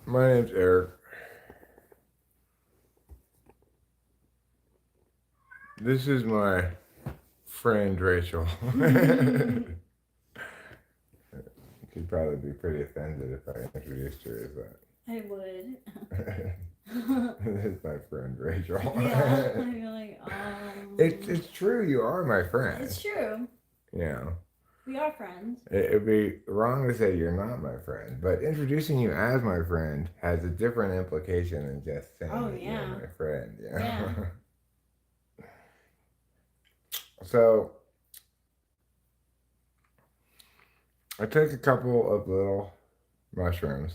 My name's Eric. This is my friend Rachel. She'd probably be pretty offended if I introduced her as that. I would. This is my friend Rachel. Yeah, I feel like, It's true, you are my friend. It's true. You know. We are friends. It'd be wrong to say you're not my friend, but introducing you as my friend has a different implication than just saying that you're my friend. Yeah. So, I took a couple of little mushrooms,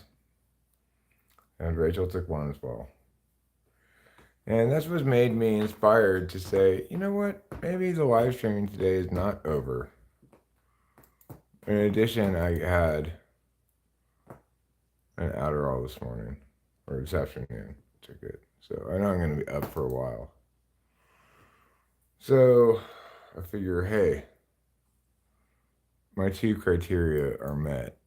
and Rachel took one as well. And that's what made me inspired to say, you know what? Maybe the live streaming today is not over. In addition, I had an Adderall this morning, or this afternoon. Took it. So I know I'm going to be up for a while. So I figure, hey, my two criteria are met.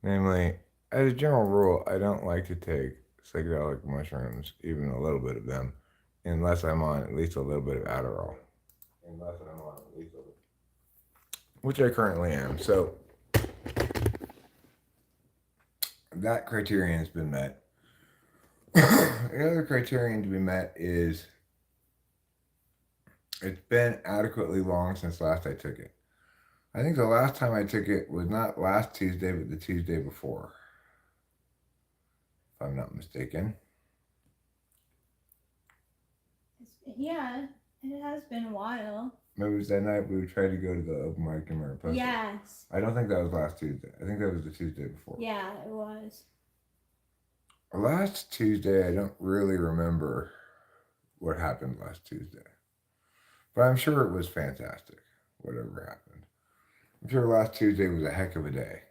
Namely, as a general rule, I don't like to take psychedelic mushrooms, even a little bit of them, unless I'm on at least a little bit of Adderall. Which I currently am. So that criterion has been met. The other criterion to be met is it's been adequately long since last I took it. I think the last time I took it was not last Tuesday, but the Tuesday before, if I'm not mistaken. Yeah, it has been a while. Maybe it was that night we tried to go to the open mic in Mariposa. Yes. I don't think that was last Tuesday. I think that was the Tuesday before. Yeah, it was. Last Tuesday, I don't really remember what happened last Tuesday. But I'm sure it was fantastic, whatever happened. I'm sure last Tuesday was a heck of a day.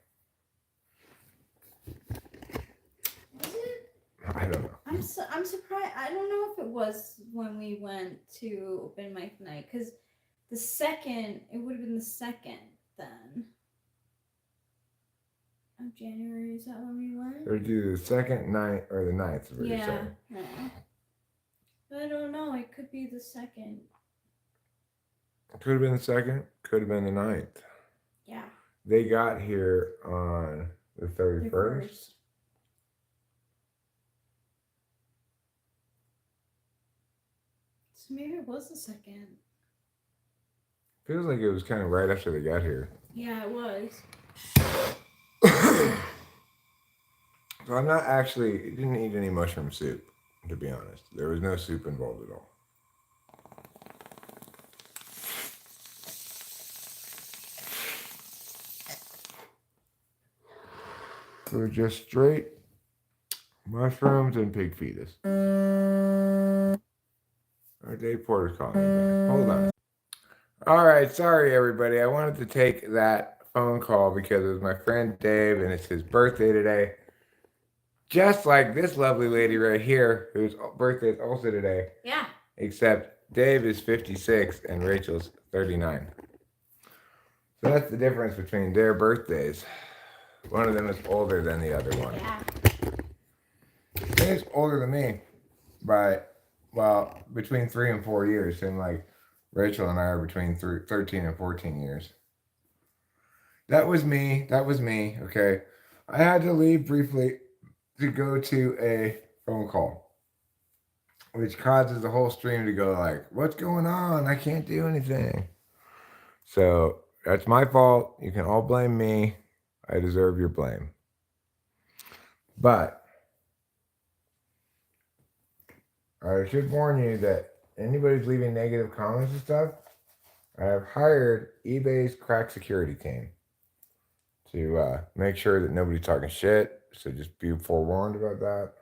Was it? I don't know. I'm surprised. I don't know if it was when we went to open mic night, because the second, it would have been the second then. Of January, is that when we went? Or do the second night or the ninth, is what you're saying. Yeah. I don't know. It could be the second. Could have been the second. Could have been the ninth. Yeah. They got here on the 31st. So maybe it was the second. Feels like it was kind of right after they got here. Yeah, it was. So I'm not actually, didn't eat any mushroom soup, to be honest. There was no soup involved at all. It was just straight mushrooms and pig fetus. Our Dave Porter's calling me back. Hold on. All right, sorry everybody. I wanted to take that phone call because it was my friend Dave and it's his birthday today. Just like this lovely lady right here, whose birthday is also today. Yeah. Except Dave is 56 and Rachel's 39. So that's the difference between their birthdays. One of them is older than the other one. Yeah. Dave's older than me by, well, between 3 and 4 years. And like Rachel and I are between 13 and 14 years. That was me, okay? I had to leave briefly to go to a phone call, which causes the whole stream to go like, what's going on? I can't do anything. So that's my fault. You can all blame me. I deserve your blame. But I should warn you that anybody's leaving negative comments and stuff, I have hired eBay's crack security team to make sure that nobody's talking shit. So just be forewarned about that.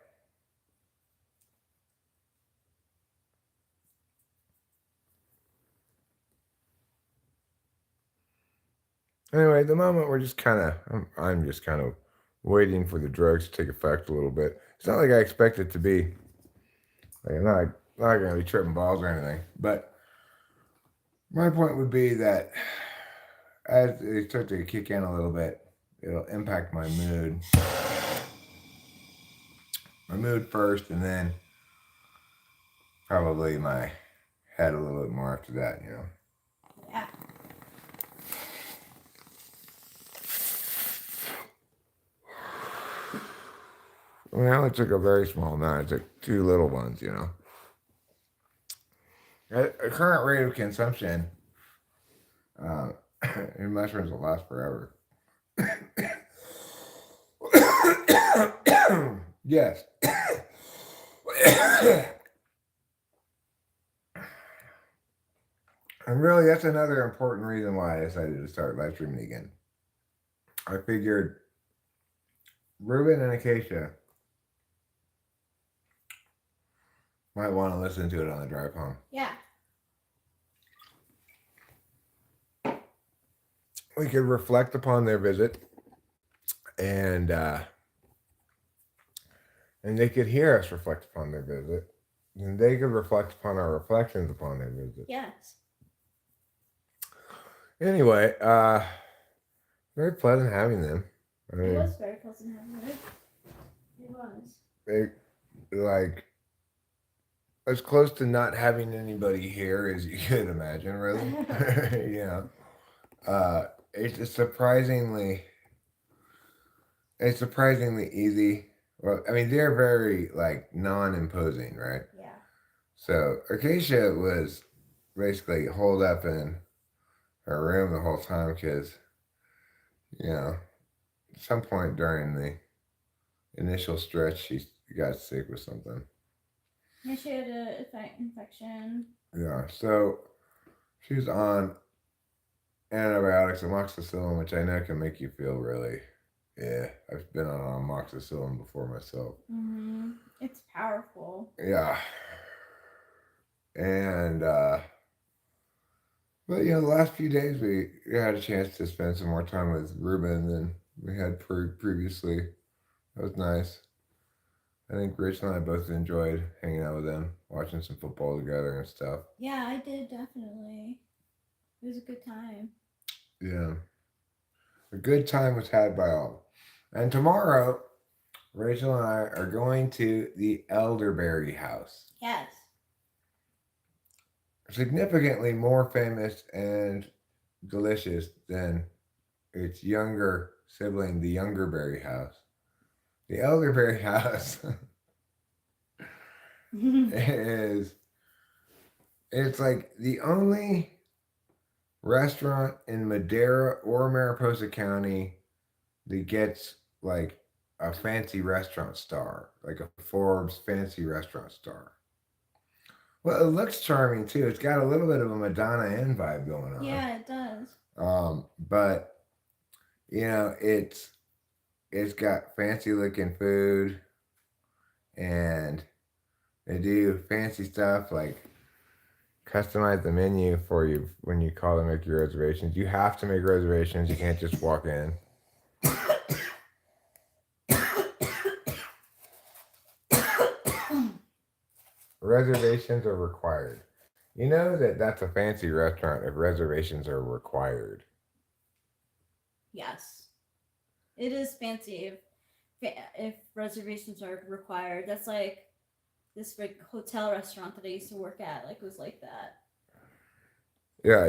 Anyway, at the moment we're just kind of, I'm just kind of waiting for the drugs to take effect a little bit. It's not like I expect it to be. Like, I'm not going to be tripping balls or anything. But my point would be that as they start to kick in a little bit, it'll impact my mood. my mood first, and then probably my head a little bit more after that, you know. Yeah. I mean, I only took a very small amount. I took 2 little ones, you know. At a current rate of consumption, uh, mushrooms will last forever. Yes. And really, that's another important reason why I decided to start live streaming again. I figured Ruben and Acacia might want to listen to it on the drive home. Yeah. We could reflect upon their visit, and they could hear us reflect upon their visit, and they could reflect upon our reflections upon their visit. Yes. Anyway, very pleasant having them. I mean, It was very pleasant having it. It was. They like as close to not having anybody here as you could imagine, really. Yeah. It's surprisingly easy. Well, I mean, they're very like non-imposing, right? Yeah. So Acacia was basically holed up in her room the whole time because, you know, at some point during the initial stretch, she got sick with something. Yeah, she had an infection. Yeah, so she was on antibiotics, amoxicillin, which I know can make you feel really, yeah, I've been on amoxicillin before myself. Mm-hmm. It's powerful. Yeah. And, but, you know, the last few days we had a chance to spend some more time with Ruben than we had previously. That was nice. I think Rich and I both enjoyed hanging out with them, watching some football together and stuff. Yeah, I did, definitely. It was a good time. Yeah. A good time was had by all. And tomorrow, Rachel and I are going to the elderberry house. Yes. Significantly more famous and delicious than its younger sibling, the Youngerberry house. The elderberry house it's like the only restaurant in Madera or Mariposa County that gets like a fancy restaurant star, like a Forbes fancy restaurant star. Well, it looks charming too. It's got a little bit of a Madonna Inn vibe going on. Yeah, it does. But you know, it's got fancy looking food, and they do fancy stuff like customize the menu for you when you call to make your reservations. You have to make reservations. You can't just walk in. Reservations are required. You know that that's a fancy restaurant if reservations are required. Yes. It is fancy if reservations are required. That's like this big hotel restaurant that I used to work at. Like, it was like that. Yeah,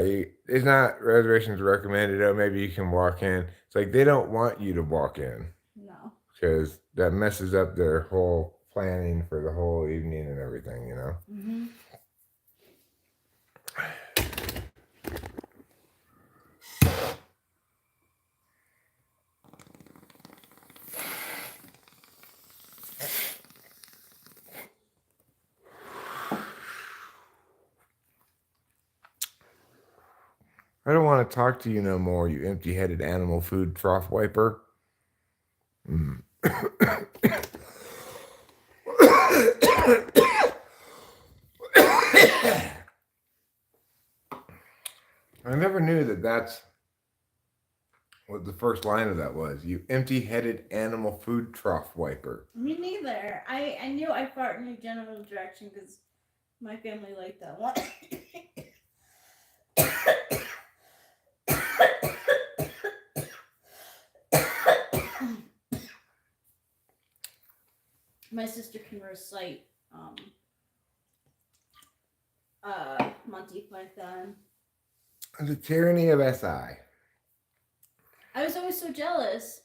it's not reservations recommended. Oh, maybe you can walk in. It's like they don't want you to walk in. No. Because that messes up their whole planning for the whole evening and everything, you know? Mm-hmm. I don't want to talk to you no more, you empty-headed animal food trough wiper. I never knew that that's what the first line of that was. You empty-headed animal food trough wiper. Me neither. I knew I fart in a general direction because my family liked that one. My sister can recite Monty Python. The tyranny of SI. I was always so jealous.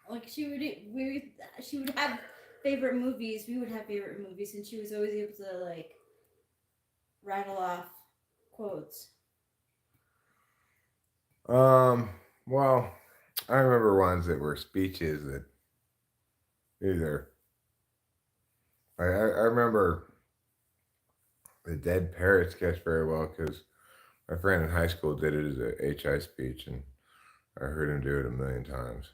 Like she would have favorite movies. We would have favorite movies, and she was always able to like rattle off quotes. Well, I remember ones that were speeches that either. I remember the dead parrot sketch very well because my friend in high school did it as a HI speech, and I heard him do it a million times.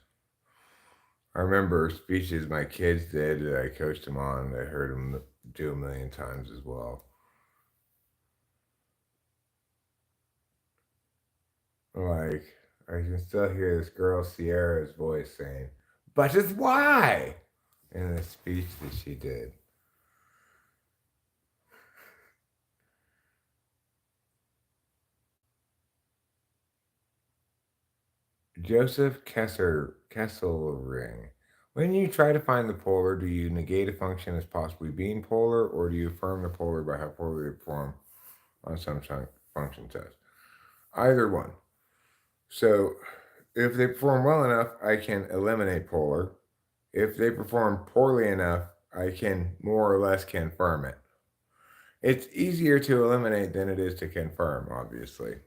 I remember speeches my kids did that I coached them on. I heard them do a million times as well. Like, I can still hear this girl Sierra's voice saying, "But it's why?" in the speech that she did. Joseph Kesselring. When you try to find the polar, do you negate a function as possibly being polar, or do you affirm the polar by how poorly they perform on some function test? Either one. So, if they perform well enough, I can eliminate polar. If they perform poorly enough, I can more or less confirm it. It's easier to eliminate than it is to confirm, obviously.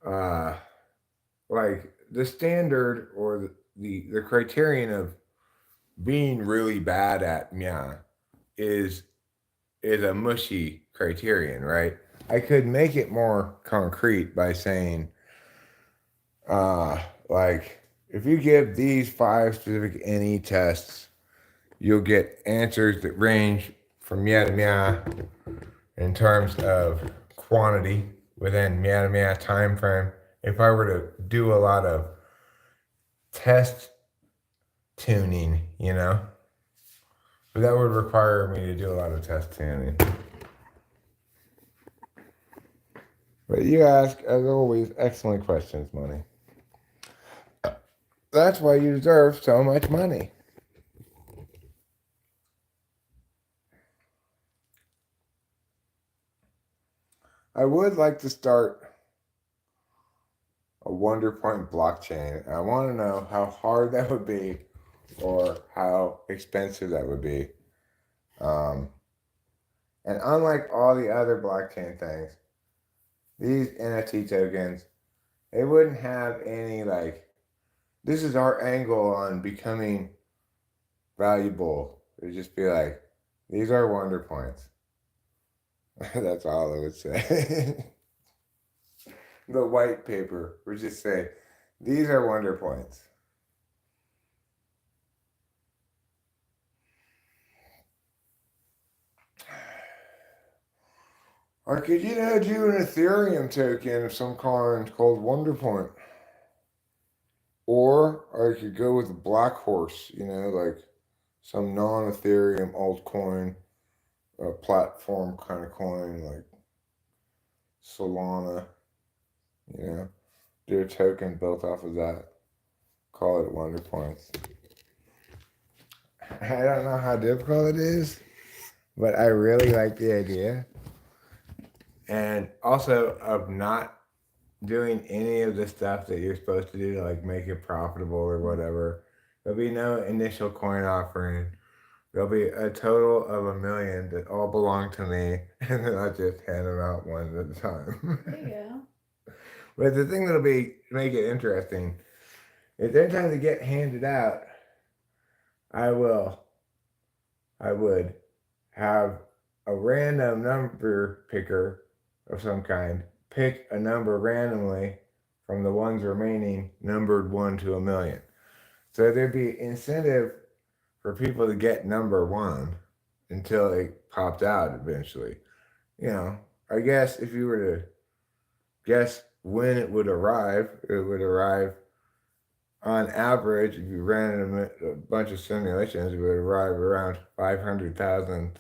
Uh, like the standard or the criterion of being really bad at Mia is a mushy criterion, right? I could make it more concrete by saying, like, if you give these 5 specific NE tests, you'll get answers that range from Mia to Mia in terms of quantity within Mia to Mia time frame. If I were to do a lot of test tuning, but that would require me to do a lot of test tuning. But you ask, as always, excellent questions, Money. That's why you deserve so much money. I would like to start a WonderPoint blockchain. I want to know how hard that would be or how expensive that would be. And unlike all the other blockchain things, these NFT tokens, they wouldn't have any this is our angle on becoming valuable. It would just be like, these are wonder points. That's all I would say. The white paper would just say, these are wonder points. I could, do an Ethereum token of some kind called WonderPoint. Or I could go with a Black Horse, like some non-Ethereum altcoin, platform kind of coin, like Solana, do a token built off of that. Call it Wonder Points. I don't know how difficult it is, but I really like the idea. And also of not doing any of the stuff that you're supposed to do to make it profitable or whatever. There'll be no initial coin offering. There'll be a total of 1 million that all belong to me, and then I'll just hand them out one at a time. There you go. But the thing that'll make it interesting is every time they get handed out, I would have a random number picker of some kind pick a number randomly from the ones remaining numbered 1 to 1 million. So there'd be incentive for people to get number 1 until it popped out eventually. I guess if you were to guess when it would arrive on average, if you ran a bunch of simulations, it would arrive around 500,000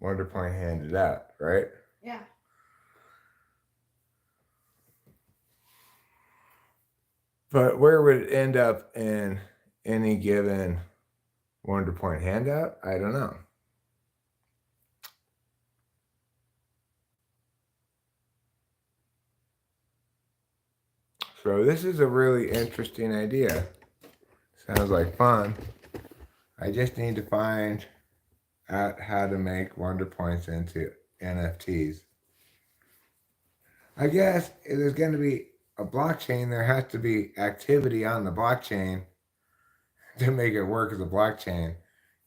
Wonder Point handed out, right? Yeah. But where would it end up in any given Wonder Point handout? I don't know. So this is a really interesting idea. Sounds like fun. I just need to find out how to make Wonder Points into NFTs. I guess if there's going to be a blockchain, there has to be activity on the blockchain to make it work as a blockchain.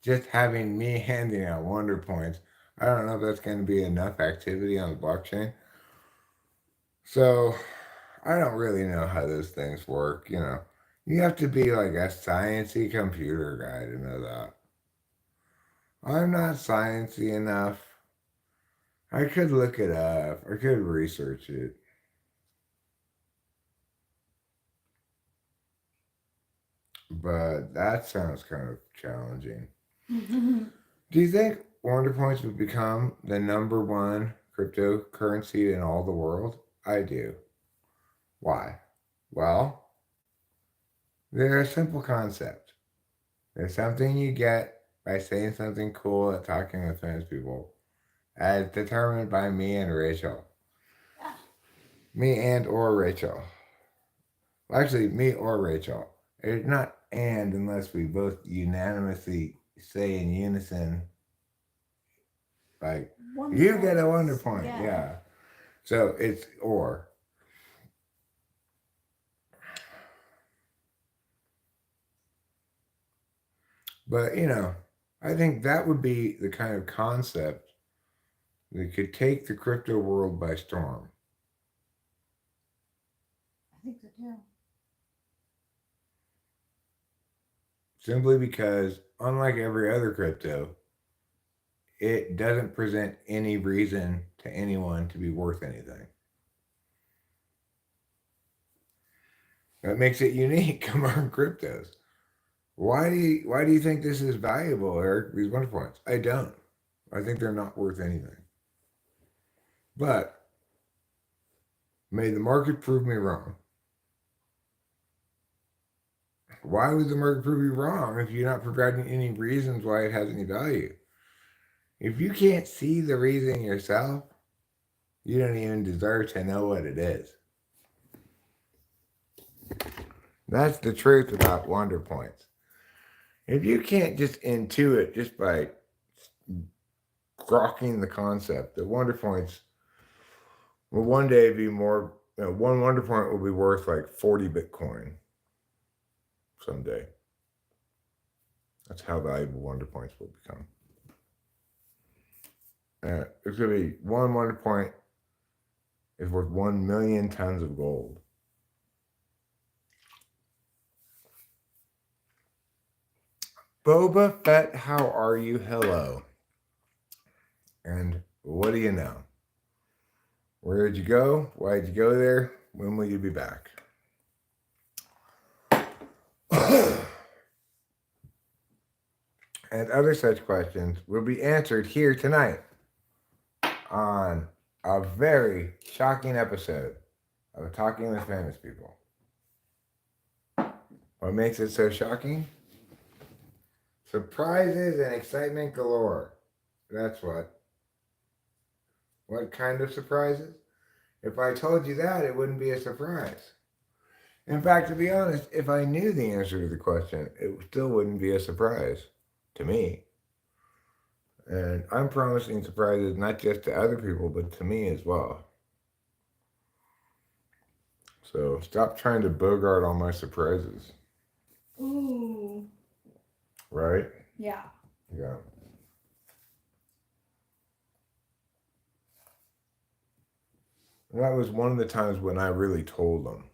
Just having me handing out Wonder Points, I don't know if that's going to be enough activity on the blockchain. So I don't really know how those things work. You have to be like a sciencey computer guy to know that. I'm not sciencey enough. I could look it up. I could research it. But that sounds kind of challenging. Do you think Wonder Points would become the number one cryptocurrency in all the world? I do. Why? Well, they're a simple concept. There's something you get by saying something cool and talking with famous people, as determined by me and Rachel. Me and or Rachel. Well, actually, me or Rachel. It's not and unless we both unanimously say in unison, like, you get a Wonder Point. Yeah. So it's or. But, I think that would be the kind of concept that could take the crypto world by storm. I think so too. Simply because, unlike every other crypto, it doesn't present any reason to anyone to be worth anything. That makes it unique among cryptos. Why do you think this is valuable, Eric? These Wonder Points? I don't. I think they're not worth anything. But may the market prove me wrong. Why would the market prove you wrong if you're not providing any reasons why it has any value? If you can't see the reason yourself, you don't even deserve to know what it is. That's the truth about Wonder Points. If you can't just intuit just by grokking the concept that Wonder Points will one day be more, one Wonder Point will be worth like 40 Bitcoin someday. That's how valuable Wonder Points will become. It's going to be one Wonder Point is worth 1 million tons of gold. Boba Fett, how are you? Hello. And what do you know? Where did you go? Why did you go there? When will you be back? And other such questions will be answered here tonight on a very shocking episode of Talking with Famous People. What makes it so shocking? Surprises and excitement galore. That's what. What kind of surprises? If I told you that, it wouldn't be a surprise. In fact, to be honest, if I knew the answer to the question, it still wouldn't be a surprise to me. And I'm promising surprises not just to other people, but to me as well. So stop trying to bogart all my surprises. Ooh. Right? Yeah. Yeah. And that was one of the times when I really told them.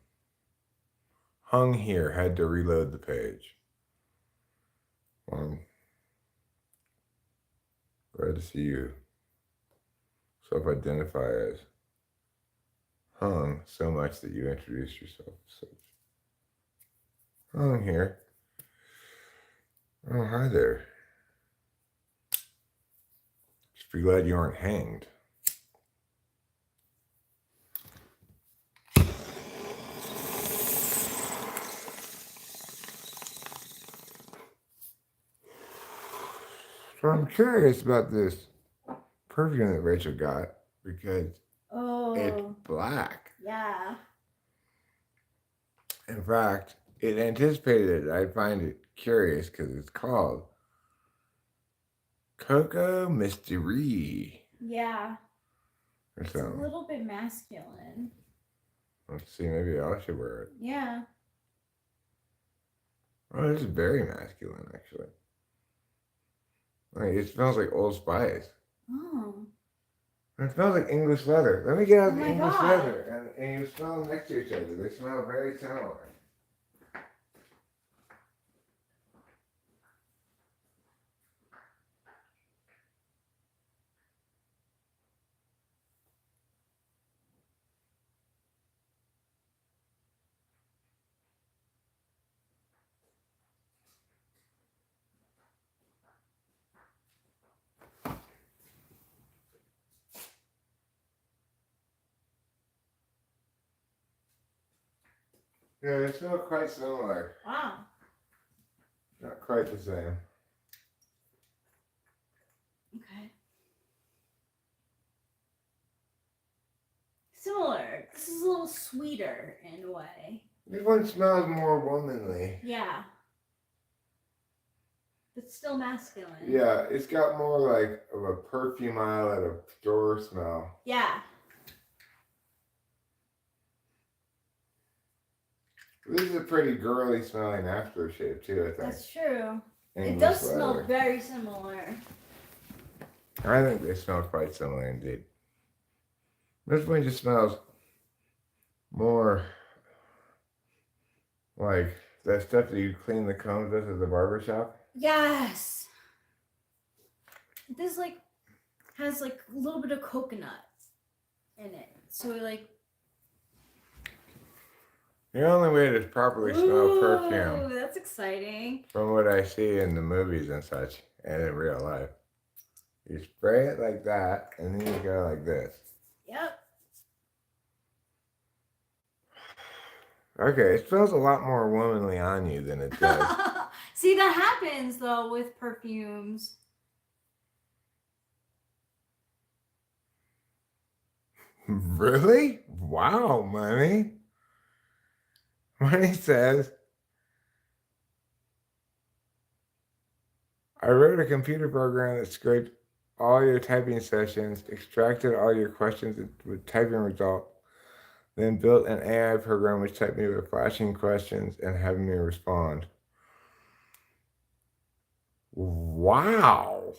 Hung here, had to reload the page. Glad to see you self-identify as Hung so much that you introduced yourself as such. Hung here. Oh, hi there. Just be glad you aren't hanged. So I'm curious about this perfume that Rachel got because it's Oh, black. yeah. In fact, it anticipated I'd find it curious because it's called Cocoa Mystery. Yeah. Or It's a something. little bit masculine. Let's see, maybe I should wear it. Yeah. Oh, this is very masculine, actually. Like, it smells like Old Spice. Oh. It smells like English leather. Let me get out Oh the my English God. leather. And you smell them next to each other. They smell very similar. Yeah, they smell quite similar. Wow. Not quite the same. Okay. Similar. This is a little sweeter in a way. This one smells more womanly. Yeah. But still masculine. Yeah, it's got more like of a perfume aisle at a store smell. Yeah. This is a pretty girly smelling aftershave too, I think. That's true. English It does leather. smell very similar. I think they smell quite similar indeed. This one just smells more like that stuff that you clean the combs with at the barber shop. Yes. This like has like a little bit of coconut in it. So like The only way to properly smell perfume, ooh, that's exciting. from what I see in the movies and such, and in real life, you spray it like that, and then you go like this. Yep. Okay, it smells a lot more womanly on you than it does. See, that happens though with perfumes. Really? Wow, Money. Money says, I wrote a computer program that scraped all your typing sessions, extracted all your questions with typing result, then built an AI program which typed me with flashing questions and had me respond. Wow.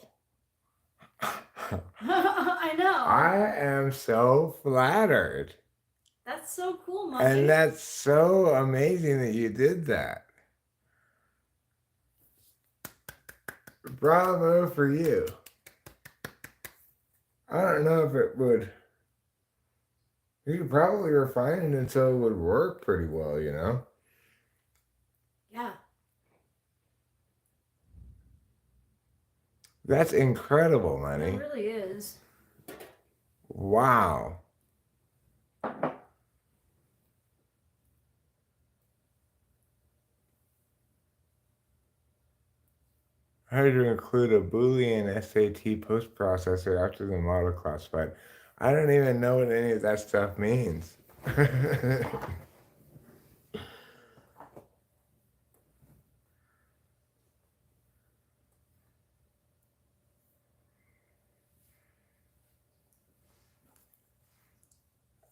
I know. I am so flattered. That's so cool, Mommy. And that's so amazing that you did that. Bravo for you. I don't know if it would. You could probably refine it until it would work pretty well, you know? Yeah. That's incredible, It Money. really is. Wow. I had to include a Boolean SAT post-processor after the model classified. I don't even know what any of that stuff means.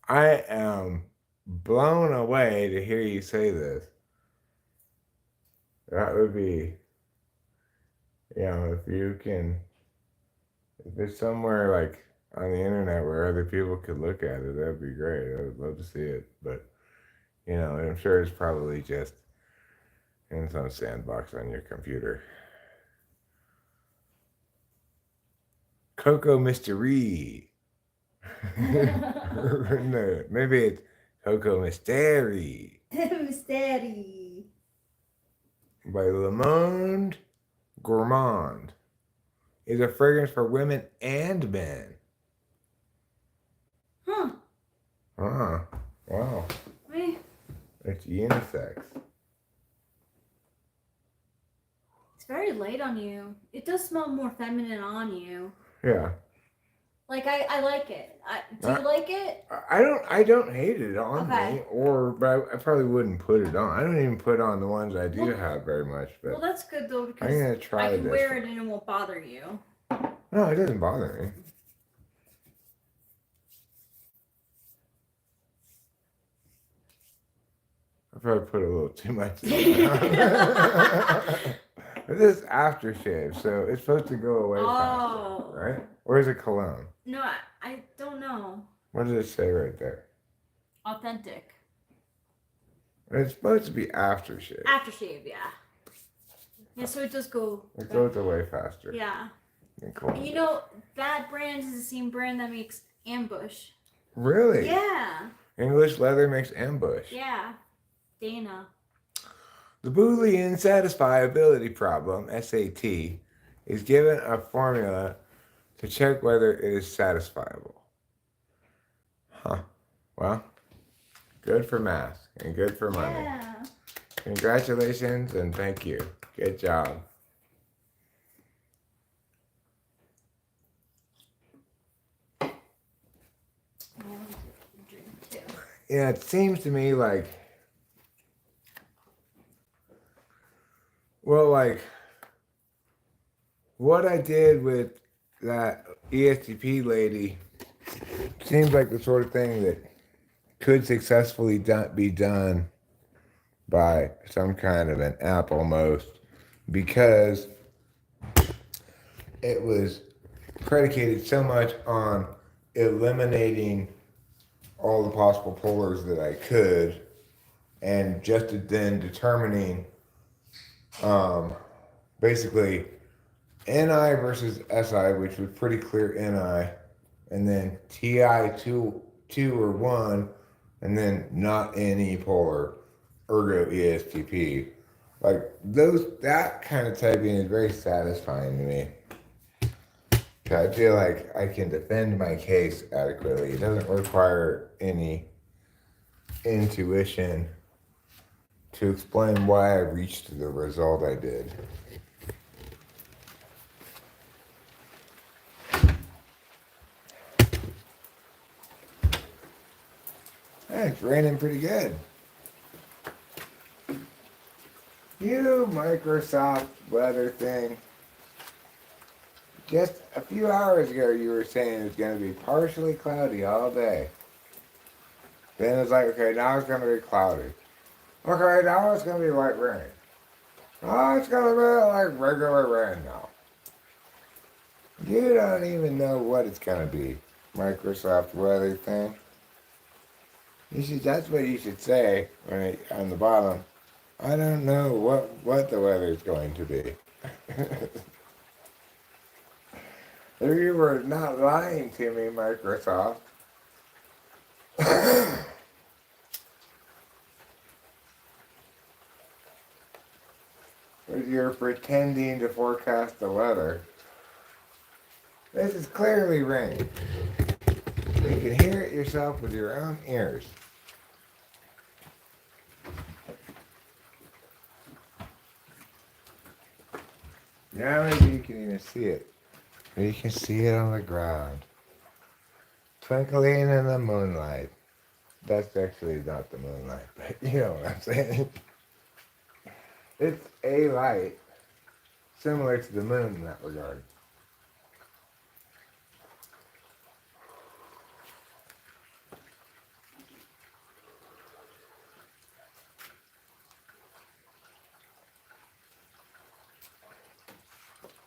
I am blown away to hear you say this. That would be, if you can, if it's somewhere like on the internet where other people could look at it, that'd be great. I would love to see it. But, I'm sure it's probably just in some sandbox on your computer. Cocoa Mystery. No, maybe it's Cocoa Mystery Mystery. by Le Monde Gourmand. Is a fragrance for women and men. Huh. Ah, wow. Wait. It's unisex. It's very light on you. It does smell more feminine on you. Yeah. Like I like it. Do you like it? I don't hate it on Okay. me, but I probably wouldn't put it on. I don't even put on the ones I do have very much. But Well, that's good though I'm because gonna try I can this wear one. it and it won't bother you. No, it doesn't bother me. I probably put a little too much in it. This is aftershave, so it's supposed to go away faster, right? Or is it cologne? No, I don't know. What does it say right there? Authentic. It's supposed to be aftershave. Aftershave, yeah. Yeah, so it does go. It goes away faster. Yeah. Than cologne. You know, that brand is the same brand that makes Ambush. Really? Yeah. English leather makes ambush. Yeah. Dana. The Boolean satisfiability problem, SAT, is given a formula to check whether it is satisfiable. Huh. Well, good for math and good for money. Yeah. Congratulations and thank you. Good job. Yeah, it seems to me like, well, like, what I did with that ESTP lady seems like the sort of thing that could successfully be done by some kind of an app almost, because it was predicated so much on eliminating all the possible polars that I could, and just then determining basically NI versus SI, which was pretty clear NI, and then TI two or one, and then not any polar, ergo ESTP. Like that kind of typing is very satisfying to me. I feel like I can defend my case adequately. It doesn't require any intuition to explain why I reached the result I did. Hey, it's raining pretty good. You Microsoft weather thing. Just a few hours ago you were saying it's going to be partially cloudy all day. Then it's like, okay, now it's going to be cloudy. Okay, now it's going to be like rain. Oh, it's going to be like regular rain now. You don't even know what it's going to be. Microsoft weather thing. That's what you should say on the bottom. I don't know what the weather's going to be. You were not lying to me, Microsoft. You're pretending to forecast the weather. This is clearly rain. You can hear it yourself with your own ears. Now maybe you can even see it. You can see it on the ground. Twinkling in the moonlight. That's actually not the moonlight, but you know what I'm saying. It's a light similar to the moon in that regard.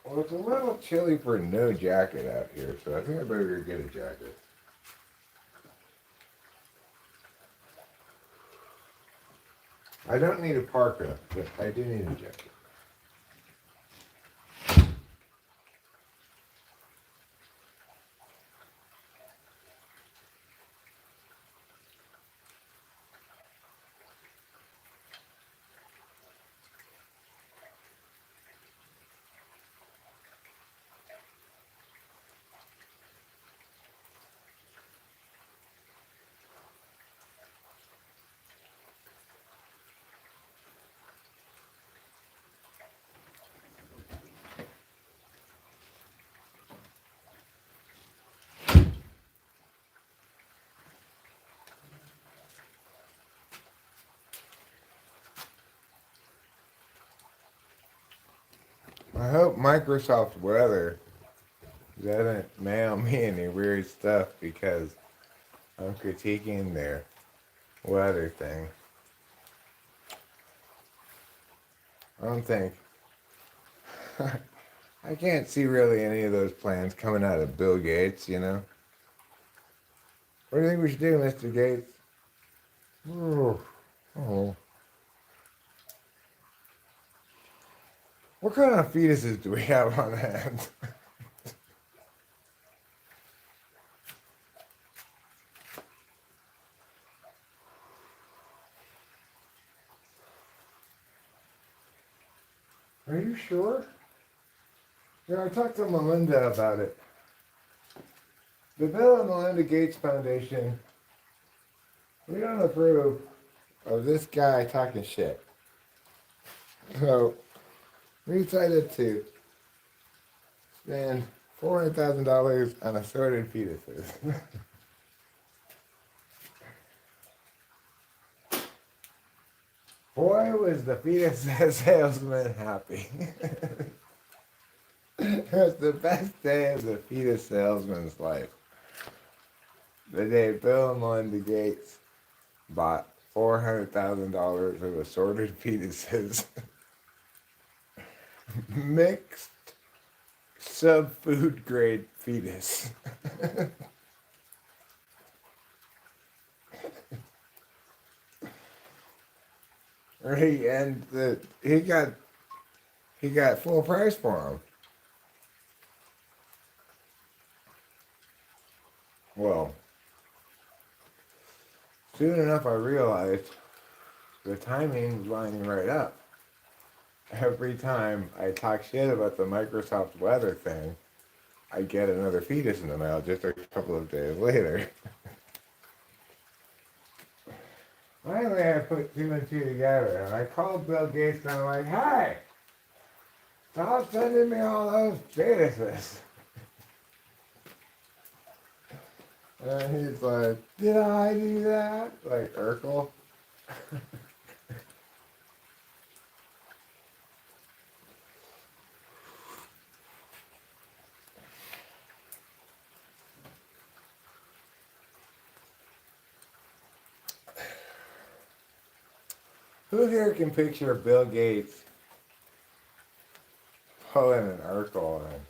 Well, it's a little chilly for no jacket out here, so I think I better go get a jacket. I don't need a parka, but I do need a jacket. I hope Microsoft Weather doesn't mail me any weird stuff because I'm critiquing their weather thing. I don't think I can't see really any of those plans coming out of Bill Gates, you know. What do you think we should do, Mr. Gates? Oh, oh. What kind of fetuses do we have on hand? Are you sure? Yeah, I talked to Melinda about it. The Bill and Melinda Gates Foundation, we don't approve of this guy talking shit. So we decided to spend $400,000 on assorted fetuses. Boy, was the fetus salesman happy. It was the best day of the fetus salesman's life. The day Bill and Melinda Gates bought $400,000 of assorted fetuses. Mixed sub-food grade fetus. He got full price for them. Well, soon enough I realized the timing was lining right up. Every time I talk shit about the Microsoft weather thing, I get another fetus in the mail just a couple of days later. Finally, I put two and two together, and I called Bill Gates, and I'm like, "Hey, stop sending me all those fetuses." And he's like, "Did I do that?" Like Urkel. Who here can picture Bill Gates pulling an Urkel and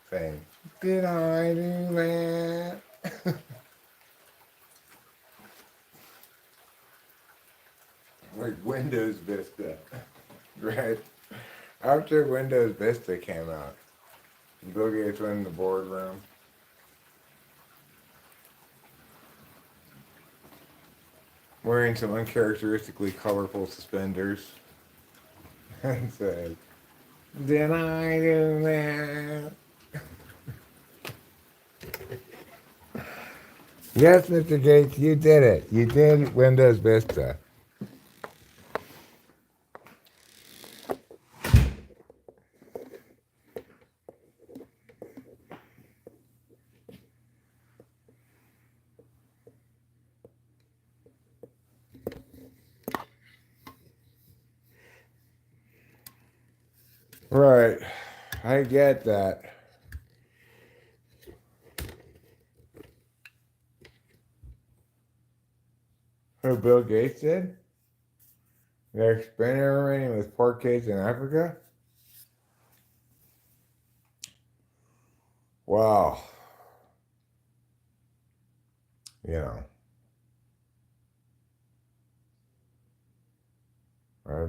saying, "Did I do that?" Like Windows Vista, right? After Windows Vista came out, Bill Gates went in the boardroom. Wearing some uncharacteristically colorful suspenders and said, "Did I do that?" Yes, Mr. Gates, you did it. You did Windows Vista. Right. I get that. Who Bill Gates did? They're experimenting with pork cakes in Africa? Well, you know, uh,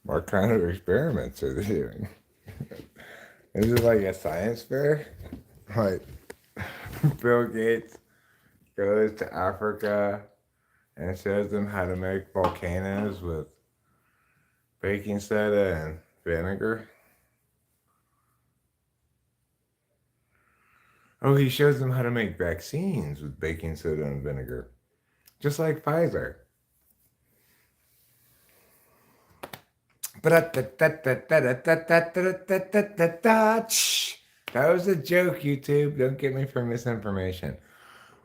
what kind of experiments are they doing? Is it like a science fair? Like Bill Gates goes to Africa and shows them how to make volcanoes with baking soda and vinegar? Oh, he shows them how to make vaccines with baking soda and vinegar, just like Pfizer. That was a joke, YouTube. Don't get me for misinformation.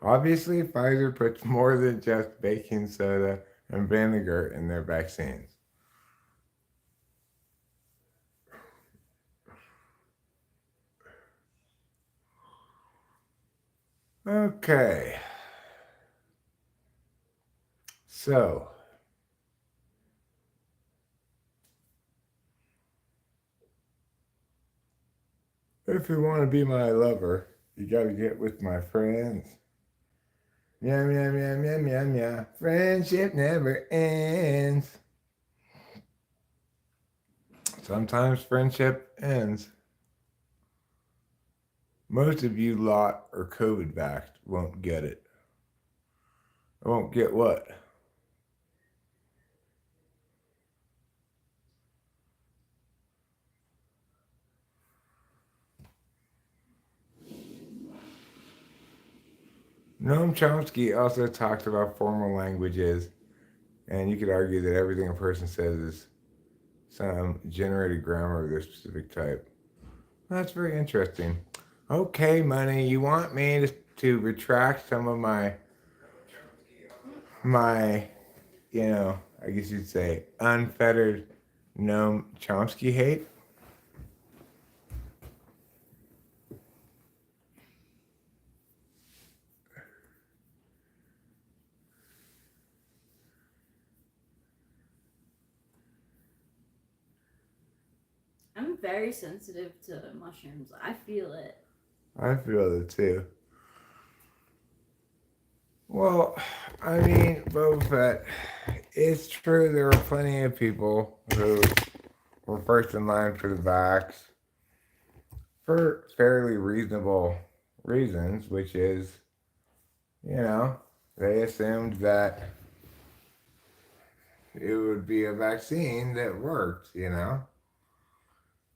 Obviously, Pfizer puts more than just baking soda and vinegar in their vaccines. Okay. So, if you want to be my lover, you got to get with my friends. Meow, meow, meow, meow, meow, meow. Friendship never ends. Sometimes friendship ends. Most of you lot are COVID vaxxed won't get it. Won't get what? Noam Chomsky also talked about formal languages, and you could argue that everything a person says is some generated grammar of their specific type. That's very interesting. Okay, money, you want me to retract some of my, I guess you'd say, unfettered Noam Chomsky hate? I'm very sensitive to mushrooms. I feel it. I feel it too. Well, I mean, Boba Fett, it's true there were plenty of people who were first in line for the vax for fairly reasonable reasons, which is, they assumed that it would be a vaccine that worked.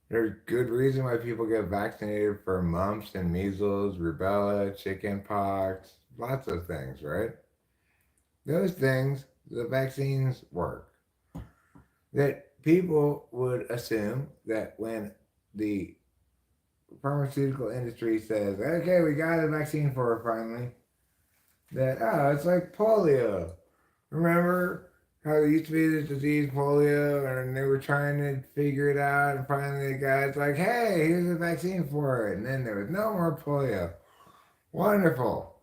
There's good reason why people get vaccinated for mumps and measles, rubella, chicken pox, lots of things, right? Those things, the vaccines work. That people would assume that when the pharmaceutical industry says, okay, we got a vaccine for it finally, that, it's like polio. Remember how there used to be this disease, polio, and they were trying to figure it out, and finally the guy's like, hey, here's a vaccine for it. And then there was no more polio. Wonderful.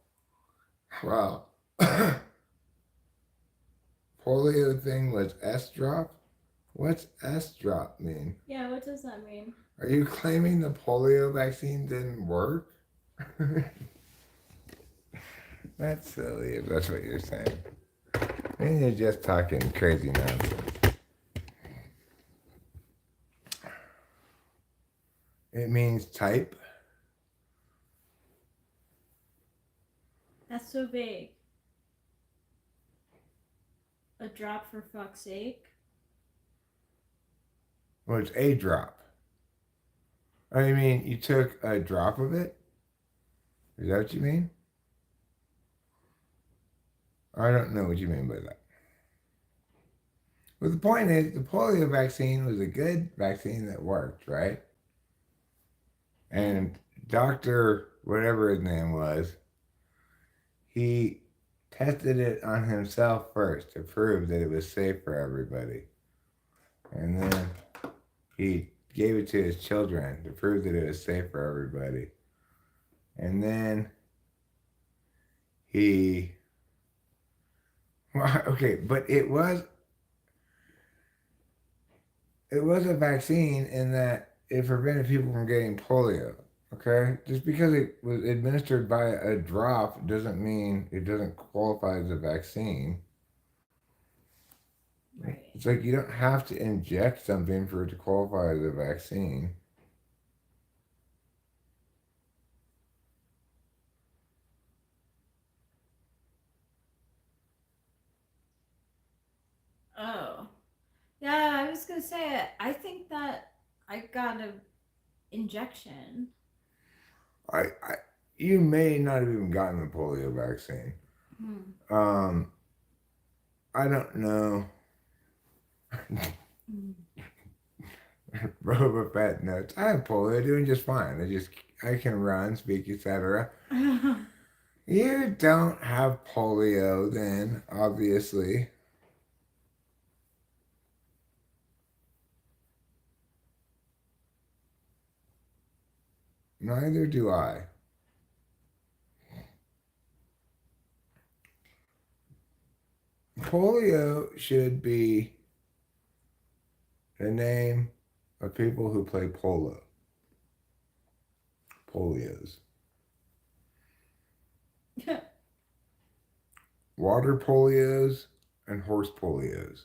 Well, polio thing was S drop? What's S drop mean? Yeah, what does that mean? Are you claiming the polio vaccine didn't work? That's silly if that's what you're saying. And you're just talking crazy nonsense. It means type. That's so vague. A drop for fuck's sake. Well, it's a drop. I mean, you took a drop of it? Is that what you mean? I don't know what you mean by that. Well, the point is, the polio vaccine was a good vaccine that worked, right? And Dr. whatever his name was, he tested it on himself first to prove that it was safe for everybody. And then he gave it to his children to prove that it was safe for everybody. And then okay, but it was a vaccine in that it prevented people from getting polio. Okay, just because it was administered by a drop doesn't mean it doesn't qualify as a vaccine. Right. It's like you don't have to inject something for it to qualify as a vaccine. Oh. Yeah, I was gonna say, I think that I got an injection. You may not have even gotten the polio vaccine. I don't know. Boba Fett notes. I have polio, doing just fine. I can run, speak, etc. You don't have polio, then obviously. Neither do I. Polio should be the name of people who play polo. Polios. Water polios and horse polios.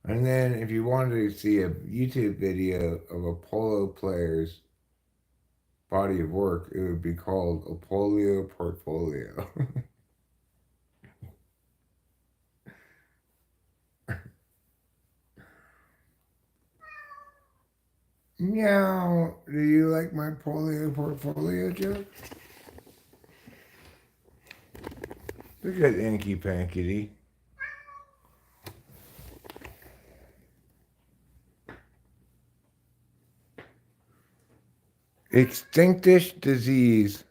And then if you wanted to see a YouTube video of a polo player's body of work, it would be called a polio portfolio. Meow. Do you like my polio portfolio joke? Look at Inky Pankity. Extinctish disease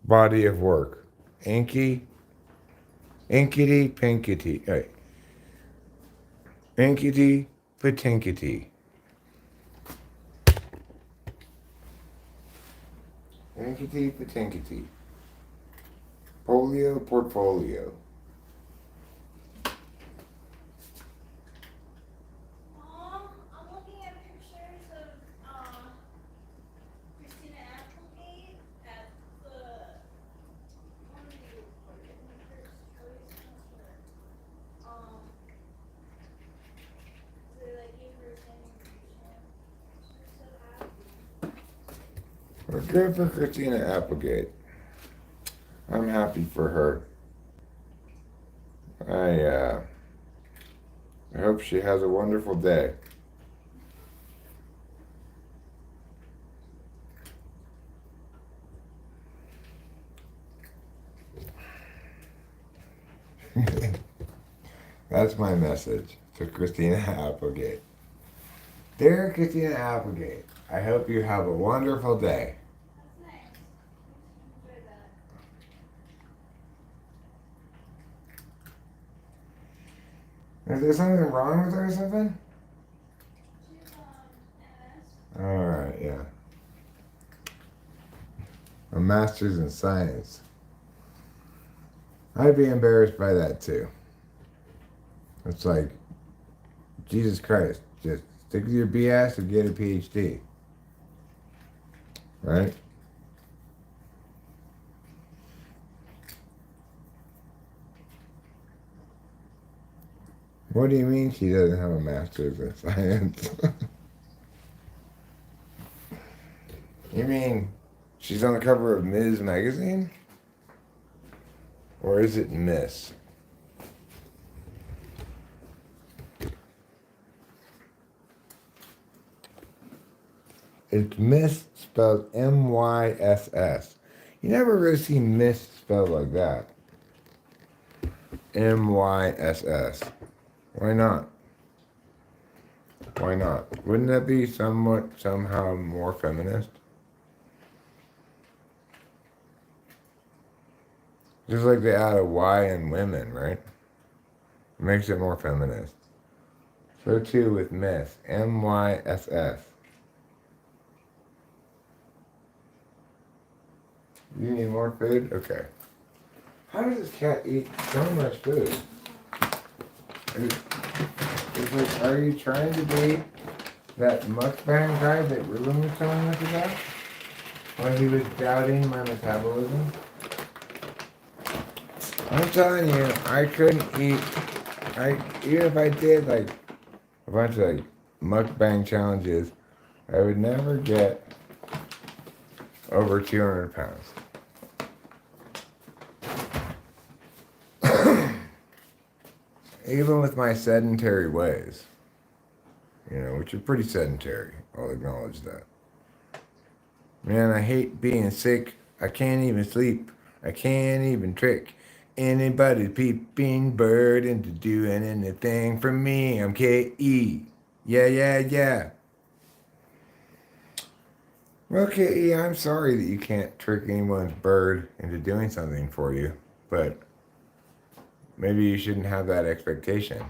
body of work. Inky. Inkity pinkity. Right. Inkity patinkity. Inkity patinkity. Polio portfolio. I'm looking at pictures of Christina Applegate at the one of the first choice concert. They like gave her a standing ovation. She was so happy. Well, good for Christina Applegate. I'm happy for her. I hope she has a wonderful day. That's my message to Christina Applegate. Dear Christina Applegate, I hope you have a wonderful day. That's nice. Enjoy that. Is there something wrong with her or something? She's MS. Alright, yeah. A master's in science. I'd be embarrassed by that too. It's like, Jesus Christ, just stick with your BS and get a PhD. Right? What do you mean she doesn't have a master's in science? You mean she's on the cover of Ms. Magazine? Or is it Miss? It's Miss spelled M-Y-S-S. You never really see Miss spelled like that. M-Y-S-S. Why not? Why not? Wouldn't that be somehow more feminist? Just like they add a Y in women, right? It makes it more feminist. So too with Miss. M-Y-S-S. You need more food? Okay. How does this cat eat so much food? It's like, are you trying to be that mukbang guy that Ruben was telling us about? When he was doubting my metabolism? I'm telling you, I couldn't eat. Even if I did like a bunch of like mukbang challenges, I would never get over 200 pounds. Even with my sedentary ways, which are pretty sedentary, I'll acknowledge that. Man, I hate being sick. I can't even sleep. I can't even trick anybody peeping bird into doing anything for me. I'm K.E. Yeah. Well, K.E., I'm sorry that you can't trick anyone's bird into doing something for you, but maybe you shouldn't have that expectation.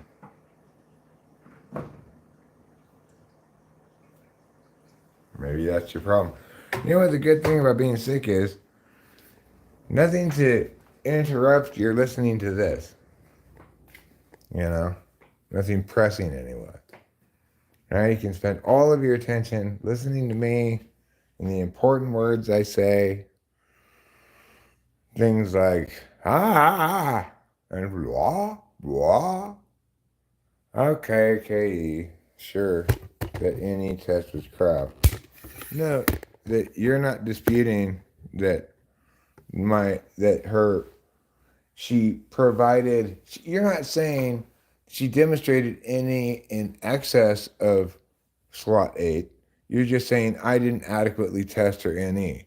Maybe that's your problem. You know what the good thing about being sick is? Nothing to interrupt your listening to this. You know? Nothing pressing anyway. Now you can spend all of your attention listening to me and the important words I say. Things like, and blah, blah. Okay, KE, sure, that any test was crap. No, that you're not disputing that she provided, you're not saying she demonstrated any in excess of slot 8. You're just saying I didn't adequately test her NE.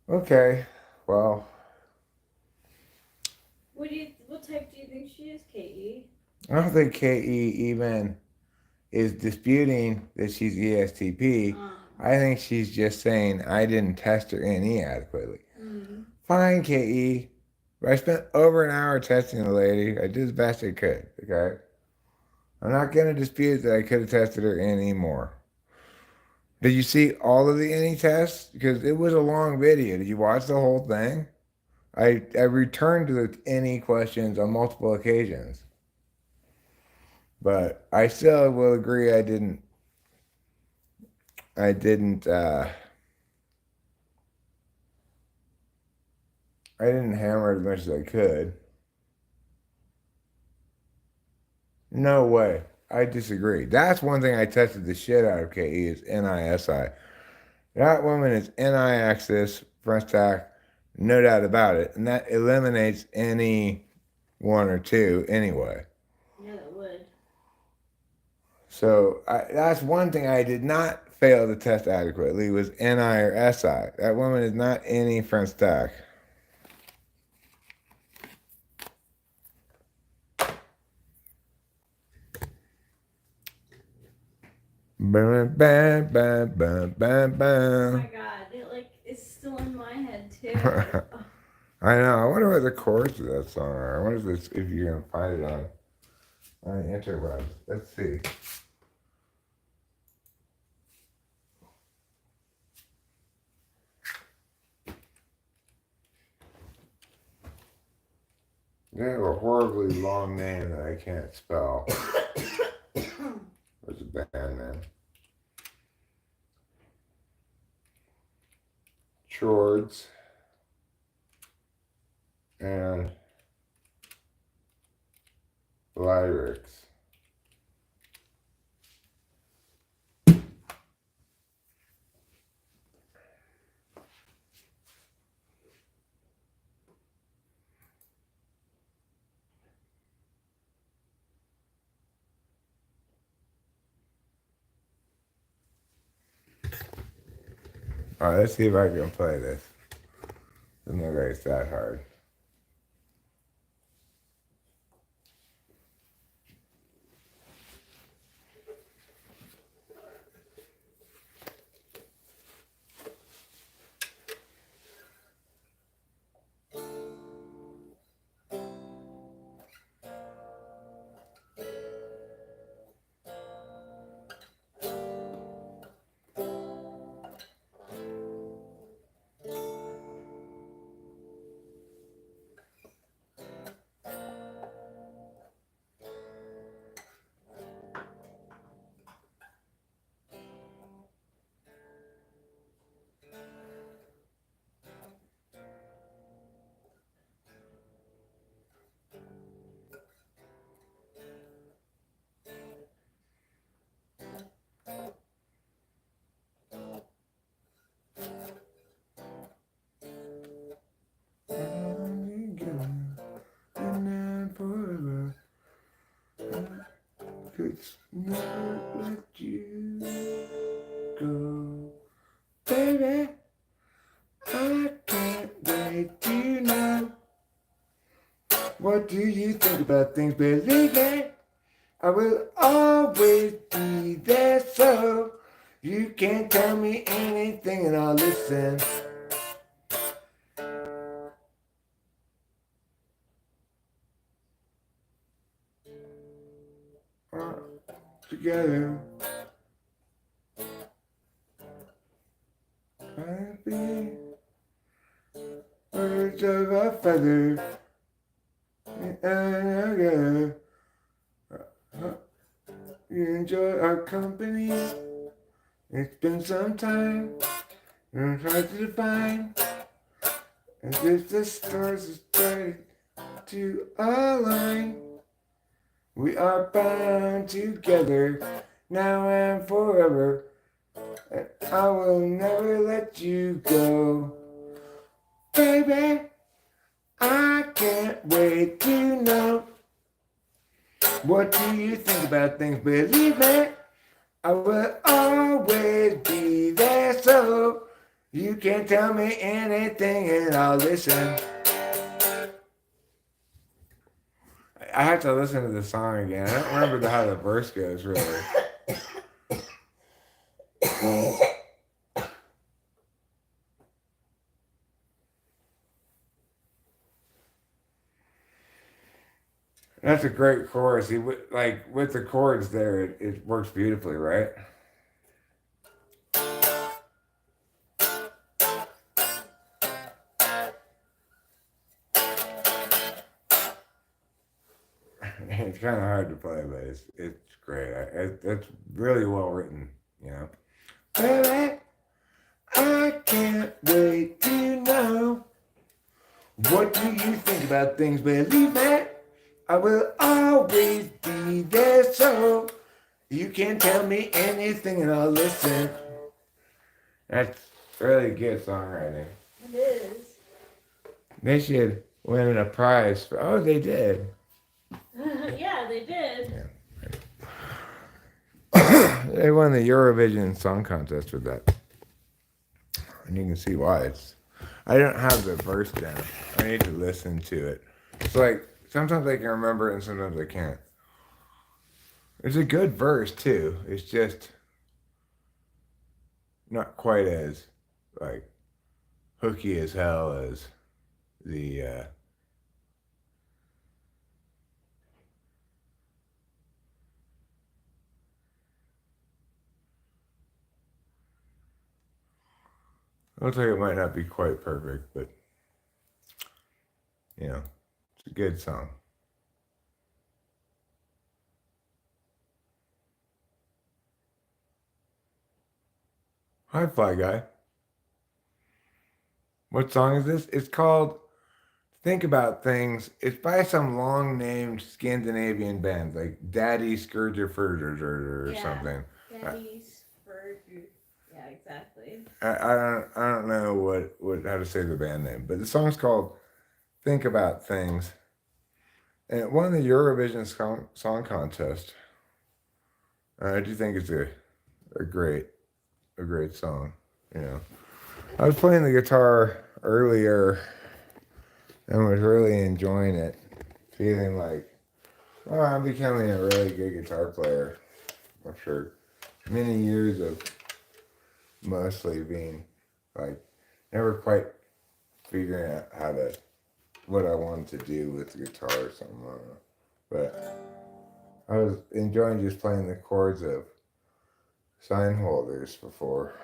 Okay, well. What type do you think she is, KE? I don't think KE even is disputing that she's ESTP. I think she's just saying I didn't test her NE adequately. Fine, KE. But I spent over an hour testing the lady. I did as best I could, okay? I'm not going to dispute that I could have tested her NE more. Did you see all of the NE tests? Because it was a long video. Did you watch the whole thing? I returned to the NE questions on multiple occasions. But I still will agree I didn't hammer it as much as I could. No way. I disagree. That's one thing I tested the shit out of KE is NISI. That woman is NI-axis, front stack, no doubt about it. And that eliminates any one or two anyway. Yeah, that would. So that's one thing I did not fail to test adequately was NI or SI. That woman is not any front stack. Bam, bam, bam, bam, bam, bam. Oh my god, it's still in my head too. I know. I wonder what the chords of that song are. I wonder if you can find it on the interwebs. Let's see. They have a horribly long name that I can't spell. There's a band name. Chords and lyrics. All right, let's see if I can play this. Doesn't look like it's that hard. Could never let you go, baby. I can't wait to know. What do you think about things? Believe me, I will always be there, so you can't tell me anything and I'll listen. Together. Trying to be birds of a feather. Yeah. You enjoy our company. It's been some time. I'm trying to define as if the stars are starting to align. We are bound together now and forever. And I will never let you go. Baby, I can't wait to know. What do you think about things? Believe me, I will always be there, so you can tell me anything and I'll listen. I have to listen to the song again. I don't remember how the verse goes, really. That's a great chorus. Like with the chords there, it works beautifully, right? It's kind of hard to play, but it's great. It's really well written, you know. Baby, I can't wait to know. What do you think about things? Believe me, I will always be there, so you can tell me anything and I'll listen. That's really good songwriting. It is. They should win a prize. Oh, they did. Yeah, they did. Yeah. They won the Eurovision Song Contest with that. And you can see why. I don't have the verse down. I need to listen to it. It's like, sometimes I can remember it and sometimes I can't. It's a good verse, too. It's just not quite as, like, hooky as hell as the, looks like it might not be quite perfect, but, you know, it's a good song. Hi, Fly Guy. What song is this? It's called Think About Things. It's by some long named Scandinavian band, like Daddy Scourger Furger or Yeah. something. Daddy's Burger. Yeah, exactly. I don't know what how to say the band name, but the song's called Think About Things. And it won the Eurovision Song Contest. I do think it's a great song. You know, I was playing the guitar earlier and was really enjoying it, feeling like, oh, I'm becoming a really good guitar player. After many years of mostly being like never quite figuring out what I wanted to do with the guitar or something. I don't know. But I was enjoying just playing the chords of sign holders before.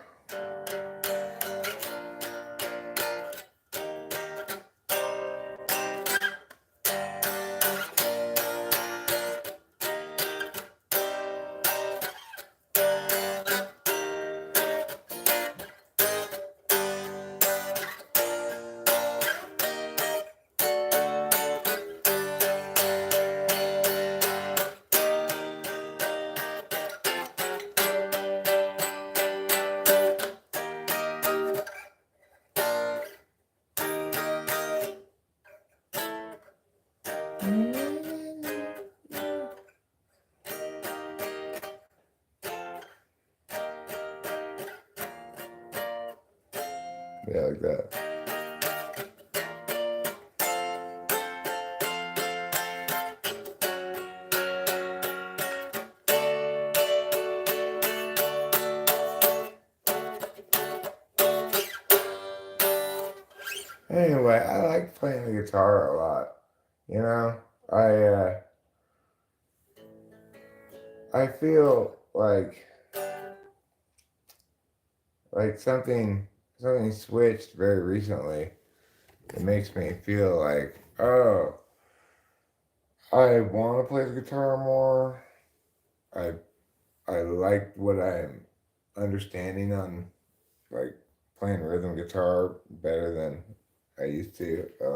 Yeah, like that. Anyway, I like playing the guitar a lot. You know, I feel like something switched very recently. It makes me feel like, oh, I want to play the guitar more. I I like what I'm understanding on like playing rhythm guitar better than I used to. I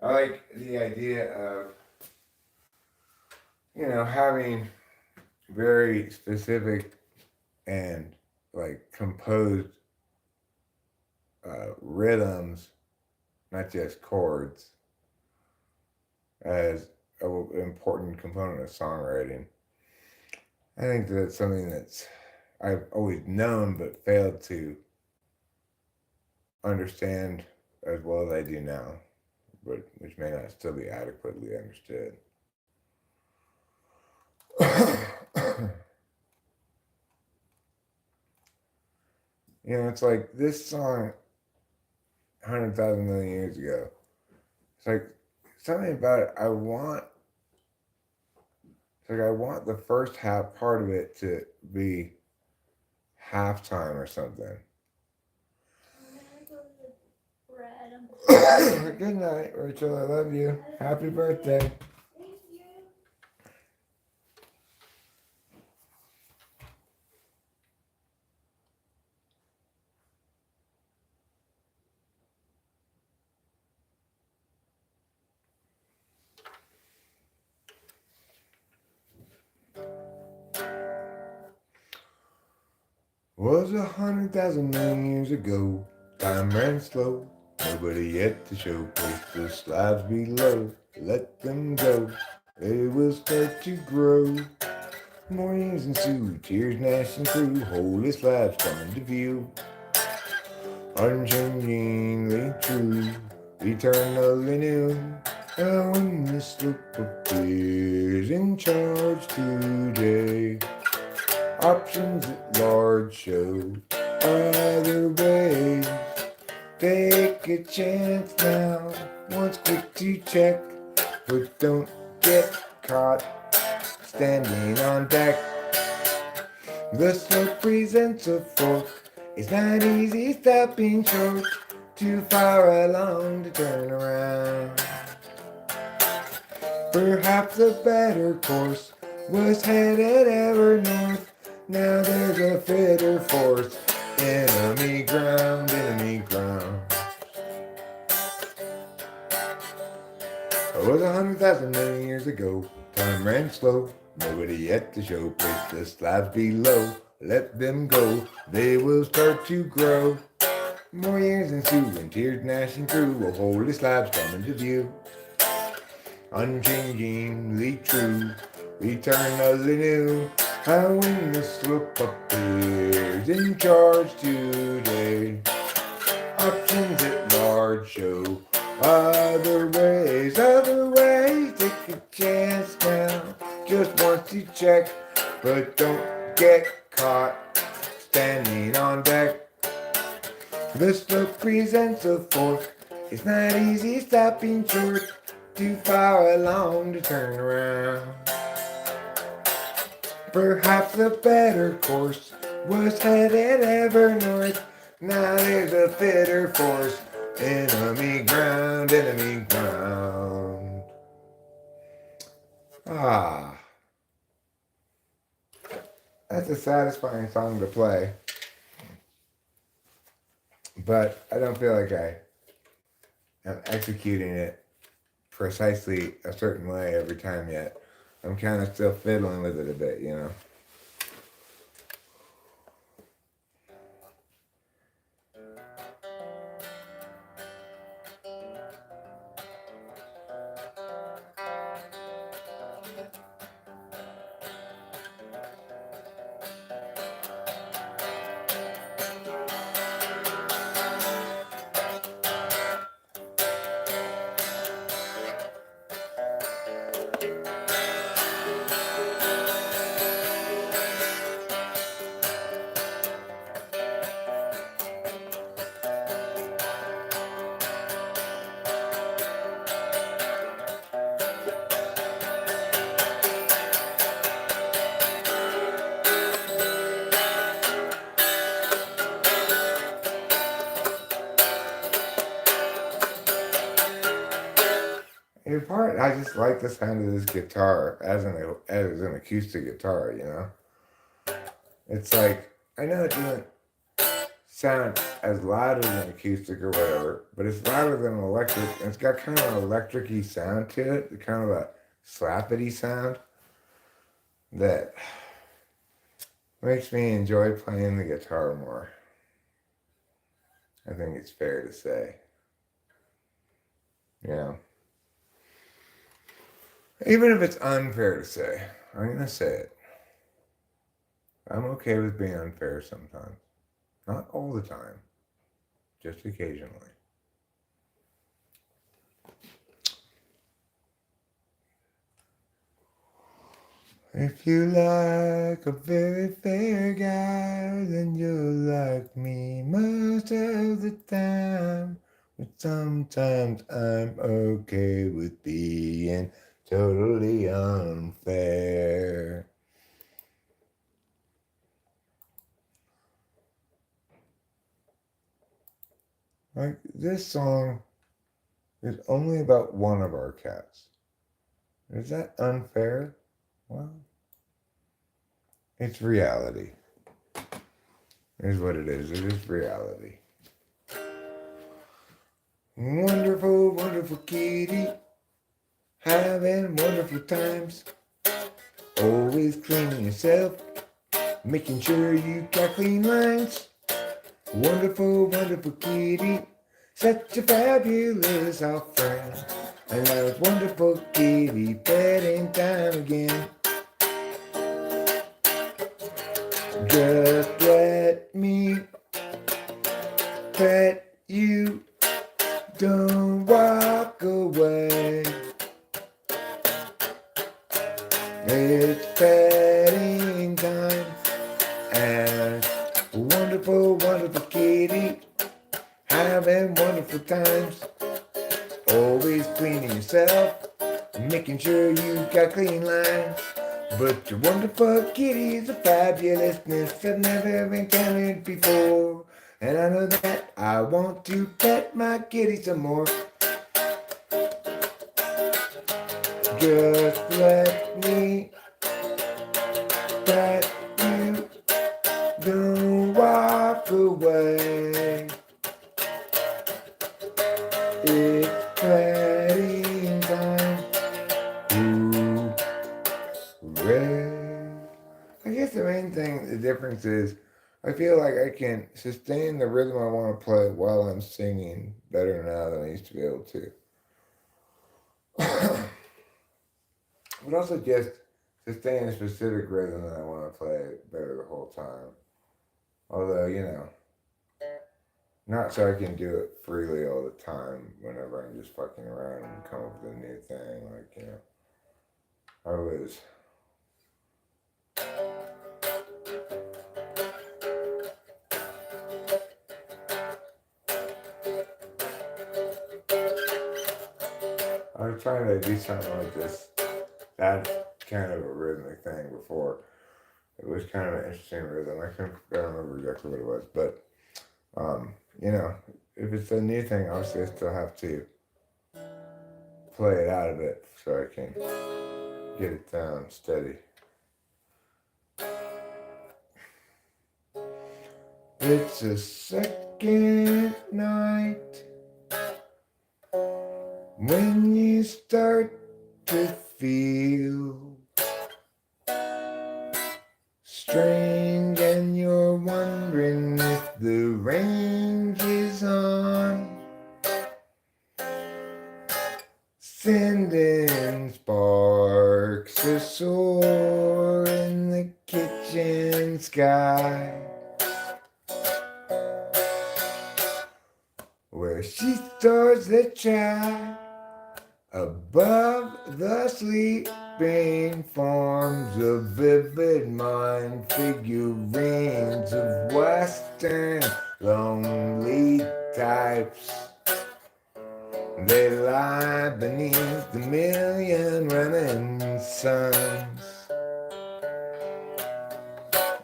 like the idea of having very specific and like composed rhythms, not just chords, as an important component of songwriting. I think that's something that's I've always known but failed to understand as well as I do now, but which may not still be adequately understood. It's like this song, 100,000 million years ago. It's like something about it. I want the first half part of it to be halftime or something. Good night, Rachel. I love you. Happy birthday. Was 100,000 million years ago. Time ran slow. Nobody yet to show. Place the slabs below. Let them go. They will start to grow. Mornings ensue. Tears gnashing through. Holy slabs coming to view. Unchangingly true. Eternally new. And when the slope appears in charge today. Options at large show other ways. Take a chance now. Once quick to check, but don't get caught standing on deck. The slope presents a fork. It's not easy stopping short. Too far along to turn around. Perhaps a better course was headed ever north. Now there's a fitter force. Enemy ground, enemy ground. It was 100,000 million years ago. Time ran slow. Nobody yet to show. Place the slabs below. Let them go. They will start to grow. More years ensue and tears gnashing through. Will holy slabs come into view. Unchangingly true. Eternally new. How when the slope appears in charge today. Options at large show other ways. Take a chance now. Just want to check, but don't get caught standing on deck. The slope presents a fork. It's not easy stopping short. Too far along to turn around. Perhaps a better course was headed ever north. Now there's a fitter force. Enemy ground, enemy ground. Ah, that's a satisfying song to play. But I don't feel like I am executing it precisely a certain way every time yet. I'm kind of still fiddling with it a bit. in part, I just like the sound of this guitar as an acoustic guitar. You know, it's like I know it doesn't sound as loud as an acoustic or whatever, but it's louder than an electric, and it's got kind of an electric-y sound to it, kind of a slappity sound that makes me enjoy playing the guitar more. I think it's fair to say. Yeah. Even if it's unfair to say, I'm going to say it. I'm okay with being unfair sometimes. Not all the time, just occasionally. If you like a very fair guy, then you'll like me most of the time. But sometimes I'm okay with being totally unfair. Like, this song is only about one of our cats. Is that unfair? Well, it's reality. Is what it is. It is reality. Wonderful, wonderful kitty, having wonderful times. Always cleaning yourself, making sure you got clean lines. Wonderful, wonderful kitty, such a fabulous offering. And now it's wonderful kitty, petting time again. Just let me pet you, don't walk away. It's petting time, and wonderful, wonderful kitty, having wonderful times. Always cleaning yourself, making sure you got clean lines. But your wonderful kitty is a fabulousness I've never encountered before. And I know that I want to pet my kitty some more. Just let me pet you, don't walk away. It's petting time. Ooh, hooray. I guess the main thing, the difference is, I feel like I can sustain the rhythm I want to play while I'm singing better now than I used to be able to. But also just sustain a specific rhythm that I want to play better the whole time. Although, you know, not so I can do it freely all the time whenever I'm just fucking around and come up with a new thing. Like, you know, I was... I was trying to do something like this, that kind of a rhythmic thing before. It was kind of an interesting rhythm. I don't remember exactly what it was, but you know, if it's a new thing, obviously I still have to play it out a bit so I can get it down steady. It's a second night when you start to feel strange and you're wondering if the range is on. Sending sparks to soar in the kitchen sky, where she stores the child above the sleeping forms of vivid mind figurines of Western lonely types. They lie beneath the million running suns.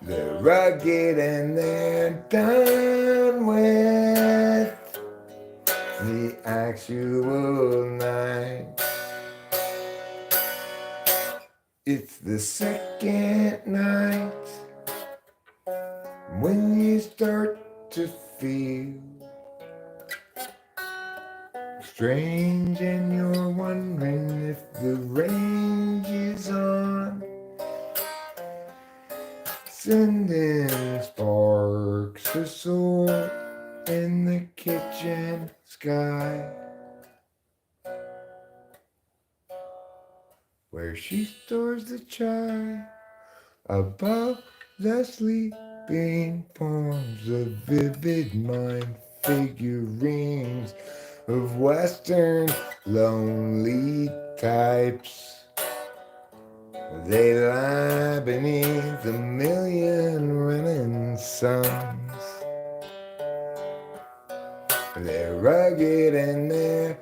They're rugged and they're done with the actual night. the second night when you start to feel strange and you're wondering if the range is on, sending sparks to soar in the kitchen sky, where she stores the chai above the sleeping forms of vivid mind figurines of Western lonely types. They lie beneath a million running suns. They're rugged and they're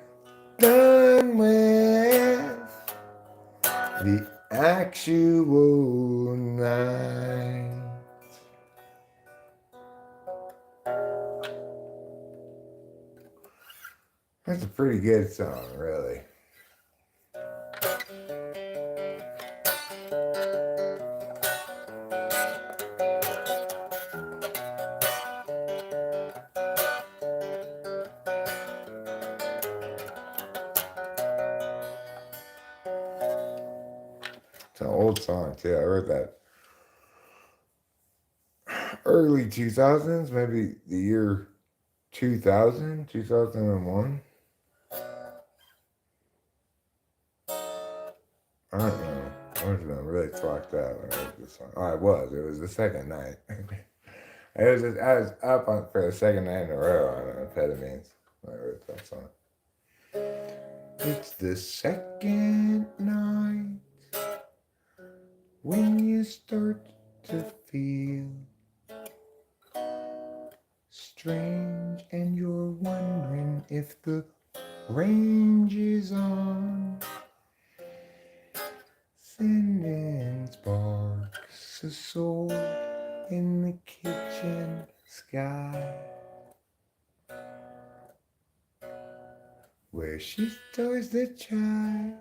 done with the actual night. That's a pretty good song, really. It's an old song too. I wrote that early 2000s, maybe the year 2000, 2001. I don't know. I was really fucked out when I wrote this song. Oh, I was. It was the second night. I was up on, for the second night in a row on amphetamines when I wrote that song. It's the second night when you start to feel strange and you're wondering if the range is on, sending sparks of soul in the kitchen sky, where she stores the chai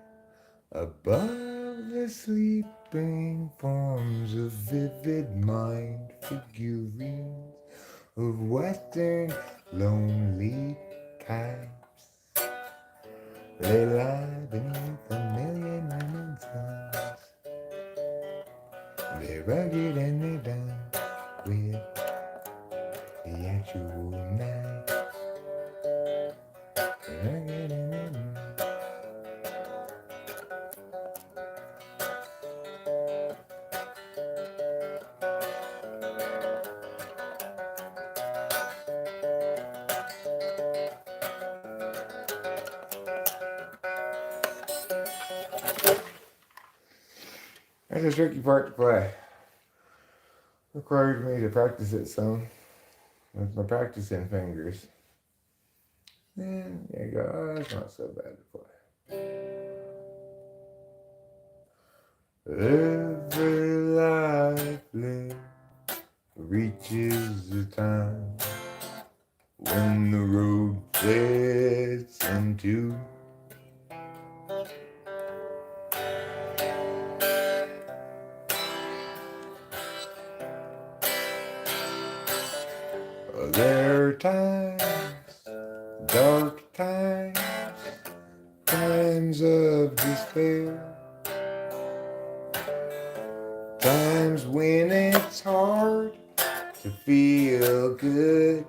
above the sleeping forms of vivid mind figurines of Western lonely types. They lie beneath a million running suns. They're rugged and they're done with the actual night. They're rugged and they're done. That's a tricky part to play. Required me to practice it some with my practicing fingers. Then you go, oh, that's not so bad to play. Every life lived reaches the time when the road splits in two. There are times, dark times, times of despair, times when it's hard to feel good.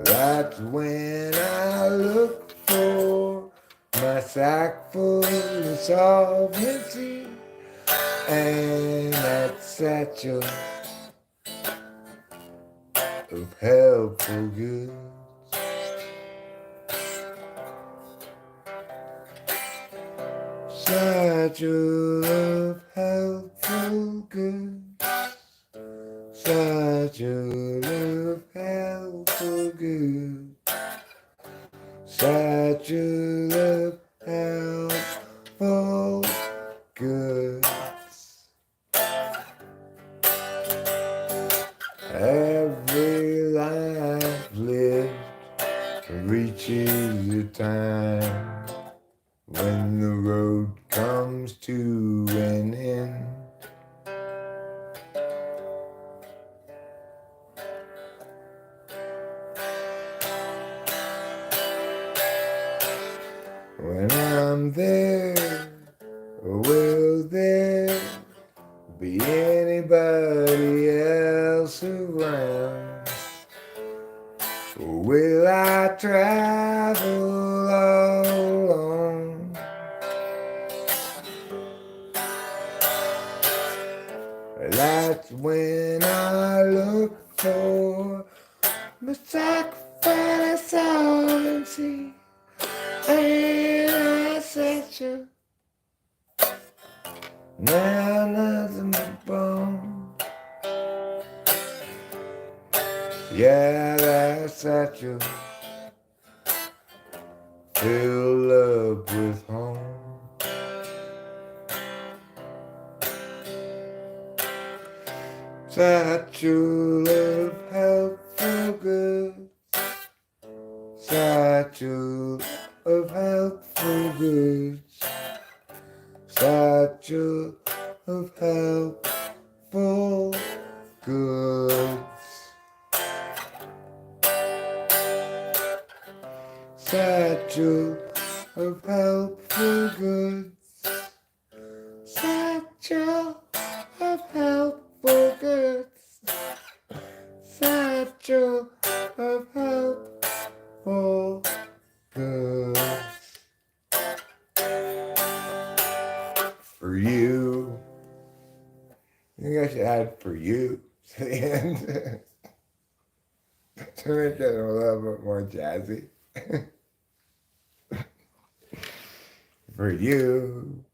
That's when I look for my sack full of solvency and that satchel of helpful goods. Satchel of helpful goods. Satchel of helpful goods. Satchel of helpful goods. Every life lived reaches the time be anybody else around. Or will I travel alone? That's when I look for the sacrifice and see, and I set you. Now nothing but bone. Yeah, that's that you fill up with home. Satchel of helpful goods. Satchel of helpful goods. Satchel of helpful goods. Satchel of helpful goods. Satchel of helpful goods. Satchel of helpful goods. For you. I think I should add for you to the end to make it a little bit more jazzy. For you.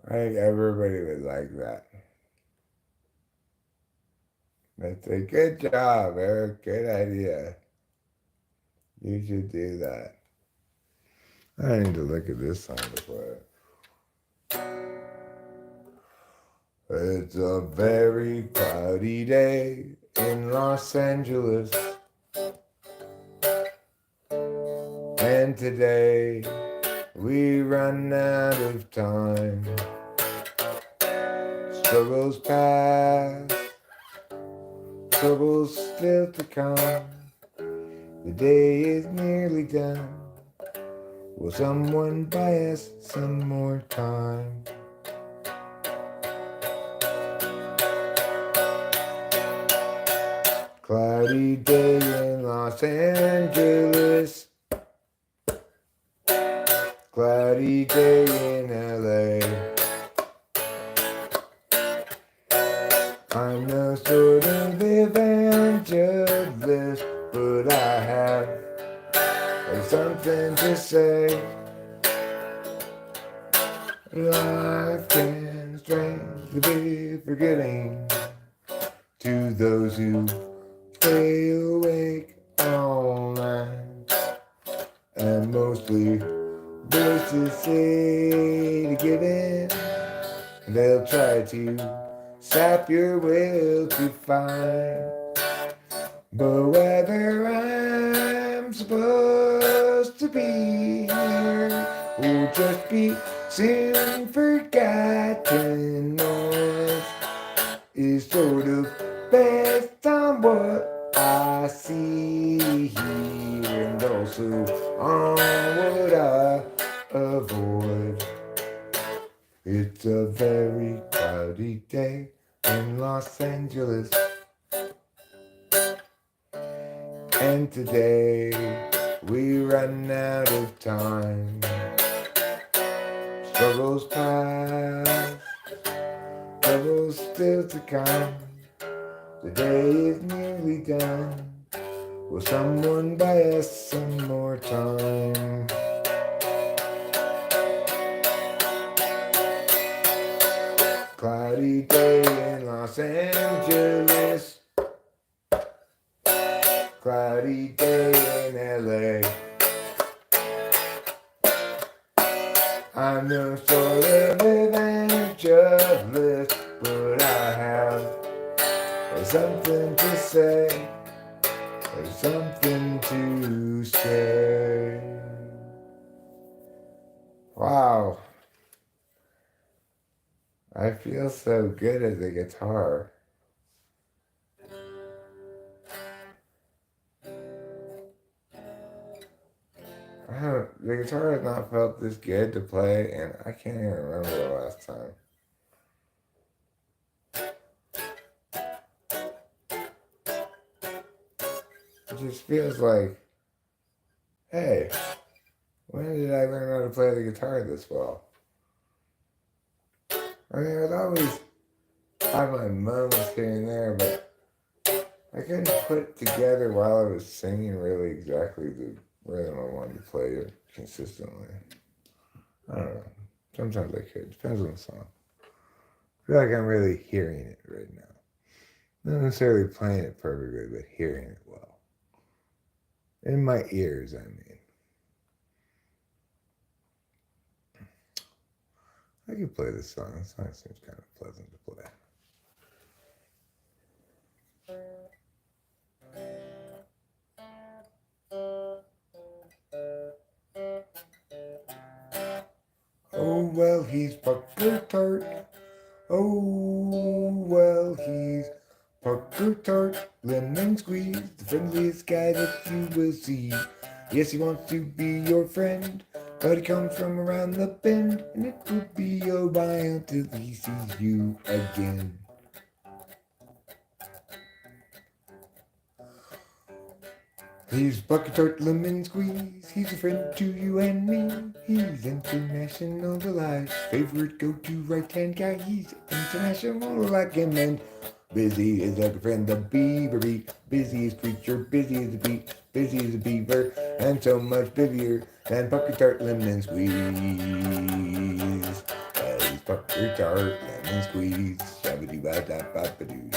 I think everybody would like that. That's a good job, Eric. Good idea. You should do that. I need to look at this song before. It's a very cloudy day in Los Angeles. And today we run out of time. Struggles past, troubles still to come. The day is nearly done. Will someone buy us some more time? Cloudy day in Los Angeles. Cloudy day in LA. I'm no sort of evangelist, but I have something to say. Life can strangely be forgetting to those who stay awake all night. And mostly voices say to give in. They'll try to sap your will to find. But whether I'm supposed to be here or just be soon forgotten, noise is sort of based on what I see here and also on what I avoid. It's a very cloudy day in Los Angeles. And today we run out of time. Struggles past, troubles still to come. The day is nearly done. Will someone buy us some more time? Cloudy day in Los Angeles. Cloudy day in LA. I'm no sort of evangelist, but I have something to say. There's something to say. Wow. I feel so good at the guitar. The guitar has not felt this good to play, and I can't even remember the last time. It just feels like, hey, when did I learn how to play the guitar this well? I mean, I'd always have my moments here and there, but I couldn't put it together while I was singing really exactly the rhythm I wanted to play it consistently. I don't know. Sometimes I could. Depends on the song. I feel like I'm really hearing it right now. Not necessarily playing it perfectly, but hearing it well. In my ears, I mean. I could play this song. This song seems kind of pleasant to play. Oh, well, he's pucker tart. Oh, well, he's pucker tart. Lemon squeeze, the friendliest guy that you will see. Yes, he wants to be your friend, but he comes from around the bend, and it will be a while till he sees you again. He's bucket tart lemon squeeze. He's a friend to you and me. He's international delight. Favorite go-to right-hand guy. He's international like a man. Busy is like a friend of beaver beat. Busiest creature, busy as a beat, busy as a beaver, and so much busier than bucket tart lemon squeeze. He's bucket tart lemon squeeze. Shabba-doo-ba-da-ba-ba-doo.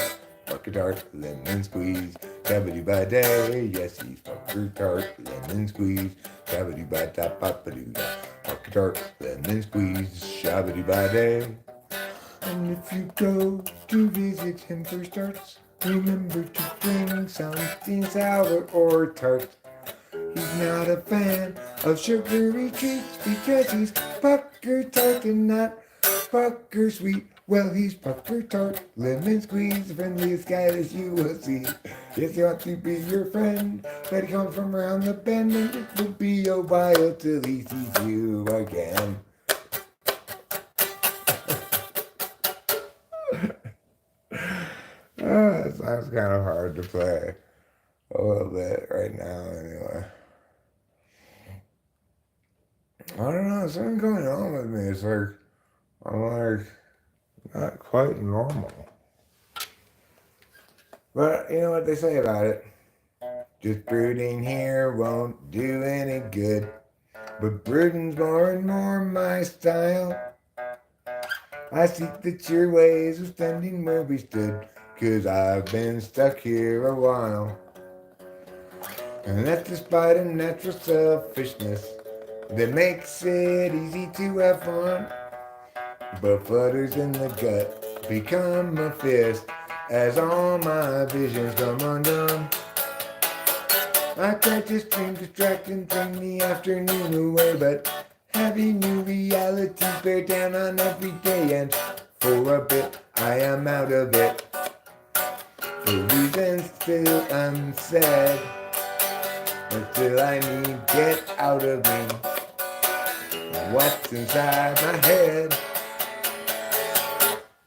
Bucket tart lemon squeeze. Shabba by day, yes, he's pucker tart, lemon squeeze, shabba ba da ba ba doo da. Pucker tart, lemon squeeze, shabba by day. And if you go to visit him for starts, remember to bring something sour or tart. He's not a fan of sugary treats because he's pucker tart and not pucker sweet. Well, he's pucker tart, lemon squeeze, the friendliest guy that you will see. Yes, he wants to be your friend, but he comes from around the bend, and it will be a while till he sees you again. That sounds kind of hard to play a little bit right now, anyway. I don't know, something going on with me. It's like, I'm like, not quite normal. But you know what they say about it? Just brooding here won't do any good. But brooding's more and more my style. I seek the cheer ways of standing where we stood, 'cause I've been stuck here a while. And that's despite a natural selfishness that makes it easy to have fun. But flutters in the gut become a fist as all my visions come undone. I tried to stream, distract, and bring the afternoon away, but heavy new realities bear down on every day, and for a bit I am out of it. For reasons still unsaid, but still I need get out of me what's inside my head.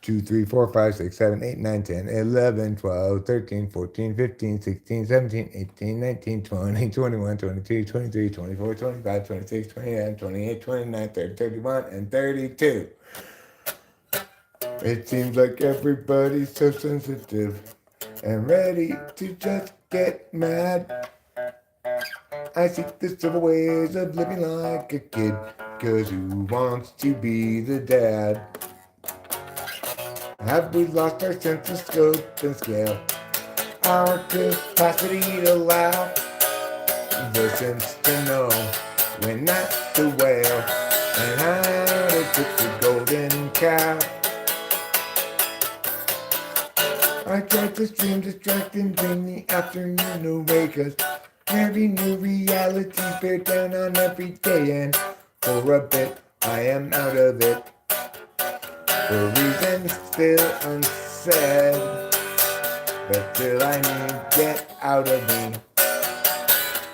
2, 3, 4, 5, 6, 7, 8, 9, 10, 11, 12, 13, 14, 15, 16, 17, 18, 19, 20, 21, 22, 23, 24, 25, 26, 27, 28, 29, 30, 31, and 32. It seems like everybody's so sensitive and ready to just get mad. I seek the civil ways of living like a kid, 'cause who wants to be the dad? Have we lost our sense of scope and scale? Our capacity to allow the sense to know when not to wail, and how to fix the golden cow. I tried to stream, distract, and bring the afternoon away, 'cause every new reality bear down on every day, and for a bit I am out of it. For reasons still unsaid, but still I need get out of me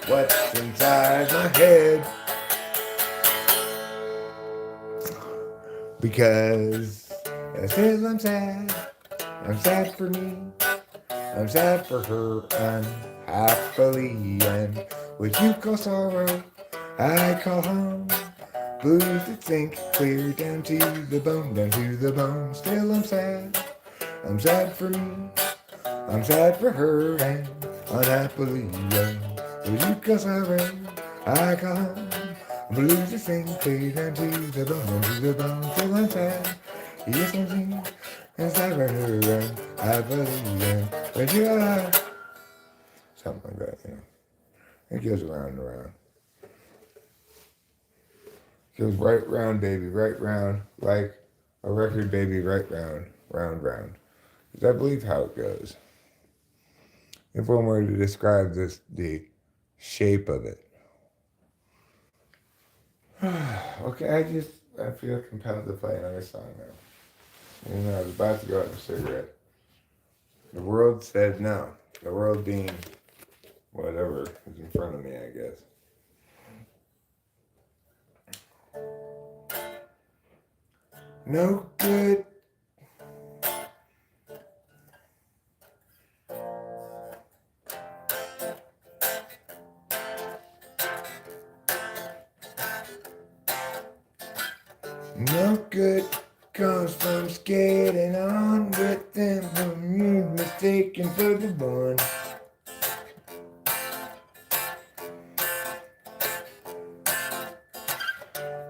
what's inside my head. Because I feel I'm sad. I'm sad for me. I'm sad for her unhappily. And what you call sorrow, I call home. Blues that sink clear down to the bone, down to the bone. Still I'm sad. I'm sad for me. I'm sad for her and unhappily. And what you call sorrow, I call home. Blues that sink clear down to the bone, down to the bone. Still I'm sad. Yes, I'm singing. I'm sad for her and unhappily. But you are. Something like that, you know. It goes around and around. It goes right round, baby, right round, like a record, baby, right round, round, round. Because I believe how it goes. If one were to describe this, the shape of it. Okay, I feel compelled to play another song now. You know, I was about to go out and cigarette. The world said no. The world being whatever is in front of me, I guess. No good. No good comes from skating on with them whom you've mistaken for the one.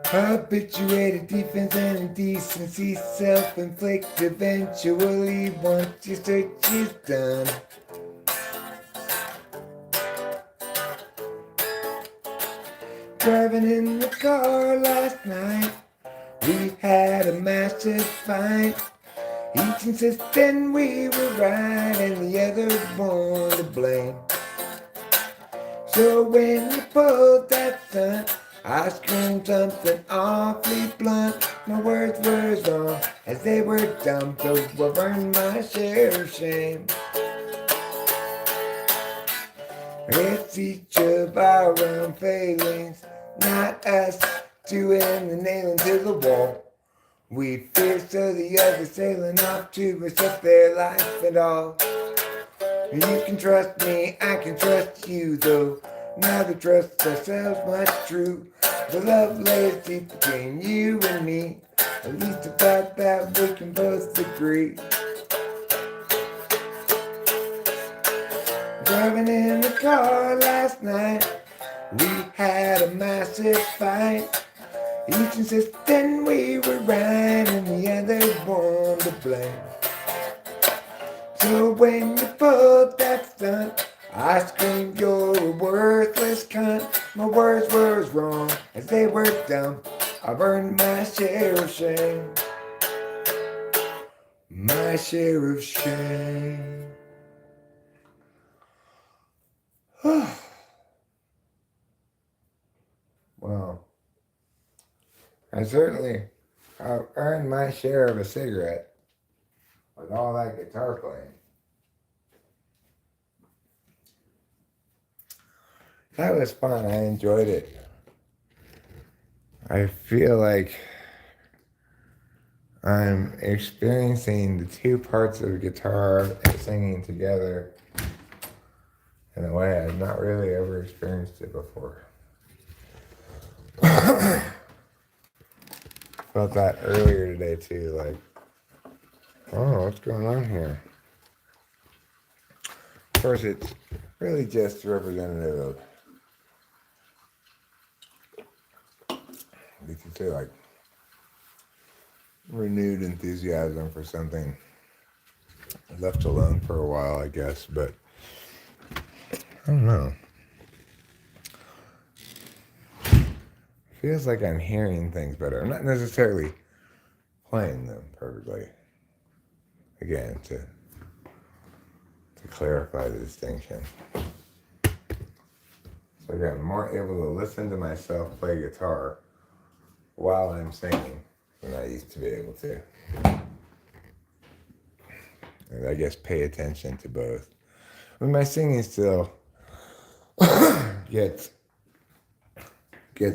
Habituated defense and indecency, self-inflict eventually once your search is done. Driving in the car last night, we had a massive fight. Each insisting we were right and the other one to blame. So when you pulled that stunt, I screamed something awfully blunt. My words were as wrong as they were dumb, so I've earned my share of shame. It's each of our own failings, not us doing the nailing to the wall. We fear so the others sailing off to reset their life and all. You can trust me, I can trust you, though neither trust ourselves much true. The love lays deep between you and me, at least about that we can both agree. Driving in the car last night, we had a massive fight. Each insisting we were right and the other one to blame. So when you pulled that stunt, I screamed, you're a worthless cunt. My words were as wrong as they were dumb. I've earned my share of shame. My share of shame. Well, I certainly have earned my share of a cigarette with all that guitar playing. That was fun. I enjoyed it. I feel like I'm experiencing the two parts of guitar and singing together in a way I've not really ever experienced it before. Felt that earlier today too, like, oh, what's going on here? Of course, it's really just representative of, you could say, like, renewed enthusiasm for something left alone for a while, I guess, but I don't know. Feels like I'm hearing things better. I'm not necessarily playing them perfectly. Again, to clarify the distinction. So again, I'm more able to listen to myself play guitar while I'm singing than I used to be able to. And I guess pay attention to both. I mean, my singing still gets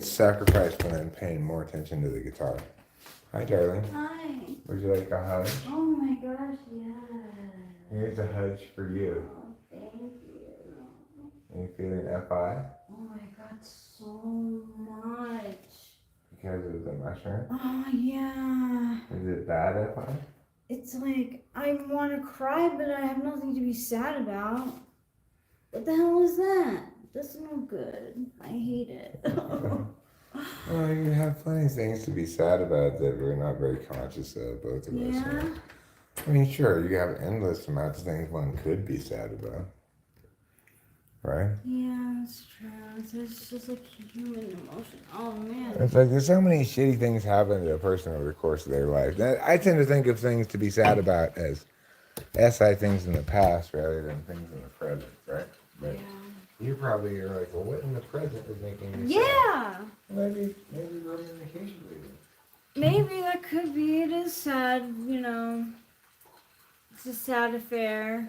sacrificed when I'm paying more attention to the guitar. Hi, darling. Hi. Would you like a hug? Oh my gosh, yes. Here's a hug for you. Oh, thank you. Are you feeling FI? Oh my god, so much. Because of the mushroom? Oh yeah. Is it bad FI? It's like I want to cry, but I have nothing to be sad about. What the hell is that? That's no good. I hate it. Well, you have plenty of things to be sad about that we're not very conscious of, both of us. Yeah. I mean, sure, you have endless amounts of things one could be sad about. Right? Yeah, that's true. It's just like human emotion. Oh man. It's like there's so many shitty things happen to a person over the course of their life. I tend to think of things to be sad about as SI things in the past rather than things in the present, right? But Yeah. you probably are like, well, what in the present is making me Yeah. sad? Maybe we're on vacation leaving. Maybe that could be. It is sad, you know. It's a sad affair.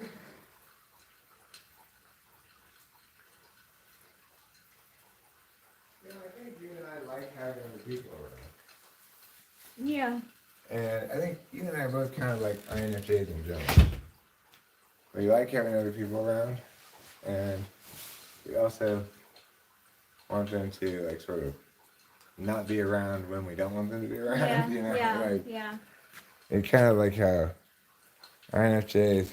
You know, I think you and I like having other people around. Yeah. And I think you and I both kind of like INFJs in general. We like having other people around, and we also want them to like sort of not be around when we don't want them to be around. Yeah. You know, Yeah. like Yeah. it's kind of like how INFJs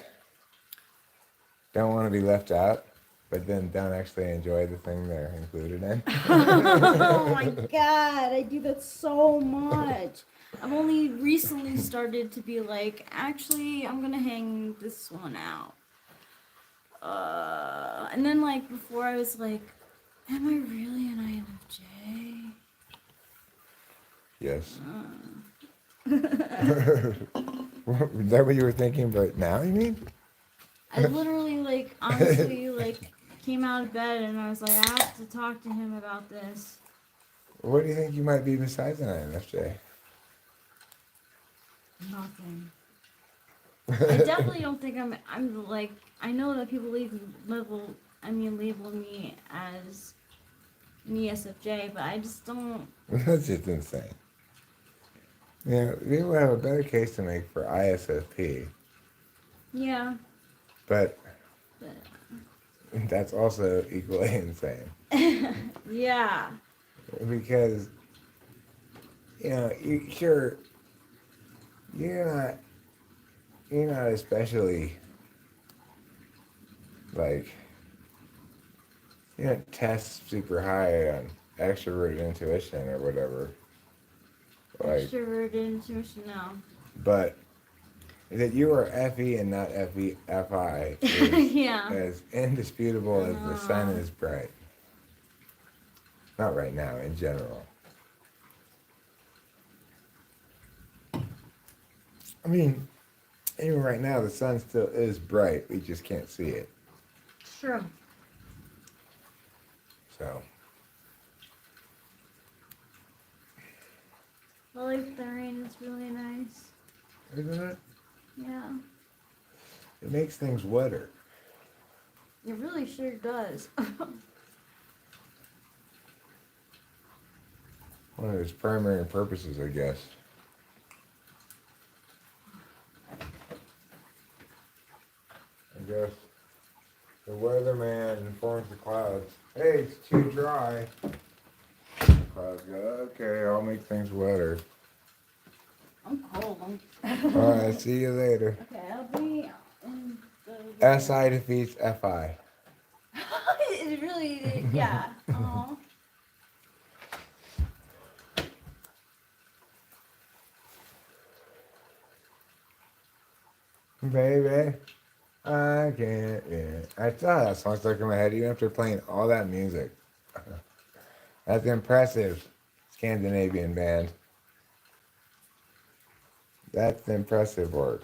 don't want to be left out, but then don't actually enjoy the thing they're included in. Oh my god, I do that so much. I've only recently started to be like, actually, I'm gonna hang this one out. And then like before I was like, am I really an INFJ? Yes. Is that what you were thinking right now, you mean? I literally like honestly like came out of bed and I was like, I have to talk to him about this. What do you think you might be besides an INFJ? Nothing. I definitely don't think I'm like, I know that people label me as an ESFJ, but I just don't. That's just insane. Yeah, we would have a better case to make for ISFP, Yeah. but But, that's also equally insane. yeah. Because, you know, you're not especially, like, you don't test super high on extroverted intuition or whatever. Like, Extroverted intuition, no. but that you are FE and not FI is Yeah. as indisputable as the sun is bright. Not right now, in general. I mean, even right now, the sun still is bright. We just can't see it. True. So, The lake the rain is really nice. isn't it? Yeah. It makes things wetter. It really sure does. One of its primary purposes, I guess. I guess the weatherman informs the clouds, hey, it's too dry. The clouds go, okay, I'll make things wetter. I'm cold. All right, see you later. Okay, I'll be in the... SI defeats FI. It really, yeah. Aw. Baby, I can't, yeah. I thought that song stuck in my head even after playing all that music. That's impressive, Scandinavian band. That's impressive work.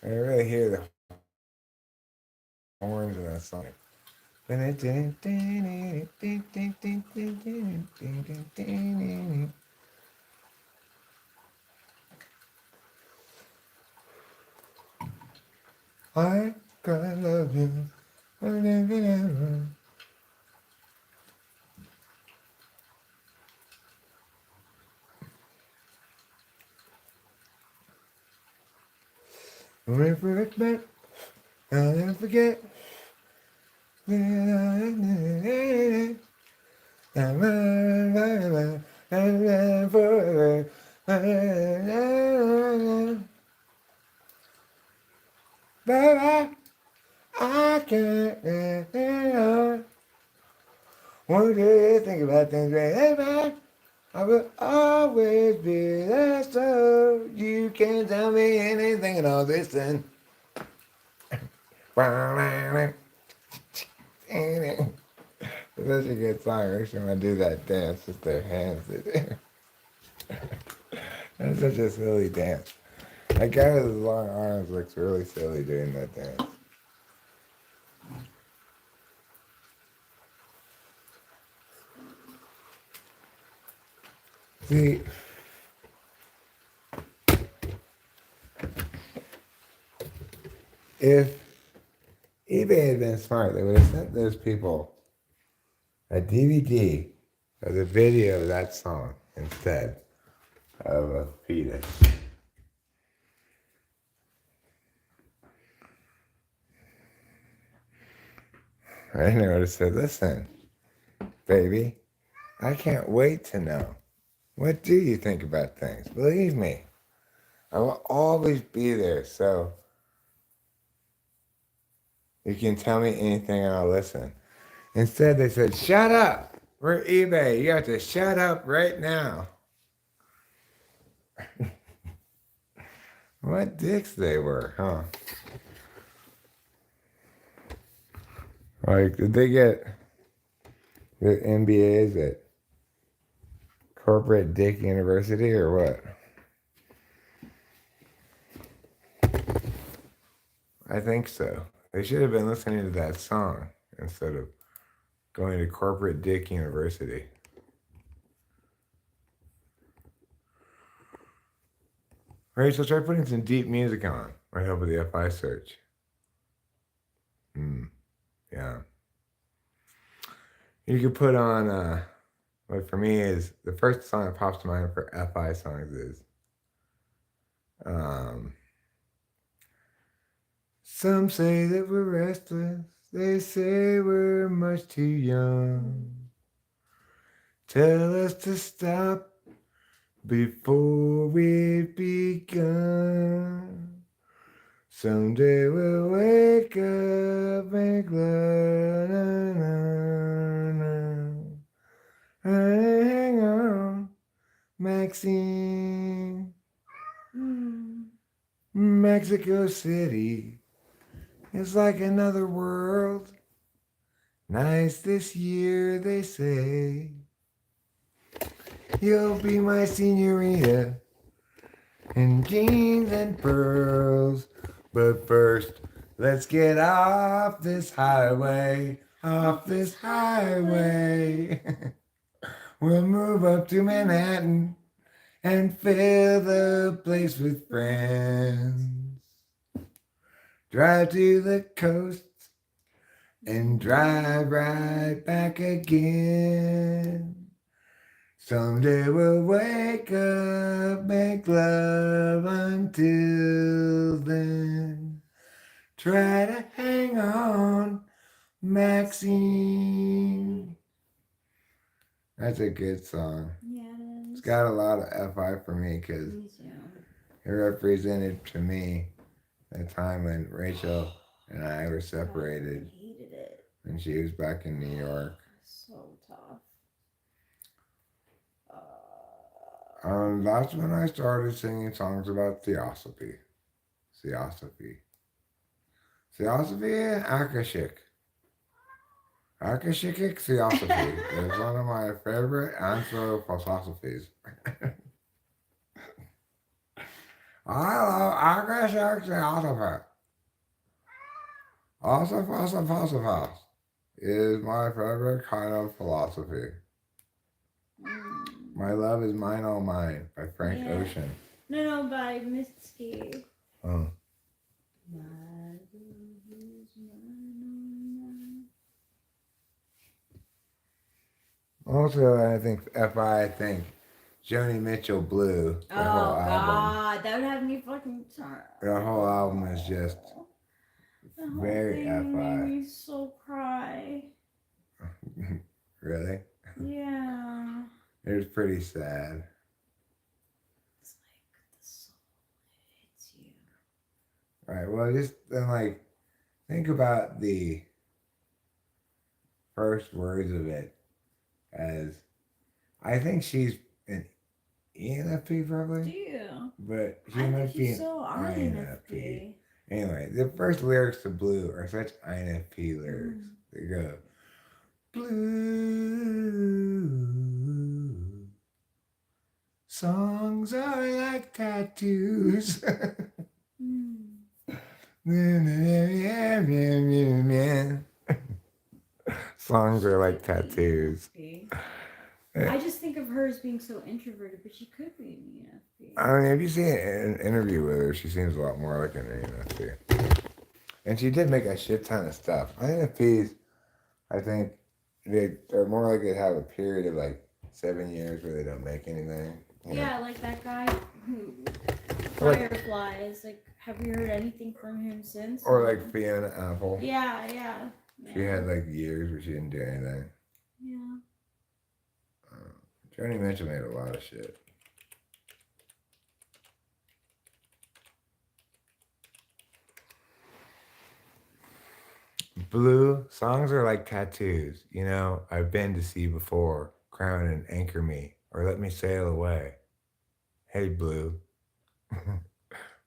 I really hear the horns in that song. I gotta love you. Remember it back, I'll never forget. Baby, I can't. One day think about things, baby. I will always be there, so you can tell me anything and all this and. It's such a good song. Makes me want to do that dance with their hands. That's such a silly dance. That guy with his long arms looks really silly doing that dance. See, if eBay had been smart, they would have sent those people a DVD of the video of that song instead of a fetus. I know would have said, listen, baby, I can't wait to know. What do you think about things? Believe me, I will always be there, so you can tell me anything and I'll listen. Instead, they said, shut up. We're eBay. You have to shut up right now. What dicks they were, huh? Like, did they get the MBAs at Corporate Dick University or what? I think so. They should have been listening to that song instead of going to Corporate Dick University. Rachel, try putting some deep music on with help of the FI search. Yeah. You could put on, what for me is, the first song that pops to mind for FI songs is, some say that we're restless, they say we're much too young. Tell us to stop before we've begun. Someday we'll wake up and glow. Hang on, Maxine. Mexico City is like another world. Nice this year, they say. You'll be my senorita in jeans and pearls. But first, let's get off this highway, off this highway. We'll move up to Manhattan and fill the place with friends. Drive to the coast and drive right back again. Someday we'll wake up, make love until then. Try to hang on, Maxine. That's a good song. Yeah, it is. It's got a lot of FI for me because it represented to me the time when Rachel and I were separated. I hated it. And she was back in New York. So tough. That's when I started singing songs about theosophy. Theosophy and Akashic. Akashic theosophy is one of my favorite anthroposophies. I love agriculture philosophy is my favorite kind of philosophy. My love is mine, all mine by Frank Ocean. No, by Mitski. Oh. My love is mine, Also, I think Joni Mitchell Blue. all mine. Oh God, that would have me fucking turn. The whole album is just The whole very thing FI. made me so cry. Really? Yeah. It was pretty sad. It's like the soul hits you. Right. Well, just then, like, think about the first words of it as I think she's an ENFP probably. Do you? But she I might think be he's an so INFP. INFP. Anyway, the first lyrics to Blue are such INFP lyrics. They go, Blue songs are like tattoos. Songs are like tattoos. I just think of her as being so introverted, but she could be an ENFP. I mean, if you see an interview with her, she seems a lot more like an ENFP. And she did make a shit ton of stuff. INFPs, I think, they're more likely to have a period of like 7 years where they don't make anything. Yeah, like that guy who Fireflies. Like, have you heard anything from him since? Or like Fiona Apple. Yeah. She had like years where she didn't do anything. Yeah. Joni Mitchell made a lot of shit. Blue songs are like tattoos. You know, I've been to sea before. Crown and anchor me, or let me sail away. Hey, Blue.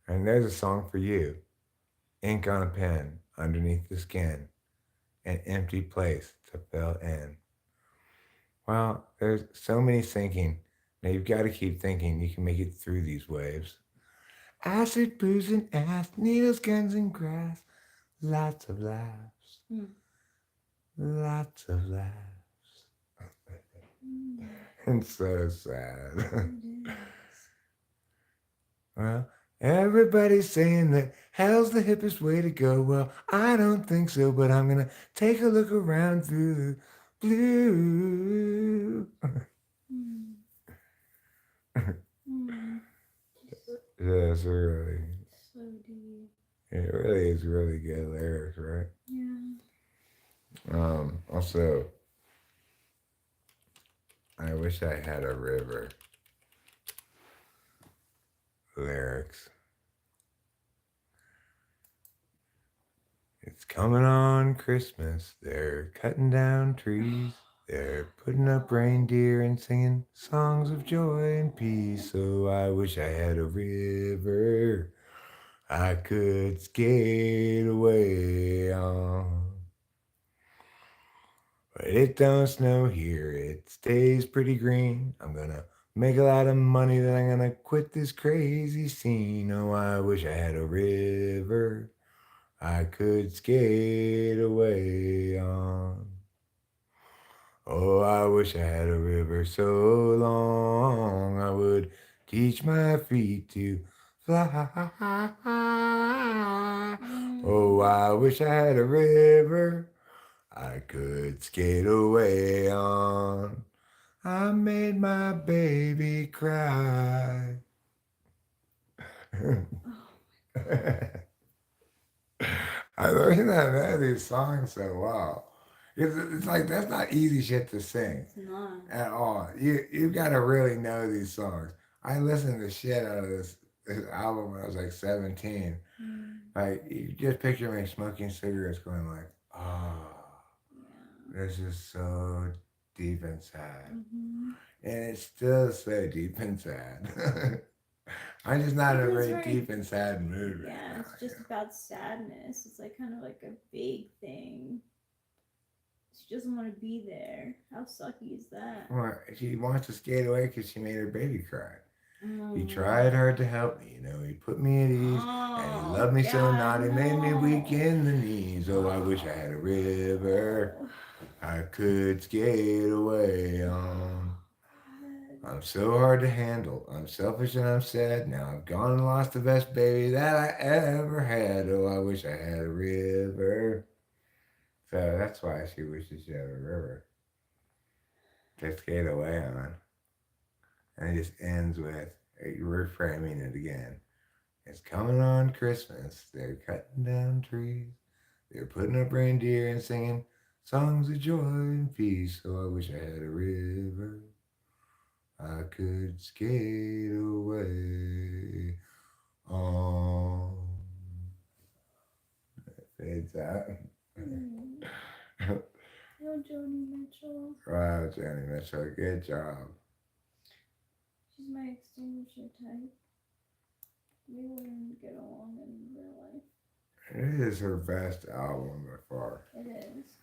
And there's a song for you. Ink on a pen underneath the skin. An empty place to fill in. Well, there's so many thinking. Now you've got to keep thinking you can make it through these waves. Acid, booze, and ass, needles, guns, and grass. Lots of laughs. Lots of laughs. It's so sad. Well, everybody's saying that hell's the hippest way to go. Well, I don't think so, but I'm gonna take a look around through the blue. Yeah, it's really So deep. it really is really good lyrics, right? Yeah. Also, I wish I had a river. Lyrics. It's coming on Christmas. They're cutting down trees. They're putting up reindeer and singing songs of joy and peace. So I wish I had a river I could skate away on. But it don't snow here. It stays pretty green. I'm gonna make a lot of money, then I'm gonna quit this crazy scene. Oh, I wish I had a river I could skate away on. Oh, I wish I had a river so long I would teach my feet to fly. Oh, I wish I had a river I could skate away on. I made my baby cry. I learned that man these songs so well. It's like that's not easy shit to sing. It's not. At all. You gotta really know these songs. I listened to the shit out of this album when I was like 17. Like you just picture me smoking cigarettes going like, this is so deep and sad. And it's still so deep and sad. I'm just not in a very deep and sad mood right now. Yeah, it's just about sadness. It's like kind of like a vague thing. She doesn't want to be there. How sucky is that? Well, she wants to skate away because she made her baby cry. He tried hard to help me, he put me at ease. And he loved me so not, he made me weak in the knees. Oh, I wish I had a river I could skate away on. I'm so hard to handle. I'm selfish and I'm sad. Now I've gone and lost the best baby that I ever had. Oh, I wish I had a river. So that's why she wishes she had a river to skate away on. And it just ends with reframing it again. It's coming on Christmas. They're cutting down trees. They're putting up reindeer and singing songs of joy and peace. So I wish I had a river I could skate away on. Fades out. No, Joni Mitchell. Wow, Joni Mitchell, good job. She's my extinguisher type. We wouldn't get along in real life. It is her best album by far. It is.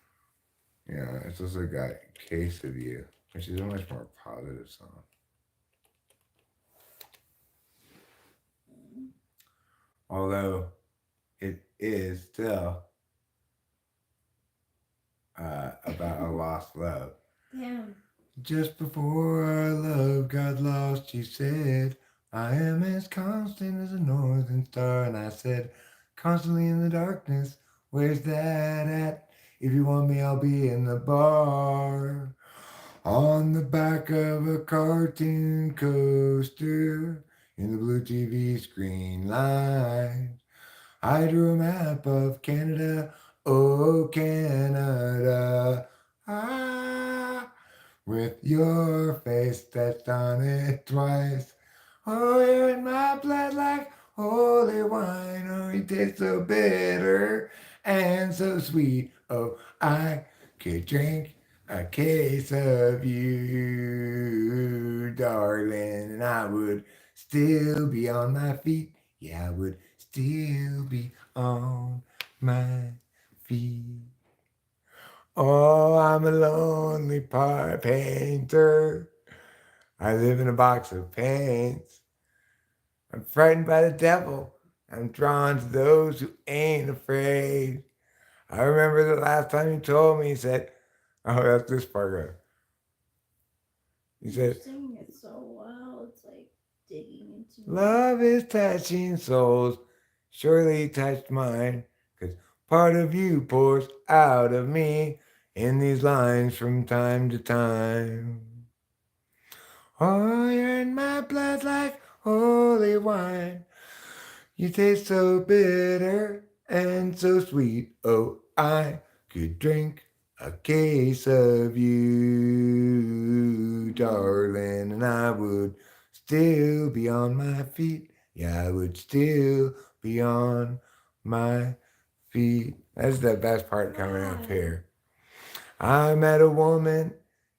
Yeah, it's also got Case of You, which is a much more positive song. Although it is still about a lost love. Damn. Just before our love got lost, you said, I am as constant as a northern star. And I said, constantly in the darkness, where's that at? If you want me, I'll be in the bar. On the back of a cartoon coaster, in the blue TV screen line, I drew a map of Canada, oh Canada, with your face touched on it twice. Oh, you're in my blood like holy wine. Oh, you taste so bitter and so sweet. Oh, I could drink a case of you, darling, and I would still be on my feet. Yeah, I would still be on my feet. Oh, I'm a lonely painter. I live in a box of paints. I'm frightened by the devil. I'm drawn to those who ain't afraid. I remember the last time you told me, he said, oh, that's this part. He You're said, singing it so well. It's like digging into love is touching souls. Surely he touched mine. 'Cause part of you pours out of me in these lines from time to time. Oh, you're in my blood like holy wine. You taste so bitter and so sweet. Oh, I could drink a case of you, darling, and I would still be on my feet. Yeah, I would still be on my feet. That's the best part coming up here. I met a woman,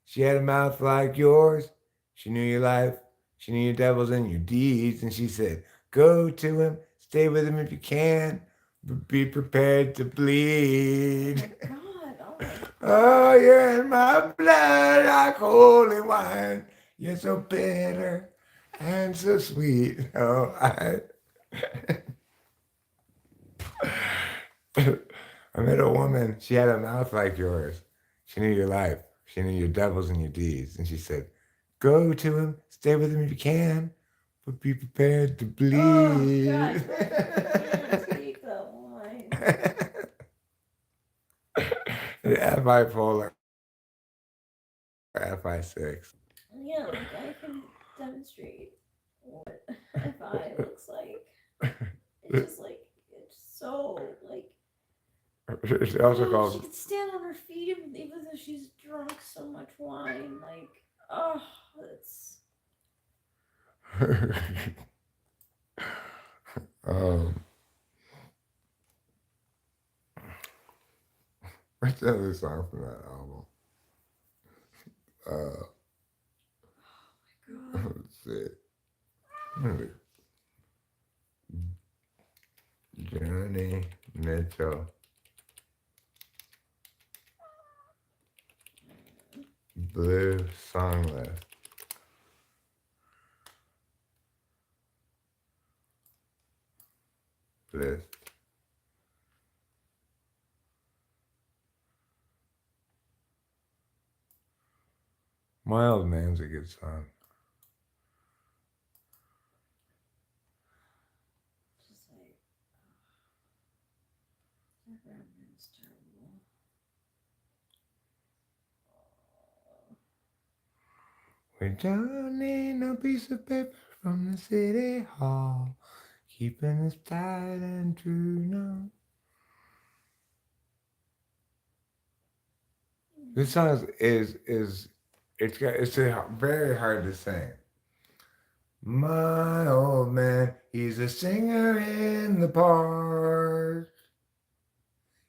she had a mouth like yours. She knew your life, she knew your devils and your deeds, and she said, go to him, stay with him if you can, but be prepared to bleed. Oh my God. Oh, you're in my blood like holy wine. You're so bitter and so sweet. Oh, I met a woman, she had a mouth like yours. She knew your life. She knew your devils and your deeds. And she said, go to him, stay with him if you can, but be prepared to bleed. Oh, God. Take that line. Bipolar. FI6. Yeah, like I can demonstrate what FI looks like. It's just like, it's so, like, It's also she called. can stand on her feet even though she's drunk so much wine. Like, oh, it's. What's the other song from that album? Let's see. Joni Mitchell. Blue song list. bliss. My Old Man's a good song. Just like, background is terrible. We don't need no piece of paper from the city hall, keeping us tight and true now. This song is it's very hard to sing. My old man, he's a singer in the park.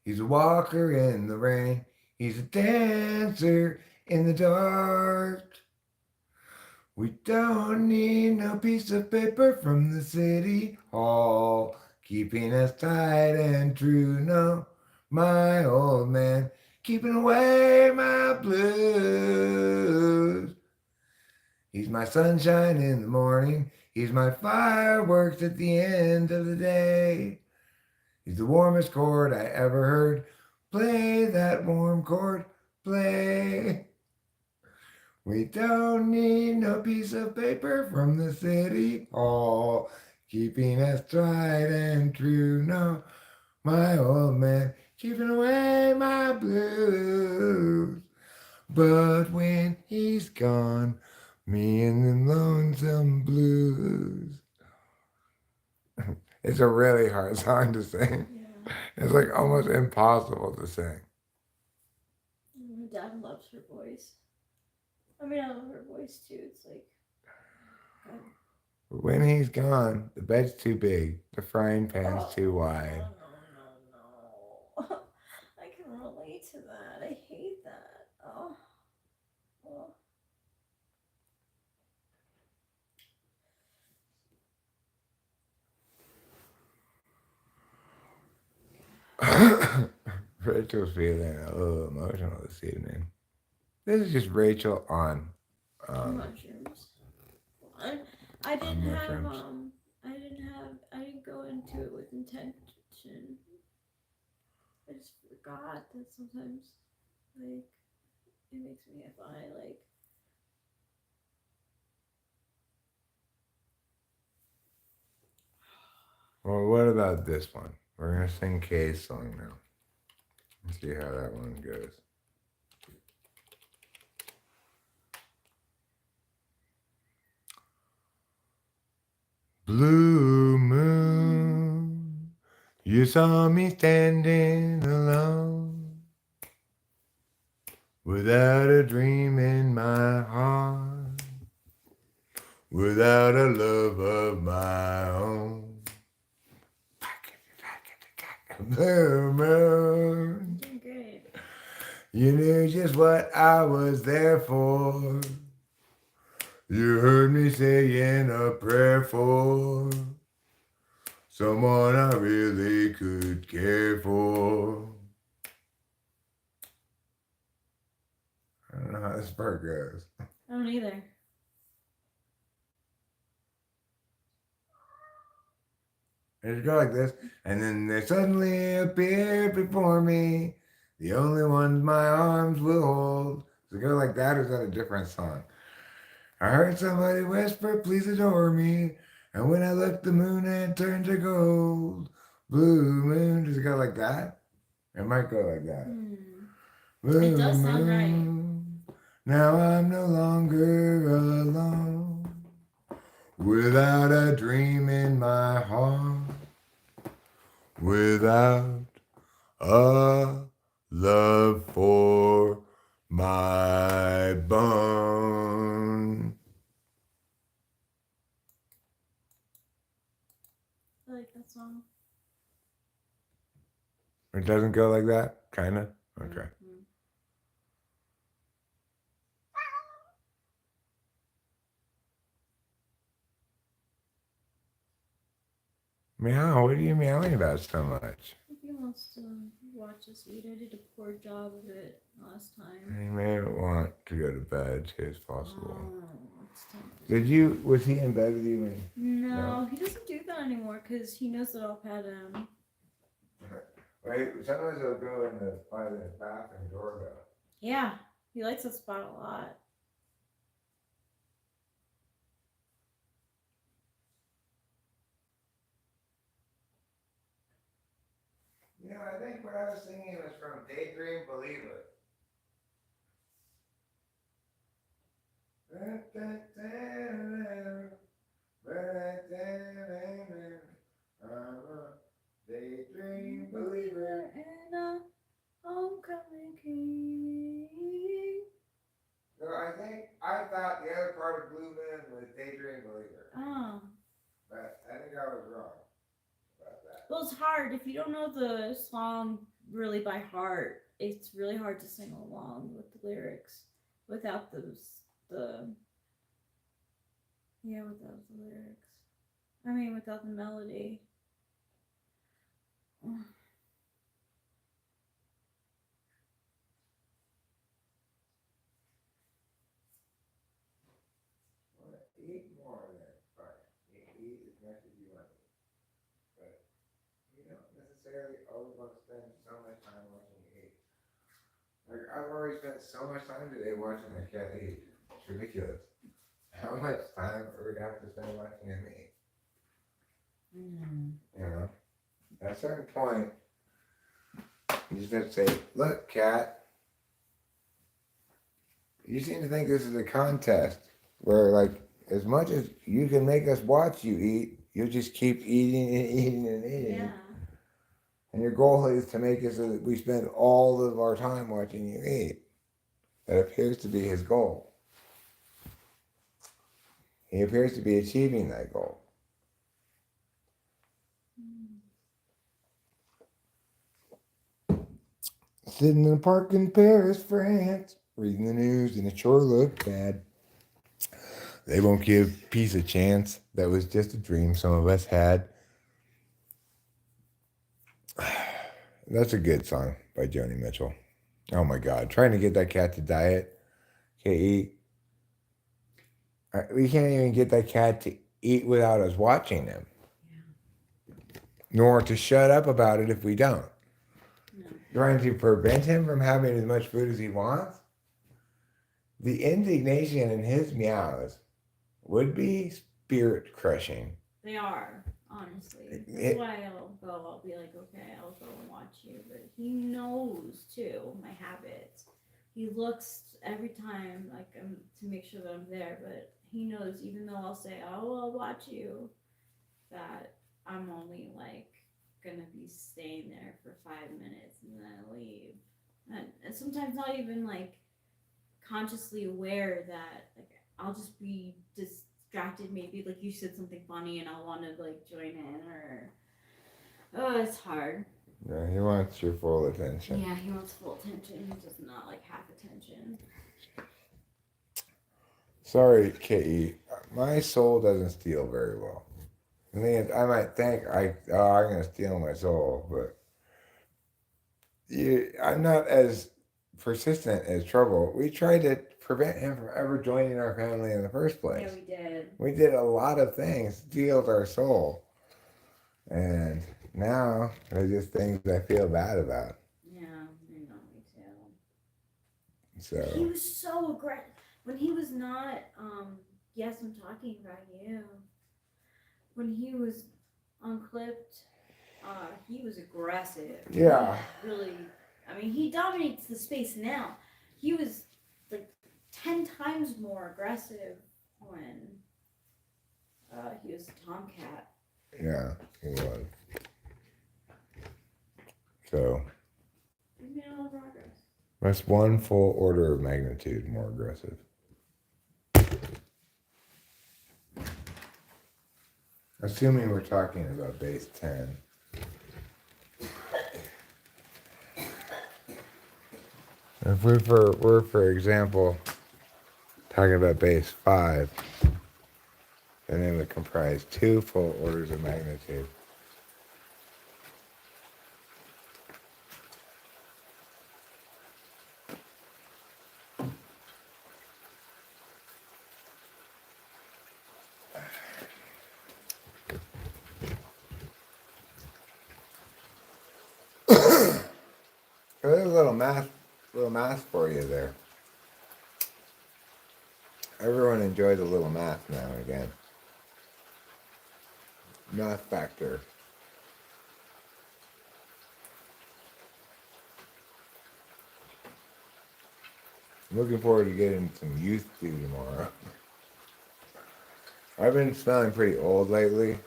He's a walker in the rain. He's a dancer in the dark. We don't need no piece of paper from the city hall, keeping us tight and true. No, my old man, keeping away my blues. He's my sunshine in the morning. He's my fireworks at the end of the day. He's the warmest chord I ever heard. Play that warm chord, play. We don't need no piece of paper from the city hall, keeping us tried and true. No, my old man, keeping away my blues. But when he's gone, me and them lonesome blues. It's a really hard song to sing. Yeah. It's like almost impossible to sing. My dad loves her voice. I mean, I love her voice too. It's like, God. When he's gone, the bed's too big, the frying pan's too wide. No. I can relate to that. I hate that. Oh. Rachel's feeling a little emotional this evening. This is just Rachel on Mushrooms. I didn't have mushrooms. I didn't go into it with intention. I just forgot that sometimes, like, it makes me if I like. Well, what about this one? We're gonna sing Kay's song now. Let's see how that one goes. Blue moon, you saw me standing alone, without a dream in my heart, without a love of my own. Blue moon, Doing great. you knew just what I was there for. You heard me saying a prayer for someone I really could care for. I don't know how this part goes. I don't either. It go like this, and then they suddenly appeared before me, the only ones my arms will hold. Does it go like that, or is that a different song? I heard somebody whisper, please adore me, and when I looked, the moon had turned to gold. Blue moon, does it go like that? It might go like that. Blue It does sound moon, now I'm no longer alone, without a dream in my heart, without a love for my bone. I like that song. It doesn't go like that? Kinda? Okay. Mm-hmm. Meow, what are you meowing about so much? He wants to watch us eat. I did a poor job of it last time. He may want to go to bed as soon as possible. Oh, Was he in bed with you when? No, he doesn't do that anymore because he knows that I'll pet him. Wait, sometimes he'll go by the bathroom door though. Yeah, he likes that spot a lot. You know, I think what I was singing was from Daydream Believer. Daydream Believer. And a homecoming king. No, I thought the other part of Blue Moon was Daydream Believer. Oh. But I think I was wrong about that. Well, it's hard. If you don't know the song really by heart, it's really hard to sing along with the lyrics without without the lyrics. I mean, without the melody. Eat more than fine. You eat as much as you want to eat. But you don't necessarily always want to spend so much time watching you eat. Like, I've already spent so much time today watching my cat eat. It's ridiculous. How much time are we going to have to spend watching him eat? You know? At a certain point, you just have to say, look, cat, you seem to think this is a contest where, like, as much as you can make us watch you eat, you'll just keep eating and eating and eating. Yeah. And your goal is to make it so that we spend all of our time watching you eat. That appears to be his goal. He appears to be achieving that goal. Sitting in a park in Paris, France, reading the news, and it sure looked bad. They won't give peace a chance. That was just a dream some of us had. That's a good song by Joni Mitchell. Oh my God. Trying to get that cat to diet. Can't eat. We can't even get that cat to eat without us watching him. Yeah. Nor to shut up about it if we don't. No. Trying to prevent him from having as much food as he wants. The indignation in his meows would be spirit crushing. They are, honestly. That's why I'll be like, okay, I'll go and watch you. But he knows, too, my habits. He looks every time, like, to make sure that I'm there. But he knows, even though I'll say, oh, I'll watch you, that I'm only, like, going to be staying there for 5 minutes and then I leave. And sometimes not even, like, consciously aware that, like, I'll just be distracted, maybe like you said something funny and I'll want to like join in, or it's hard. Yeah, he wants your full attention. Yeah, he wants full attention. He does not like half attention. Sorry, K.E. My soul doesn't steal very well. I mean, I might think I'm going to steal my soul, but I'm not as persistent as Trouble. We tried to prevent him from ever joining our family in the first place. Yeah, we did. We did a lot of things, stealed our soul. And now there's just things I feel bad about. Yeah, I know, me too. So he was so aggressive. When he was not, yes, I'm talking about you. When he was unclipped, he was aggressive. Yeah. He really, I mean, he dominates the space now. He was like 10 times more aggressive when he was a tomcat. Yeah, he was. So We've made a lot of progress. that's one full order of magnitude more aggressive. Assuming we're talking about base 10. If we're for example talking about base 5, then it would comprise 2 full orders of magnitude. There's a little math for you there. Everyone enjoys a little math now and again. Math factor. I'm looking forward to getting some youth dew tomorrow. I've been smelling pretty old lately,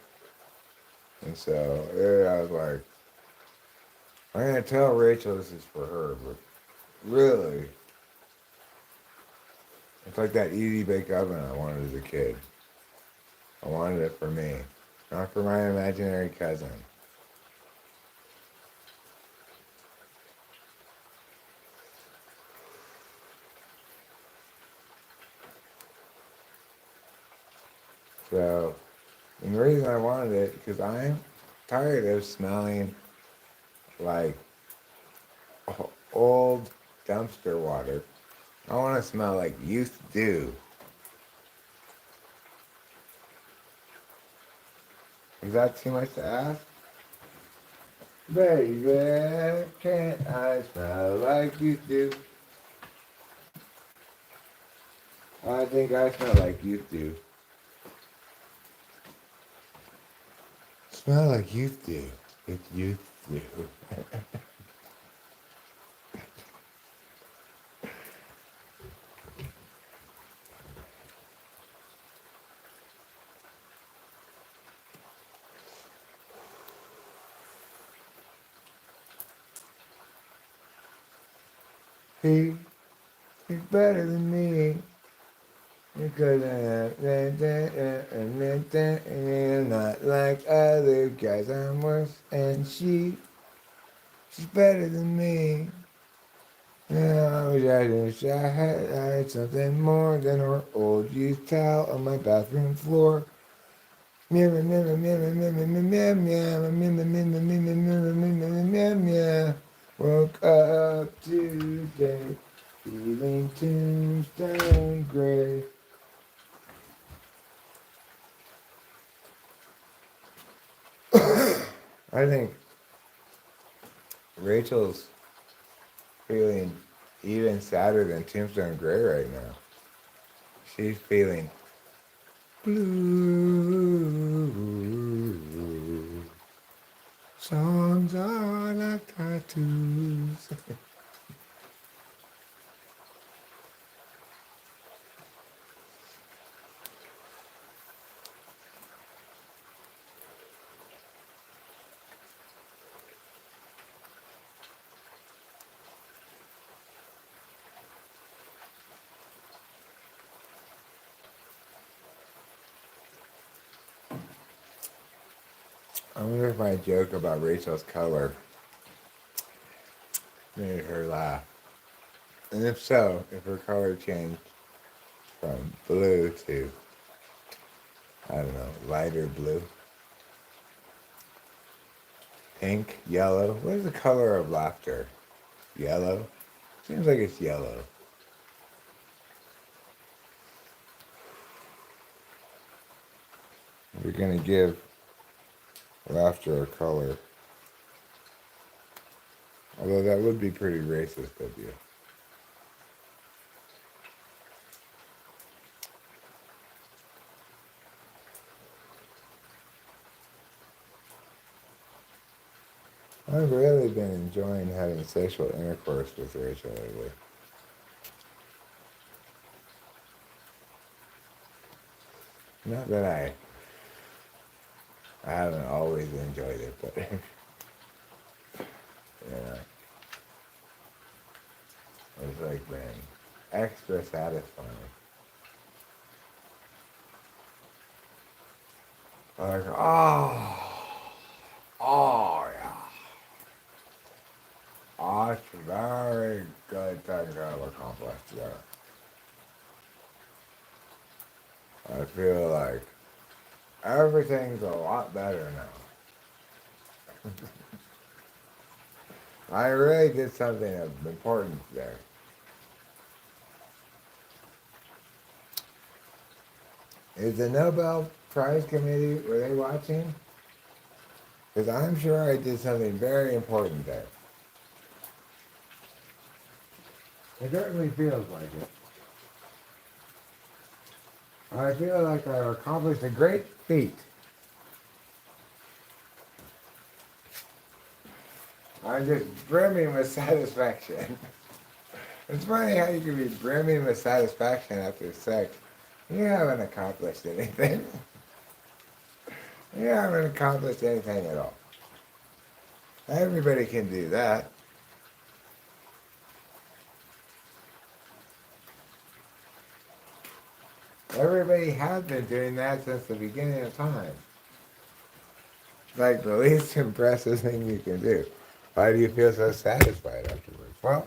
and so I was like, I'm gonna tell Rachel this is for her, but really, it's like that easy bake oven I wanted as a kid. I wanted it for me, not for my imaginary cousin. So, and the reason I wanted it, because I'm tired of smelling like old dumpster water. I want to smell like youth dew. Is that too much to ask? Baby, can't I smell like youth dew? I think I smell like youth dew. Smell like youth dew. It's youth dew. He's better than me. Because I'm not like other guys. I'm worse, and she's better than me. I wish I had something more than her old used towel on my bathroom floor. Meow meow meow meow meow meow meow meow meow meow meow. Woke up today, feeling tombstone gray. I think Rachel's feeling even sadder than Tombstone Gray right now. She's feeling blue. Songs are like tattoos. I wonder if my joke about Rachel's color made her laugh. And if so, if her color changed from blue to, I don't know, lighter blue, pink, yellow. What is the color of laughter? Yellow? Seems like it's yellow. We're going to give laughter a color. Although that would be pretty racist of you. I've really been enjoying having sexual intercourse with Rachel lately. Not that I haven't always enjoyed it, but yeah, it's like been extra satisfying. Like, oh yeah, oh, it's very good thing to have accomplished together. I feel like everything's a lot better now. I really did something of importance there. Is the Nobel Prize Committee, were they watching? Because I'm sure I did something very important there. It certainly feels like it. I feel like I've accomplished a great feat. I'm just brimming with satisfaction. It's funny how you can be brimming with satisfaction after sex. You haven't accomplished anything. You haven't accomplished anything at all. Everybody can do that. Everybody has been doing that since the beginning of time. Like the least impressive thing you can do. Why do you feel so satisfied afterwards? Well,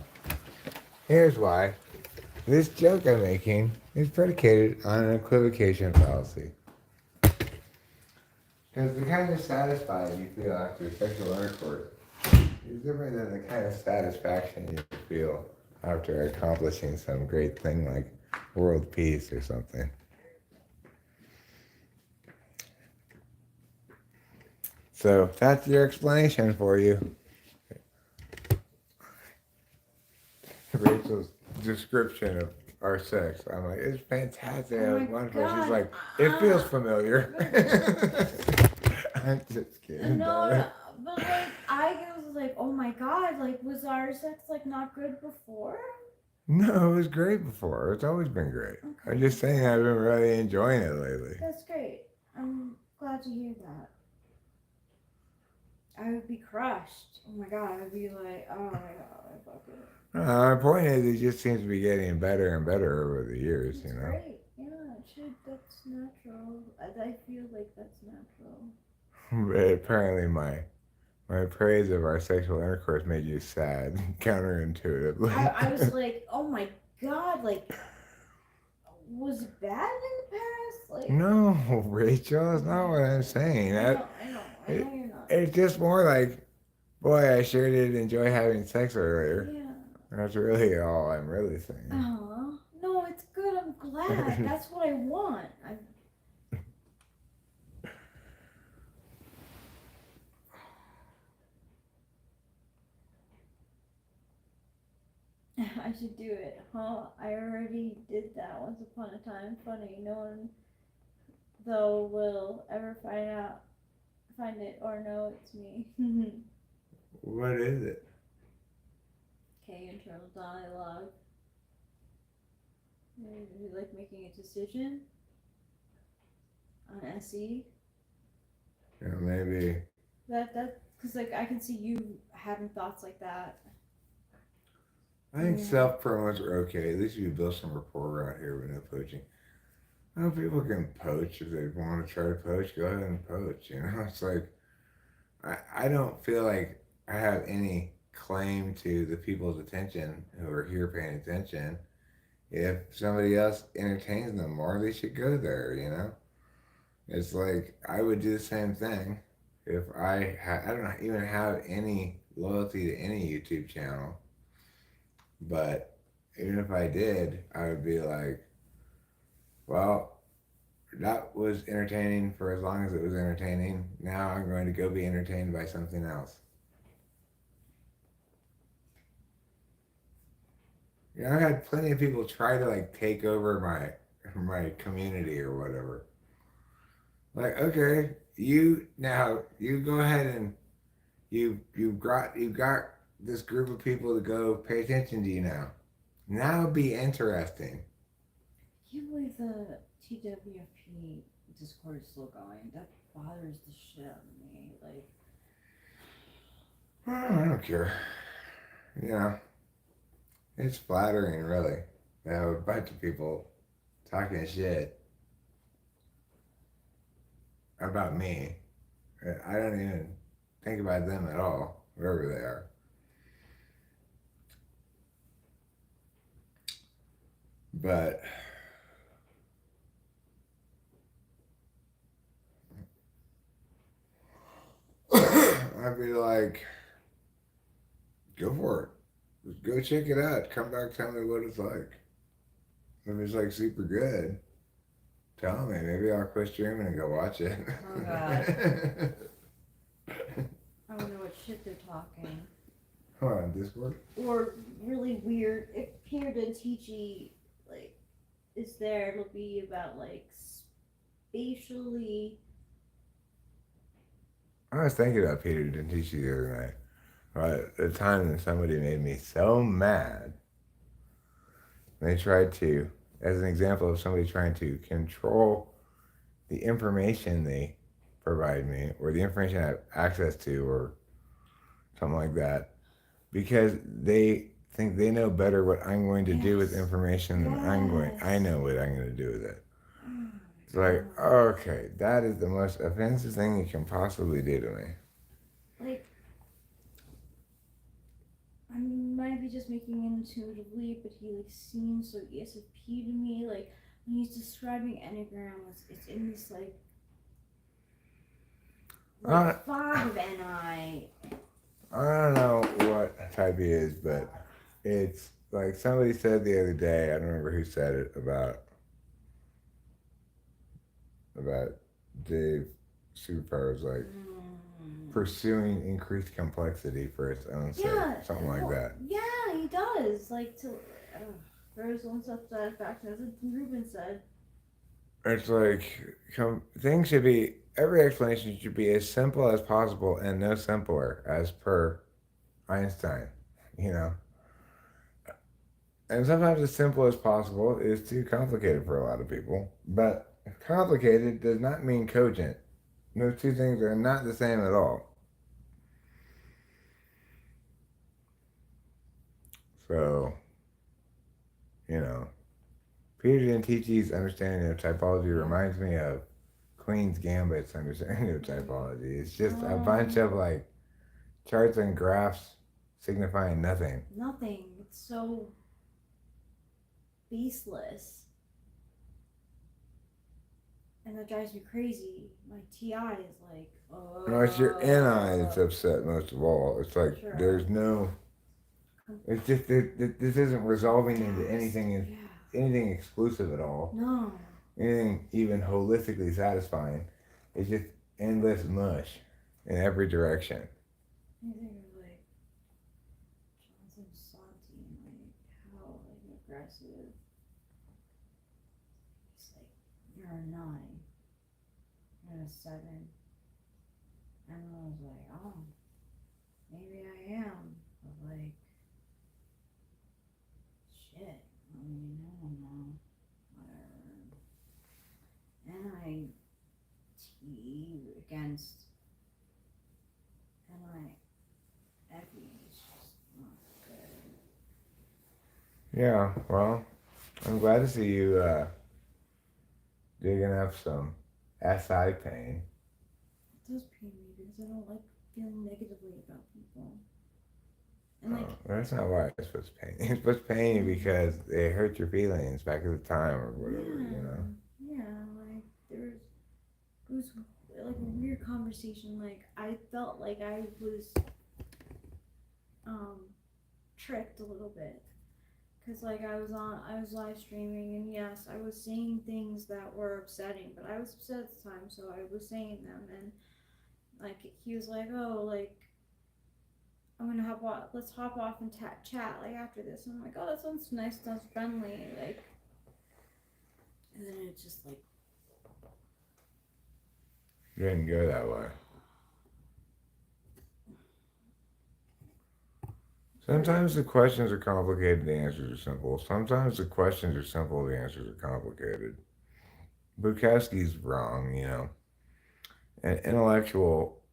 here's why. This joke I'm making is predicated on an equivocation fallacy. Because the kind of satisfied you feel after sexual intercourse is different than the kind of satisfaction you feel after accomplishing some great thing like world peace or something. So that's your explanation for you. Rachel's description of our sex. I'm like, it's fantastic. Oh It was my wonderful. She's God. like, it feels familiar. I'm just kidding. No, but like I was like, oh my god, like was our sex like not good before? No, it was great before. It's always been great. Okay. I'm just saying I've been really enjoying it lately. That's great. I'm glad to hear that. I would be crushed. Oh my god, I'd be like, oh my god, I fuck it. My point is, it just seems to be getting better and better over the years, It's you know. great. Yeah, it should. That's natural. I feel like that's natural. But apparently, my praise of our sexual intercourse made you sad, counterintuitively. I was like, oh my god, like, was it bad in the past? Like, No, Rachel, that's not what I'm saying. I know you're not. It's just more like, boy, I sure did enjoy having sex earlier. Yeah. That's really all I'm really saying. Oh no, it's good. I'm glad. That's what I want. I should do it, huh? I already did that once upon a time. Funny, no one though will ever find it or know it's me. What is it? Okay, internal dialogue. You like making a decision on SE? Yeah, maybe. That because like I can see you having thoughts like that. I think self-promos are okay. At least you build some rapport around here with no poaching. I know people can poach if they want to try to poach. Go ahead and poach. You know, it's like I don't feel like I have any claim to the people's attention who are here paying attention. If somebody else entertains them more, they should go there. You know, it's like I would do the same thing if I don't even have any loyalty to any YouTube channel. But even if I did, I would be like, well, that was entertaining for as long as it was entertaining. Now I'm going to go be entertained by something else. You know, I've had plenty of people try to like take over my community or whatever. Like, okay, you go ahead and you've got this group of people to go pay attention to you now. Now it'd be interesting. I can't believe the TWFP Discord is still going. That bothers the shit out of me. Like, I don't care. You know, it's flattering, really, to have a bunch of people talking shit about me. I don't even think about them at all, wherever they are. But I'd be like, go for it. Just go check it out. Come back, tell me what it's like. If it's like super good, tell me. Maybe I'll quit streaming and go watch it. oh god. I don't know what shit they're talking. What, on Discord? Or really weird. If Peter Dentici like is there, it'll be about like spatially. I was thinking about Peter Dentici the other night. Right, the time that somebody made me so mad. They tried to, as an example of somebody trying to control the information they provide me, or the information I have access to, or something like that, because they think they know better what I'm going to do with information than I know what I'm going to do with it. It's like, okay, that is the most offensive thing you can possibly do to me. Like, I might be just making an intuitive leap, but he like seems so ESFP to me. Like when he's describing Enneagram, it's in this like fog of NI. I don't know what type he is, but it's like somebody said the other day. I don't remember who said it about Dave Superpower's like pursuing increased complexity for its own sake, something like that. Yeah, he does. Like to for his own self-satisfaction, as Ruben said. It's like things should be. Every explanation should be as simple as possible and no simpler, as per Einstein. You know. And sometimes as simple as possible is too complicated for a lot of people. But complicated does not mean cogent. Those two things are not the same at all. So, you know, Peter Dentici's understanding of typology reminds me of Queen's Gambit's understanding of typology. It's just a bunch of like charts and graphs signifying nothing. Nothing. It's so baseless. And that drives me crazy. My TI is like, oh. No, it's your NI that's upset most of all. It's like there's no. It's just this isn't resolving into anything exclusive at all. No. Anything even holistically satisfying. It's just endless mush in every direction. I think of like Johnson Santi and like how like aggressive. It's like you're a 9, you're a 7, and I was like, oh, maybe I am, but like, shit. I mean, I don't know, whatever. NIT against NIFE is just not good. Yeah, well, I'm glad to see you digging up some SI pain. It does pain me because I don't like feeling negatively about people. And like, that's not why it's supposed to pain. It's supposed to pain you because it hurt your feelings back at the time or whatever, you know? Yeah, like it was like a weird conversation. Like I felt like I was tricked a little bit. Cause like I was live streaming and yes, I was saying things that were upsetting, but I was upset at the time, so I was saying them and like he was like, oh, like I'm gonna hop off. Let's hop off and chat like after this. And I'm like, oh, that sounds nice, sounds friendly, like. And then it just like. It didn't go that way. Sometimes the questions are complicated, the answers are simple. Sometimes the questions are simple, the answers are complicated. Bukowski's wrong, you know. An intellectual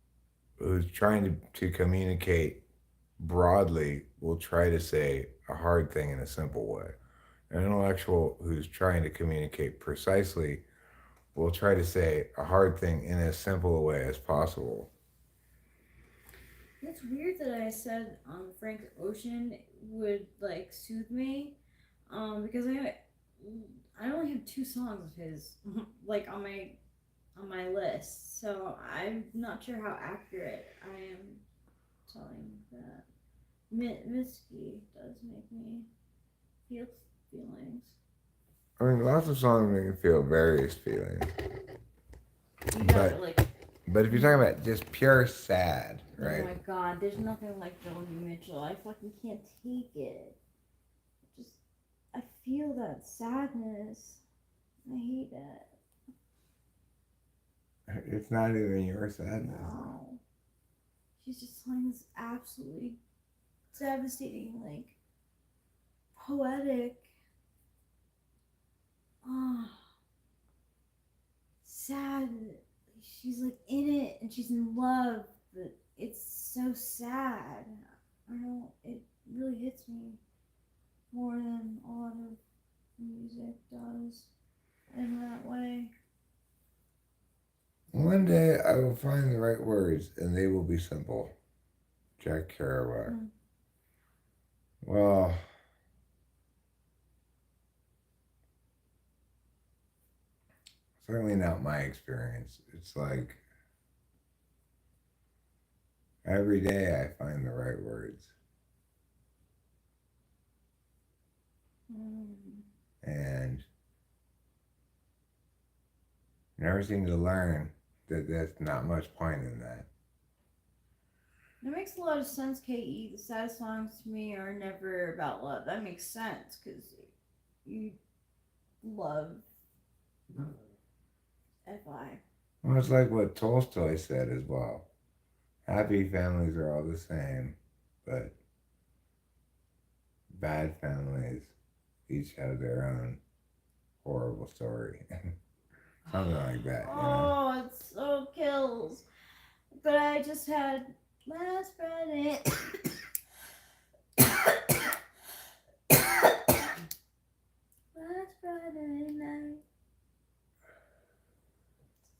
who's trying to communicate broadly will try to say a hard thing in a simple way. An intellectual who's trying to communicate precisely will try to say a hard thing in as simple a way as possible. It's weird that I said Frank Ocean would like soothe me, because I only have 2 songs of his like on my list, so I'm not sure how accurate I am telling that. Misky does make me feel feelings. I mean, lots of songs make you feel various feelings. You got like But if you're talking about just pure sad, Oh right? my god, there's nothing like Joni Mitchell. I fucking can't take it. Just, I feel that sadness. I hate it. It's not even your sadness. No. She's just telling this absolutely devastating, like, poetic, sad. She's like in it and she's in love, but it's so sad. I don't. It really hits me more than a lot of music does in that way. One day I will find the right words and they will be simple. Jack Kerouac. Mm. Well, certainly not my experience. It's like every day I find the right words. And never seem to learn that there's not much point in that. That makes a lot of sense, Ke. The saddest songs to me are never about love. That makes sense because you love FI. Well, it's like what Tolstoy said as well. Happy families are all the same, but bad families each have their own horrible story. Something like that, you know? Oh, it so kills. But I just had last Friday. Last Friday night.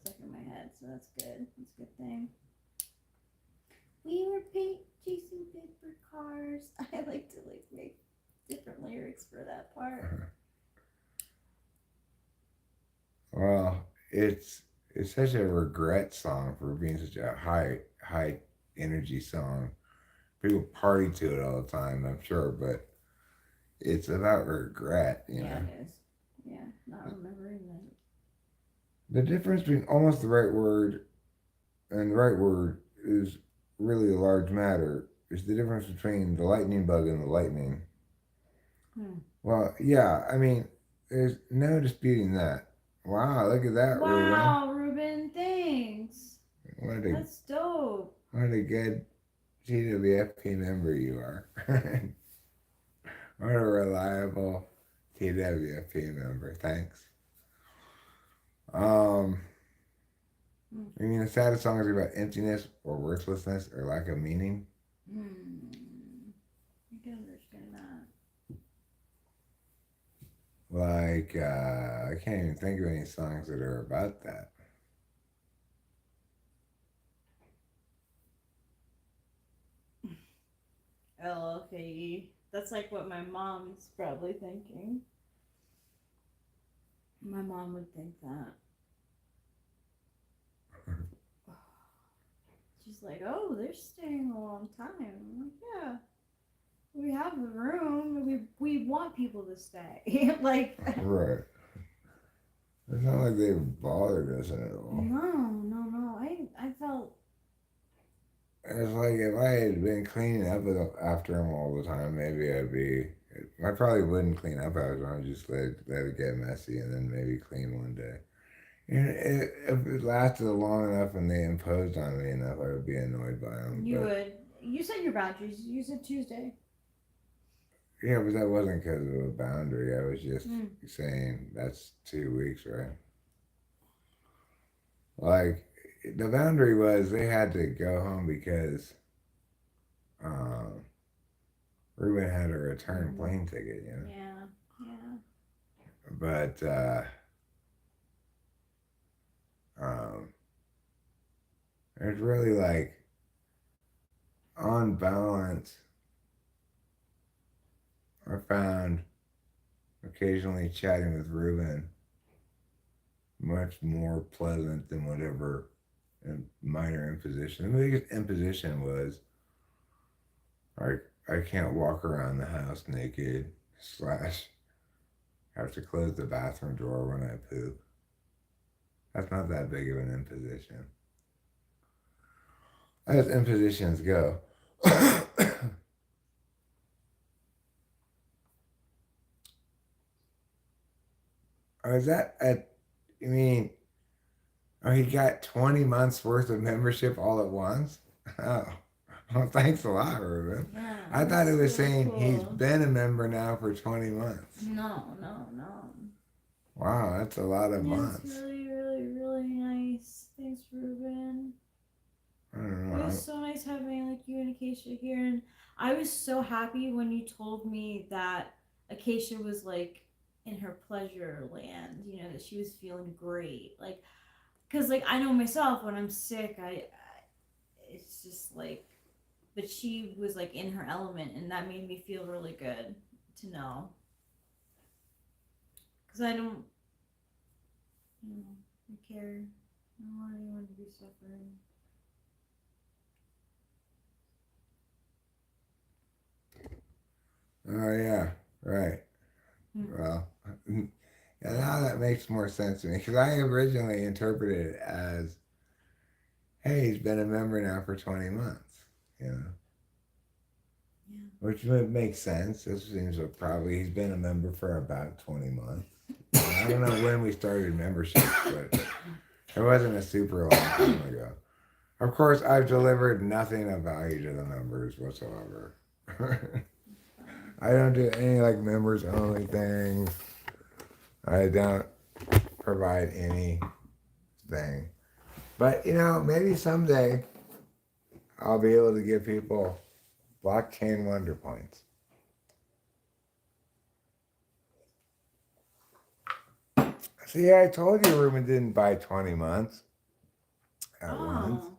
It's stuck in my head, so that's good. That's a good thing. We were chasing paper cars. I like to make different lyrics for that part. Well, it's such a regret song for being such a high energy song. People party to it all the time, I'm sure, but it's about regret, you Yeah, know. it is. Yeah, not remembering that. The difference between almost the right word and the right word is really a large matter. It's the difference between the lightning bug and the lightning. Well, yeah, I mean, there's no disputing that. Wow, look at that, Ruben. Wow, Ruben, thanks. That's dope. What a good TWFP member you are. What a reliable TWFP member. Thanks. I mean, the saddest songs are about emptiness or worthlessness or lack of meaning. I can understand that. Like, I can't even think of any songs that are about that. LLKE. That's like what my mom's probably thinking. My mom would think that. She's like, oh, they're staying a long time. I'm like, yeah. We have the room. We want people to stay. Like, Right. It's not like they bothered us at all. No. I felt. It's like if I had been cleaning up after him all the time, maybe I probably wouldn't clean up after him. I'd just let it get messy and then maybe clean one day. And if it lasted long enough and they imposed on me enough, I would be annoyed by them. You would. You set your boundaries. You said Tuesday. Yeah, but that wasn't because of a boundary. I was just saying that's 2 weeks, right? Like, the boundary was they had to go home because Ruben had a return plane ticket, you know? Yeah. But, it's really like, on balance, I found occasionally chatting with Ruben much more pleasant than whatever minor imposition. The biggest imposition was I can't walk around the house naked / have to close the bathroom door when I poop. That's not that big of an imposition. as impositions go. Or is that at, I mean, oh, he got 20 months worth of membership all at once? Oh, well, thanks a lot, Ruben. Yeah, I thought it that's was really saying he's cool. been a member now for 20 months. No. Wow, that's a lot of It's months. really, really, really nice. Thanks, Ruben. I don't It know. was so nice having like you and Acacia here, and I was so happy when you told me that Acacia was like in her pleasure land. You know that she was feeling great, like because like I know myself when I'm sick, it's just like, but she was like in her element, and that made me feel really good to know because I don't, you know, I care. I don't want anyone to be suffering. Oh, yeah, right. Hmm. Well, yeah, now that makes more sense to me because I originally interpreted it as, hey, he's been a member now for 20 months, you know, Yeah. which would make sense. This seems like probably he's been a member for about 20 months. I don't know when we started membership, but it wasn't a super long time ago. Of course, I've delivered nothing of value to the members whatsoever. I don't do any like members only things. I don't provide anything. But you know, maybe someday I'll be able to give people blockchain wonder points. See, I told you Ruben didn't buy 20 months at once. Oh.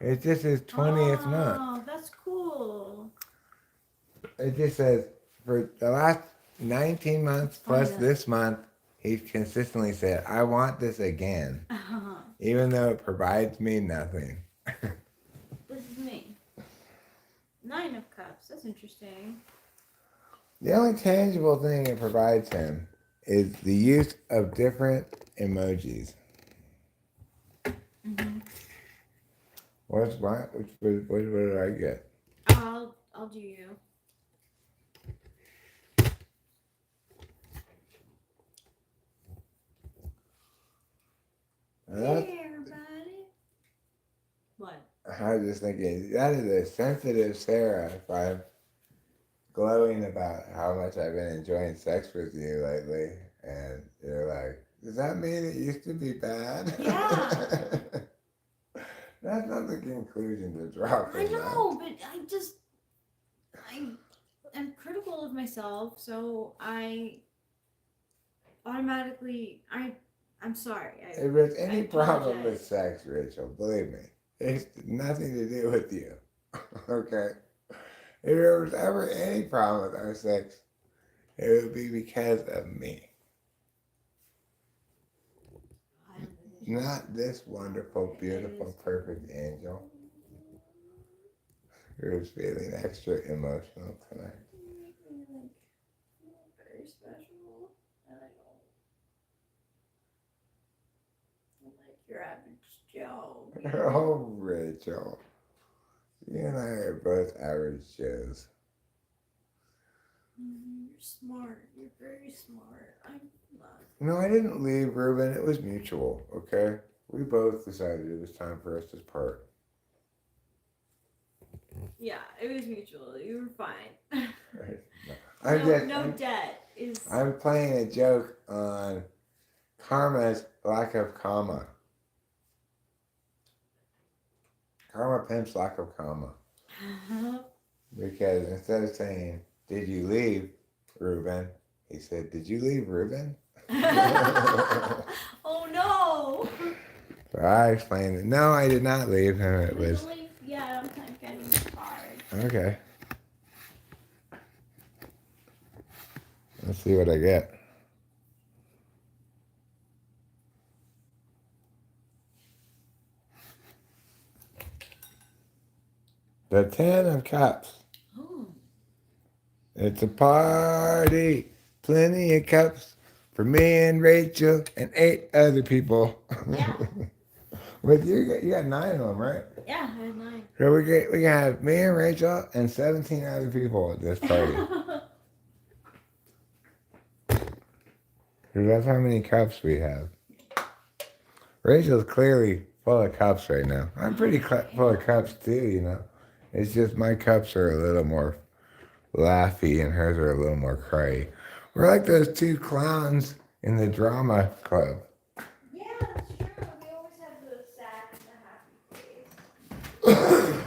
It's just his 20th month. Oh, that's cool. It just says for the last 19 months plus this month, he's consistently said, I want this again, even though it provides me nothing. This is me. 9 of Cups. That's interesting. The only tangible thing it provides him is the use of different emojis. Mm-hmm. What's what? What did I get? I'll do you. There, buddy. What? I was just thinking, that is a sensitive Sarah if I'm glowing about how much I've been enjoying sex with you lately. And you're like, does that mean it used to be bad? Yeah. That's not the conclusion to draw from I know, but I'm critical of myself, so I automatically I'm sorry. If there's any problem apologize. with sex, Rachel, believe me, it's nothing to do with you. Okay? If there was ever any problem with our sex, it would be because of me. Not this wonderful, beautiful, perfect angel who's feeling extra emotional tonight. You make me like very special, and I don't like your average Joe. Oh, Rachel. You and I are both average Joes. You're smart. You're very smart. I'm not. No, I didn't leave, Ruben. It was mutual, okay? We both decided it was time for us to part. Yeah, it was mutual. You were fine. Right. No debt is. I'm playing a joke on karma's lack of comma. Karma pimps lack of comma. Because instead of saying, did you leave, Ruben? He said, did you leave, Ruben? Oh no! So I explained it. No, I did not leave him. It was. Yeah, I'm kind of getting hard. Okay. Let's see what I get. The 10 of Cups. Oh. It's a party. Plenty of cups for me and Rachel and 8 other people. Yeah. With you got 9 of them, right? Yeah, I had 9. So we can have me and Rachel and 17 other people at this party. Because that's how many cups we have. Rachel's clearly full of cups right now. I'm pretty full of cups too, you know. It's just my cups are a little more laughy and hers are a little more cray. We're like those 2 clowns in the drama club. Yeah, that's true. We always have the sad and the happy face.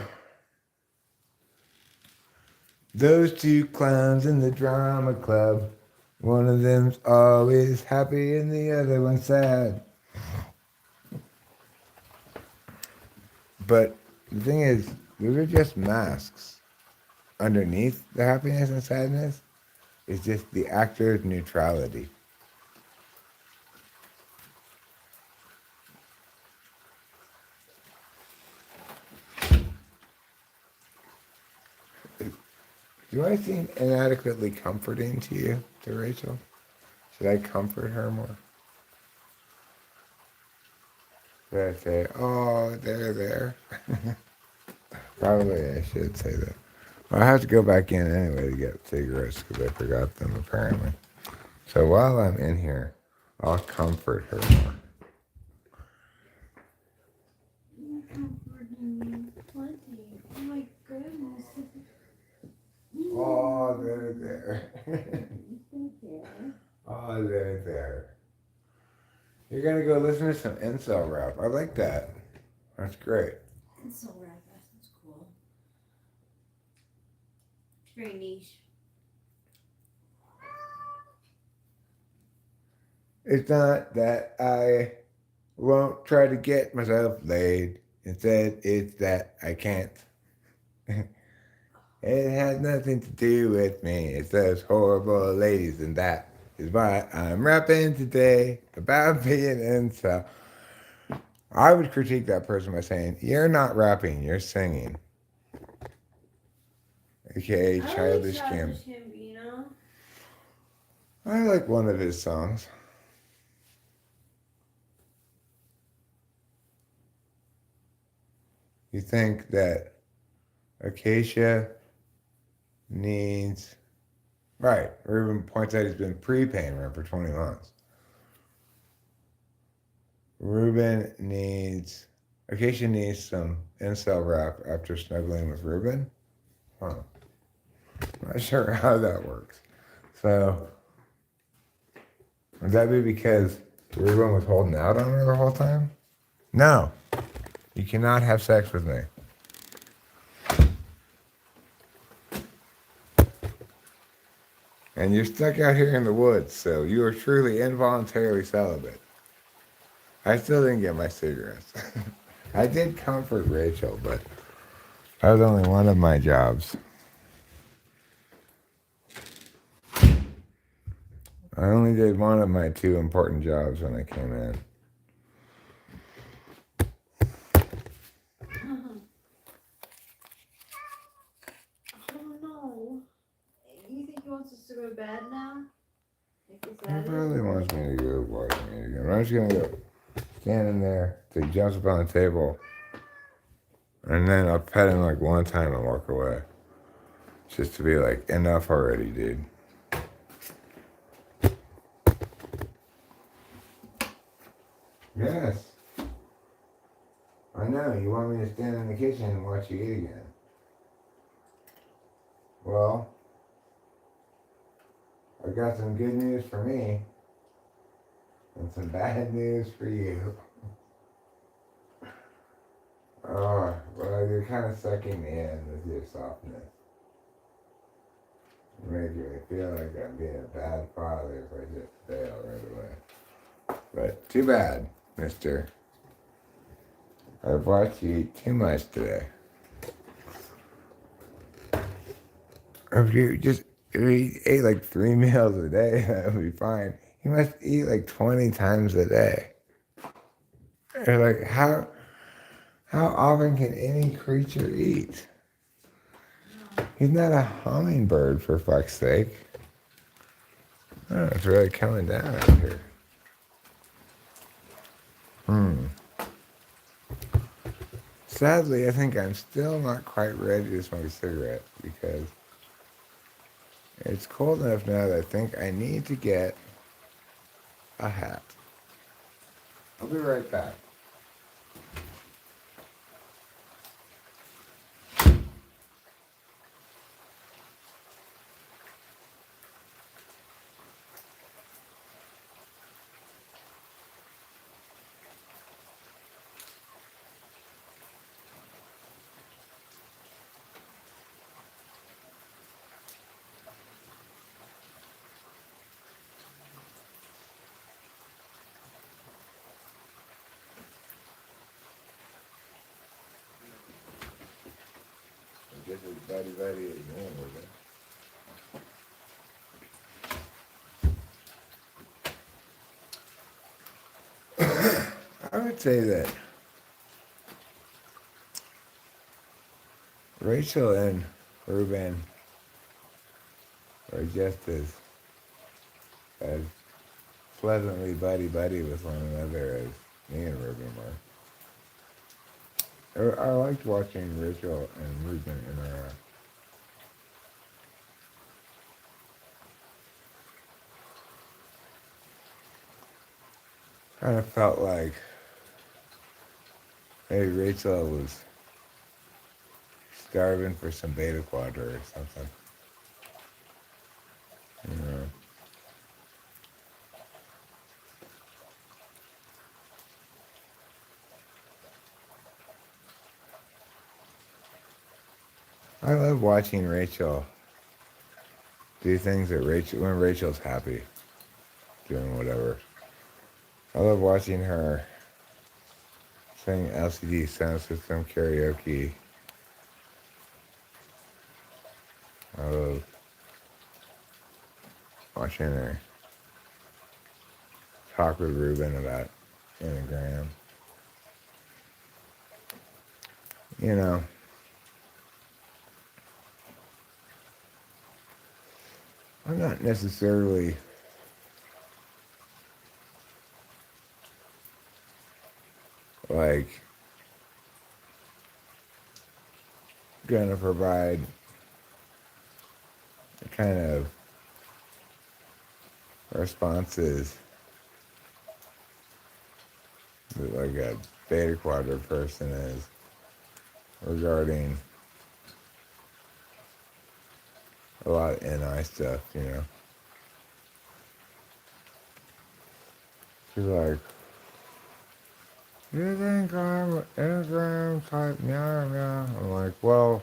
Those 2 clowns in the drama club. One of them's always happy and the other one's sad. But the thing is, those are just masks. Underneath the happiness and sadness is just the actor's neutrality. Do I seem inadequately comforting to you, to Rachel? Should I comfort her more? Should I say, oh, they're there? Probably I should say that. Well, I have to go back in anyway to get cigarettes because I forgot them apparently. So while I'm in here, I'll comfort her more. You're comforting me plenty. Oh my goodness. Oh, they're there. Yeah. Oh, they're there. You're gonna go listen to some incel rap. I like that. That's great. It's so rad. That sounds cool. It's very niche. It's not that I won't try to get myself laid. Instead, it's that I can't. It has nothing to do with me. It's those horrible ladies, and that is why I'm rapping today about being incel. I would critique that person by saying, "You're not rapping, you're singing." Okay, Childish Kim. Gambino. I like one of his songs. You think that Acacia needs... Right, Ruben points out he's been prepaying rent for 20 months. Acacia needs some incel rap after snuggling with Ruben? Huh. Not sure how that works. So, would that be because Ruben was holding out on her the whole time? No. You cannot have sex with me. And you're stuck out here in the woods, so you are truly involuntarily celibate. I still didn't get my cigarettes. I did comfort Rachel, but that was only one of my jobs. I only did one of my 2 important jobs when I came in. Oh no. You think he wants us to go to bed now? He probably wants me to go watch me again. I'm just gonna go stand in there till he jumps up on the table, and then I'll pet him like one time and walk away. Just to be like, enough already, dude. Yes. I know, you want me to stand in the kitchen and watch you eat again. Well, I've got some good news for me and some bad news for you. Oh, well, you're kind of sucking me in with your softness. You're making me feel like I'm being a bad father if I just fail right away. But too bad, mister. I've watched you eat too much today. If you ate like 3 meals a day, that would be fine. You must eat like 20 times a day. Or like, how often can any creature eat? He's not a hummingbird, for fuck's sake. Oh, it's really coming down out here. Sadly, I think I'm still not quite ready to smoke a cigarette because it's cold enough now that I think I need to get a hat. I'll be right back. I guess it's buddy is normal, but I would say that Rachel and Ruben are just as pleasantly buddy with one another as me and Ruben were. I liked watching Rachel and Ruben interact. Kind of felt like maybe Rachel was starving for some beta quadra or something. You know. I love watching Rachel do things that when Rachel's happy, doing whatever. I love watching her sing LCD Sound System karaoke. I love watching her talk with Ruben about Enneagram. You know, I'm not necessarily like gonna provide the kind of responses that like a beta quadra person is regarding a lot of NI stuff, you know. She's like, you think I'm Enneagram type meow meow? I'm like, well,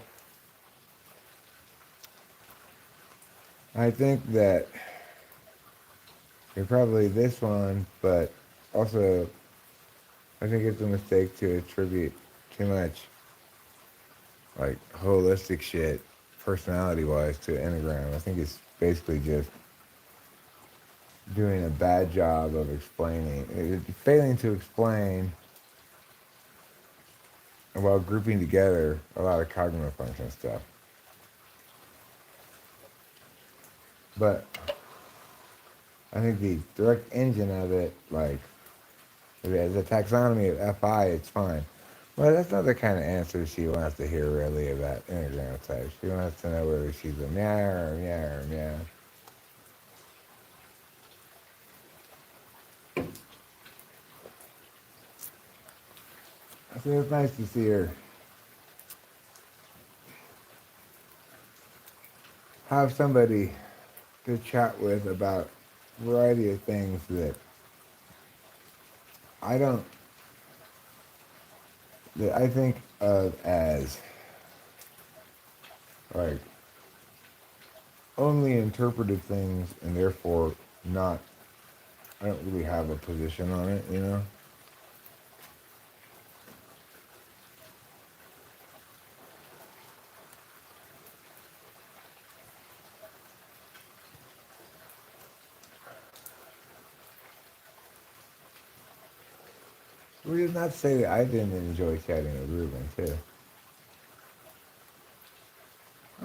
I think that you're probably this one, but also I think it's a mistake to attribute too much like holistic shit personality wise to Enneagram. I think it's basically just doing a bad job of failing to explain while grouping together a lot of cognitive function stuff. But I think the direct engine of it, like the taxonomy of FI, it's fine. Well, that's not the kind of answer she wants to hear really about Enneagram types. She wants to know whether she's a meow or meow or meow. So it's nice to see her have somebody to chat with about a variety of things that I don't, that I think of as like only interpretive things and therefore not, I don't really have a position on it, you know? We did not say that I didn't enjoy chatting with Ruben, too.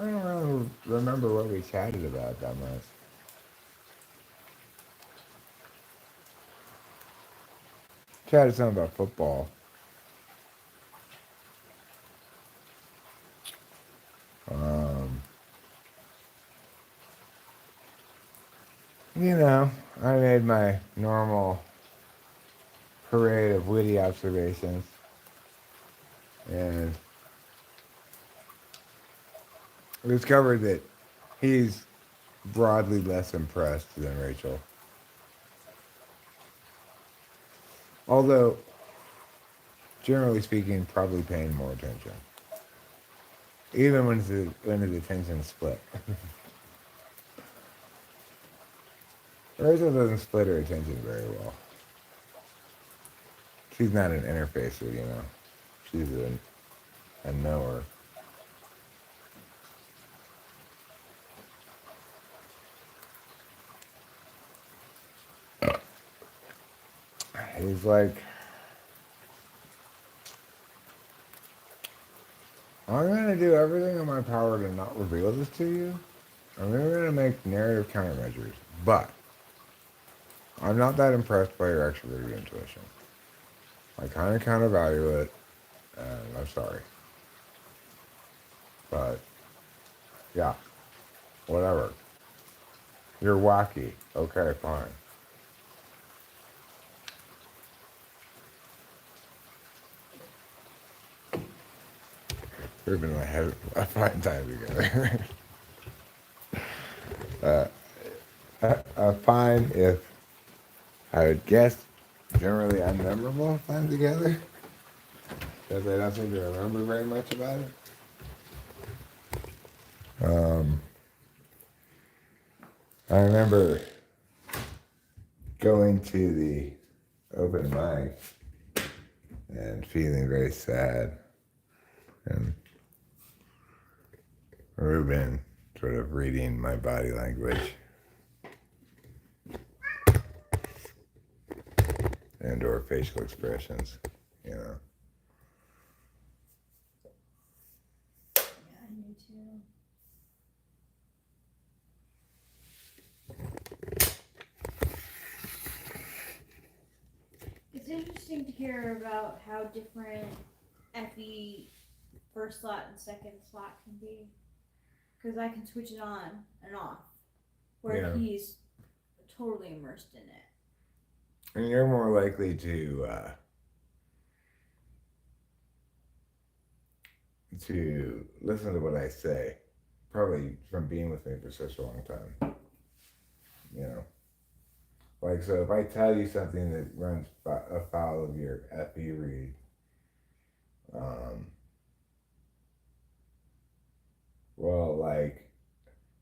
I don't really remember what we chatted about that much. Chatted something about football. you know, I made my normal parade of witty observations, and discovered that he's broadly less impressed than Rachel. Although, generally speaking, probably paying more attention. Even when his attention's split. Rachel doesn't split her attention very well. She's not an interfacer, you know. She's a knower. He's like, I'm going to do everything in my power to not reveal this to you. I'm going to make narrative countermeasures. But I'm not that impressed by your extroverted intuition. I kind of countervalue it, and I'm sorry. But, yeah, whatever. You're wacky. Okay, fine. We've been had a fine time together. A fine, if I would guess, generally unmemorable time together. Because I don't seem to remember very much about it. I remember going to the open mic and feeling very sad. And Ruben sort of reading my body language and or facial expressions, you know. Yeah, I knew too. It's interesting to hear about how different Effie first slot and second slot can be. Because I can switch it on and off, where Yeah. he's totally immersed in it. And you're more likely to listen to what I say, probably from being with me for such a long time. You know, like, so if I tell you something that runs afoul of your FE read, well, like,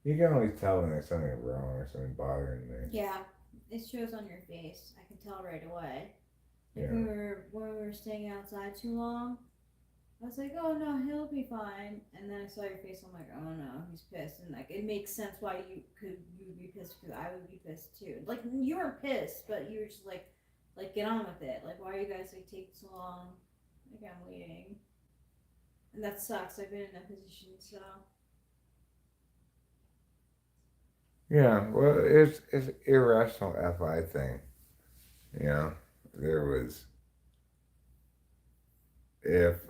you can always tell when there's something wrong or something bothering me. Yeah, it shows on your face. I can tell right away. Like Yeah. when we were staying outside too long, I was like, oh no, he'll be fine. And then I saw your face. I'm like, oh no, he's pissed. And like, it makes sense why you would be pissed because I would be pissed too. Like you weren't pissed, but you were just like get on with it. Like why are you guys like taking so long? Like I'm waiting, and that sucks. I've been in that position, so. Yeah, well, it's irrational FI thing. You know, there was if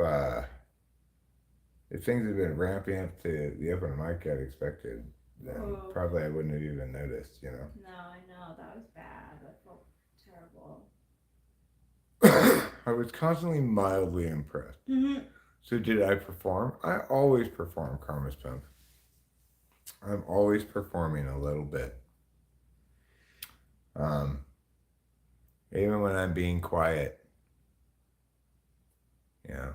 things had been ramping up to the open mic I'd expected, then probably I wouldn't have even noticed. You know. No, I know that was bad. That felt terrible. I was constantly mildly impressed. Mm-hmm. So did I perform? I always perform Karma's Pump. I'm always performing a little bit. Even when I'm being quiet, you know,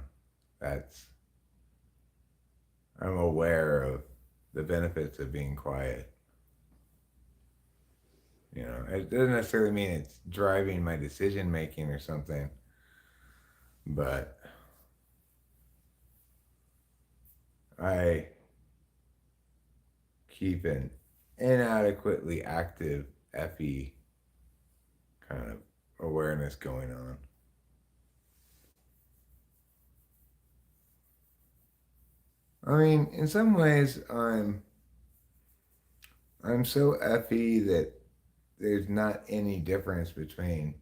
I'm aware of the benefits of being quiet. You know, it doesn't necessarily mean it's driving my decision making or something, but I keep an inadequately active FE kind of awareness going on. I mean, in some ways, I'm so FE that there's not any difference between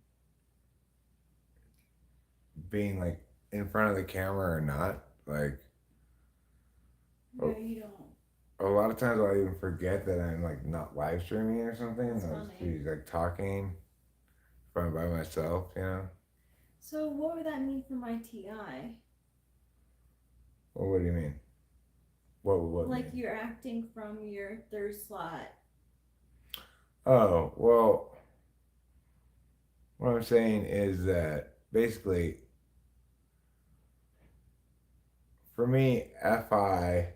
being like in front of the camera or not. Like, No, you don't. a lot of times I'll even forget that I'm like not live streaming or something. And That's I'll just funny. be like talking from by myself, you know. So what would that mean for my TI? Well, what do you mean? What would what Like mean? you're acting from your third slot. Oh, well, what I'm saying is that basically for me, FI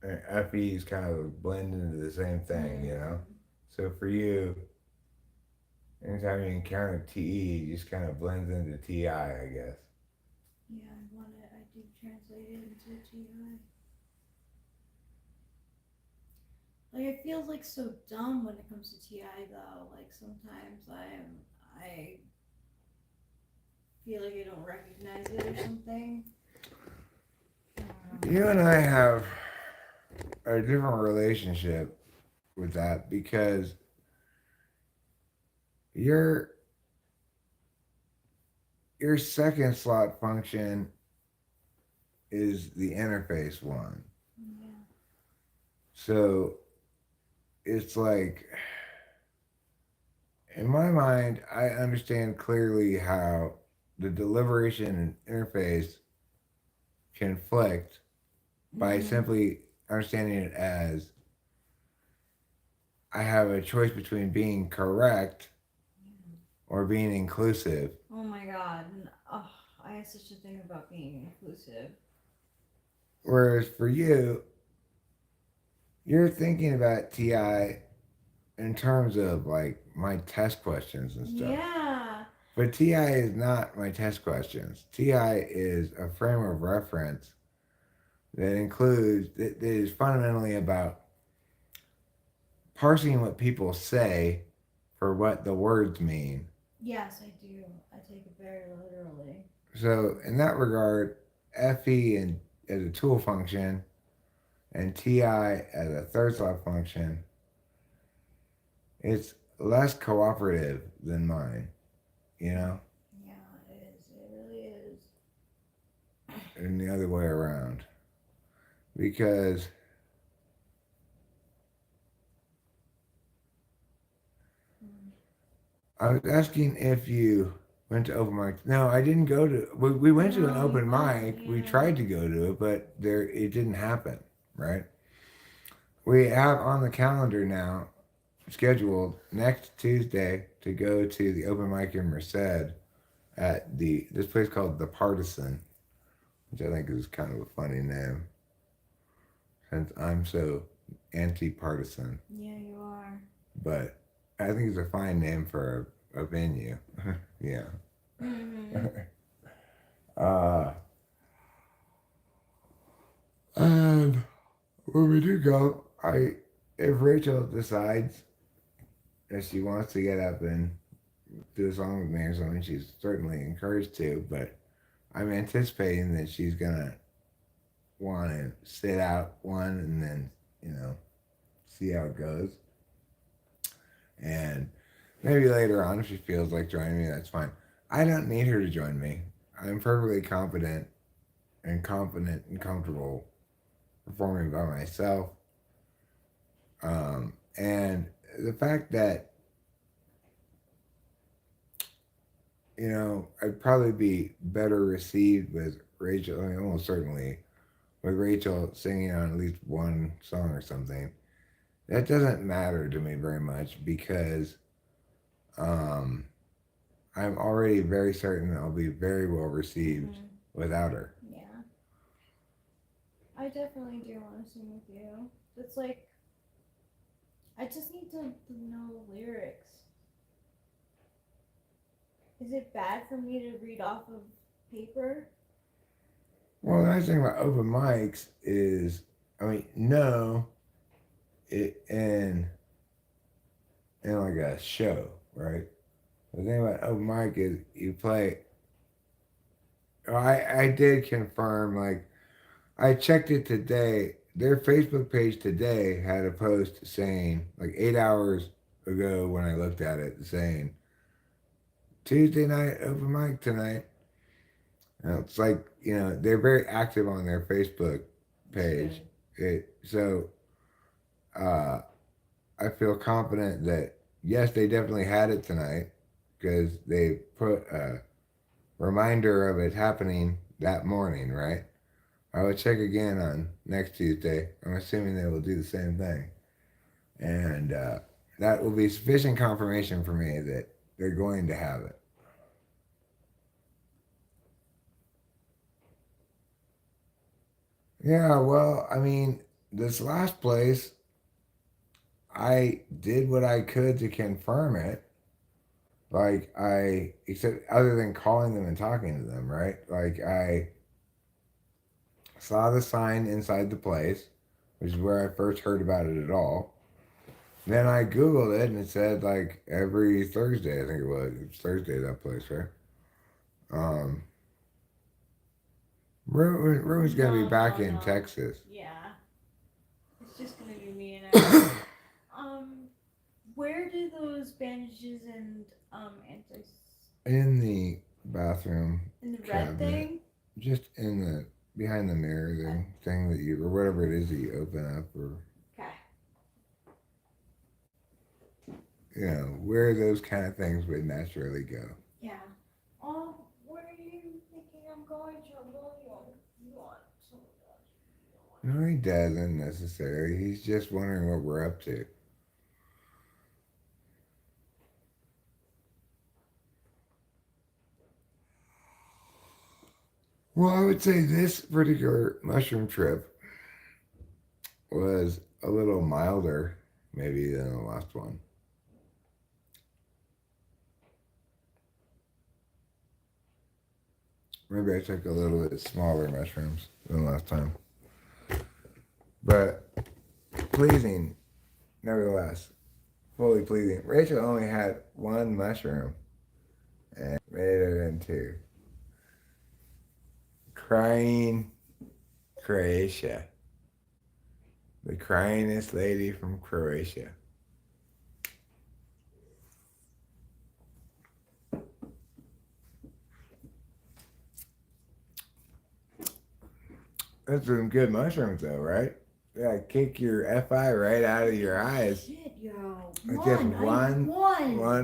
and FEs kind of blend into the same thing, you know? Mm. So for you, anytime you encounter TE, it just kind of blends into TI, I guess. Yeah, I do translate it into TI. Like it feels like so dumb when it comes to TI though. Like sometimes I feel like I don't recognize it or something. You and I have a different relationship with that because your your second slot function is the interface one. Yeah. So it's like in my mind, I understand clearly how the deliberation and interface conflict by Mm-hmm. simply understanding it as I have a choice between being correct or being inclusive. Oh my god. Oh, I have such a thing about being inclusive. Whereas for you, you're thinking about TI in terms of like my test questions and stuff. Yeah. But TI is not my test questions. TI is a frame of reference that is fundamentally about parsing what people say for what the words mean. Yes, I do. I take it very literally. So in that regard, FE and as a tool function and TI as a third slot function, it's less cooperative than mine, you know, Yeah, it is. It really is. and the other way around. Because Mm. I was asking if you went to open mic. No, I didn't go to. We went to an No, you open won't. mic. We Yeah. tried to go to it, but there it didn't happen. Right. We have on the calendar now scheduled next Tuesday to go to the open mic in Merced at the this place called the Partisan, which I think is kind of a funny name since I'm so anti-partisan. Yeah, you are. But I think it's a fine name for a venue. Yeah. Mm-hmm. uh, and when we do go, if Rachel decides that she wants to get up and do a song with me or something, she's certainly encouraged to. But I'm anticipating that she's gonna want to sit out one and then see how it goes. And maybe later on, if she feels like joining me, that's fine. I don't need her to join me. I'm perfectly competent and confident and comfortable performing by myself. And the fact that, I'd probably be better received with Rachel, I mean, almost certainly, with Rachel singing on at least one song or something. That doesn't matter to me very much because um, I'm already very certain I'll be very well received Mm-hmm. without her. Yeah. I definitely do want to sing with you. It's like I just need to know the lyrics. Is it bad for me to read off of paper? Well, the nice thing about open mics is, I mean, no, it in like a show, right? The thing about open mic is you play. I did confirm, like, I checked it today. Their Facebook page today had a post saying, like 8 hours ago when I looked at it, saying Tuesday night open mic tonight. It's like, they're very active on their Facebook page. Good. So uh, I feel confident that, yes, they definitely had it tonight because they put a reminder of it happening that morning, right? I will check again on next Tuesday. I'm assuming they will do the same thing. And that will be sufficient confirmation for me that they're going to have it. Yeah, well, I mean, this last place, I did what I could to confirm it. Like, except other than calling them and talking to them, right? Like, I saw the sign inside the place, which is where I first heard about it at all. Then I Googled it and it said, like, every Thursday, I think it was. It's Thursday, that place, right? Um, Rue's going to be back in Texas. Yeah. It's just gonna be me and I. Where do those bandages and antis In the bathroom. in the cabinet. red thing? Just in the behind the mirror thing that you, or whatever it is that you open up, or Okay. Where those kind of things would naturally go. Yeah. Where are you thinking I'm going to? You want so much. No, he doesn't necessarily. He's just wondering what we're up to. Well, I would say this particular mushroom trip was a little milder, maybe, than the last one. Maybe I took a little bit smaller mushrooms than last time. But pleasing, nevertheless. Fully pleasing. Rachel only had one mushroom and made it into crying Croatia. The cryingest lady from Croatia. That's some good mushrooms, though, right? Yeah, kick your FI right out of your eyes. Shit, yo. It's just one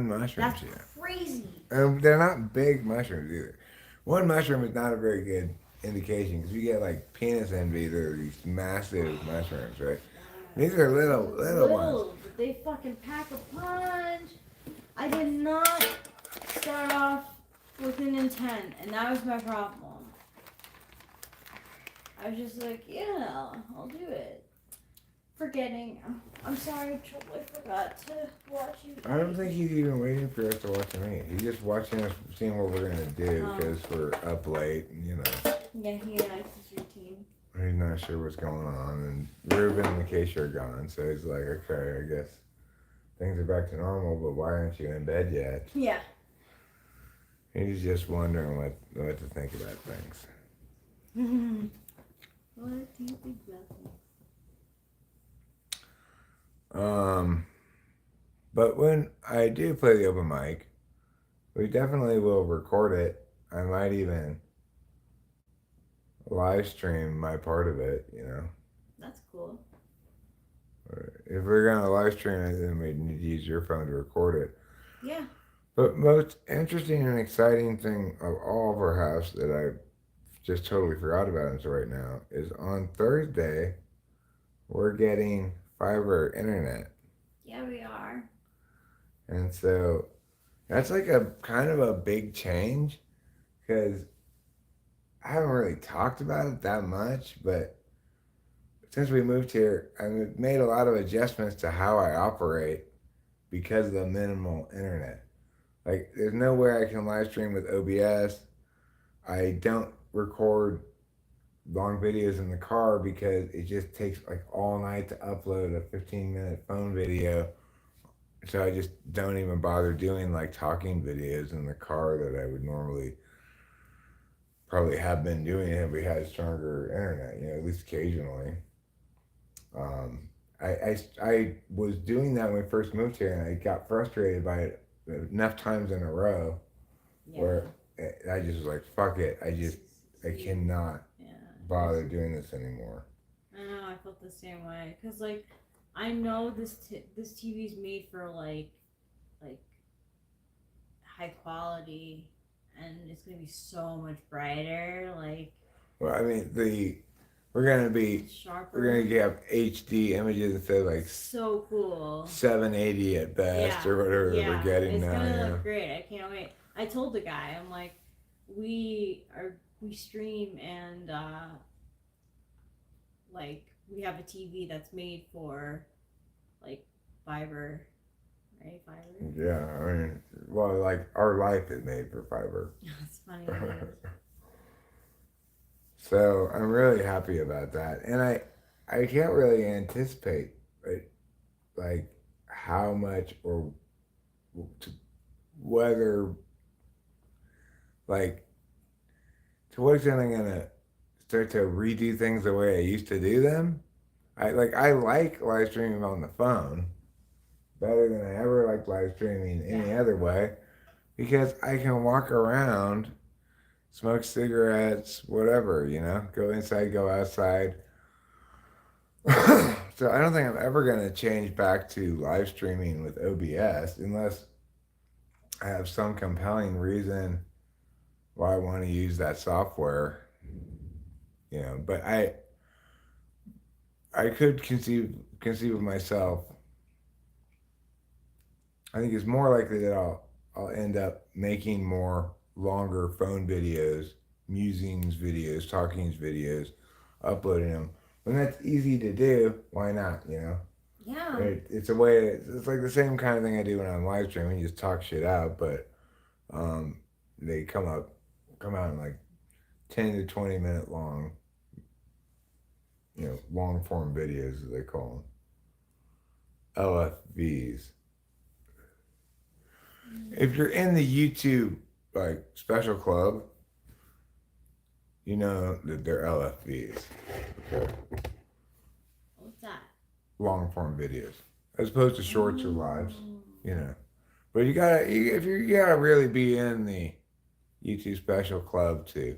mushroom. That's crazy. And they're not big mushrooms either. One mushroom is not a very good indication because you get like penis envy. They're these massive mushrooms, right? These are little ones. But they fucking pack a punch. I did not start off with an intent, and that was my problem. I was just like, yeah, I'll do it. Forgetting. I'm sorry, Trouble, I forgot to watch you. I don't think he's even waiting for us to watch me. He's just watching us, seeing what we're gonna do because we're up late, and Yeah, he likes his routine. he's not sure what's going on. And Ruben and Keisha are gone, so he's like, okay, I guess things are back to normal. But why aren't you in bed yet? Yeah. He's just wondering what to think about things. What do you think about me? But when I do play the open mic, we definitely will record it. I might even live stream my part of it, That's cool. If we're gonna live stream it, then we need to use your phone to record it. Yeah. But most interesting and exciting thing of all of our house that I just totally forgot about until right now is on Thursday, we're getting fiber internet. Yeah, we are. And so that's like a kind of a big change because I haven't really talked about it that much, but since we moved here, I've made a lot of adjustments to how I operate because of the minimal internet. Like, there's no way I can live stream with OBS. I don't record long videos in the car because it just takes like all night to upload a 15-minute phone video. So I just don't even bother doing like talking videos in the car that I would normally probably have been doing if we had stronger internet, at least occasionally. I was doing that when we first moved here, and I got frustrated by it enough times in a row where I just was like, fuck it. I cannot bother doing this anymore. I know, I felt the same way. Cause like, I know this TV's made for like high quality, and it's gonna be so much brighter. Like, well, I mean we're gonna sharper. get HD images instead of like So cool. 780 at best or whatever we're getting it's now. gonna look great. I can't wait. I told the guy, I'm like, we stream and like we have a TV that's made for like fiber, right? Fiber. Yeah, I mean, well, like our life is made for fiber. It's funny. So I'm really happy about that, and I can't really anticipate like how much or whether like to what extent I'm gonna start to redo things the way I used to do them. I like live streaming on the phone better than I ever liked live streaming any other way because I can walk around, smoke cigarettes, whatever, go inside, go outside. So I don't think I'm ever going to change back to live streaming with OBS unless I have some compelling reason why I want to use that software. But I could conceive of myself. I think it's more likely that I'll end up making more longer phone videos, musings videos, talkings videos, uploading them. When that's easy to do, why not? Yeah. It's a way. It's like the same kind of thing I do when I'm live streaming. You just talk shit out, but they come out in like 10 to 20 minute long, long form videos as they call them, LFVs. If you're in the YouTube like special club, you know that they're LFVs. Okay. What's that? Long form videos, as opposed to shorts or lives. But you gotta really be in the YouTube special club to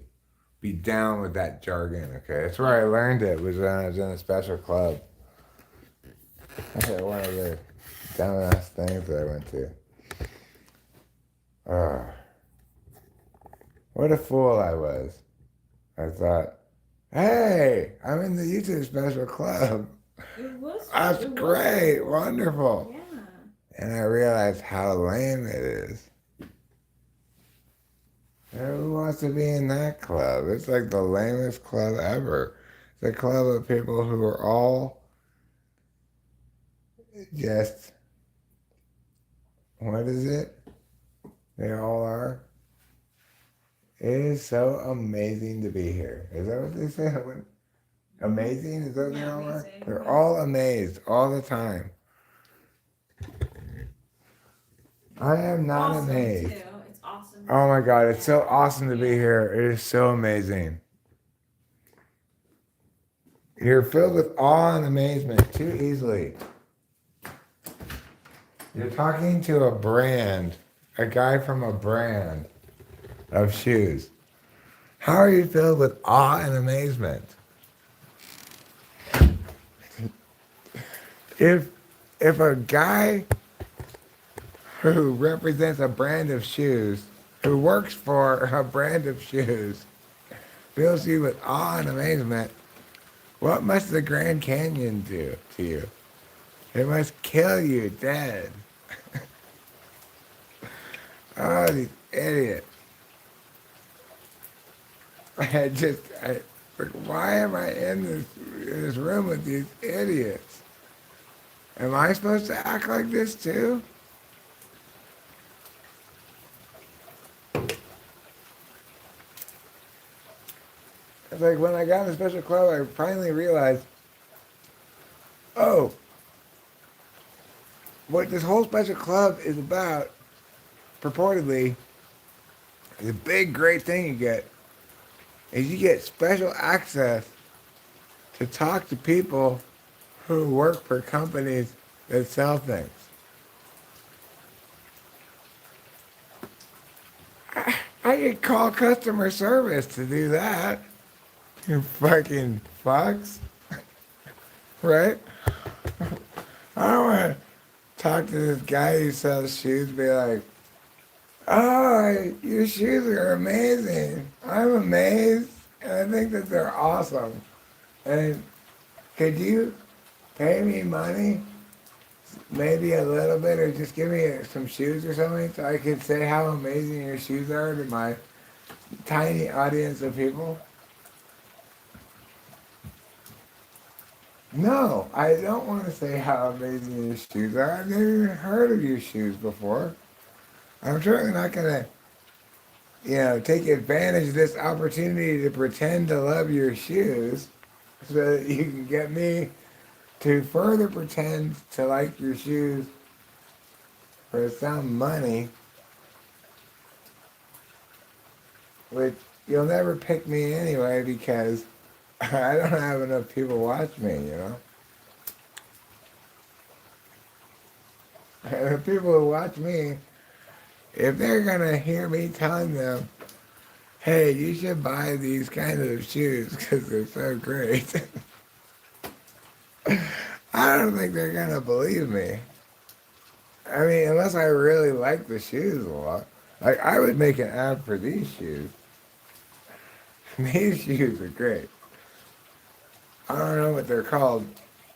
be down with that jargon. Okay, that's where I learned it. Was when I was in a special club. One of the dumbass things that I went to. What a fool I was. I thought, hey, I'm in the YouTube special club. That's great, wonderful. Yeah. And I realized how lame it is. Who wants to be in that club? It's like the lamest club ever. It's a club of people who are all just, what is it? They all are. It is so amazing to be here. Is that what they say? Amazing? Is that what they all are? They're all amazed all the time. I am not amazed. Too. It's awesome. Oh my God, it's so awesome to be here. It is so amazing. You're filled with awe and amazement too easily. You're talking to a guy from a brand of shoes. How are you filled with awe and amazement? If a guy who represents a brand of shoes, who works for a brand of shoes, fills you with awe and amazement, what must the Grand Canyon do to you? It must kill you dead. Oh, these idiots. Why am I in this room with these idiots? Am I supposed to act like this too? It's like when I got in the special club, I finally realized, oh, what this whole special club is about, purportedly, the big great thing you get is you get special access to talk to people who work for companies that sell things. I I could call customer service to do that. You fucking fucks. Right? I don't want to talk to this guy who sells shoes, be like, oh, your shoes are amazing. I'm amazed. And I think that they're awesome. And could you pay me money? Maybe a little bit, or just give me some shoes or something so I could say how amazing your shoes are to my tiny audience of people? No, I don't want to say how amazing your shoes are. I've never even heard of your shoes before. I'm certainly not going to, take advantage of this opportunity to pretend to love your shoes so that you can get me to further pretend to like your shoes for some money, which you'll never pick me anyway because I don't have enough people watch me. And the people who watch me, if they're going to hear me telling them, hey, you should buy these kind of shoes because they're so great, I don't think they're going to believe me. I mean, unless I really like the shoes a lot. Like, I would make an ad for these shoes. These shoes are great. I don't know what they're called.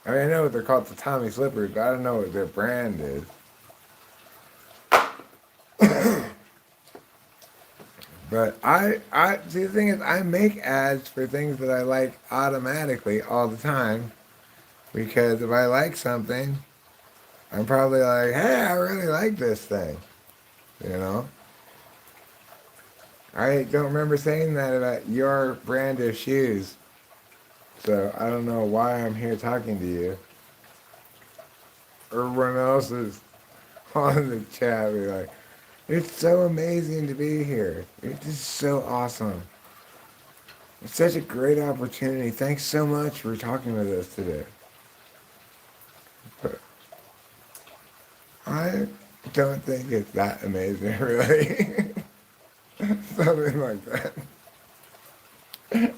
I mean, I know what they're called, the Tommy Slippers, but I don't know what their brand is. But see, the thing is, I make ads for things that I like automatically all the time. Because if I like something, I'm probably like, hey, I really like this thing. You know? I don't remember saying that about your brand of shoes. So I don't know why I'm here talking to you. Everyone else is on the chat be like, it's so amazing to be here. It's just so awesome. It's such a great opportunity. Thanks so much for talking with us today. But I don't think it's that amazing, really. Something like that.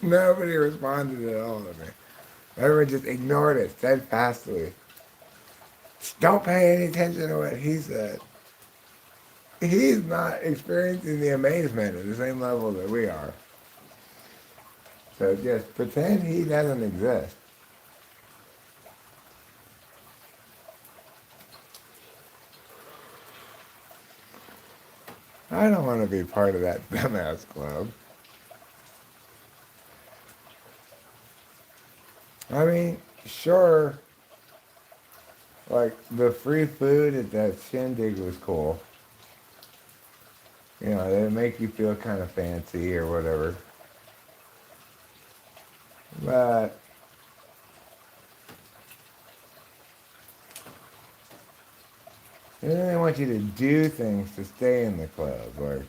Nobody responded at all to me. Everyone just ignored it steadfastly. Just don't pay any attention to what he said. He's not experiencing the amazement at the same level that we are. So just pretend he doesn't exist. I don't want to be part of that dumbass club. I mean, sure, like the free food at that shindig was cool. They make you feel kind of fancy or whatever. But then they want you to do things to stay in the club. Like,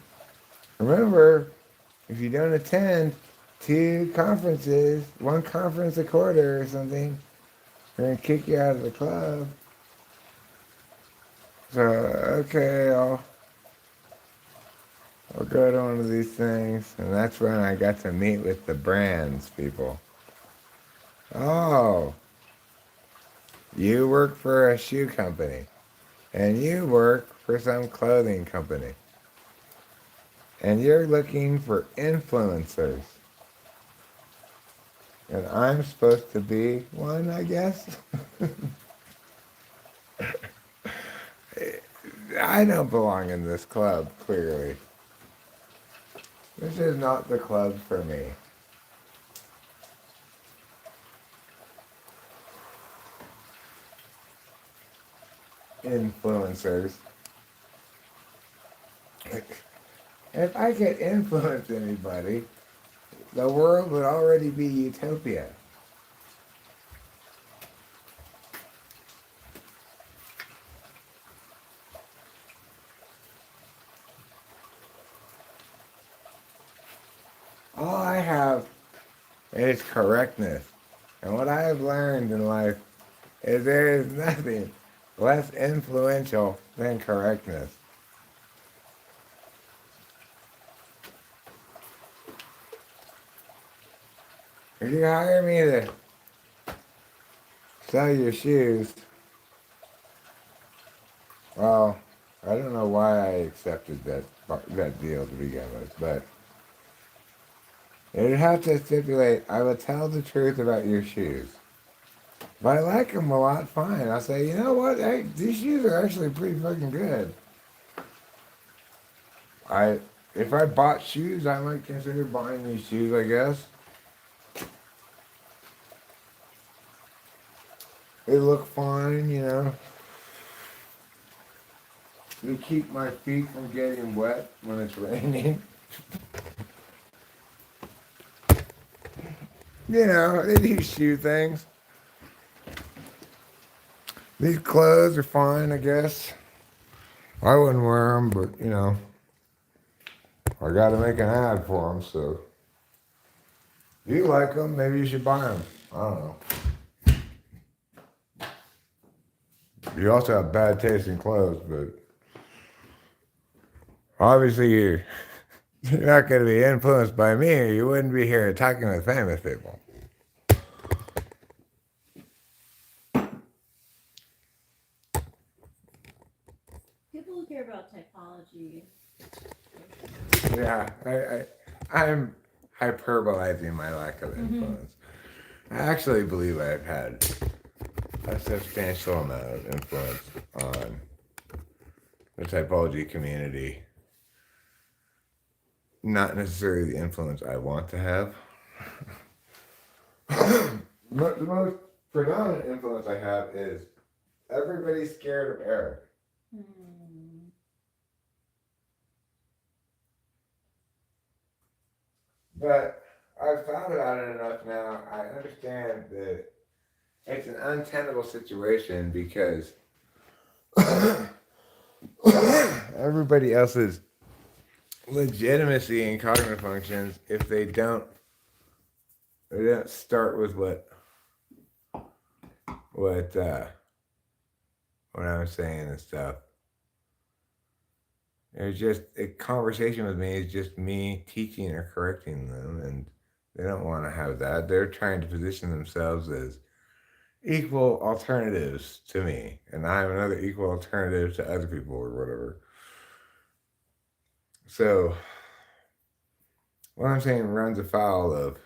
remember, if you don't attend 2 conferences, 1 conference a quarter or something, they're going to kick you out of the club. So, okay, I'll go to one of these things. And that's when I got to meet with the brands people. Oh, you work for a shoe company. And you work for some clothing company. And you're looking for influencers. And I'm supposed to be one, I guess? I don't belong in this club, clearly. This is not the club for me. Influencers. If I could influence anybody, the world would already be utopia. All I have is correctness. And what I have learned in life is there is nothing less influential than correctness. If you hire me to sell your shoes, well, I don't know why I accepted that deal to begin with, but it'd have to stipulate I will tell the truth about your shoes. If I like them a lot, fine. I'll say, you know what? Hey, these shoes are actually pretty fucking good. If I bought shoes, I might consider buying these shoes, I guess. They look fine, you know. They keep my feet from getting wet when it's raining. You know, they do shoe things. These clothes are fine, I guess. I wouldn't wear them, but, you know, I gotta make an ad for them, so. If you like them, maybe you should buy them. I don't know. You also have bad taste in clothes, but obviously you're not going to be influenced by me, or you wouldn't be here talking with famous people. People who care about typology. Yeah, I'm hyperbolizing my lack of influence. I actually believe I've had a substantial amount of influence on the typology community. Not necessarily the influence I want to have. But the most predominant influence I have is everybody's scared of Eric. But I've thought about it enough now. I understand that it's an untenable situation because everybody else's legitimacy in cognitive functions, if they don't start with what I was saying and stuff. It's just a conversation with me is just me teaching or correcting them, and they don't want to have that. They're trying to position themselves as equal alternatives to me, and I'm another equal alternative to other people or whatever. So what I'm saying runs afoul of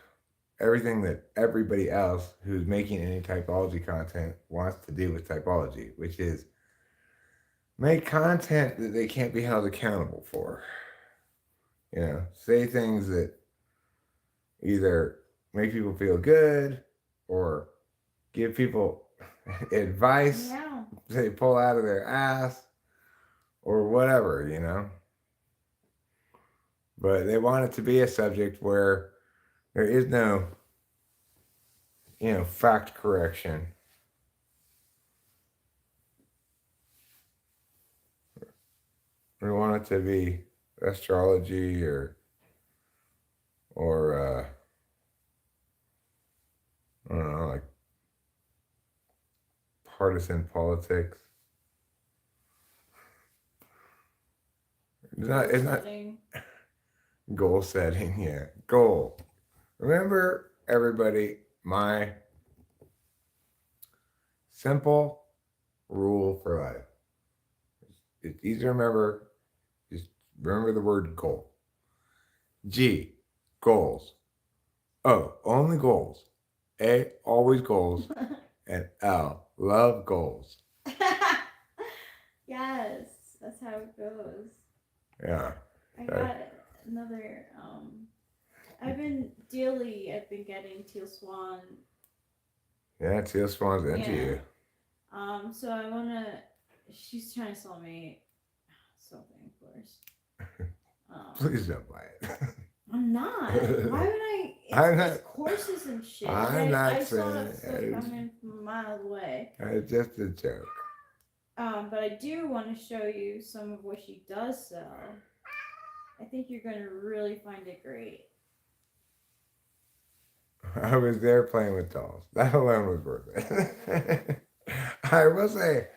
everything that everybody else who's making any typology content wants to do with typology, which is make content that they can't be held accountable for. You know, say things that either make people feel good or give people advice they pull out of their ass or whatever, you know. But they want it to be a subject where there is no, you know, fact correction. We want it to be astrology or I don't know, like partisan politics. It's not goal setting, yeah. Goal. Remember, everybody, my simple rule for life. It's easy to remember. Just remember the word goal. G, goals. O, only goals. A, always goals. And L, love goals. Yes, that's how it goes. Yeah. I got another, I've been getting Teal Swan. Yeah, Teal Swan's into you. So she's trying to sell me something, of course. Please don't buy it. I'm not. Why would I? It's courses and shit. I saw that stuff coming from miles away. It's just a joke. But I do want to show you some of what she does sell. I think you're going to really find it great. I was there playing with dolls. That alone was worth it. I will say,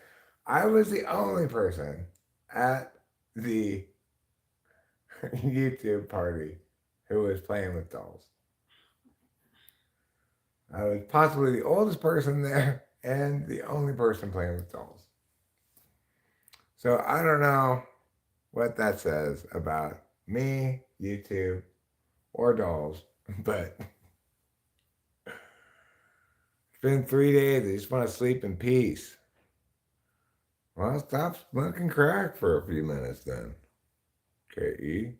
I was the only person at the YouTube party who was playing with dolls. I was possibly the oldest person there and the only person playing with dolls. So I don't know what that says about me, you two, or dolls, but it's been 3 days. I just want to sleep in peace. Well, stop smoking crack for a few minutes then. K.E.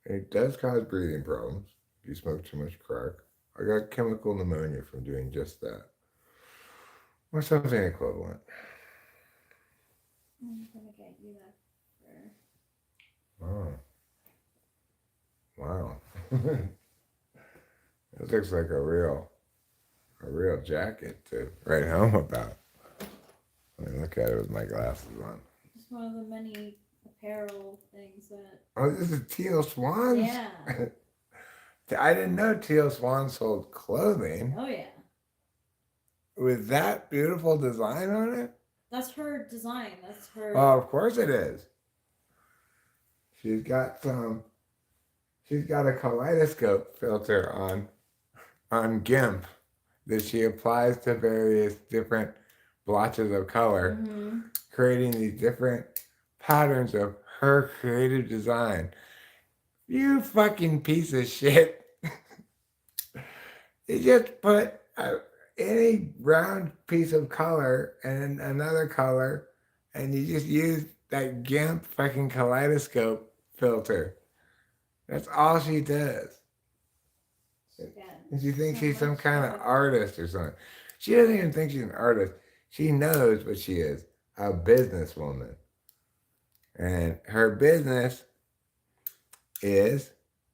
It does cause breathing problems if you smoke too much crack. I got chemical pneumonia from doing just that. Or something equivalent. I'm gonna get you that Oh. Wow. It looks like a real jacket to write home about. Let me look at it with my glasses on. Just one of the many apparel things that. Oh, this is Teal Swans? Yeah. I didn't know Teal Swan sold clothing Oh yeah. with that beautiful design on it. That's her design. That's her. Oh, of course it is. She's got a kaleidoscope filter on GIMP that she applies to various different blotches of color, creating these different patterns of her creative design. You fucking piece of shit. You just put any round piece of color and another color, and you just use that GIMP fucking kaleidoscope filter. That's all she does. And she thinks she's some kind of artist or something. She doesn't even think she's an artist. She knows what she is, a businesswoman. And her business is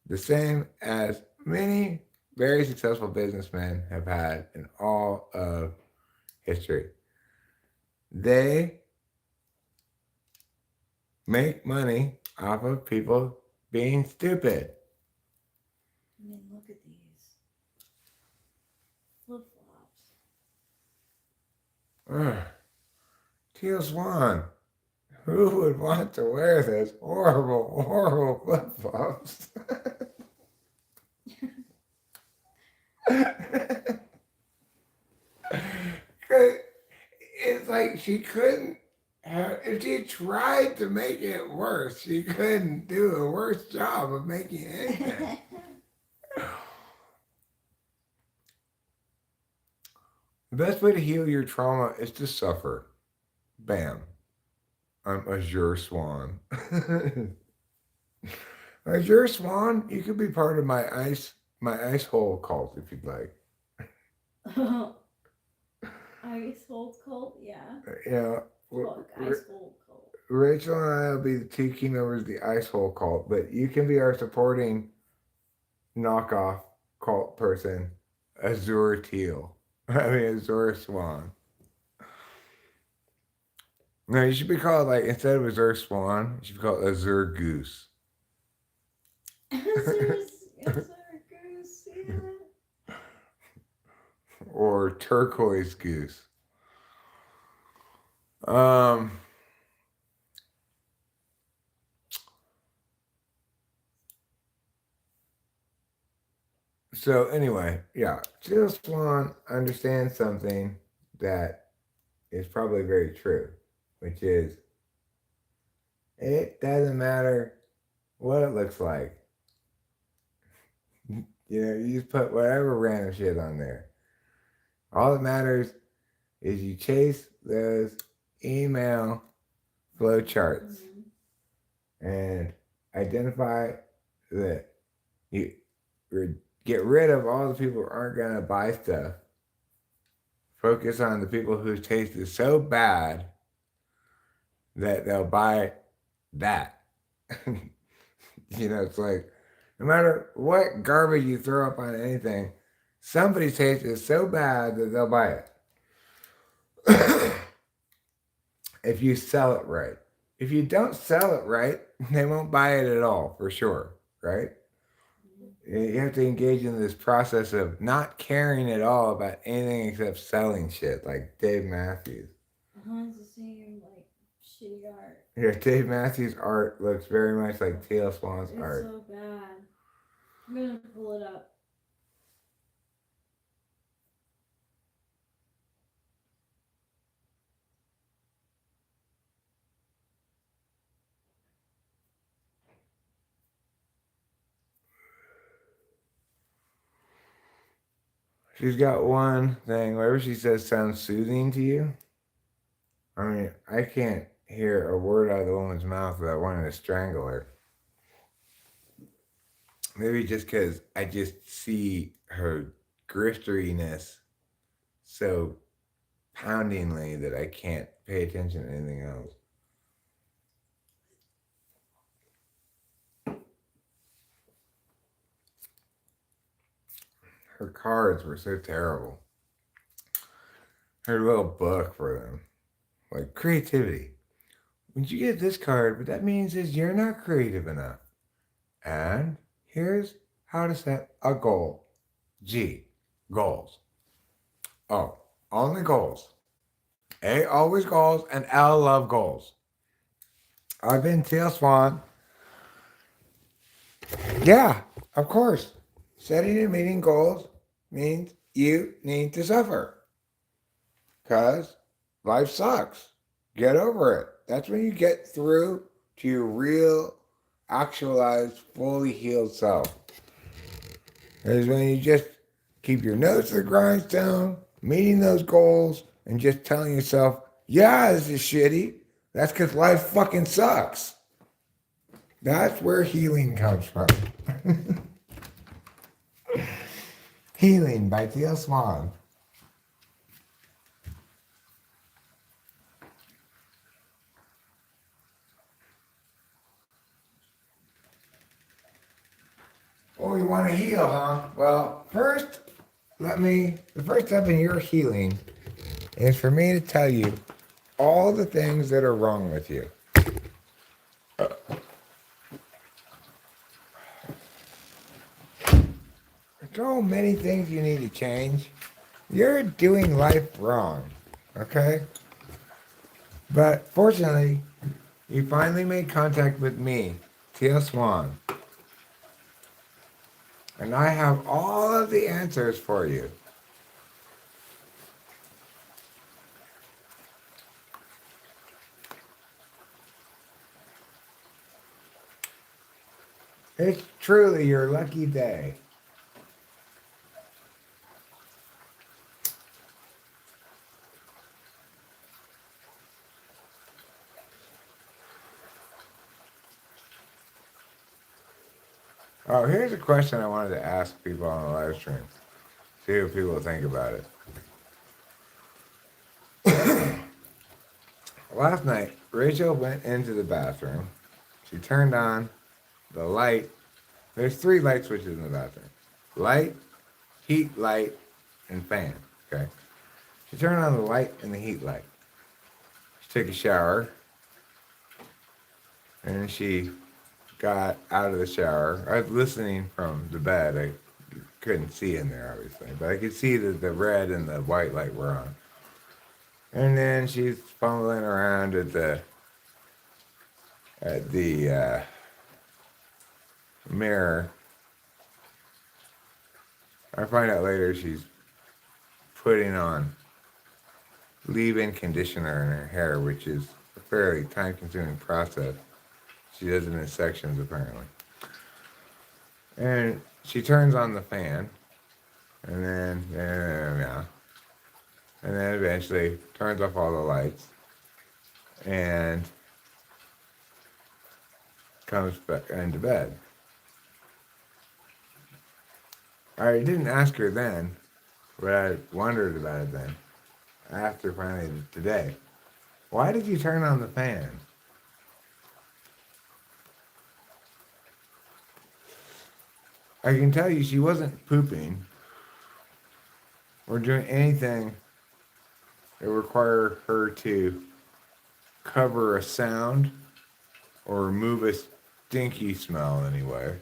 the same as many very successful businessmen have had in all of history. They make money off of people being stupid. I mean, look at these flip flops. Teal Swan. Who would want to wear those horrible, horrible flip flops? It's like she couldn't have, if she tried to make it worse, she couldn't do a worse job of making anything. The best way to heal your trauma is to suffer. Bam. I'm Azure Swan. Azure Swan, you could be part of my ice hole cult if you'd like. Ice hole cult, yeah. Yeah. Fuck, ice hole cult. Rachel and I will be the two key members of the ice hole cult, but you can be our supporting knockoff cult person, Azure Teal. Azure Swan. No, you should be called, like, instead of Azure Swan, you should be called Azure Goose. Azure Goose, yeah. Or Turquoise Goose. So anyway, yeah, Teal Swan understands something that is probably very true, which is it doesn't matter what it looks like. You just put whatever random shit on there. All that matters is you chase those email flow charts and identify that you get rid of all the people who aren't going to buy stuff. Focus on the people whose taste is so bad that they'll buy that. It's like, no matter what garbage you throw up on anything, somebody's taste is so bad that they'll buy it. If you sell it right. If you don't sell it right, they won't buy it at all, for sure, right? You have to engage in this process of not caring at all about anything except selling shit, like Dave Matthews. It's the same, like, shitty art. Yeah, Dave Matthews' art looks very much like Teal Swan's art. It's so bad. I'm gonna pull it up. She's got one thing, whatever she says sounds soothing to you. I mean, I can't hear a word out of the woman's mouth without wanting to strangle her. Maybe just because I just see her grifteriness so poundingly that I can't pay attention to anything else. Her cards were so terrible. Her little book for them. Like creativity. When you get this card, what that means is you're not creative enough. And here's how to set a goal. G. Goals. O. Only goals. A. Always goals. And L. Love goals. I've been Teal Swan. Yeah, of course. Setting and meeting goals means you need to suffer. Because life sucks. Get over it. That's when you get through to your real, actualized, fully healed self. Is when you just keep your nose to the grindstone, meeting those goals, and just telling yourself, yeah, this is shitty. That's because life fucking sucks. That's where healing comes from. Healing by Teal Swan. Oh, you want to heal, huh? Well, the first step in your healing is for me to tell you all the things that are wrong with you. There's so many things you need to change. You're doing life wrong, okay? But fortunately, you finally made contact with me, Teal Swan. And I have all of the answers for you. It's truly your lucky day. Oh, here's a question I wanted to ask people on the live stream. See what people think about it. Last night, Rachel went into the bathroom. She turned on the light. There's 3 light switches in the bathroom. Light, heat light, and fan. Okay. She turned on the light and the heat light. She took a shower. And she got out of the shower. I was listening from the bed. I couldn't see in there, obviously. But I could see that the red and the white light were on. And then she's fumbling around at the mirror. I find out later she's putting on leave-in conditioner in her hair, which is a fairly time-consuming process. She does it in sections, apparently. And she turns on the fan, and then, yeah. And then eventually turns off all the lights, and comes back into bed. I didn't ask her then, but I wondered about it then, after finally today. Why did you turn on the fan? I can tell you she wasn't pooping or doing anything that required her to cover a sound or remove a stinky smell anyway.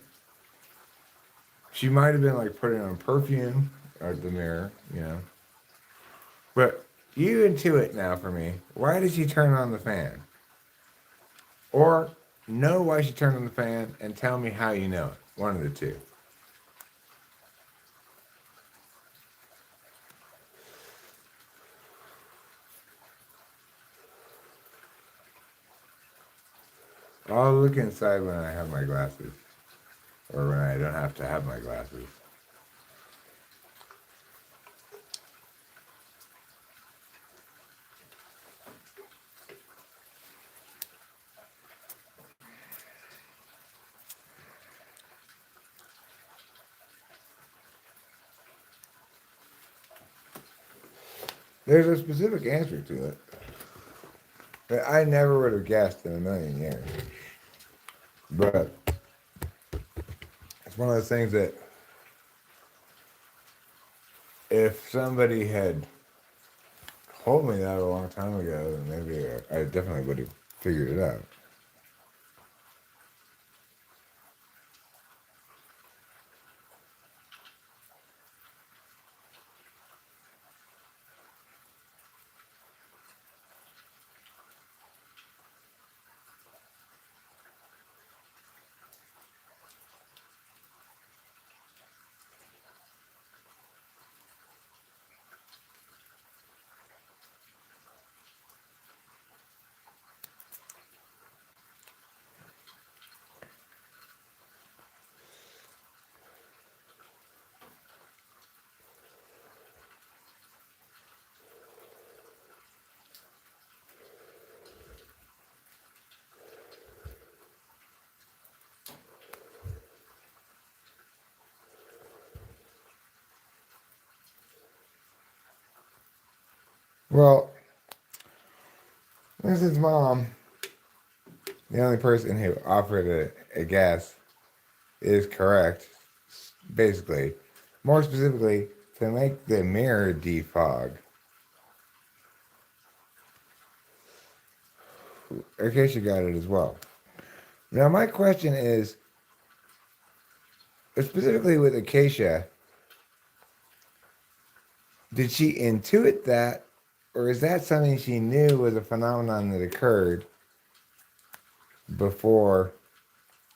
She might have been like putting on perfume at the mirror, you know. But you intuit now for me. Why did she turn on the fan? Or know why she turned on the fan and tell me how you know it. One of the two. I'll look inside when I have my glasses. Or when I don't have to have my glasses. There's a specific answer to it that I never would have guessed in a million years. But it's one of those things that if somebody had told me that a long time ago, then maybe I definitely would have figured it out. Well, Mrs. Mom, the only person who offered a guess, is correct. Basically, more specifically, to make the mirror defog. Acacia got it as well. Now, my question is specifically with Acacia, did she intuit that, or is that something she knew was a phenomenon that occurred before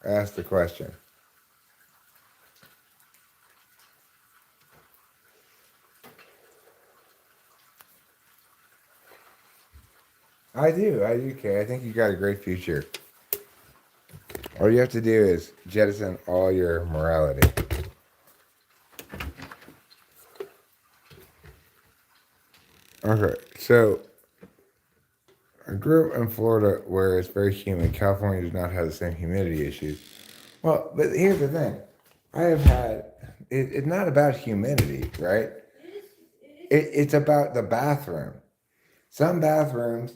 I asked the question? I do, Kay. I think you got a great future. All you have to do is jettison all your morality. Okay, so I grew up in Florida where it's very humid. California does not have the same humidity issues. Well, but here's the thing. I have had, it's not about humidity, right? It's about the bathroom. Some bathrooms,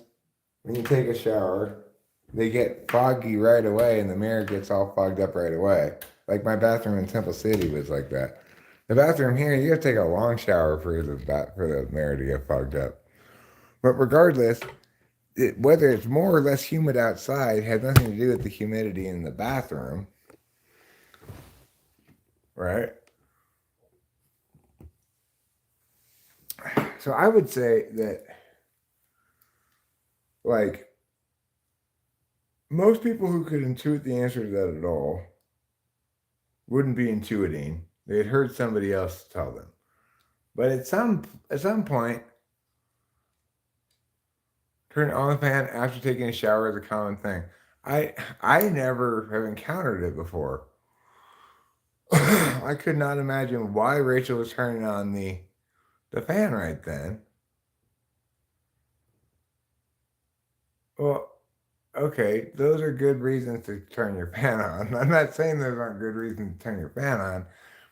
when you take a shower, they get foggy right away and the mirror gets all fogged up right away. Like my bathroom in Temple City was like that. The bathroom here, you have to take a long shower for the mirror to get fogged up. But regardless, whether it's more or less humid outside has nothing to do with the humidity in the bathroom, right? So I would say that, like, most people who could intuit the answer to that at all wouldn't be intuiting. They had heard somebody else tell them. But at some point, turn on the fan after taking a shower is a common thing. I never have encountered it before. I could not imagine why Rachel was turning on the fan right then. Well, okay, those are good reasons to turn your fan on. I'm not saying those aren't good reasons to turn your fan on,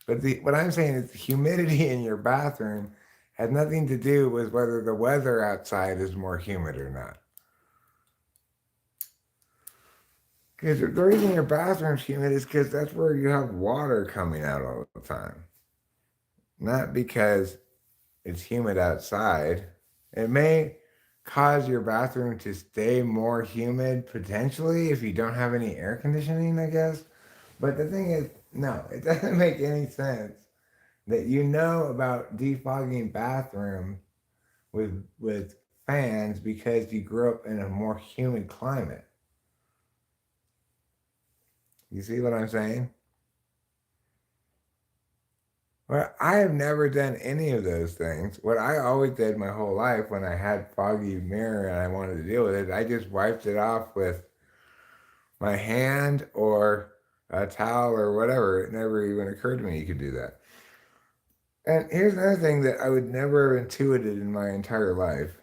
but what I'm saying is the humidity in your bathroom has nothing to do with whether the weather outside is more humid or not. Because the reason your bathroom's humid is because that's where you have water coming out all the time. Not because it's humid outside. It may cause your bathroom to stay more humid potentially if you don't have any air conditioning, I guess. But the thing is, no, it doesn't make any sense that you know about defogging bathrooms with fans because you grew up in a more humid climate. You see what I'm saying? Well, I have never done any of those things. What I always did my whole life when I had foggy mirror and I wanted to deal with it, I just wiped it off with my hand or a towel or whatever. It never even occurred to me you could do that. And here's another thing that I would never have intuited in my entire life.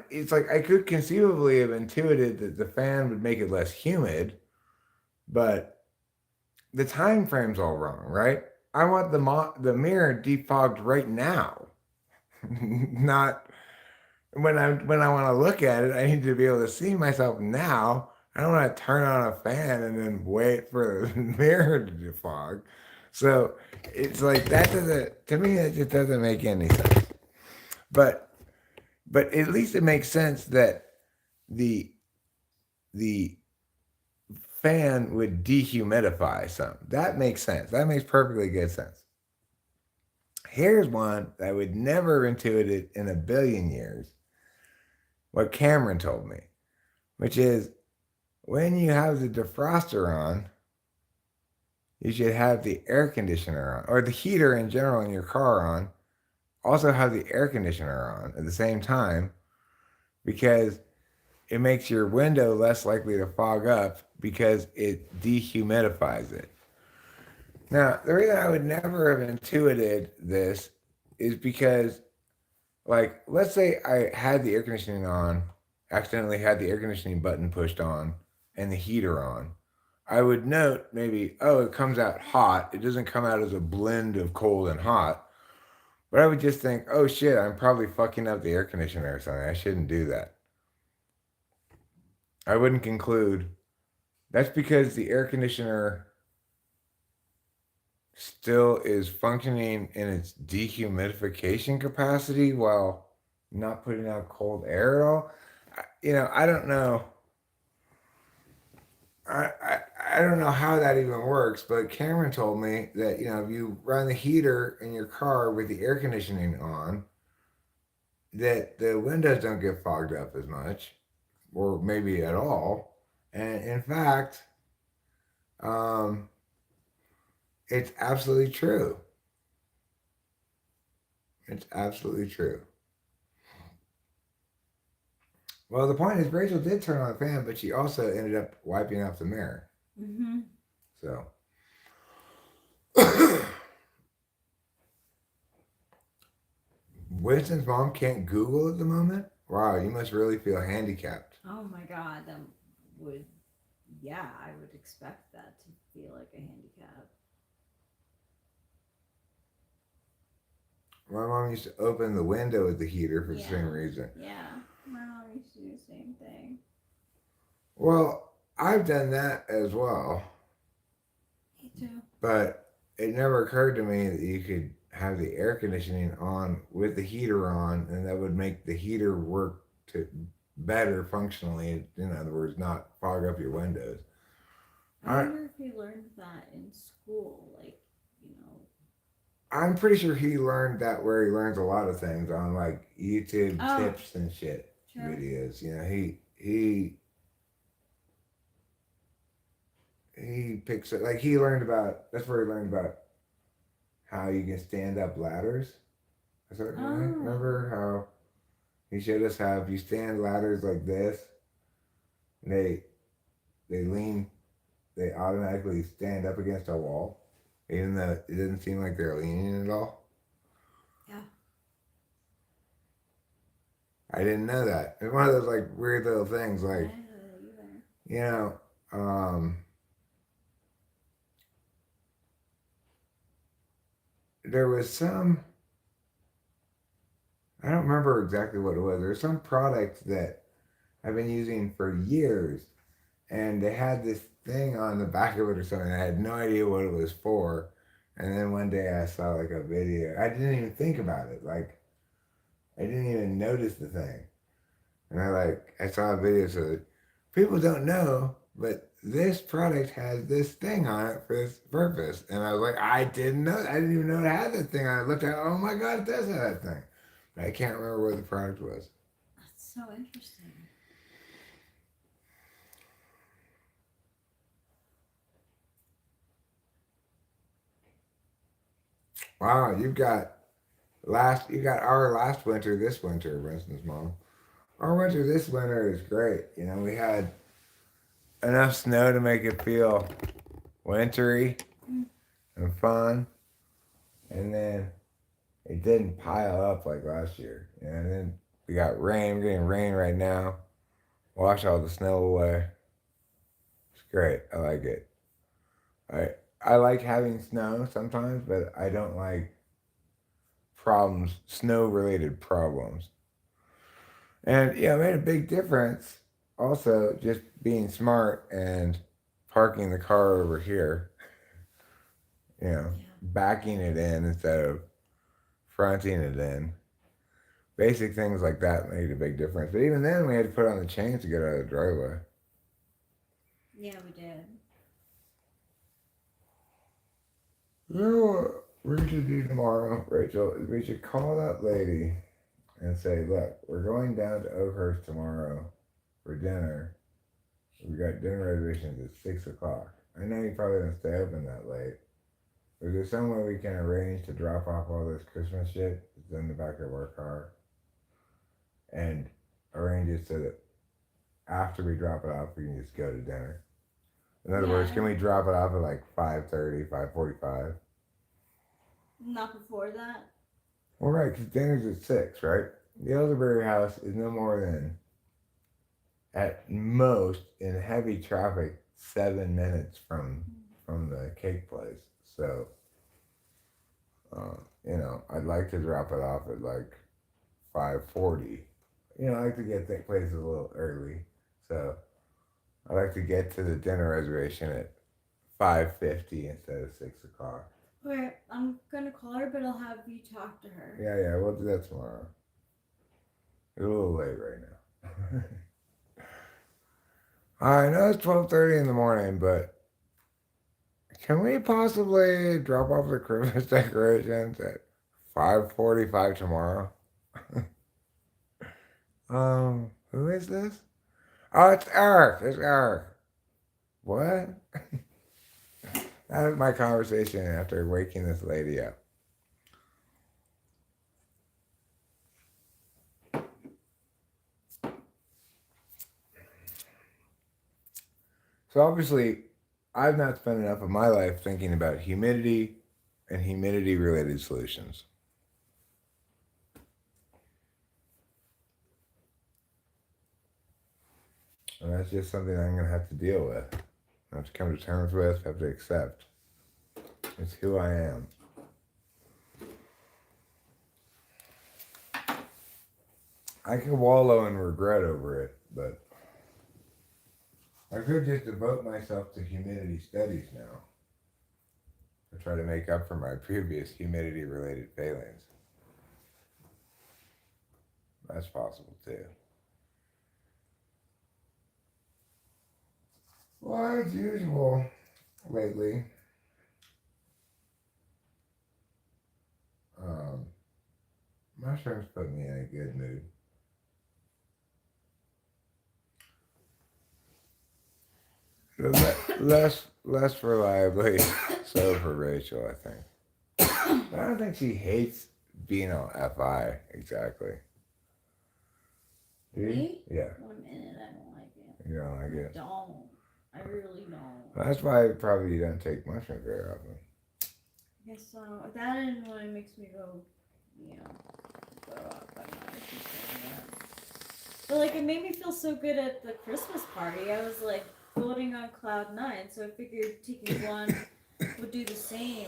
It's like I could conceivably have intuited that the fan would make it less humid, but the time frame's all wrong, right? I want the mirror defogged right now. Not when I want to look at it, I need to be able to see myself now. I don't want to turn on a fan and then wait for the mirror to defog. So it's like that doesn't, to me, that just doesn't make any sense. But at least it makes sense that the the fan would dehumidify some. That makes sense. That makes perfectly good sense. Here's one that I would never have intuited in a billion years. What Cameron told me, which is when you have the defroster on, you should have the air conditioner on, or the heater in general in your car on. Also have the air conditioner on at the same time because it makes your window less likely to fog up because it dehumidifies it. Now, the reason I would never have intuited this is because, like, let's say I had the air conditioning on, accidentally had the air conditioning button pushed on, and the heater on. I would note maybe, oh, it comes out hot. It doesn't come out as a blend of cold and hot. But I would just think, oh shit, I'm probably fucking up the air conditioner or something. I shouldn't do that. I wouldn't conclude that's because the air conditioner still is functioning in its dehumidification capacity while not putting out cold air at all. I don't know. I don't know how that even works, but Cameron told me that if you run the heater in your car with the air conditioning on, that the windows don't get fogged up as much, or maybe at all. And in fact, um, it's absolutely true. It's absolutely true. Well, the point is, Rachel did turn on the fan, but she also ended up wiping off the mirror. Mm-hmm. So, Winston's mom can't Google at the moment? Wow, you must really feel handicapped. Oh my god, that would, yeah, I would expect that to feel like a handicap. My mom used to open the window with the heater for the Yeah. same reason. Yeah, my mom used to do the same thing. Well, I've done that as well, Me too. but it never occurred to me that you could have the air conditioning on with the heater on, and that would make the heater work to better functionally. In other words, not fog up your windows. I wonder if he learned that in school, like, you know. I'm pretty sure he learned that where he learns a lot of things on like YouTube tips and shit videos. He picks it like he learned about. That's where he learned about how you can stand up ladders. That's what remember how he showed us how if you stand ladders like this, they lean, they automatically stand up against a wall, even though it didn't seem like they're leaning at all. Yeah. I didn't know that. It's one of those like weird little things, like I didn't know that either. There was some. I don't remember exactly what it was. There's some product that I've been using for years, and they had this thing on the back of it or something. I had no idea what it was for, and then one day I saw like a video. I didn't even think about it. Like I didn't even notice the thing, and I saw a video. So people don't know, but this product has this thing on it for this purpose. And I was like, I didn't know. I didn't even know it had that thing on it. I looked at it, oh my God, it does have that thing. But I can't remember what the product was. That's so interesting. Wow, you got our last winter this winter, for instance, Mom. Our winter this winter is great. We had enough snow to make it feel wintry and fun. And then it didn't pile up like last year. And then we got rain. We're getting rain right now. Wash all the snow away. It's great. I like it. I like having snow sometimes, but I don't like problems, snow related problems. And yeah, it made a big difference also just being smart and parking the car over here, Yeah. backing it in instead of fronting it in. Basic things like that made a big difference. But even then, we had to put on the chains to get out of the driveway. Yeah, we did. You know what we should do tomorrow, Rachel? Is we should call that lady and say, look, we're going down to Oakhurst tomorrow for dinner. We got dinner reservations at 6 o'clock. I know you probably don't stay open that late. Is there some way we can arrange to drop off all this Christmas shit that's in the back of our car? And arrange it so that after we drop it off, we can just go to dinner. In other words, can we drop it off at like 5:30, 5:45? Not before that. Well, right, because dinner's at 6, right? The Elderberry House is no more than, at most, in heavy traffic, 7 minutes from the cake place. So, I'd like to drop it off at like 5:40. I like to get that places a little early. So, I like to get to the dinner reservation at 5:50 instead of 6 o'clock. Alright, I'm gonna call her, but I'll have you talk to her. Yeah, we'll do that tomorrow. It's a little late right now. I know it's 12:30 in the morning, but can we possibly drop off the Christmas decorations at 5:45 tomorrow? Who is this? Oh, it's Eric. It's Eric. What? That was my conversation after waking this lady up. So obviously, I've not spent enough of my life thinking about humidity and humidity-related solutions. And that's just something I'm going to have to deal with. I have to come to terms with, have to accept. It's who I am. I could wallow in regret over it, but I could just devote myself to humidity studies now to try to make up for my previous humidity-related failings. That's possible too. Well, as usual, lately, mushrooms put me in a good mood. Less reliably so for Rachel, I think. But I don't think she hates being on FI exactly. Do you? Me? Yeah. 1 minute, I don't like it. You don't like it? I don't. I really don't. That's why probably you don't take mushrooms very often. I guess so. That and when it makes me go up. But like, it made me feel so good at the Christmas party. I was like floating on cloud 9, so I figured taking one would do the same.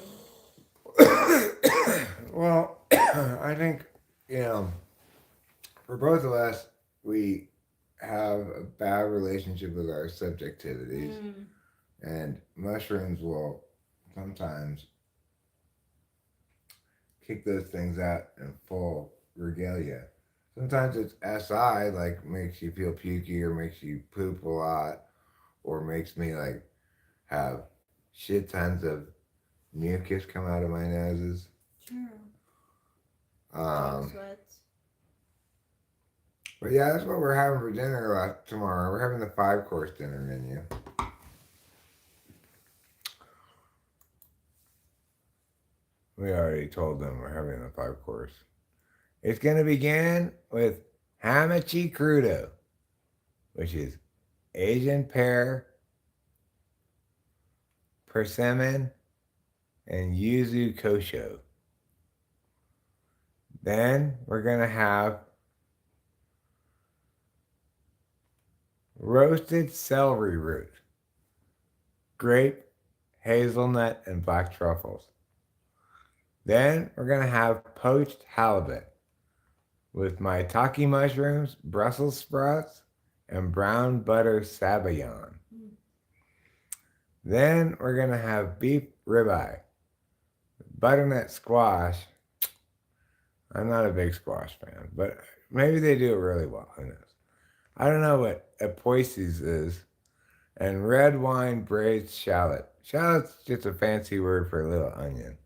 Well, I think, for both of us, we have a bad relationship with our subjectivities. And mushrooms will sometimes kick those things out in full regalia. Sometimes it's SI, like makes you feel pukey or makes you poop a lot or makes me like have shit tons of mucus come out of my noses. Sure. Sweats. But yeah, that's what we're having for dinner tomorrow. We're having the 5-course dinner menu. We already told them we're having the 5-course. It's going to begin with hamachi crudo, which is Asian pear, persimmon, and yuzu kosho. Then we're going to have roasted celery root, grape, hazelnut, and black truffles. Then we're gonna have poached halibut with maitake mushrooms, Brussels sprouts, and brown butter sabayon. Mm. Then we're gonna have beef ribeye, butternut squash. I'm not a big squash fan, but maybe they do it really well. Who knows? I don't know what a poises is. And red wine braised shallot. Shallot's just a fancy word for a little onion.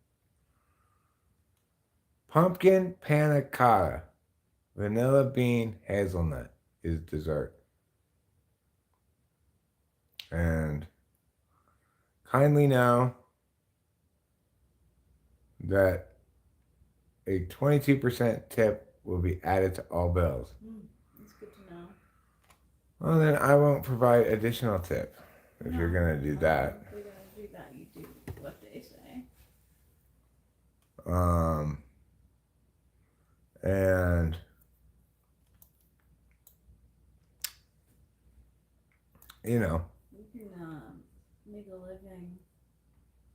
Pumpkin panna cotta, vanilla bean hazelnut is dessert. And kindly know that a 22% tip will be added to all bills. That's good to know. Well, then I won't provide additional tip if you're going to do that. If you're going to do that, you do what they say. And you know, You can make a living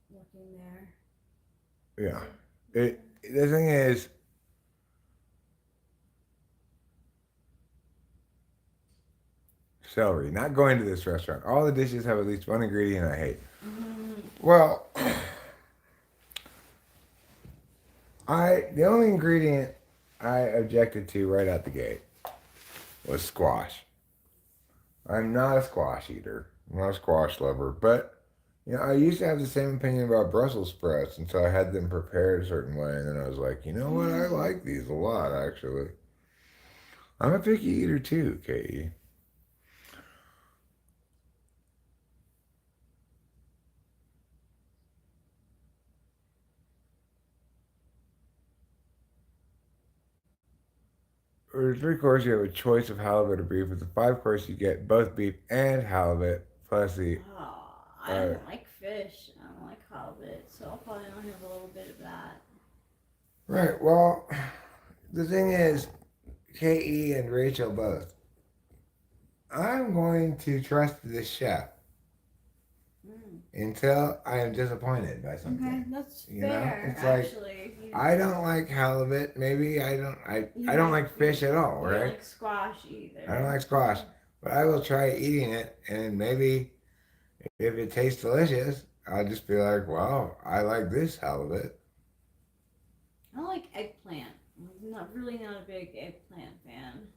working there. yeah. The thing is, celery. Not going to this restaurant. All the dishes have at least one ingredient I hate. Well, the only ingredient I objected to right out the gate was squash. I'm not a squash eater. I'm not a squash lover, but I used to have the same opinion about Brussels sprouts until I had them prepared a certain way, and then I was like, you know what? I like these a lot, actually. I'm a picky eater too, Katie. For the three course, you have a choice of halibut or beef. With the five course, you get both beef and halibut, plus the. I don't like fish. I don't like halibut, so I'll probably only have a little bit of that. Right. Well, the thing is, Ke and Rachel both. I'm going to trust this chef until I am disappointed by something. Okay, that's fair. It's actually, like I don't like halibut. Maybe I don't. I don't like fish at all. You right? don't like squash either. I don't like squash, but I will try eating it, and maybe if it tastes delicious, I'll just be like, "Wow, I like this halibut." I don't like eggplant. I'm not a big eggplant fan.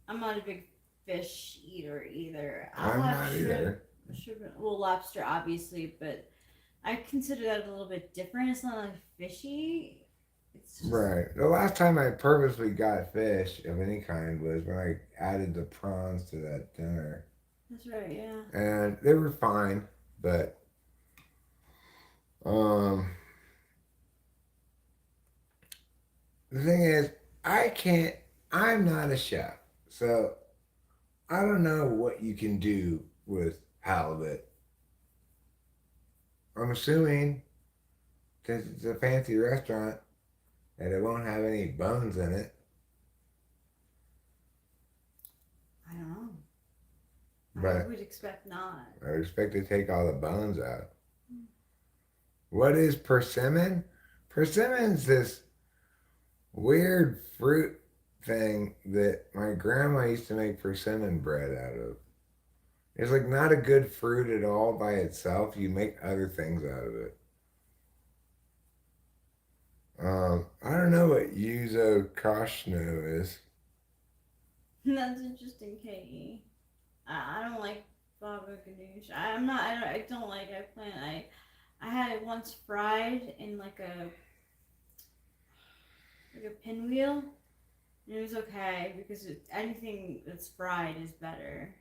I'm not a big fish eater either. I'm not either. Well, lobster obviously, but I consider that a little bit different. It's not like fishy. It's just... Right. The last time I purposely got fish of any kind was when I added the prawns to that dinner. That's right, yeah. And they were fine, but the thing is, I'm not a chef, so I don't know what you can do with halibut. I'm assuming, since it's a fancy restaurant, that it won't have any bones in it. I don't know. But I would expect not. I would expect to take all the bones out. What is persimmon? Persimmon's this weird fruit thing that my grandma used to make persimmon bread out of. It's like not a good fruit at all by itself. You make other things out of it. I don't know what yuzu kashnu is. That's interesting, Ke. I don't like baba ganoush. I don't like eggplant. I had it once fried in like a pinwheel, and it was okay because anything that's fried is better.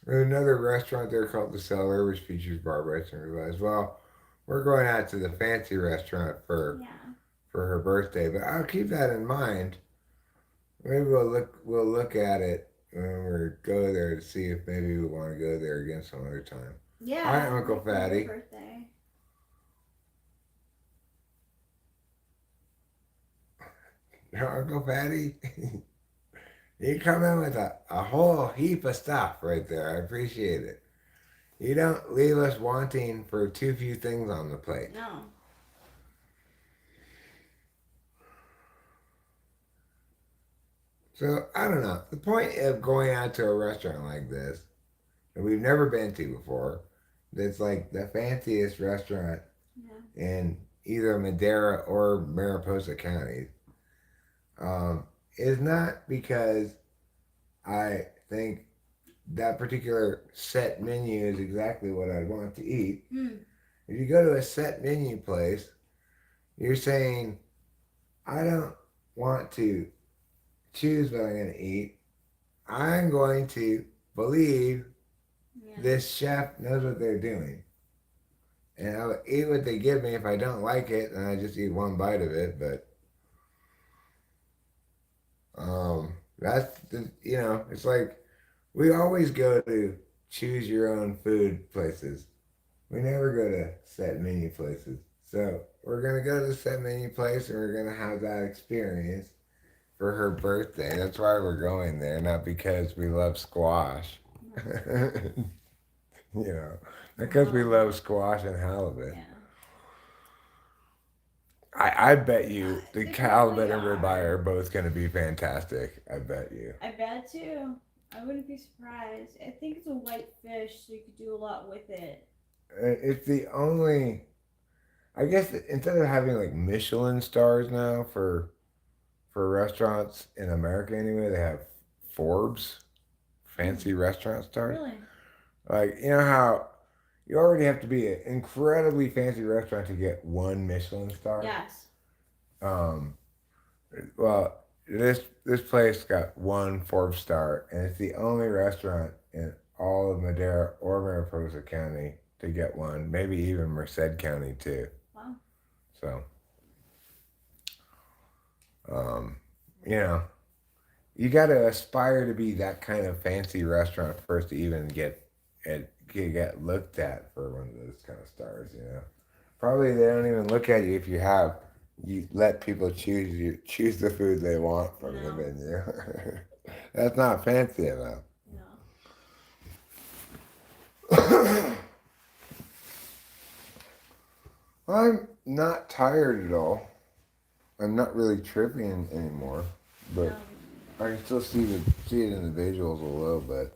There's another restaurant there called The Cellar, which features bar bites and ribeyes. Well, we're going out to the fancy restaurant for her birthday, but I'll keep that in mind. Maybe we'll look at it when we go there to see if maybe we want to go there again some other time. Yeah. Hi, Uncle Fatty. Birthday. Uncle Fatty, you come in with a whole heap of stuff right there. I appreciate it. You don't leave us wanting for too few things on the plate. No. So I don't know. The point of going out to a restaurant like this that we've never been to before, that's like the fanciest restaurant in either Madera or Mariposa counties, is not because I think that particular set menu is exactly what I want to eat. If you go to a set menu place, you're saying, I don't want to choose what I'm going to eat. I'm going to believe this chef knows what they're doing. And I'll eat what they give me. If I don't like it, then I just eat one bite of it. But that's the, it's like we always go to choose your own food places. We never go to set menu places. So we're gonna go to the set menu place and we're gonna have that experience for her birthday. That's why we're going there, not because we love squash. Because we love squash and halibut. Yeah. I bet you the halibut and ribeye are both going to be fantastic. I bet you. I bet too. I wouldn't be surprised. I think it's a white fish, so you could do a lot with it. It's the only. I guess instead of having like Michelin stars now for restaurants in America anyway, they have Forbes fancy restaurant stars. Really? Like, you know how you already have to be an incredibly fancy restaurant to get one Michelin star? Yes. Well, this place got one Forbes star, and it's the only restaurant in all of Madera or Mariposa County to get one. Maybe even Merced County too. Wow. So, you got to aspire to be that kind of fancy restaurant first to even get looked at for one of those kind of stars. Probably they don't even look at you if you let people choose the food they want from the menu. That's not fancy enough. No. I'm not tired at all. I'm not really tripping anymore, but I can still see it in the visuals a little bit.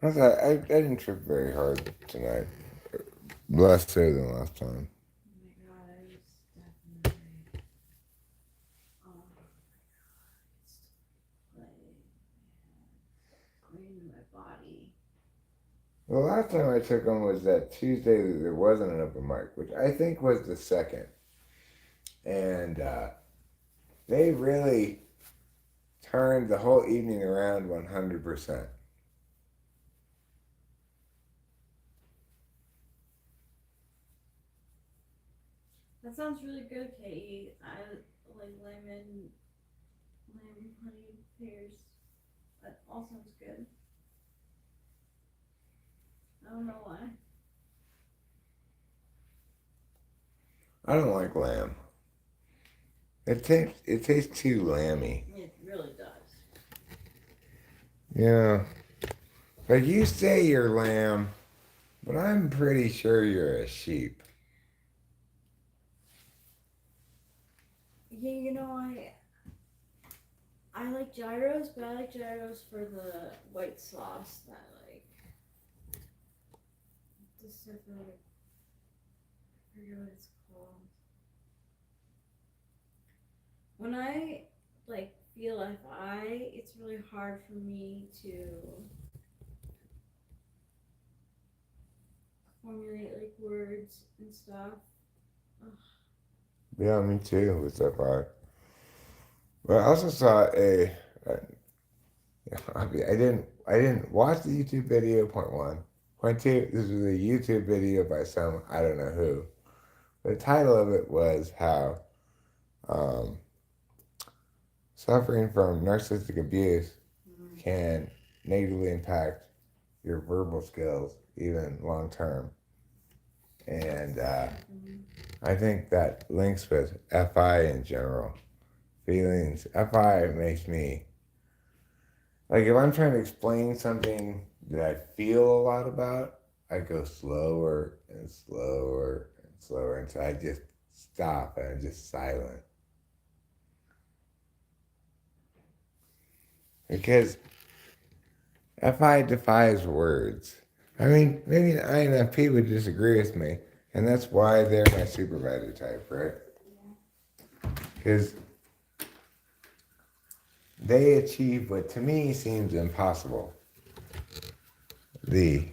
I didn't trip very hard tonight. Less so than last time. Oh my god, I was definitely. Oh my god, it's going into my body. The last time I took them was that Tuesday that there wasn't an open mic, which I think was the second. And they really turned the whole evening around 100%. That sounds really good, Katie. I like lemon, honey pears. That all sounds good. I don't know why. I don't like lamb. It tastes too lamby. It really does. Yeah. But you say you're lamb, but I'm pretty sure you're a sheep. Yeah, I like gyros, but I like gyros for the white sauce that the stuff that I forget what it's called. When I feel it's really hard for me to formulate words and stuff. Ugh. Yeah, me too with that part. But I also saw I didn't watch the YouTube video, point one. Point two, this was a YouTube video by some, I don't know who. The title of it was how suffering from narcissistic abuse can negatively impact your verbal skills, even long term. And I think that links with FI in general. Feelings. FI makes me Like if I'm trying to explain something that I feel a lot about, I go slower and slower and slower until I just stop and I'm just silent. Because FI defies words. I mean, maybe the INFP would disagree with me, and that's why they're my supervisor type, right? Because they achieve what to me seems impossible. The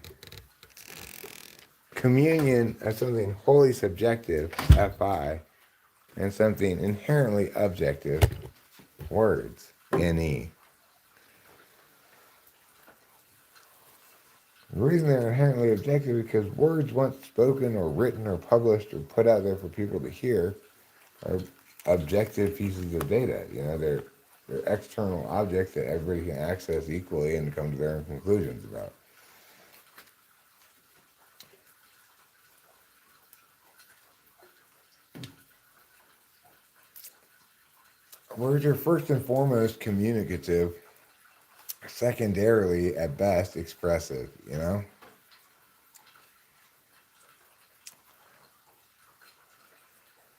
communion of something wholly subjective, FI, and something inherently objective, words, NE. The reason they're inherently objective is because words once spoken or written or published or put out there for people to hear are objective pieces of data. You know, they're external objects that everybody can access equally and come to their own conclusions about. Words are first and foremost communicative, secondarily, at best, expressive, you know?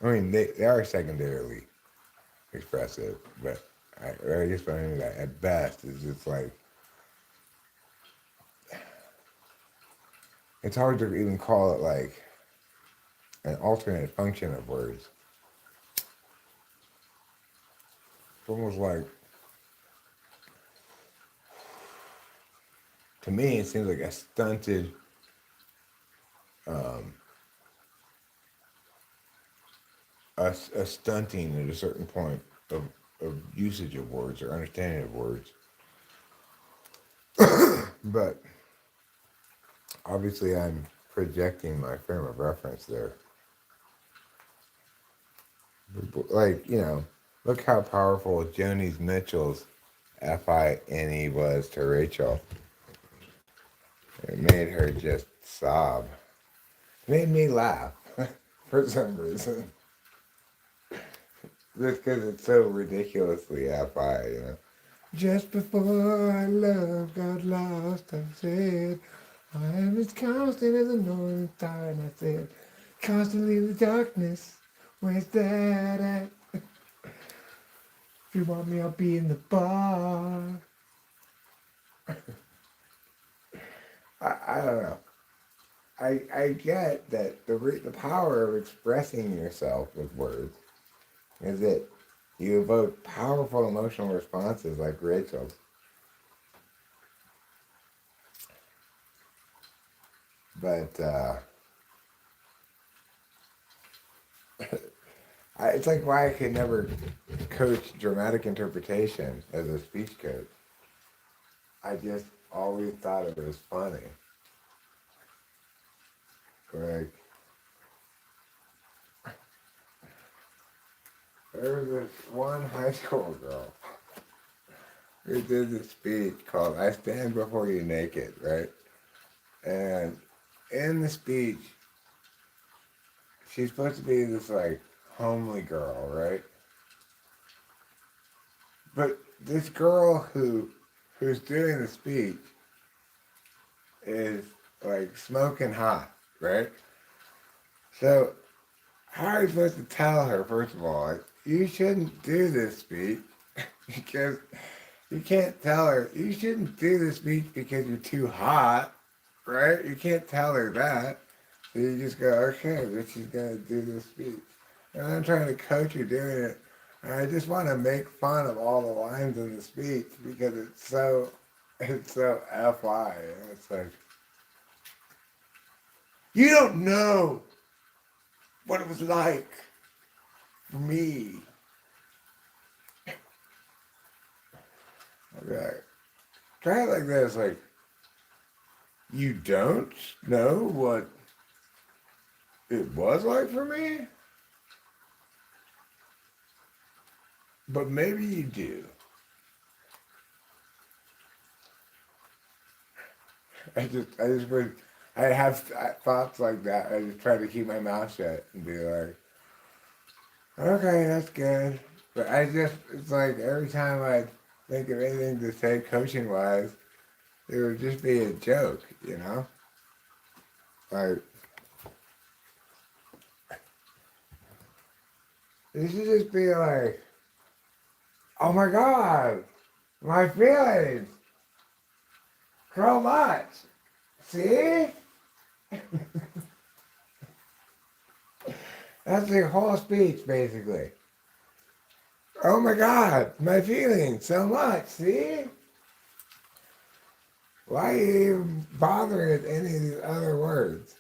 I mean, they are secondarily expressive, but I just find that at best it's just like, it's hard to even call it like an alternate function of words. It's almost like, to me, it seems like a stunted, um, a stunting at a certain point of usage of words or understanding of words. But obviously, I'm projecting my frame of reference there. Like, you know, look how powerful Joni Mitchell's FINE was to Rachel. It made her just sob. It made me laugh for some reason. Just because it's so ridiculously FI, you know. Just before our love got lost, I said, I am as constant as a northern star, and I said, constantly in the darkness, where's that at? If you want me, I'll be in the bar. I don't know. I get that the power of expressing yourself with words is that you evoke powerful emotional responses like Rachel's. But it's like why I could never coach dramatic interpretation as a speech coach. I just always thought it was funny. Like, there was this one high school girl who did this speech called I Stand Before You Naked, right? And in the speech, she's supposed to be this like homely girl, right? But this girl who's doing the speech is like smoking hot, right? So how are you supposed to tell her, first of all, like, you shouldn't do this speech because you can't tell her you shouldn't do this speech because you're too hot, right? You can't tell her that. So you just go, okay, but she's gonna do this speech. And I'm trying to coach her doing it. And I just want to make fun of all the lines in the speech because it's so FI. And it's like, you don't know what it was like for me. Okay. Try it like this, like, you don't know what it was like for me? But maybe you do. I have thoughts like that. I just try to keep my mouth shut and be like, okay, that's good. But it's like every time think of anything to say coaching wise. It would just be a joke, you know? Like, it should just be like, oh my God, my feelings, so much. See? That's the whole speech, basically. Oh my God, my feelings, so much. See? Why are you even bothering with any of these other words?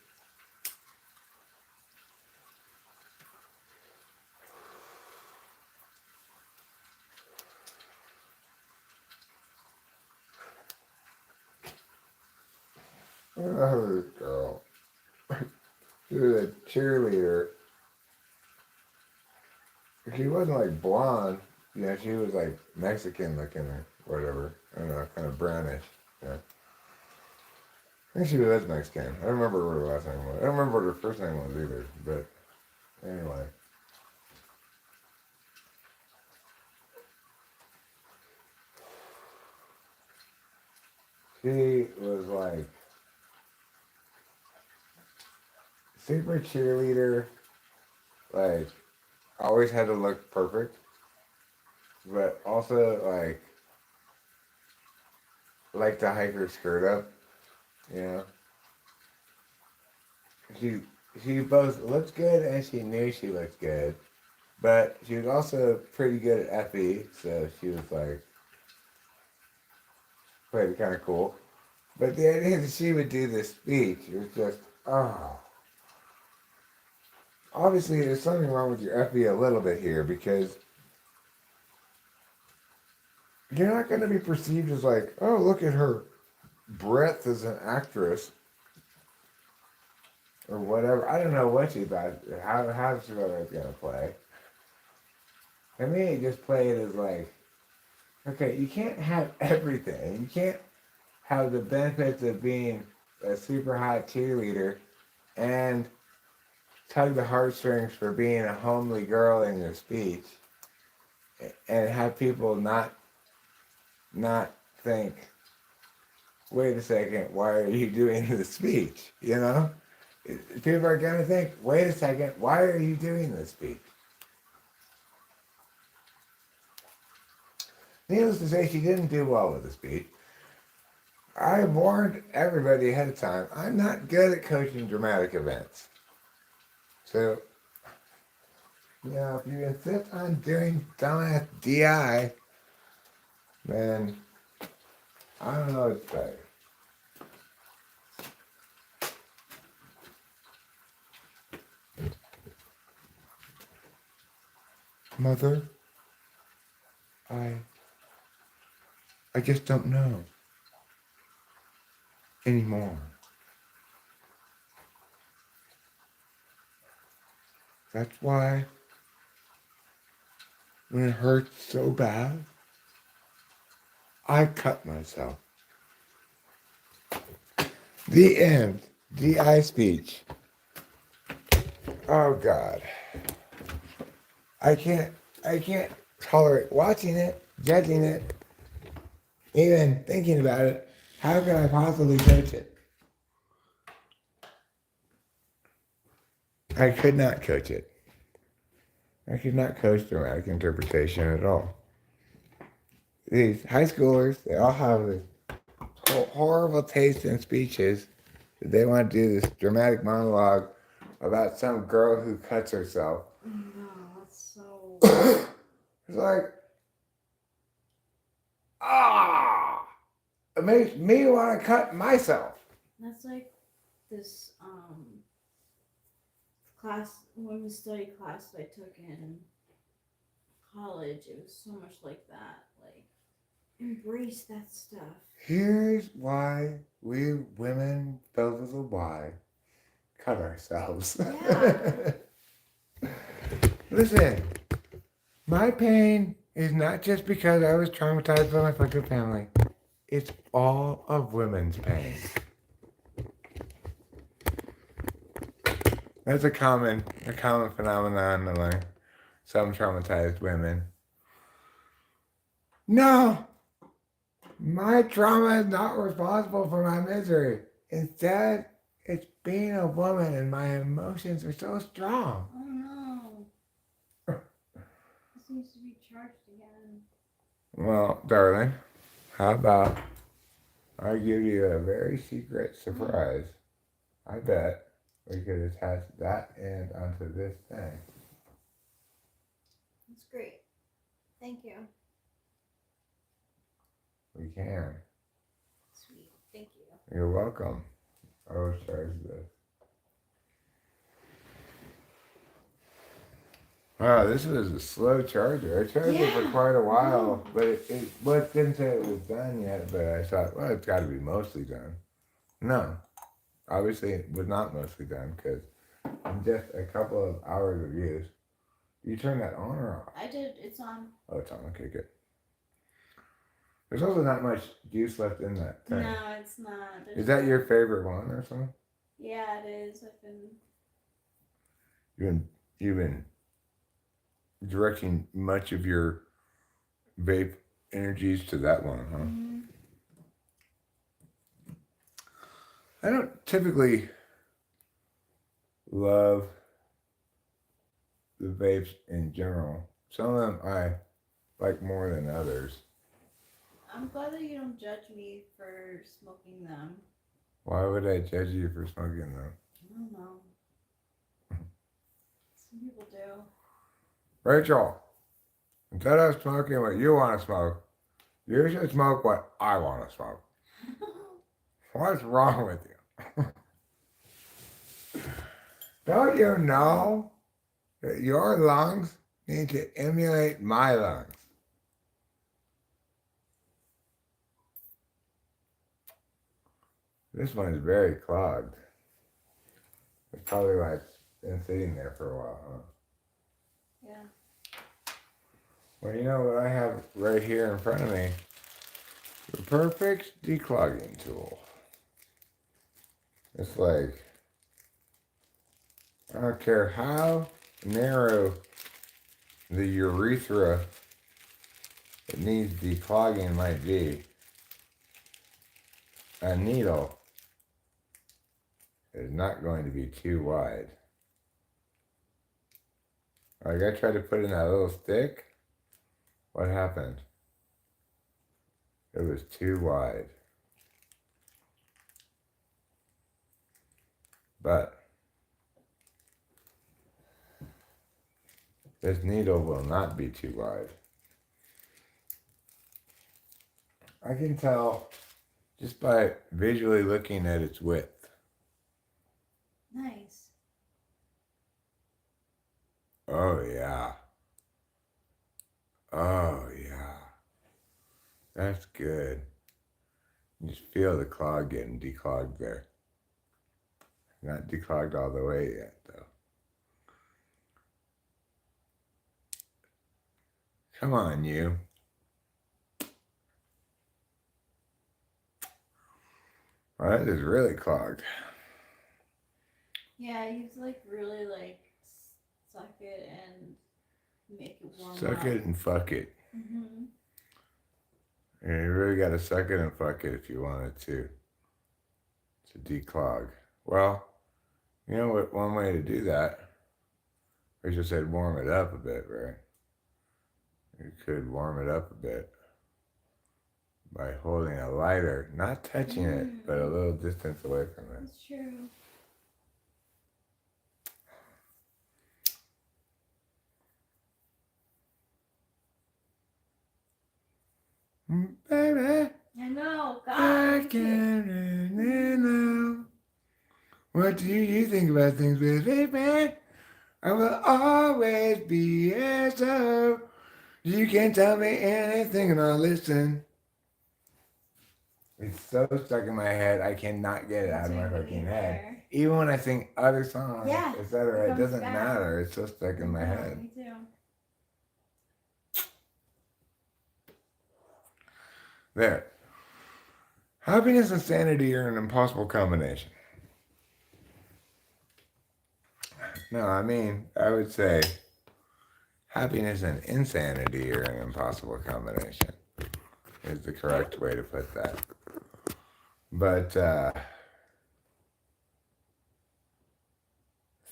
Oh, this girl. She was a cheerleader. She wasn't like blonde. You know, she was like Mexican looking or whatever. I don't know, kind of brownish. Yeah. I think she was Mexican. I don't remember what her last name was. I don't remember what her first name was either. But anyway. She was like super cheerleader. Like always had to look perfect. But also like to hike her skirt up. You know. She she both looked good and she knew she looked good. But she was also pretty good at FE, so she was like played it kind of cool. But the idea that she would do this speech, it was just, oh. Obviously, there's something wrong with your FE a little bit here because you're not going to be perceived as like, oh, look at her breadth as an actress or whatever. I don't know what she thought, how she thought it was going to play. To me, it just played as like, okay, you can't have everything. You can't have the benefits of being a super hot cheerleader and tug the heartstrings for being a homely girl in your speech and have people not think, wait a second, why are you doing this speech? You know? People are going to think, wait a second, why are you doing this speech? Needless to say, she didn't do well with the speech. I warned everybody ahead of time, I'm not good at coaching dramatic events. So, you know, if you insist on doing dumbass DI, then I don't know what to say. Mother, I just don't know anymore. That's why when it hurts so bad, I cut myself. The end. DI speech. Oh God. I can't tolerate watching it, judging it, even thinking about it. How can I possibly coach it? I could not coach it. I could not coach dramatic interpretation at all. These high schoolers, they all have this horrible taste in speeches. They want to do this dramatic monologue about some girl who cuts herself. No, that's so. It's like, it makes me want to cut myself. That's like this class, women's study class that I took in college. It was so much like that. Like, embrace that stuff. Here's why we women, spelled with a Y, cut ourselves. Yeah. Listen, my pain is not just because I was traumatized by my fucking family. It's all of women's pain. That's a common phenomenon among some traumatized women. No, My trauma is not responsible for my misery. Instead, it's being a woman and my emotions are so strong. Oh no. This needs to be charged again. Well, darling, how about I give you a very secret surprise? I bet we could attach that end onto this thing. That's great. Thank you. We can. Sweet. Thank you. You're welcome. I will charge this. Wow, this was a slow charger. I charged it for quite a while, but it didn't say it was done yet, but I thought, well, it's got to be mostly done. No, obviously it was not mostly done because in just a couple of hours of use. You turn that on or off? I did. It's on. Oh, it's on. Okay, good. There's also not much juice left in that thing. No, it's not. Is that your favorite one or something? Yeah, it is. I've been. You've been directing much of your vape energies to that one, huh? Mm-hmm. I don't typically love the vapes in general. Some of them I like more than others. I'm glad that you don't judge me for smoking them. Why would I judge you for smoking them? I don't know. Some people do. Rachel, instead of smoking what you want to smoke, you should smoke what I want to smoke. What's wrong with you? Don't you know that your lungs need to emulate my lungs? This one is very clogged. It's probably why it's been sitting there for a while, huh? Yeah. Well, you know what I have right here in front of me? The perfect declogging tool. It's like, I don't care how narrow the urethra that needs declogging might be, a needle is not going to be too wide. Like I tried to put in that little stick, what happened? It was too wide. But this needle will not be too wide. I can tell just by visually looking at its width. Nice. Oh yeah. Oh yeah. That's good. You just feel the clog getting declogged there. Not declogged all the way yet, though. Come on, you. Well, that is really clogged. Yeah, you have to like really like suck it and make it warm up. Suck it and fuck it. Mm-hmm. And you really got to suck it and fuck it if you want it to declog. Well, you know what? One way to do that, Rachel said warm it up a bit, right? You could warm it up a bit by holding a lighter, not touching it, but a little distance away from it. That's true. Baby, I know. God. I can't really know. What do you think about things with me, man? I will always be here, so you can tell me anything and I'll listen. It's so stuck in my head, I cannot get it out of my fucking head. Even when I sing other songs, etc., it doesn't matter. It's so stuck in my head. Me too. There. Happiness and sanity are an impossible combination. No, I mean, I would say happiness and insanity are an impossible combination. is the correct way to put that. But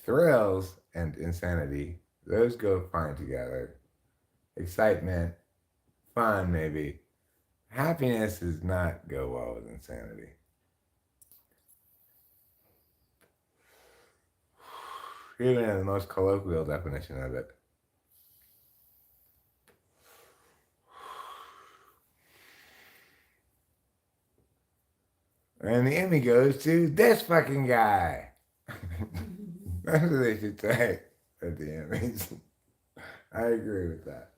thrills and insanity, those go fine together. Excitement, fun, maybe. Happiness does not go well with insanity. Even in the most colloquial definition of it. And the Emmy goes to this fucking guy. That's what they should say at the Emmys. I agree with that.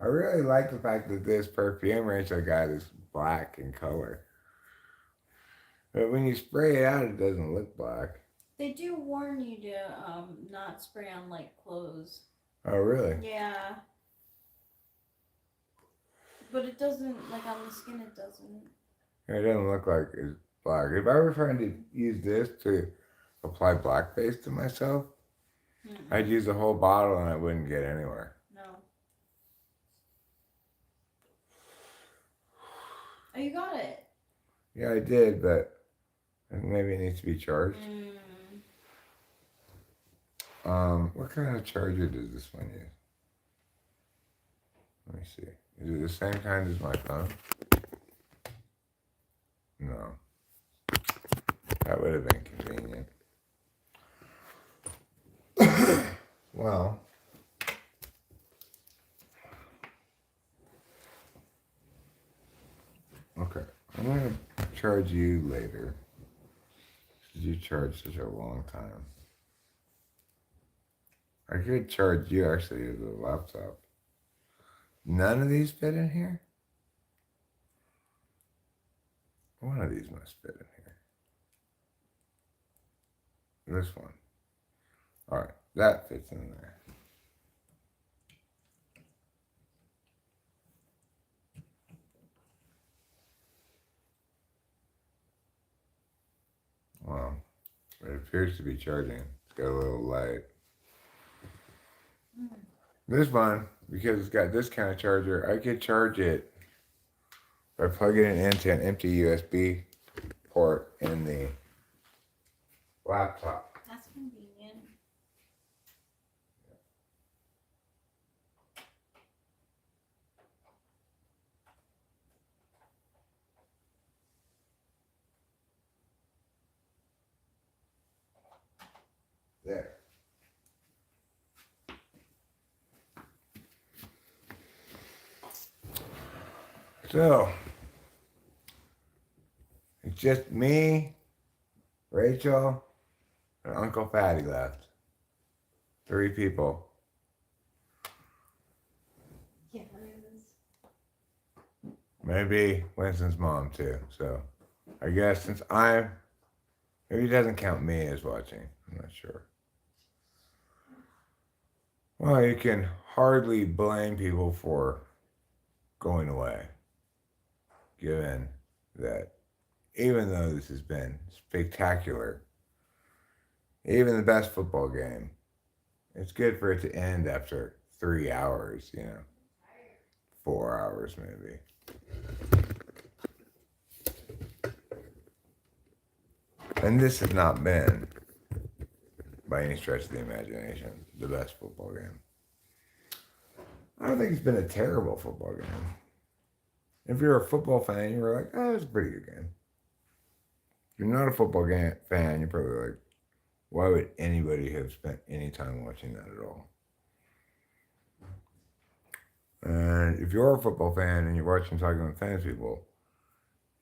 I really like the fact that this perfume Rachel got is black in color. But when you spray it out, it doesn't look black. They do warn you to not spray on light clothes. Oh, really? Yeah. But it doesn't, like on the skin, it doesn't. It doesn't look like it's black. If I were trying to use this to apply blackface to myself, I'd use the whole bottle and I wouldn't get anywhere. No. Oh, you got it. Yeah, I did, but maybe it needs to be charged. What kind of charger does this one use? Let me see. Is it the same kind as my phone? No. That would have been convenient. Well. Okay. I'm going to charge you later. Because you charge such a long time. I could charge you actually with a laptop. None of these fit in here? One of these must fit in here. This one. Alright, that fits in there. Well, it appears to be charging. It's got a little light. This one, because it's got this kind of charger, I could charge it by plugging it into an empty USB port in the laptop. That's convenient. There. So, it's just me, Rachel, and Uncle Fatty left. 3 people. Yeah, it is. Maybe Winston's mom too. So, I guess since maybe he doesn't count me as watching. I'm not sure. Well, you can hardly blame people for going away. Given that even though this has been spectacular, even the best football game, it's good for it to end after 3 hours, 4 hours maybe. And this has not been, by any stretch of the imagination, the best football game. I don't think it's been a terrible football game. If you're a football fan, you're like, oh, it's a pretty good game. If you're not a football fan, you're probably like, why would anybody have spent any time watching that at all? And if you're a football fan and you're watching Talking with Fans People,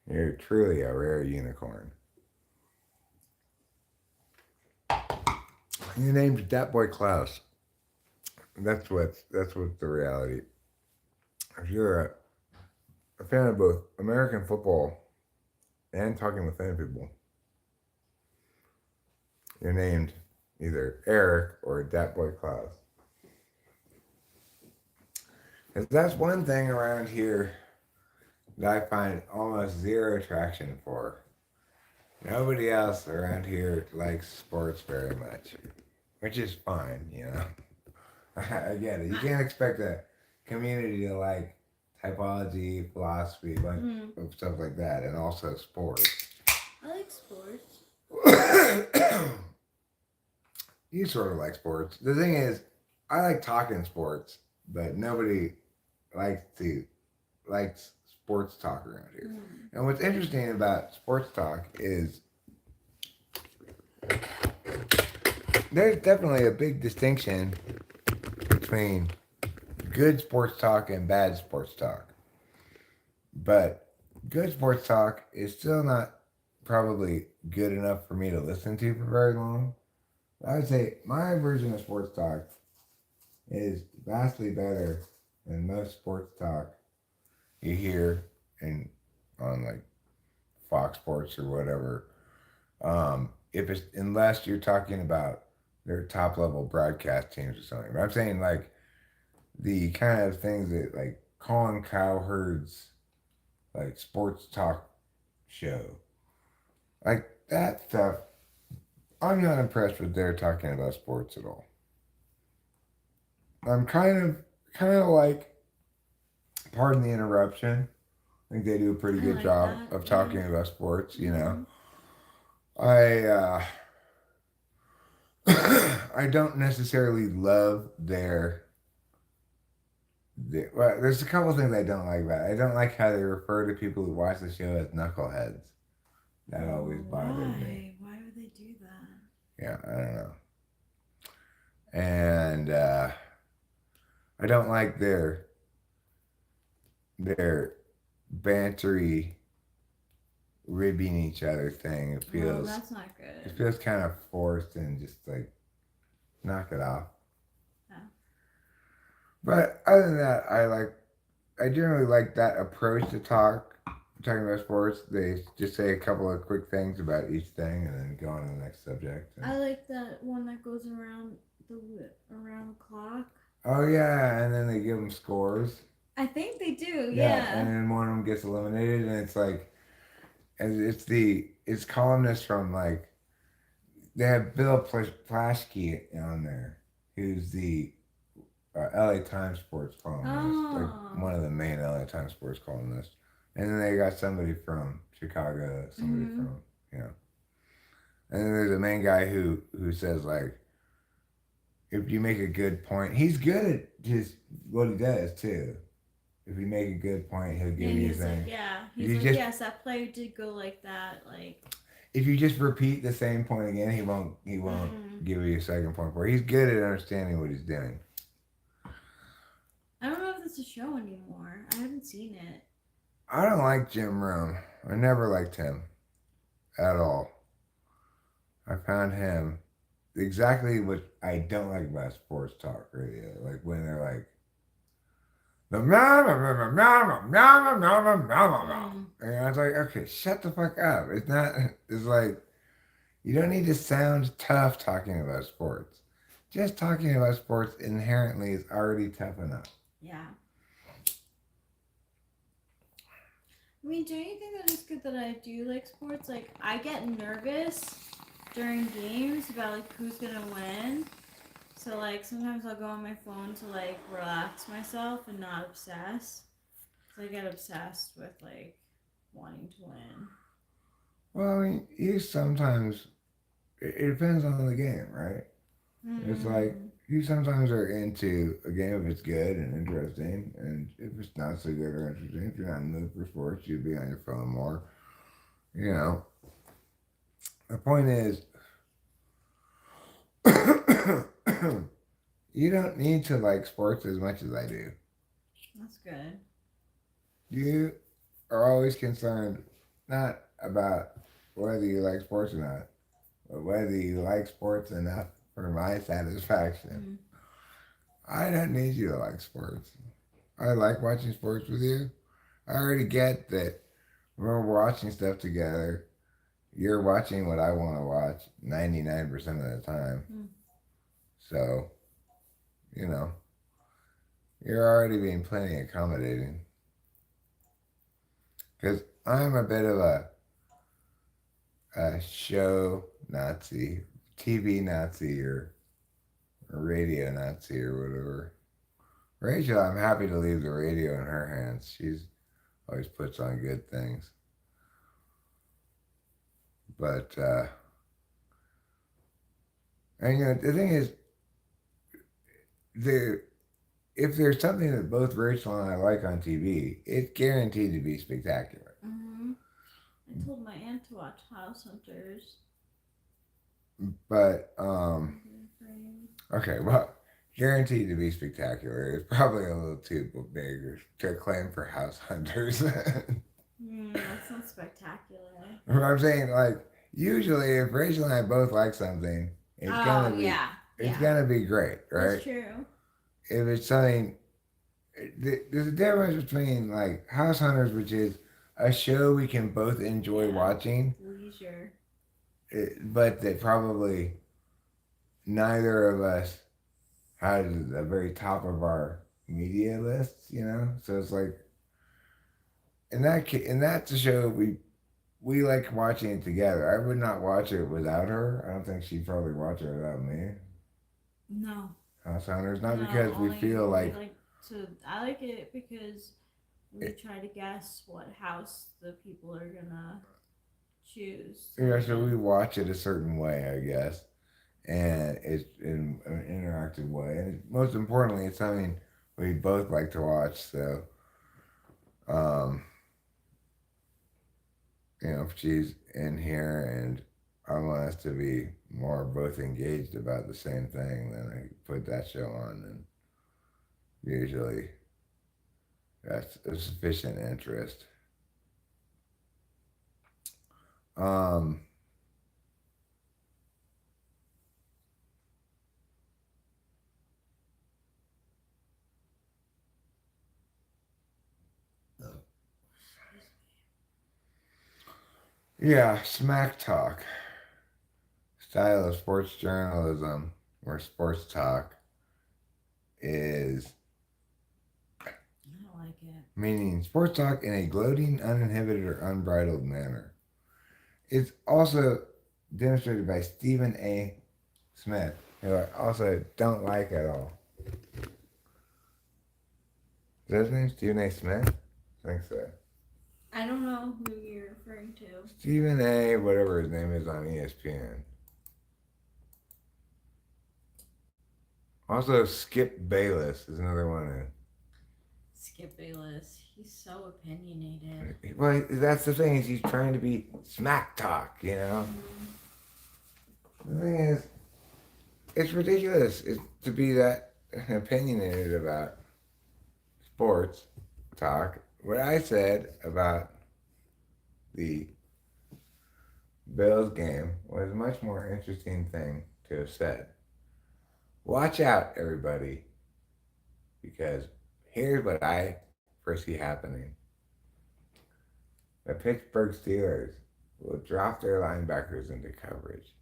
you're truly a rare unicorn. Your name's Dat Boy Klaus. That's what the reality. If you're a fan of both American football and Talking with Fan People, you're named either Eric or Dat Boy Klaus. Because that's one thing around here that I find almost zero attraction for. Nobody else around here likes sports very much, which is fine, I get it. You can't expect a community to like typology, philosophy, a bunch of stuff like that, and also sports. I like sports. You sort of like sports. The thing is, I like talking sports, but nobody likes sports talk around here. And what's interesting about sports talk is there's definitely a big distinction between good sports talk and bad sports talk. But good sports talk is still not probably good enough for me to listen to for very long. I would say my version of sports talk is vastly better than most sports talk you hear in on like Fox Sports or whatever. If it's unless you're talking about their top level broadcast teams or something. But I'm saying like the kind of things that like Colin Cowherd's like sports talk show. Like that stuff, I'm not impressed with their talking about sports at all. I'm kind of like, pardon the interruption. I think they do a pretty good like job that, of talking about sports. You know, Mm-hmm. I don't necessarily love well, there's a couple things I don't like about it. I don't like how they refer to people who watch the show as knuckleheads. That always bothered me. Why would they do that? Yeah, I don't know. And I don't like their bantery ribbing each other thing. That's not good. It feels kind of forced and just like knock it off. Yeah. But other than that, I generally like that approach to talking about sports. They just say a couple of quick things about each thing and then go on to the next subject. And, I like that one that goes around the clock. oh yeah, and then they give them scores. I think they do. Yeah. And then one of them gets eliminated, and it's like, and it's columnists from like they have Bill Plaschke on there, who's the LA Times sports columnist, like one of the main LA Times sports columnists. And then they got somebody from Chicago, somebody from, you know. And then there's a main guy who says like, if you make a good point, he's good at just what he does too. If you make a good point, he'll give you a thing. He's like, yes, that play did go like that. Like, if you just repeat the same point again, he won't give you a second point for it. He's good at understanding what he's doing. I don't know if it's a show anymore. I haven't seen it. I don't like Jim Rome. I never liked him at all. I found him exactly what I don't like about sports talk radio. Like when they're like, and I was like, okay, shut the fuck up. It's like, you don't need to sound tough talking about sports. Just talking about sports inherently is already tough enough. Yeah. I mean, don't you think that it's good that I do like sports? Like, I get nervous during games about like who's gonna win. So like sometimes I'll go on my phone to like relax myself and not obsess. So I get obsessed with like wanting to win. Well, I mean, you sometimes it depends on the game, right? It's like you sometimes are into a game if it's good and interesting, and if it's not so good or interesting, if you're not in the mood for sports, you'd be on your phone more. You know. The point is, you don't need to like sports as much as I do. That's good. You are always concerned not about whether you like sports or not, but whether you like sports enough for my satisfaction. I don't need you to like sports. I like watching sports with you. I already get that when we're watching stuff together, you're watching what I want to watch 99% of the time. So, you know, you're already being plenty accommodating. Because I'm a bit of a show Nazi, TV Nazi, or a radio Nazi, or whatever. Rachel, I'm happy to leave the radio in her hands. She's always puts on good things. But and the thing is, the if there's something that both Rachel and I like on TV, it's guaranteed to be spectacular. Mm-hmm. I told my aunt to watch House Hunters. But okay, well, guaranteed to be spectacular. It's probably a little too big to claim for House Hunters. That's not spectacular. What I'm saying, like, usually if Rachel and I both like something, it's gonna be great, right? That's true. If it's something, there's a difference between like House Hunters, which is a show we can both enjoy watching, leisure, but that probably neither of us had the very top of our media lists, you know. So it's like, and that's a show we like watching it together. I would not watch it without her. I don't think she'd probably watch it without me. No. House Hunters, not because we feel like I like it because we try to guess what house the people are gonna choose. Yeah, so we watch it a certain way, I guess, and it's in an interactive way, and most importantly, it's something we both like to watch. So, um, if she's in here and I want us to be more both engaged about the same thing, then I put that show on, and usually that's a sufficient interest. Um, yeah, smack talk, style of sports journalism, where sports talk is I don't like it. meaning sports talk in a gloating, uninhibited, or unbridled manner. It's also demonstrated by Stephen A. Smith, who I also don't like at all. Is that his name? Stephen A. Smith? I think so. I don't know who you're referring to. Stephen A. whatever his name is on ESPN. Also, Skip Bayless is another one. Skip Bayless. He's so opinionated. Well, that's the thing, is he's trying to be smack talk, you know? The thing is, it's ridiculous to be that opinionated about sports talk. What I said about the Bills game was a much more interesting thing to have said. Watch out, everybody, because here's what I foresee happening. The Pittsburgh Steelers will drop their linebackers into coverage,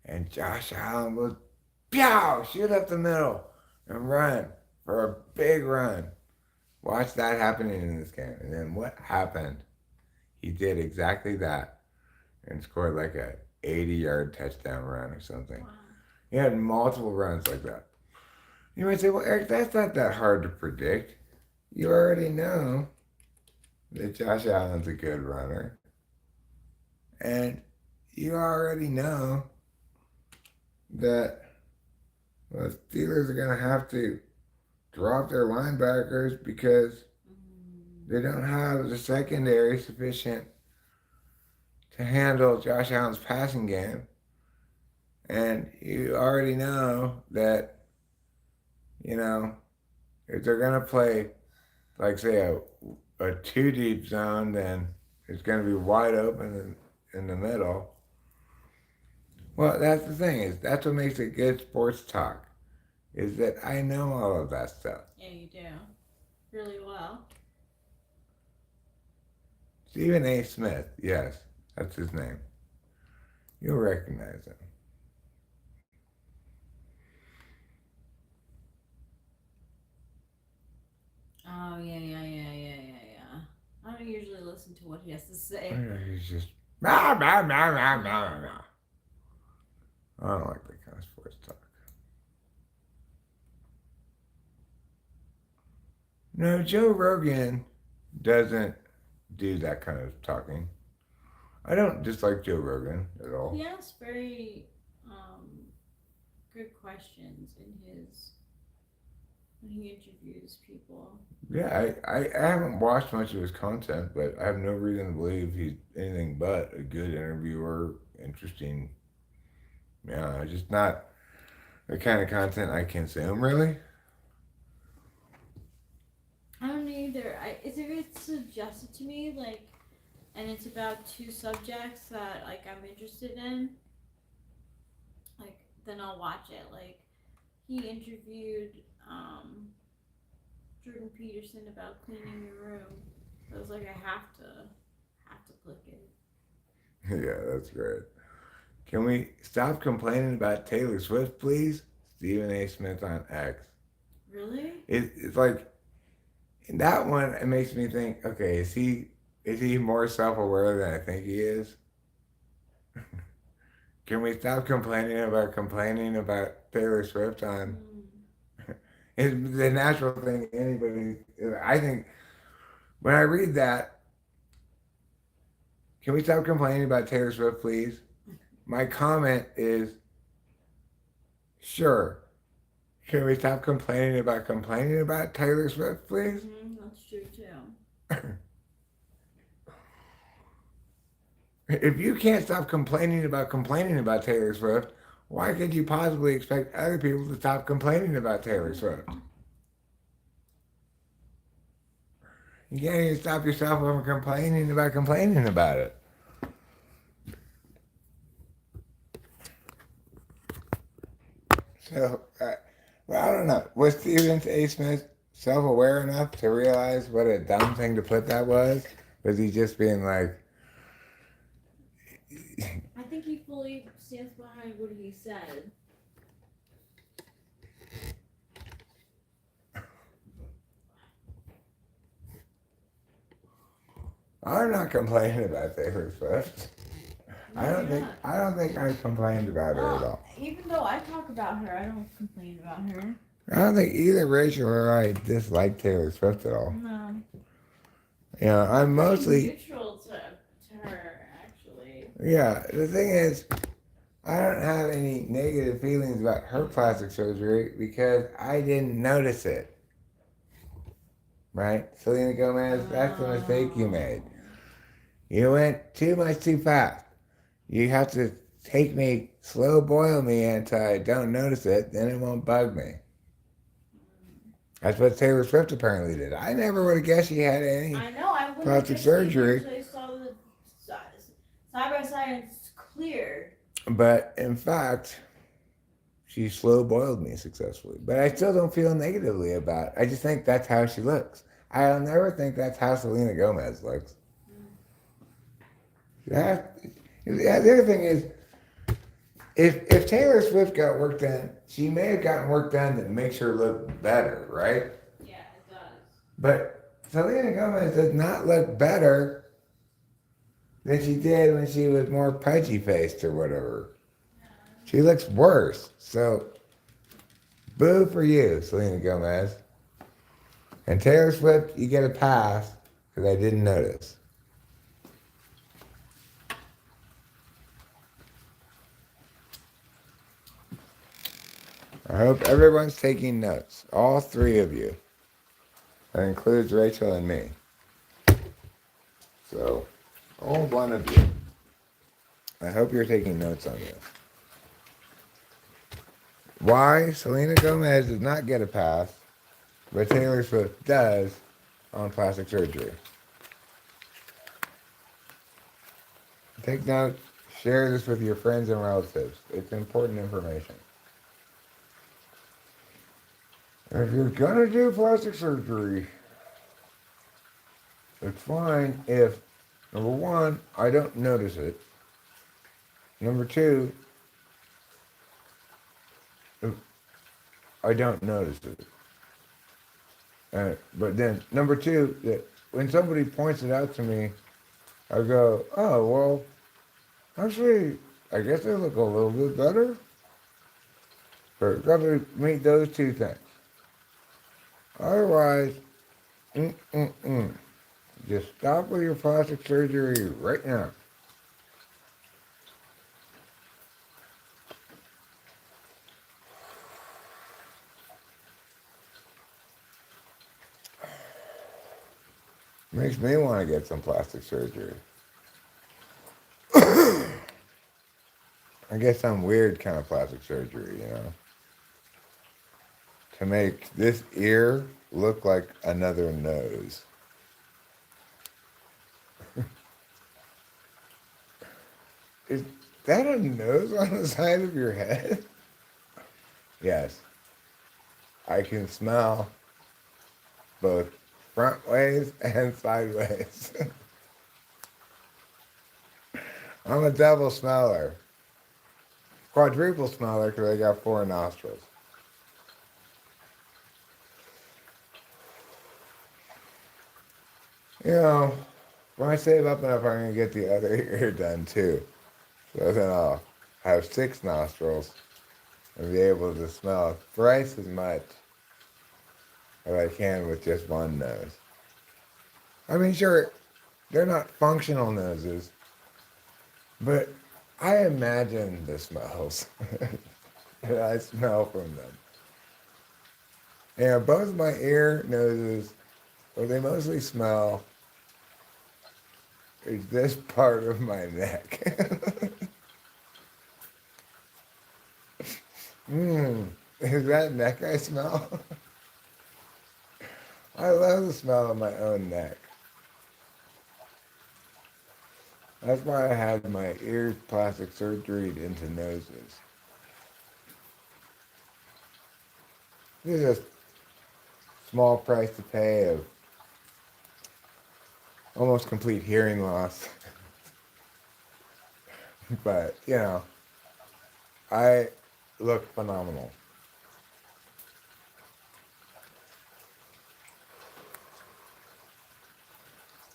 and Josh Allen will shoot up the middle and run for a big run. Watch that happening in this game. And then what happened? He did exactly that and scored like a 80-yard touchdown run or something. Wow. He had multiple runs like that. You might say, well, Eric, that's not that hard to predict. You already know that Josh Allen's a good runner. And you already know that the Steelers are going to have to drop their linebackers because they don't have the secondary sufficient to handle Josh Allen's passing game. And you already know that, if they're going to play, like, say, a two deep zone, then it's going to be wide open in the middle. Well, that's the thing, is that's what makes it good sports talk, is that I know all of that stuff. Yeah, you do. Really well. Stephen A. Smith, yes, that's his name. You'll recognize him. Oh, yeah. I don't usually listen to what he has to say. He's just I don't like that kind of sports talk. No, Joe Rogan doesn't do that kind of talking. I don't dislike Joe Rogan at all. He asks very good questions in his when he interviews people. Yeah, I haven't watched much of his content, but I have no reason to believe he's anything but a good interviewer, interesting. Yeah, just not the kind of content I consume, really. I don't either. If it's suggested to me, like, and it's about two subjects that like I'm interested in, like, then I'll watch it. Like, he interviewed Jordan Peterson about cleaning your room. I was like, I have to click it. Yeah, that's great. Can we stop complaining about Taylor Swift, please? Stephen A. Smith on X. Really? It's like in that one. It makes me think. Okay, is he more self aware than I think he is? Can we stop complaining about Taylor Swift on? It's the natural thing anybody. I think when I read that, can we stop complaining about Taylor Swift, please? My comment is, sure. Can we stop complaining about Taylor Swift, please? That's true too. If you can't stop complaining about Taylor Swift, why could you possibly expect other people to stop complaining about Taylor Swift? You can't even stop yourself from complaining about it. So, well, I don't know. Was Stephen A. Smith self-aware enough to realize what a dumb thing to put that was? Was he just being like... I think he fully stands behind what he said. I'm not complaining about Taylor Swift. No, I don't think I complained about her at all. Even though I talk about her, I don't complain about her. I don't think either Rachel or I dislike Taylor Swift at all. No. You know, I'm mostly neutral to her, actually. Yeah, the thing is, I don't have any negative feelings about her plastic surgery because I didn't notice it. Right? Selena Gomez, that's the mistake you made. You went too much too fast. You have to take me, slow boil me until I don't notice it, then it won't bug me. That's what Taylor Swift apparently did. I never would have guessed she had any plastic surgery. I saw the side by side and it's clear. But in fact, she slow boiled me successfully. But I still don't feel negatively about it. I just think that's how she looks. I'll never think that's how Selena Gomez looks. The other thing is, if Taylor Swift got work done, she may have gotten work done that makes her look better, right? Yeah, it does. But Selena Gomez does not look better than she did when she was more pudgy faced or whatever. She looks worse. So, boo for you, Selena Gomez. And Taylor Swift, you get a pass because I didn't notice. I hope everyone's taking notes. All three of you. That includes Rachel and me. So, all one of you. I hope you're taking notes on this. Why Selena Gomez does not get a pass, but Taylor Swift does on plastic surgery. Take notes. Share this with your friends and relatives. It's important information. If you're gonna do plastic surgery, it's fine if, number one, I don't notice it. Number two, if I don't notice it. But then, number two, that when somebody points it out to me, I go, oh, well, actually, I guess they look a little bit better. But got to meet those two things. Otherwise, Mm-mm-mm. Just stop with your plastic surgery right now. Makes me want to get some plastic surgery. I guess some weird kind of plastic surgery, you know, to make this ear look like another nose. Is that a nose on the side of your head? Yes, I can smell both front ways and sideways. I'm a double smeller, quadruple smeller because I got four nostrils. You know, when I save up enough, I'm going to get the other ear done too. So then I'll have six nostrils and be able to smell thrice as much as I can with just one nose. I mean, sure, they're not functional noses, but I imagine the smells that I smell from them. And both my ear noses, what they mostly smell is this part of my neck. Is that neck I smell? I love the smell of my own neck. That's why I had my ears plastic surgery into noses. This is a small price to pay of almost complete hearing loss. But, you know, I look phenomenal.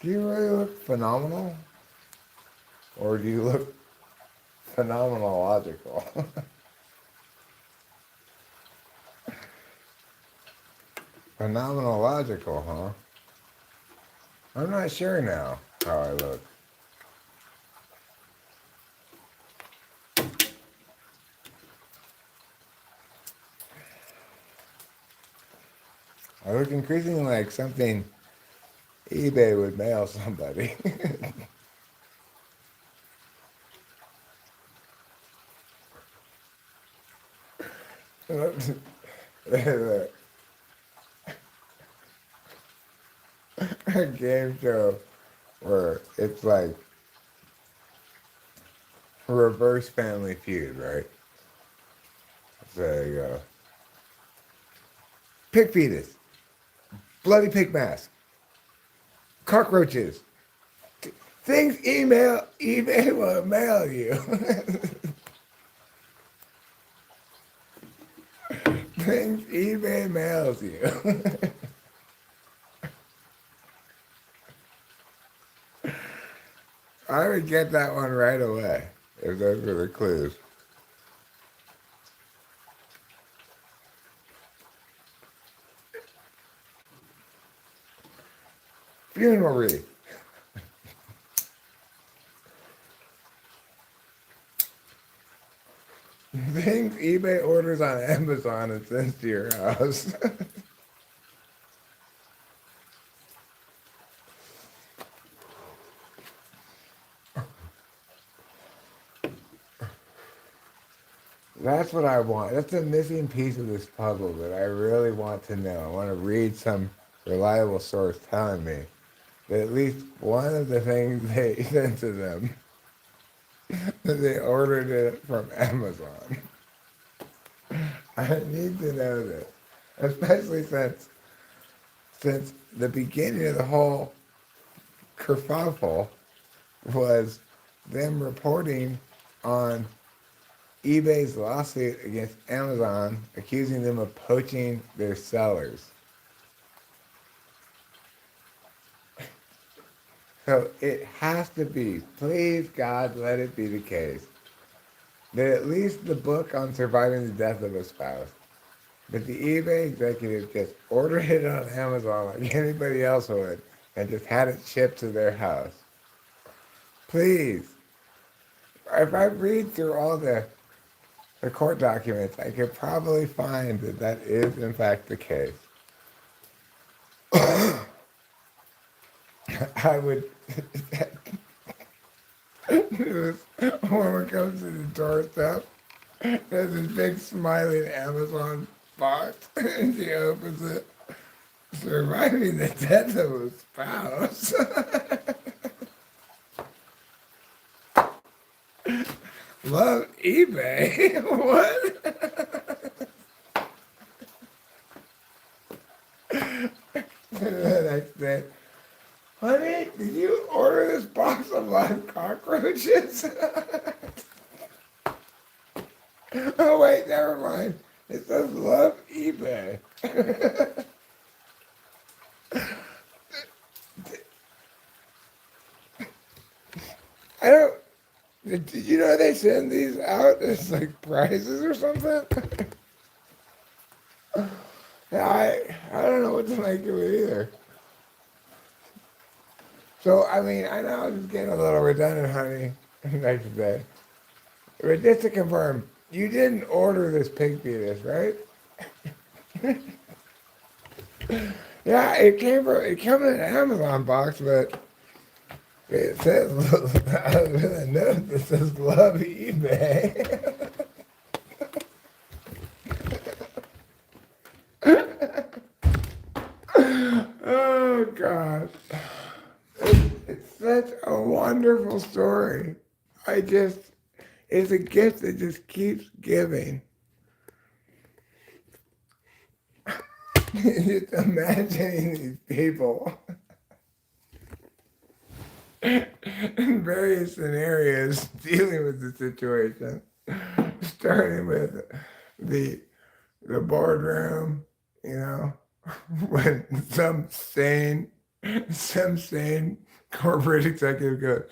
Do you really look phenomenal? Or do you look phenomenological? Phenomenological, huh? I'm not sure now how I look. I look increasingly like something eBay would mail somebody. A game show where it's like reverse Family Feud, right? So you go, pig fetus, bloody pig mask, cockroaches, things eBay will mail you. Things eBay mails you. I would get that one right away if those were the clues. Funeral wreath. Things eBay orders on Amazon and sends to your house. That's what I want. That's the missing piece of this puzzle that I really want to know. I want to read some reliable source telling me that at least one of the things they sent to them, that they ordered it from Amazon. I need to know this, especially since the beginning of the whole kerfuffle was them reporting on eBay's lawsuit against Amazon, accusing them of poaching their sellers. So it has to be, please God, let it be the case, that at least the book on surviving the death of a spouse But the eBay executive just ordered it on Amazon like anybody else would and just had it shipped to their house. Please, if I read through all the court documents, I could probably find that that is in fact the case. I would. This woman comes to the doorstep. There's this big smiling Amazon box, and she opens it. Surviving the death of a spouse. Love eBay. What? The next day, honey, did you order this box of live cockroaches? Oh wait, never mind. It says love eBay. I don't. Did you know they send these out as like prizes or something? Yeah, I don't know what to make of it either. So I mean, I know I'm just getting a little redundant, honey. Next day, but just to confirm, you didn't order this pig fetus, right? Yeah, it came in an Amazon box, but it says with a note that says love eBay. Oh gosh. It's such a wonderful story. It's a gift that just keeps giving. Just imagining these people in various scenarios dealing with the situation, starting with the boardroom, you know, when some sane corporate executive goes,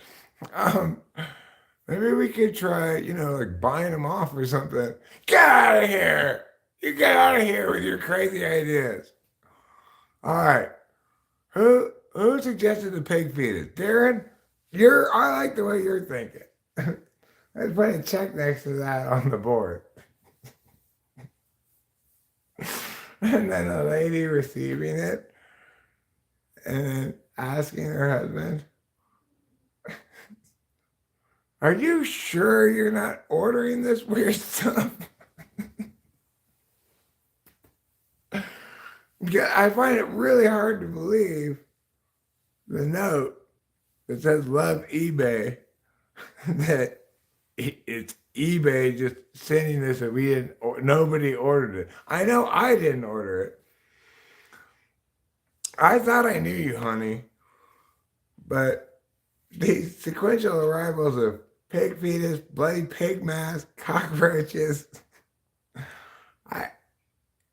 maybe we could try, like buying them off or something. Get out of here! You get out of here with your crazy ideas. All right. Who suggested the pig fetus? Darren, I like the way you're thinking. Let's put a check next to that on the board. And then a lady receiving it and then asking her husband, are you sure you're not ordering this weird stuff? I find it really hard to believe the note that says love eBay, that it's eBay just sending this that nobody ordered it. I know I didn't order it. I thought I knew you, honey, but the sequential arrivals of pig fetus, bloody pig mask, cockroaches.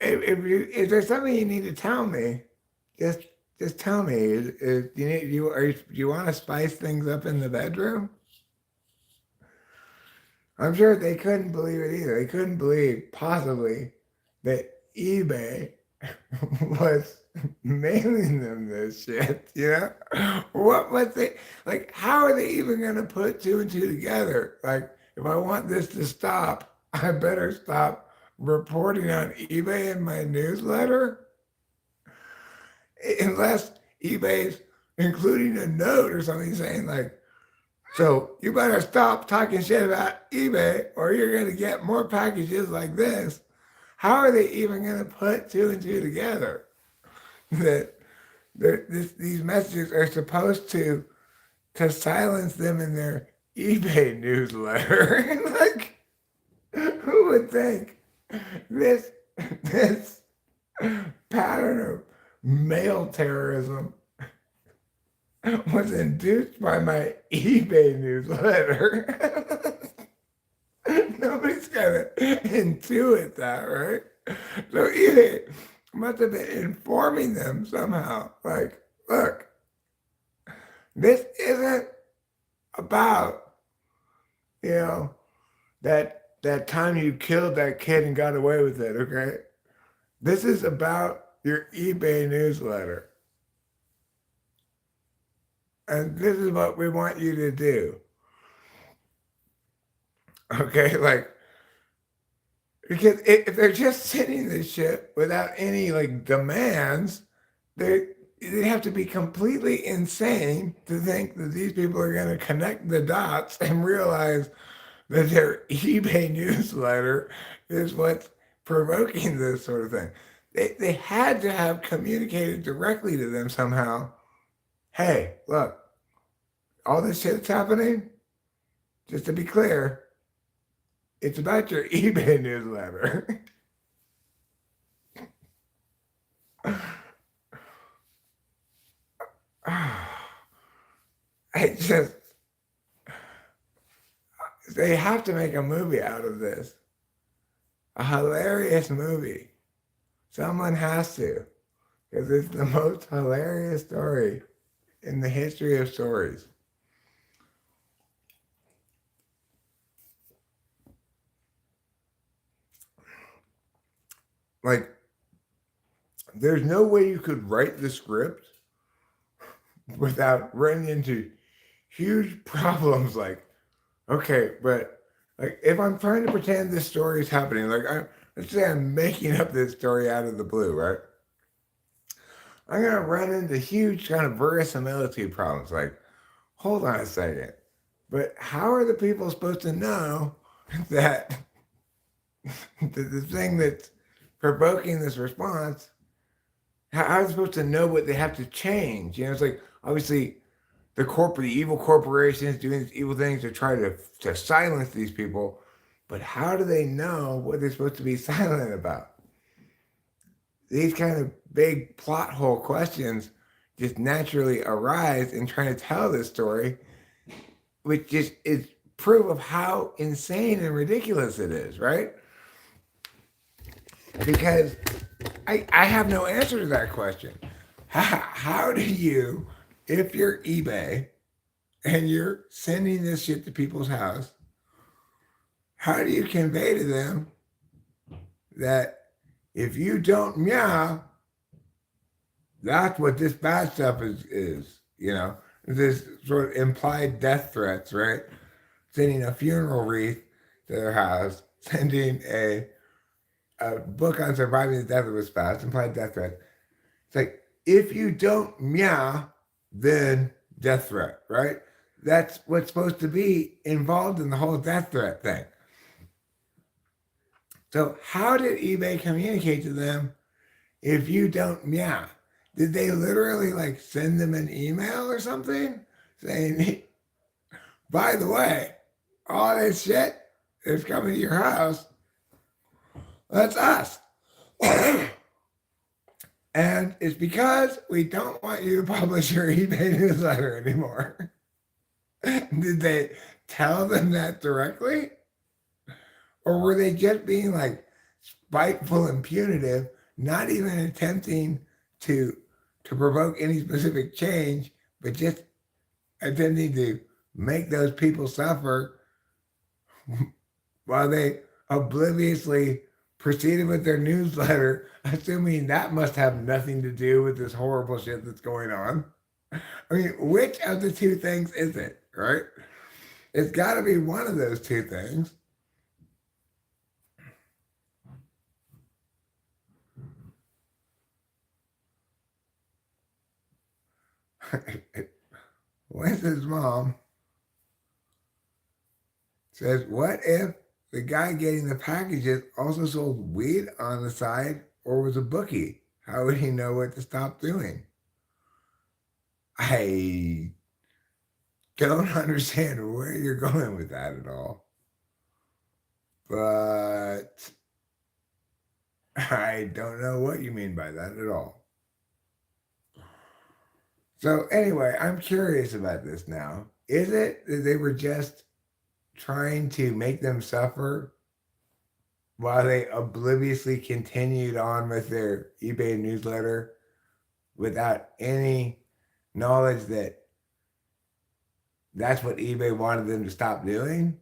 If there's something you need to tell me, just tell me. Do you want to spice things up in the bedroom? I'm sure they couldn't believe it either. They couldn't believe possibly that eBay was mailing them this shit. What was they like? How are they even gonna put two and two together? Like, if I want this to stop, I better stop reporting on eBay in my newsletter, unless eBay's including a note or something saying like, so you better stop talking shit about eBay or you're going to get more packages like this. How are they even going to put two and two together? That these messages are supposed to silence them in their eBay newsletter. Like, who would think this pattern of mail terrorism was induced by my eBay newsletter? Nobody's gonna intuit that, right? So eBay must have been informing them somehow. Like, look, this isn't about, that time you killed that kid and got away with it, okay? This is about your eBay newsletter. And this is what we want you to do. Okay, like, because if they're just sending this shit without any like demands, they have to be completely insane to think that these people are going to connect the dots and realize that their eBay newsletter is what's provoking this sort of thing. They had to have communicated directly to them somehow. Hey, look, all this shit's happening. Just to be clear, it's about your eBay newsletter. I just, they have to make a movie out of this. A hilarious movie. Someone has to. Because it's the most hilarious story in the history of stories. Like, there's no way you could write the script without running into huge problems. Like, okay, but like if I'm trying to pretend this story is happening, like let's say I'm making up this story out of the blue, right? I'm gonna run into huge kind of verisimilitude problems. Like, hold on a second, but how are the people supposed to know that the thing that's provoking this response? How are they supposed to know what they have to change? You know, it's like obviously the evil corporations doing these evil things to try to silence these people, but how do they know what they're supposed to be silent about? These kind of big plot hole questions just naturally arise in trying to tell this story, which just is proof of how insane and ridiculous it is, right? Because I have no answer to that question. How do you, if you're eBay and you're sending this shit to people's house, how do you convey to them that if you don't meow, that's what this bad stuff is, you know? This sort of implied death threats, right? Sending a funeral wreath to their house, sending a book on surviving the death of a spouse, implied death threat. It's like, if you don't meow, then death threat, right? That's what's supposed to be involved in the whole death threat thing. So how did eBay communicate to them if you don't meow? Did they literally like send them an email or something saying, by the way, all this shit is coming to your house? That's us. And it's because we don't want you to publish your eBay newsletter anymore. Did they tell them that directly? Or were they just being like spiteful and punitive, not even attempting to provoke any specific change, but just attempting to make those people suffer while they obliviously proceeded with their newsletter, assuming that must have nothing to do with this horrible shit that's going on? I mean, which of the two things is it, right? It's got to be one of those two things. Winston's mom says, what if the guy getting the packages also sold weed on the side or was a bookie? How would he know what to stop doing? I don't understand where you're going with that at all. But I don't know what you mean by that at all. So anyway, I'm curious about this now. Is it that they were just trying to make them suffer while they obliviously continued on with their eBay newsletter without any knowledge that that's what eBay wanted them to stop doing?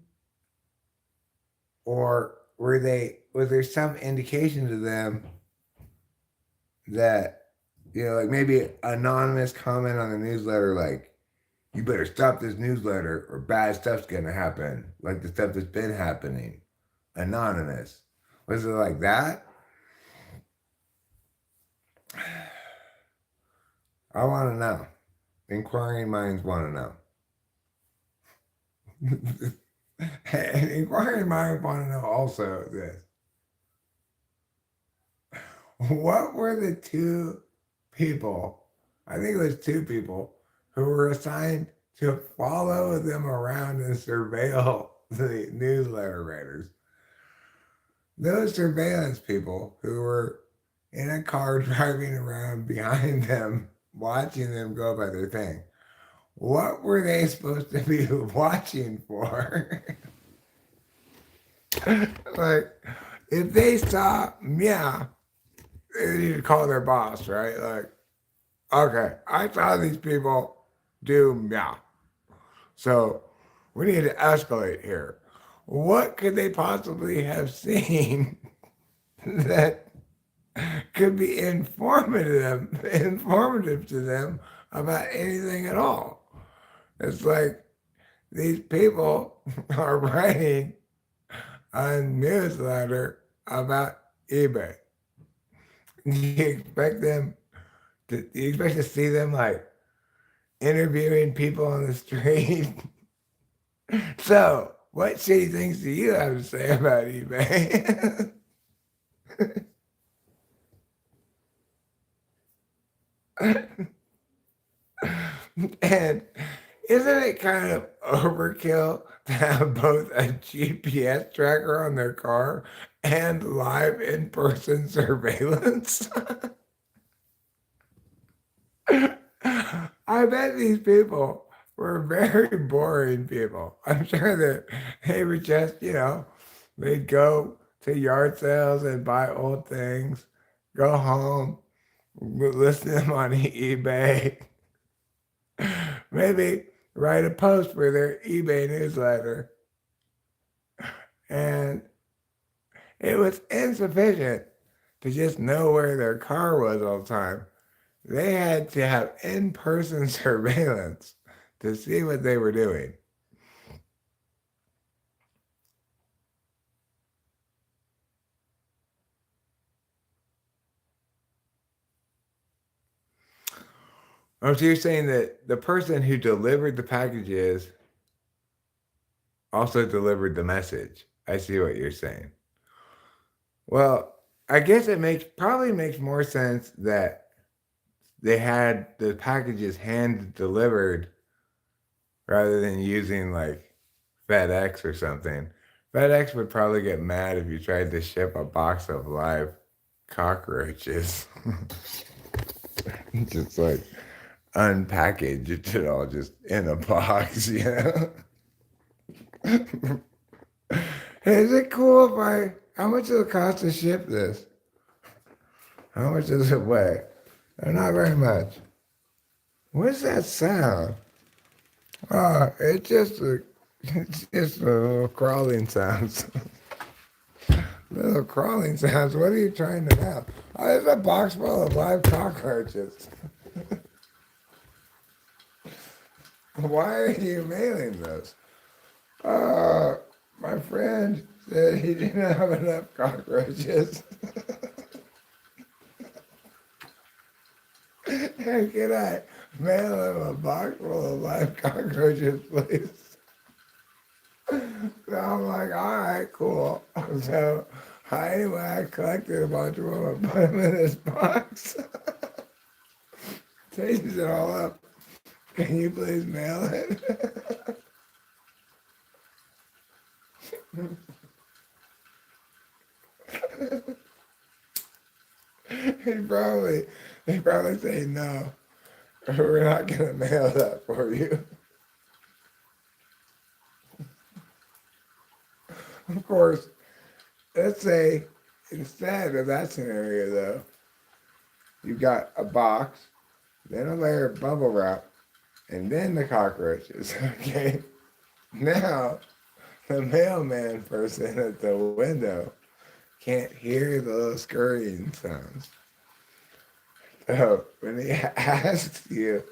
Or was there some indication to them that, like maybe anonymous comment on the newsletter, like, you better stop this newsletter or bad stuff's gonna happen, like the stuff that's been happening. Anonymous. Was it like that? I want to know. Inquiring minds want to know. And inquiring minds want to know also this. What were the two people, I think it was two people, who were assigned to follow them around and surveil the newsletter writers? Those surveillance people who were in a car driving around behind them, watching them go by their thing. What were they supposed to be watching for? Like, if they saw meow, they need to call their boss, right? Like, okay, I saw these people do meow. So we need to escalate here. What could they possibly have seen that could be informative to them about anything at all? It's like these people are writing a newsletter about eBay. You expect to see them like interviewing people on the street? So, what shitty things do you have to say about eBay? And isn't it kind of overkill to have both a GPS tracker on their car and live in person surveillance? I bet these people were very boring people. I'm sure that they were just, they'd go to yard sales and buy old things, go home, listen to them on eBay, maybe write a post for their eBay newsletter. And it was insufficient to just know where their car was all the time. They had to have in-person surveillance to see what they were doing. Oh, so you're saying that the person who delivered the packages also delivered the message. I see what you're saying. Well, I guess it probably makes more sense that they had the packages hand delivered rather than using like FedEx or something. FedEx would probably get mad if you tried to ship a box of live cockroaches. Just like unpackaged it all just in a box, Is it cool how much does it cost to ship this? How much does it weigh? Not very much. What's that sound? It's just a little crawling sounds. Little crawling sounds. What are you trying to mail? Oh, there's a box full of live cockroaches. Why are you mailing those? My friend said he didn't have enough cockroaches. Hey, can I mail him a box full of live cockroaches, please? So I'm like, all right, cool. So anyway, I collected a bunch of them and put them in this box. Changed it all up. Can you please mail it? He probably say no. We're not gonna mail that for you. Of course, let's say instead of that scenario though, you've got a box, then a layer of bubble wrap, and then the cockroaches. Okay. Now the mailman person at the window can't hear the little scurrying sounds. Oh, when he asks you,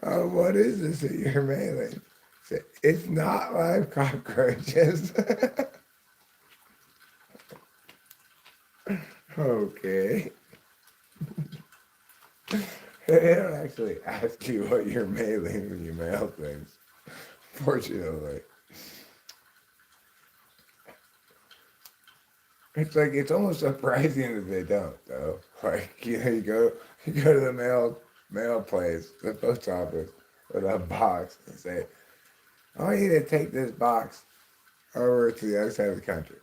oh, what is this that you're mailing? Say, it's not live cockroaches. Okay. They don't actually ask you what you're mailing when you mail things, fortunately. It's like it's almost surprising that they don't, though. Like you go to the mail place, the post office, with a box, and say, "I want you to take this box over to the other side of the country."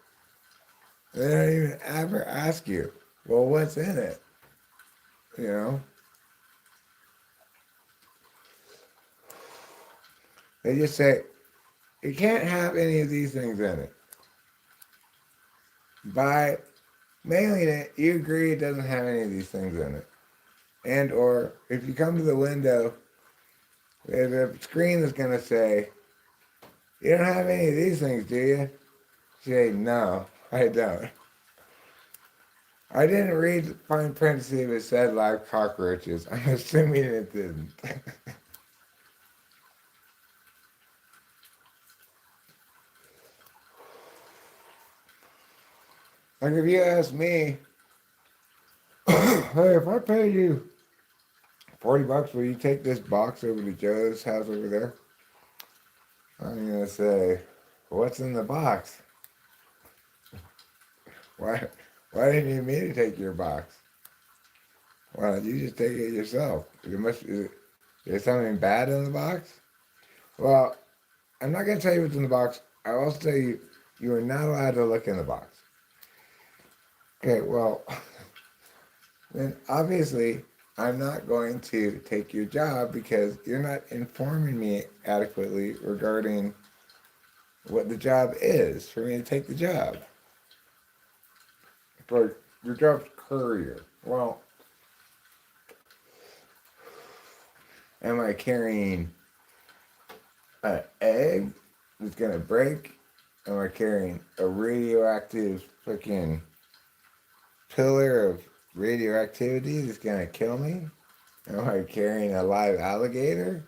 And they don't even ever ask you, "Well, what's in it?" You know? They just say, "You can't have any of these things in it." By mailing it, you agree it doesn't have any of these things in it. And or if you come to the window, there's a screen that's gonna say, "You don't have any of these things, do you?" Say, "No, I don't." I didn't read the fine print to see if it said live cockroaches. I'm assuming it didn't. Like if you ask me, hey, if I pay you $40, will you take this box over to Joe's house over there? I'm gonna say, what's in the box? Why why didn't you me to take your box? Why don't you just take it yourself? Is something bad in the box? Well, I'm not gonna tell you what's in the box. I will tell you you are not allowed to look in the box. Okay, well, then obviously I'm not going to take your job because you're not informing me adequately regarding what the job is for me to take the job. Like, your job's courier. Well, am I carrying an egg that's gonna break? Am I carrying a radioactive freaking pillar of radioactivity that's gonna kill me? Am I carrying a live alligator?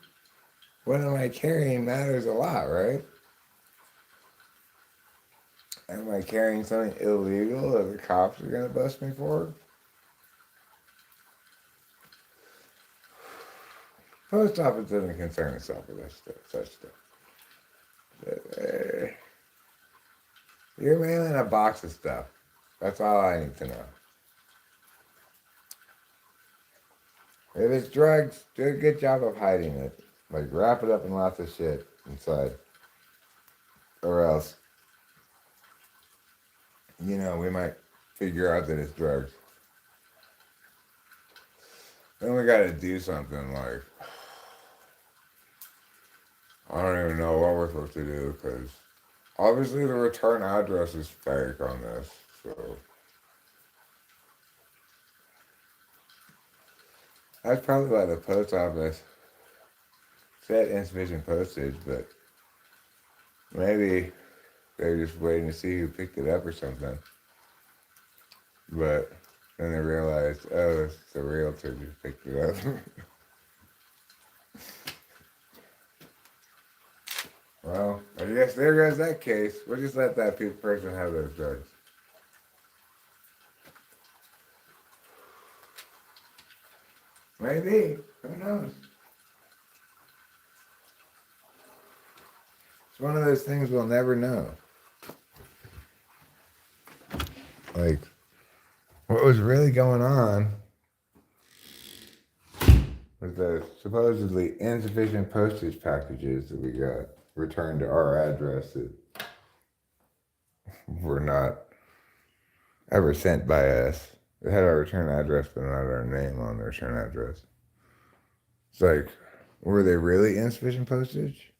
What am I carrying matters a lot, right? Am I carrying something illegal that the cops are gonna bust me for? Post office doesn't concern itself with that stuff, such stuff. But, you're mailing a box of stuff. That's all I need to know. If it's drugs, do a good job of hiding it. Like wrap it up in lots of shit inside. Or else, we might figure out that it's drugs. Then we gotta do something like, I don't even know what we're supposed to do because obviously the return address is fake on this. So that's probably why the post office said insufficient postage, but maybe they're just waiting to see who picked it up or something. But then they realized, oh, it's the realtor just picked it up. Well, I guess there goes that case. We'll just let that person have those drugs. Maybe. Who knows? It's one of those things we'll never know. Like, what was really going on with the supposedly insufficient postage packages that we got returned to our address that were not ever sent by us. It had our return address, but not our name on the return address. It's like, were they really insufficient postage?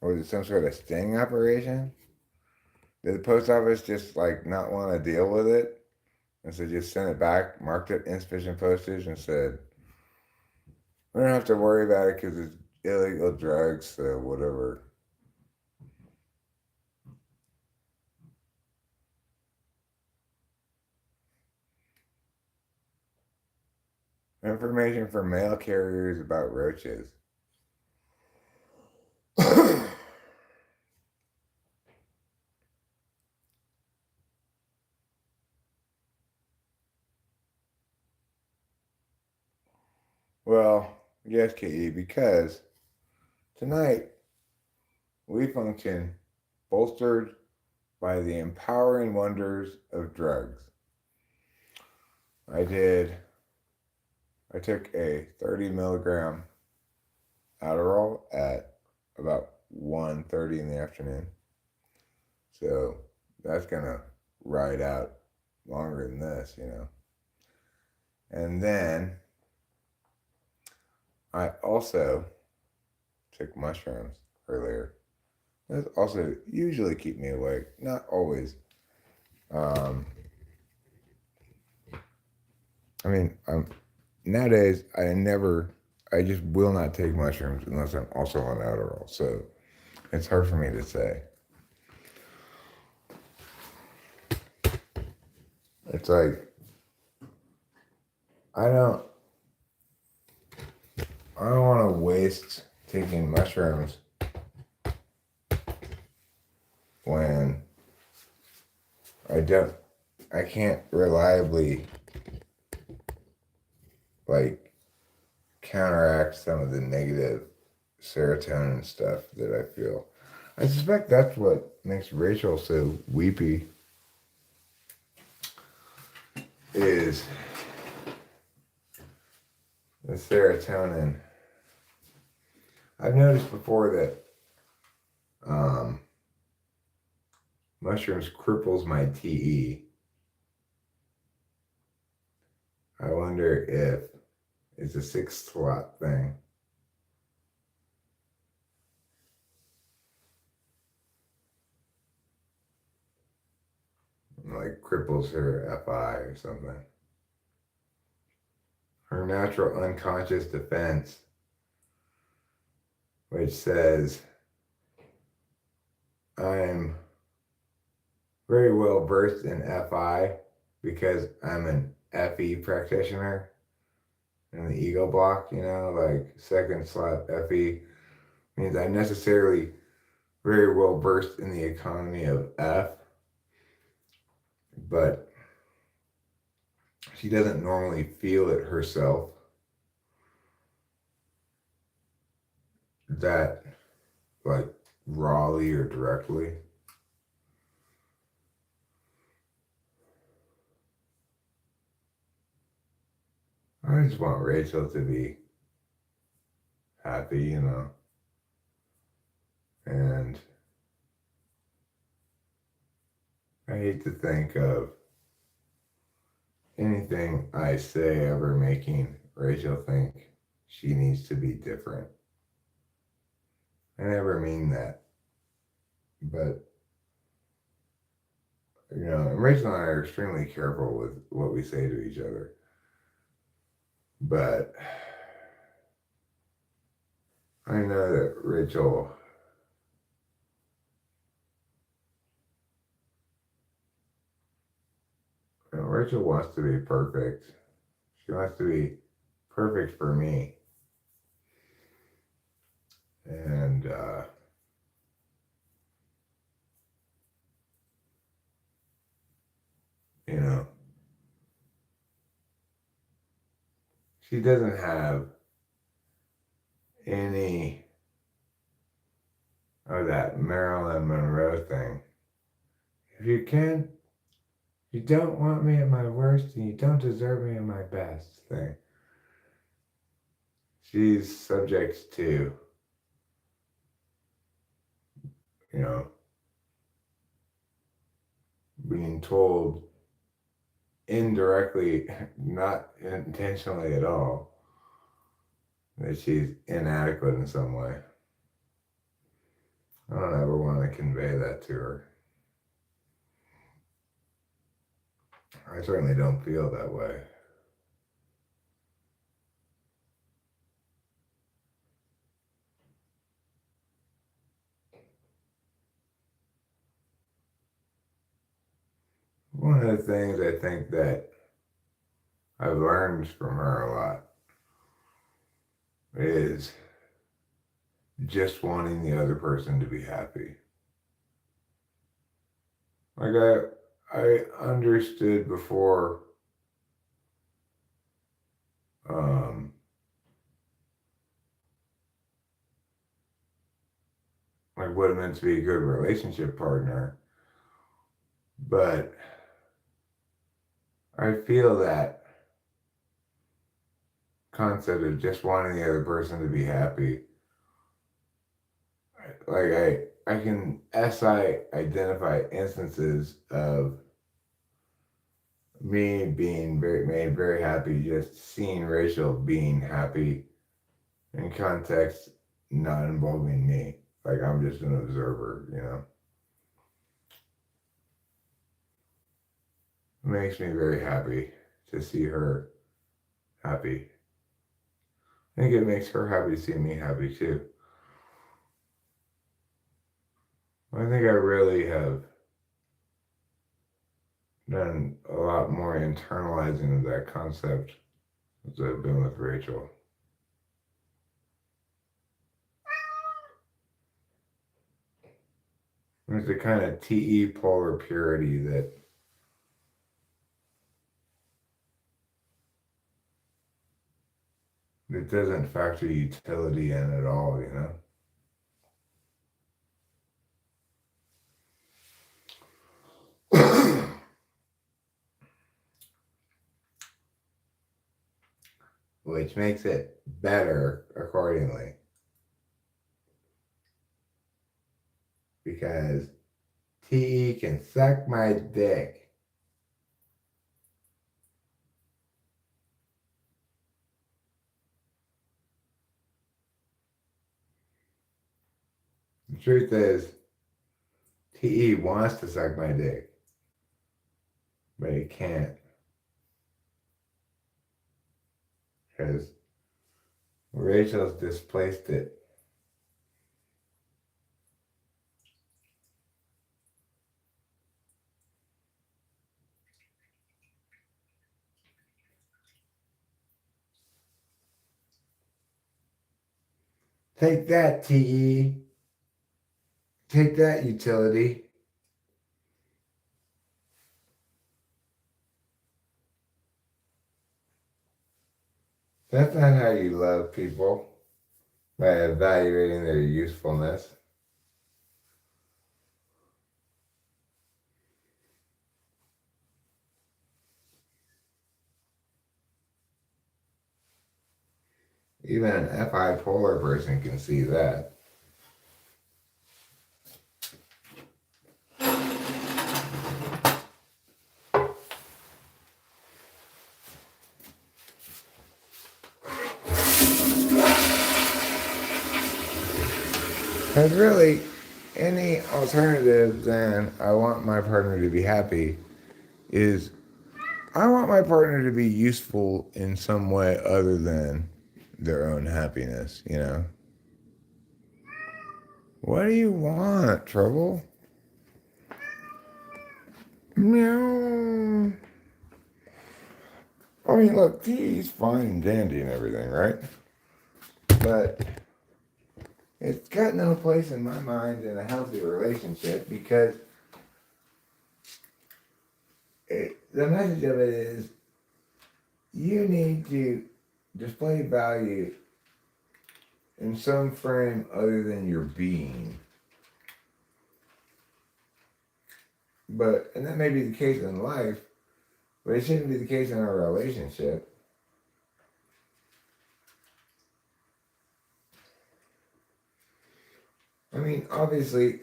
Or was it some sort of sting operation? Did the post office just like not want to deal with it? And so just sent it back, marked it insufficient postage, and said, we don't have to worry about it because it's illegal drugs, so whatever. Information for mail carriers about roaches. Well, yes, Katie, because tonight we function bolstered by the empowering wonders of drugs. I took a 30 milligram Adderall at about 1:30 in the afternoon. So that's gonna ride out longer than this, you know. And then I also took mushrooms earlier. Those also usually keep me awake, not always. Um, I mean, nowadays I just will not take mushrooms unless I'm also on Adderall. So it's hard for me to say. It's like I don't I don't want to waste taking mushrooms when I can't reliably like counteract some of the negative serotonin stuff that I feel. I suspect that's what makes Rachel so weepy is the serotonin. I've noticed before that mushrooms cripples my TE. I wonder if it's a 6 slot thing. Like cripples her FI or something. Her natural unconscious defense, which says, I'm very well versed in FI because I'm an FE practitioner in the ego block, you know, like 2nd slot FE means I'm necessarily very well versed in the economy of F, but she doesn't normally feel it herself that like rawly or directly. I just want Rachel to be happy, you know, and I hate to think of anything I say ever making Rachel think she needs to be different. I never mean that. But, you know, and Rachel and I are extremely careful with what we say to each other. But I know that Rachel wants to be perfect. She wants to be perfect for me. And, you know, she doesn't have any of that Marilyn Monroe thing. If you don't want me at my worst and you don't deserve me at my best thing. She's subject to, you know, being told indirectly, not intentionally at all, that she's inadequate in some way. I don't ever want to convey that to her. I certainly don't feel that way. One of the things I think that I've learned from her a lot is just wanting the other person to be happy. Like I understood before um, like what it meant to be a good relationship partner, but I feel that concept of just wanting the other person to be happy, like I can identify instances of me being made very happy just seeing Rachel being happy in context not involving me. Like I'm just an observer, you know. It makes me very happy to see her happy. I think it makes her happy to see me happy too. I think I really have done a lot more internalizing of that concept as I've been with Rachel. There's a kind of TE polar purity that doesn't factor utility in at all, you know? Which makes it better accordingly. Because TE can suck my dick. The truth is, TE wants to suck my dick, but he can't. Because Rachel's displaced it. Take that, TE. Take that, utility. That's not how you love people, by evaluating their usefulness. Even an FI polar person can see that. Because really, any alternative than I want my partner to be happy is I want my partner to be useful in some way other than their own happiness, you know? What do you want, Trouble? Meow. I mean, look, he's fine and dandy and everything, right? But it's got no place in my mind in a healthy relationship because the message of it is you need to display value in some frame other than your being. And that may be the case in life, but it shouldn't be the case in our relationship. I mean, obviously,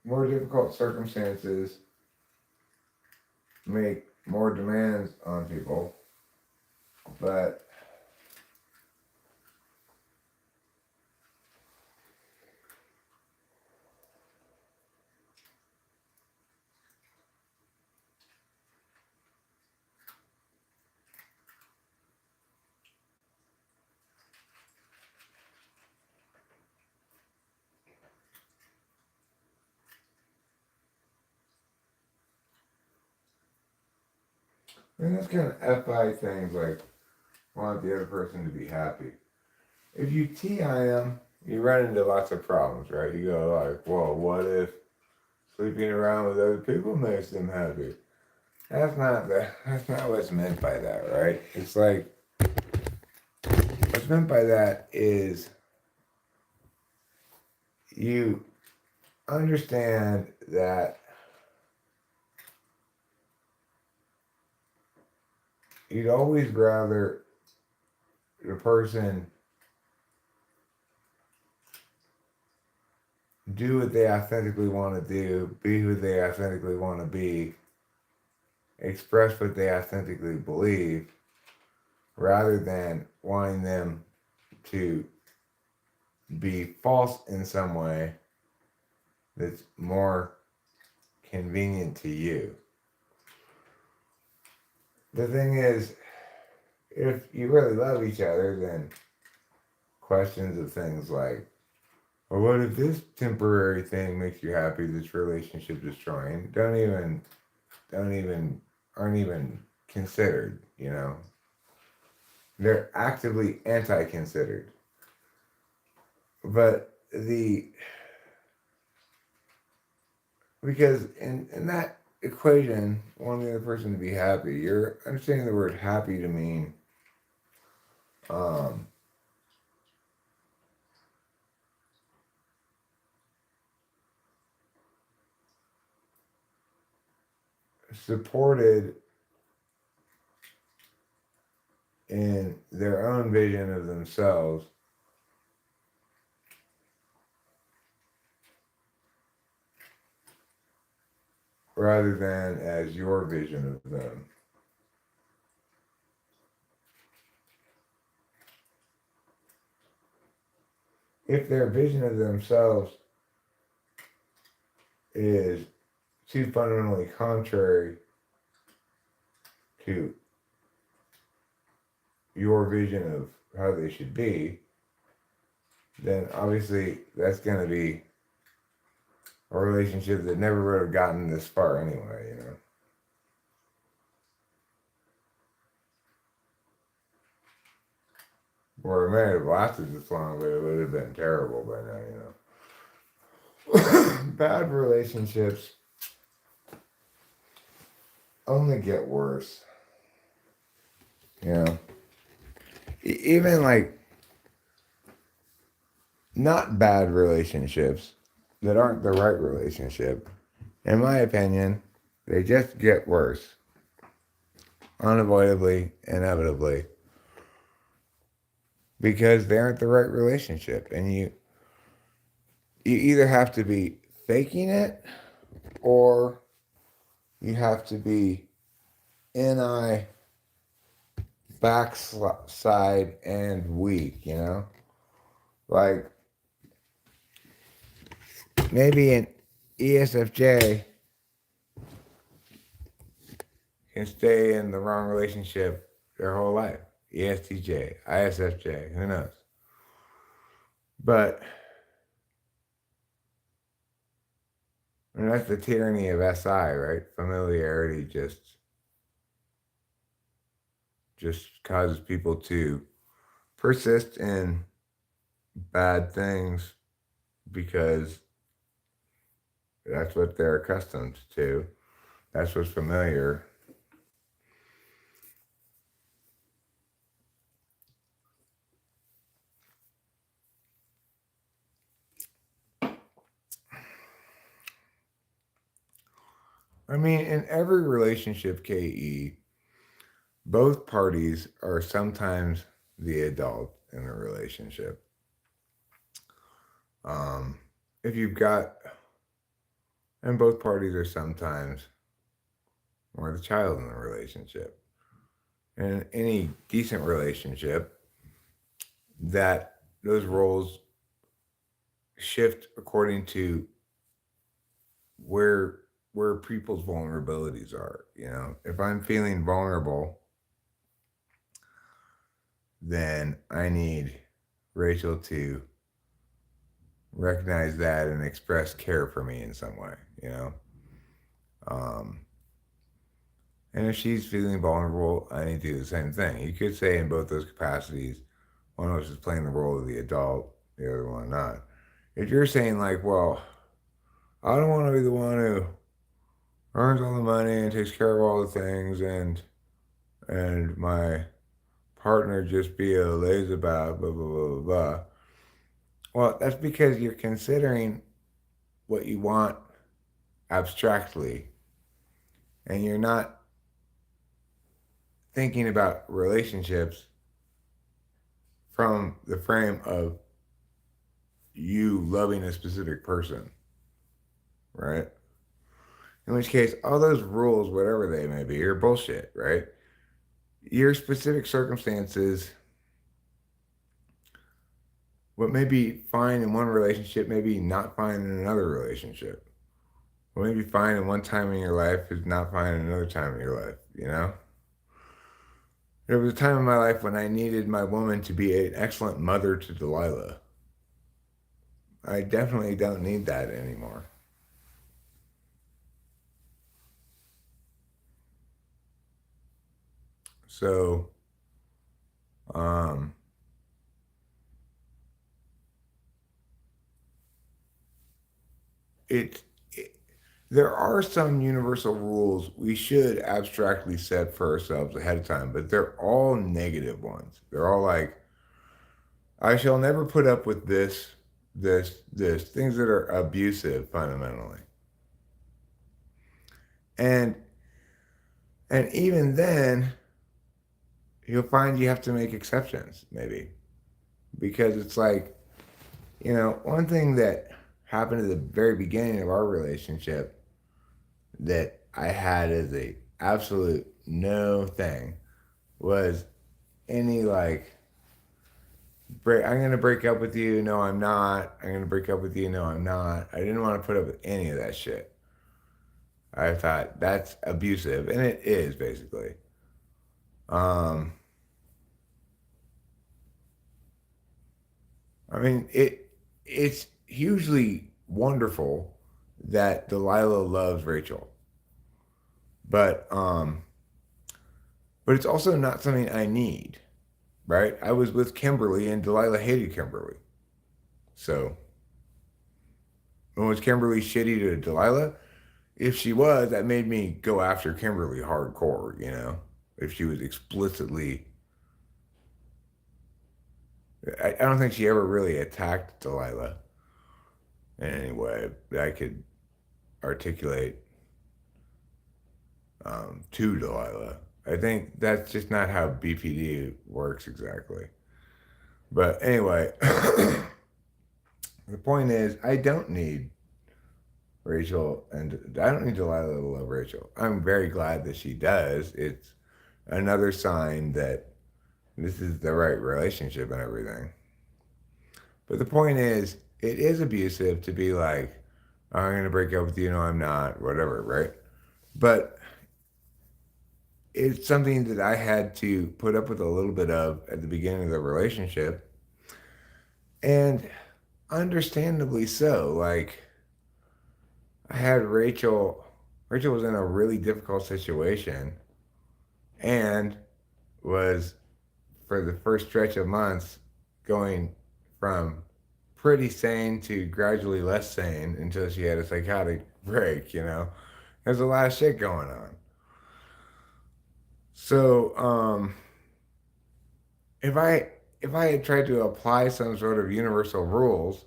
more difficult circumstances make more demands on people, but I mean, that's kind of FI things like want the other person to be happy. If you TI them, you run into lots of problems, right? You go like, well, what if sleeping around with other people makes them happy? That's not what's meant by that, right? It's like what's meant by that is you understand that you'd always rather the person do what they authentically want to do, be who they authentically want to be, express what they authentically believe, rather than wanting them to be false in some way that's more convenient to you. The thing is, if you really love each other, then questions of things like, well, what if this temporary thing makes you happy, this relationship destroying, aren't even considered, you know? They're actively anti-considered. But because in that equation, wanting the other person to be happy, you're understanding the word happy to mean um, supported in their own vision of themselves rather than as your vision of them. If their vision of themselves is too fundamentally contrary to your vision of how they should be, then obviously that's going to be a relationship that never would have gotten this far anyway, you know. Or it may have lasted this long, but it would have been terrible by now, you know. Bad relationships only get worse. You know. Even like not bad relationships that aren't the right relationship, in my opinion, they just get worse. Unavoidably, inevitably. Because they aren't the right relationship. And you either have to be faking it or you have to be NI backside and weak, you know? Like maybe an ESFJ can stay in the wrong relationship their whole life. ESTJ, ISFJ, who knows? But I mean, that's the tyranny of SI, right? Familiarity just causes people to persist in bad things because that's what they're accustomed to. That's what's familiar. I mean, in every relationship, KE, both parties are sometimes the adult in a relationship. If you've got, and both parties are sometimes more the child in the relationship. In any decent relationship, that those roles shift according to where people's vulnerabilities are. You know, if I'm feeling vulnerable, then I need Rachel to recognize that and express care for me in some way, you know. And if she's feeling vulnerable, I need to do the same thing. You could say in both those capacities, one of us is playing the role of the adult, the other one not. If you're saying like, well, I don't want to be the one who earns all the money and takes care of all the things, and my partner just be a lazy blah blah blah blah blah blah. Well, that's because you're considering what you want abstractly, and you're not thinking about relationships from the frame of you loving a specific person, right? In which case, all those rules, whatever they may be, are bullshit, right? Your specific circumstances, what may be fine in one relationship may be not fine in another relationship. What may be fine in one time in your life is not fine in another time in your life, you know? There was a time in my life when I needed my woman to be an excellent mother to Delilah. I definitely don't need that anymore. So, um, it, it there are some universal rules we should abstractly set for ourselves ahead of time, but they're all negative ones. They're all like, I shall never put up with this, things that are abusive fundamentally. And and even then, you'll find you have to make exceptions, maybe. Because it's like, one thing that happened at the very beginning of our relationship that I had as a absolute no thing was any like I'm gonna break up with you, no I'm not. I'm gonna break up with you, no I'm not. I didn't want to put up with any of that shit. I thought that's abusive, and it is basically. Um, I mean, it's hugely wonderful that Delilah loves Rachel, but but it's also not something I need, right? I was with Kimberly, and Delilah hated Kimberly, so was Kimberly shitty to Delilah? If she was, that made me go after Kimberly hardcore, if she was explicitly. I don't think she ever really attacked Delilah in any way that I could articulate to Delilah. I think that's just not how BPD works exactly. But anyway, the point is, I don't need Rachel, and I don't need Delilah to love Rachel. I'm very glad that she does. It's another sign that this is the right relationship and everything. But the point is, it is abusive to be like, "Oh, I'm going to break up with you, no, I'm not, whatever, right? But it's something that I had to put up with a little bit of at the beginning of the relationship. And understandably so. Like, I had Rachel was in a really difficult situation and was, for the first stretch of months, going from pretty sane to gradually less sane until she had a psychotic break. There's a lot of shit going on. So, if I had tried to apply some sort of universal rules,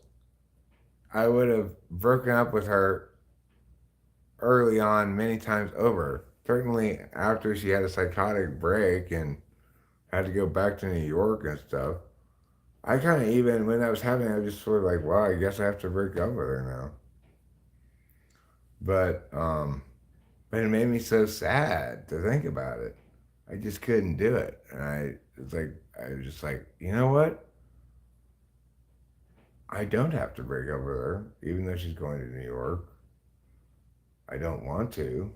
I would have broken up with her early on many times over. Certainly after she had a psychotic break and had to go back to New York and stuff. I kind of even, when that was happening, I was just sort of like, well, I guess I have to break up with her now. But it made me so sad to think about it. I just couldn't do it. And I was just like, you know what? I don't have to break up with her, even though she's going to New York. I don't want to.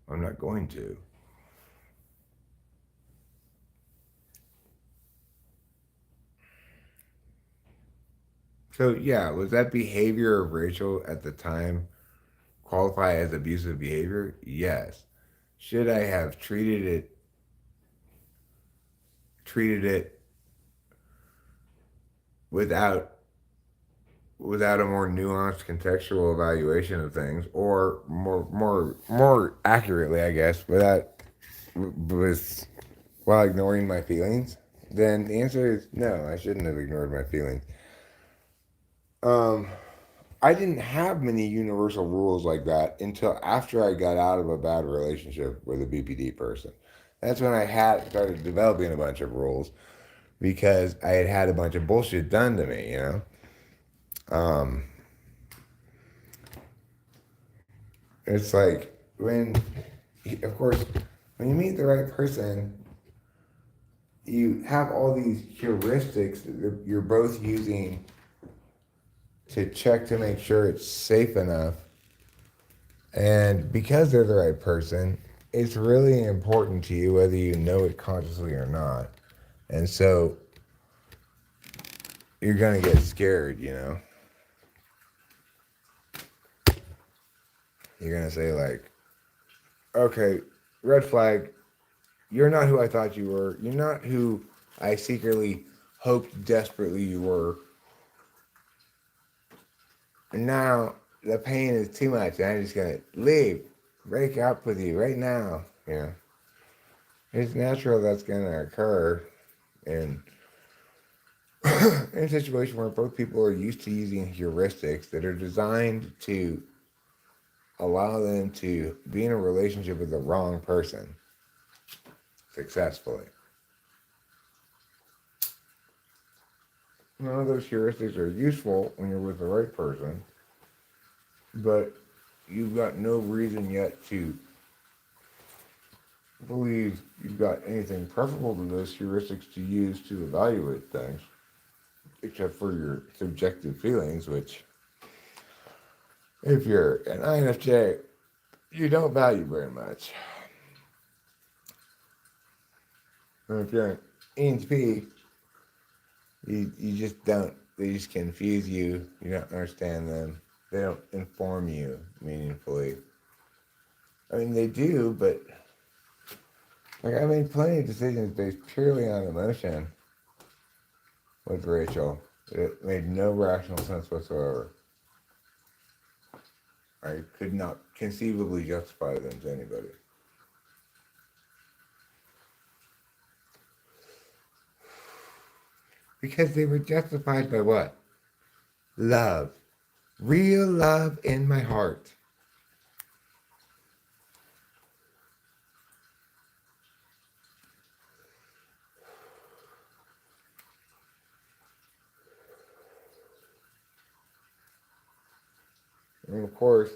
I'm not going to. So yeah, was that behavior of Rachel at the time qualify as abusive behavior? Yes. should I have treated it without a more nuanced contextual evaluation of things, or more accurately, I guess, with while ignoring my feelings? Then the answer is no. I shouldn't have ignored my feelings. Um, I didn't have many universal rules like that until after I got out of a bad relationship with a BPD person. That's when I had started developing a bunch of rules because I had had a bunch of bullshit done to me, you know? Um, it's like of course, when you meet the right person, you have all these heuristics that you're both using to check to make sure it's safe enough. And because they're the right person, it's really important to you whether you know it consciously or not. And so you're going to get scared, you know? You're going to say, like, okay, red flag, you're not who I thought you were. You're not who I secretly hoped desperately you were. And now the pain is too much. And I'm just going to leave, break up with you right now. You know, it's natural that's going to occur in, in a situation where both people are used to using heuristics that are designed to allow them to be in a relationship with the wrong person successfully. None of those heuristics are useful when you're with the right person, but you've got no reason yet to believe you've got anything preferable to those heuristics to use to evaluate things, except for your subjective feelings, which, if you're an INFJ, you don't value very much. And if you're an ENTP, you just don't. They just confuse you. You don't understand them. They don't inform you meaningfully. I mean, they do, but like I made plenty of decisions based purely on emotion with Rachel. It made no rational sense whatsoever. I could not conceivably justify them to anybody. Because they were justified by what? Love. Real love in my heart. And of course,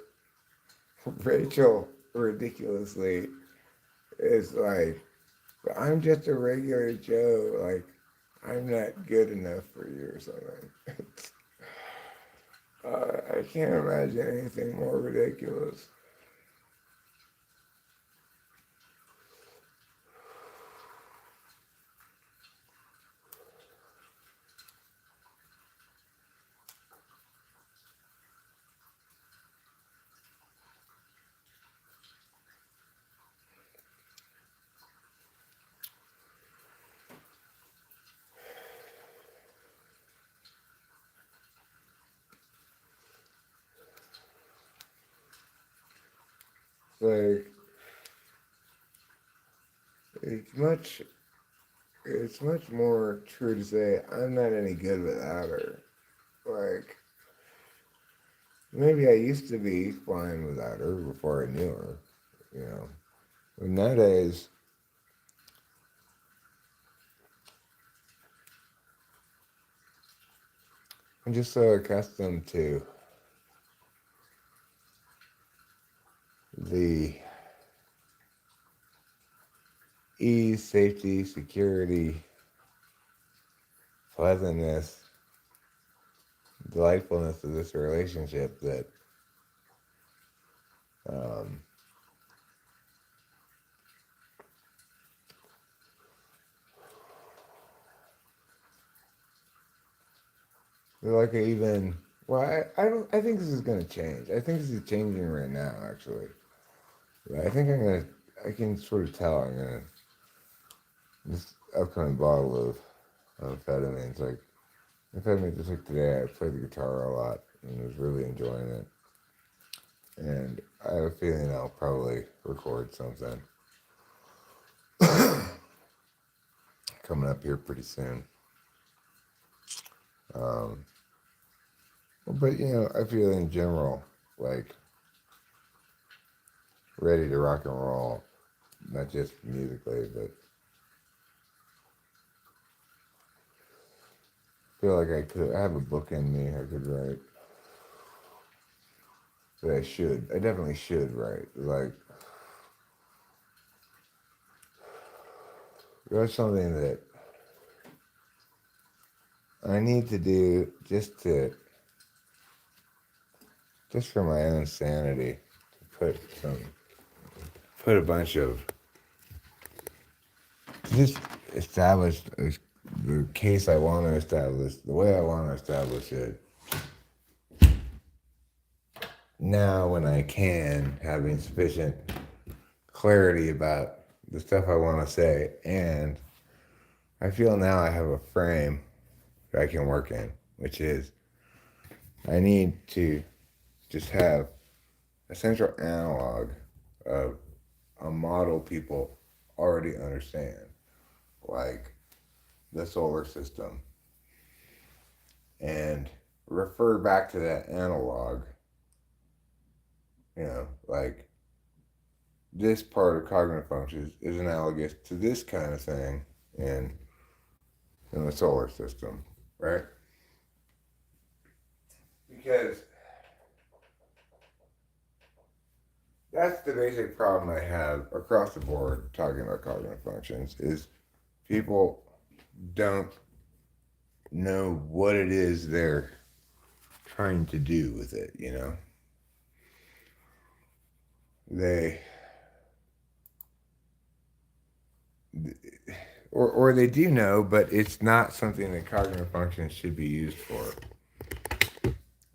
Rachel ridiculously is like, I'm just a regular Joe. Like, I'm not good enough for you or something. I can't imagine anything more ridiculous. Like, it's much it's much more true to say I'm not any good without her. Like, maybe I used to be fine without her before I knew her, you know. But nowadays, I'm just so accustomed to the ease, safety, security, pleasantness, delightfulness of this relationship that um, like even well, I don't I think this is gonna change. I think this is changing right now actually. I think I can sort of tell I'm gonna this upcoming bottle of amphetamines. Like amphetamine just like today, I played the guitar a lot and was really enjoying it. And I have a feeling I'll probably record something coming up here pretty soon. But you know, I feel in general like ready to rock and roll, not just musically, but feel like I have a book in me I could write. That I definitely should write. Like, there's something that I need to do just for my own sanity, to put a bunch of, just establish the case I want to establish, the way I want to establish it. Now, when I can, having sufficient clarity about the stuff I want to say, and I feel now I have a frame that I can work in, which is I need to just have a central analog of a model people already understand, like the solar system, and refer back to that analog, you know, like this part of cognitive functions is analogous to this kind of thing in the solar system, right? Because that's the basic problem I have across the board talking about cognitive functions is people don't know what it is they're trying to do with it, you know? Or they do know, but it's not something that cognitive functions should be used for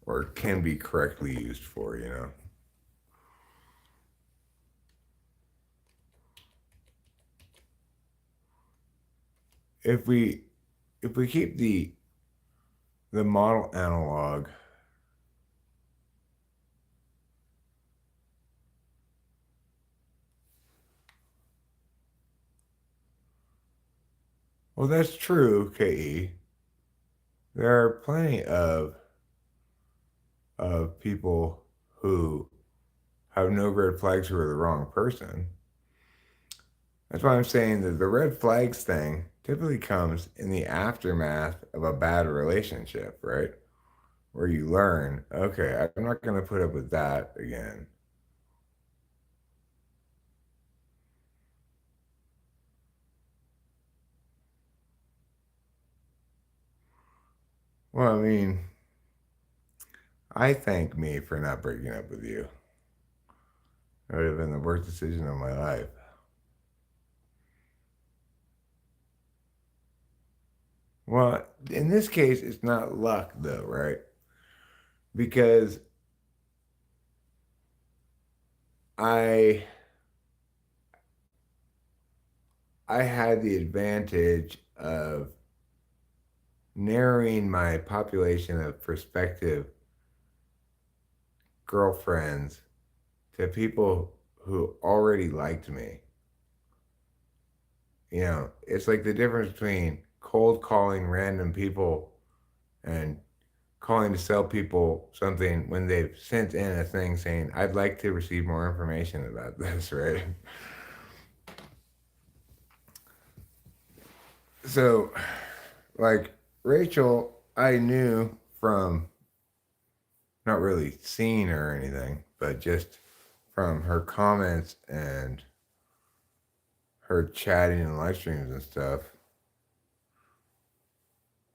or can be correctly used for, you know? If we keep the model analog well, that's true, KE. There are plenty of people who have no red flags who are the wrong person. That's why I'm saying that the red flags thing typically comes in the aftermath of a bad relationship, right? Where you learn, okay, I'm not going to put up with that again. Well, I mean, I thank me for not breaking up with you. It would have been the worst decision of my life. Well, in this case, it's not luck, though, right? Because I had the advantage of narrowing my population of prospective girlfriends to people who already liked me. You know, it's like the difference between cold calling random people and calling to sell people something when they've sent in a thing saying, I'd like to receive more information about this, right? So, like, Rachel, I knew from not really seeing her or anything, but just from her comments and her chatting in live streams and stuff.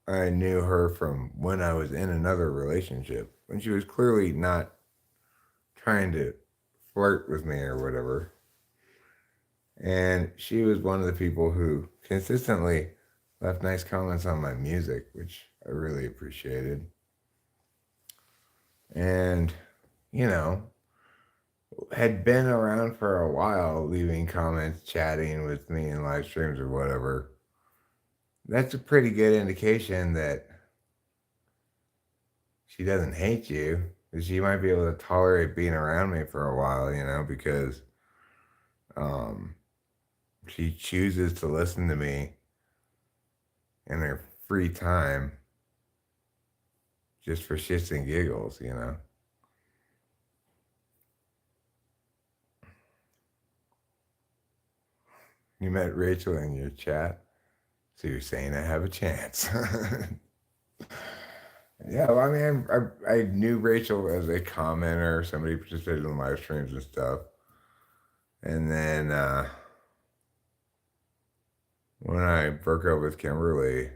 I knew her from when I was in another relationship, when she was clearly not trying to flirt with me or whatever. And she was one of the people who consistently left nice comments on my music, which I really appreciated. And, you know, had been around for a while, leaving comments, chatting with me in live streams or whatever, that's a pretty good indication that she doesn't hate you. She might be able to tolerate being around me for a while, you know, because um, she chooses to listen to me in her free time just for shits and giggles, you know. You met Rachel in your chat, so you're saying I have a chance. Yeah, well, I mean, I knew Rachel as a commenter, somebody who participated in live streams and stuff. And then when I broke up with Kimberly,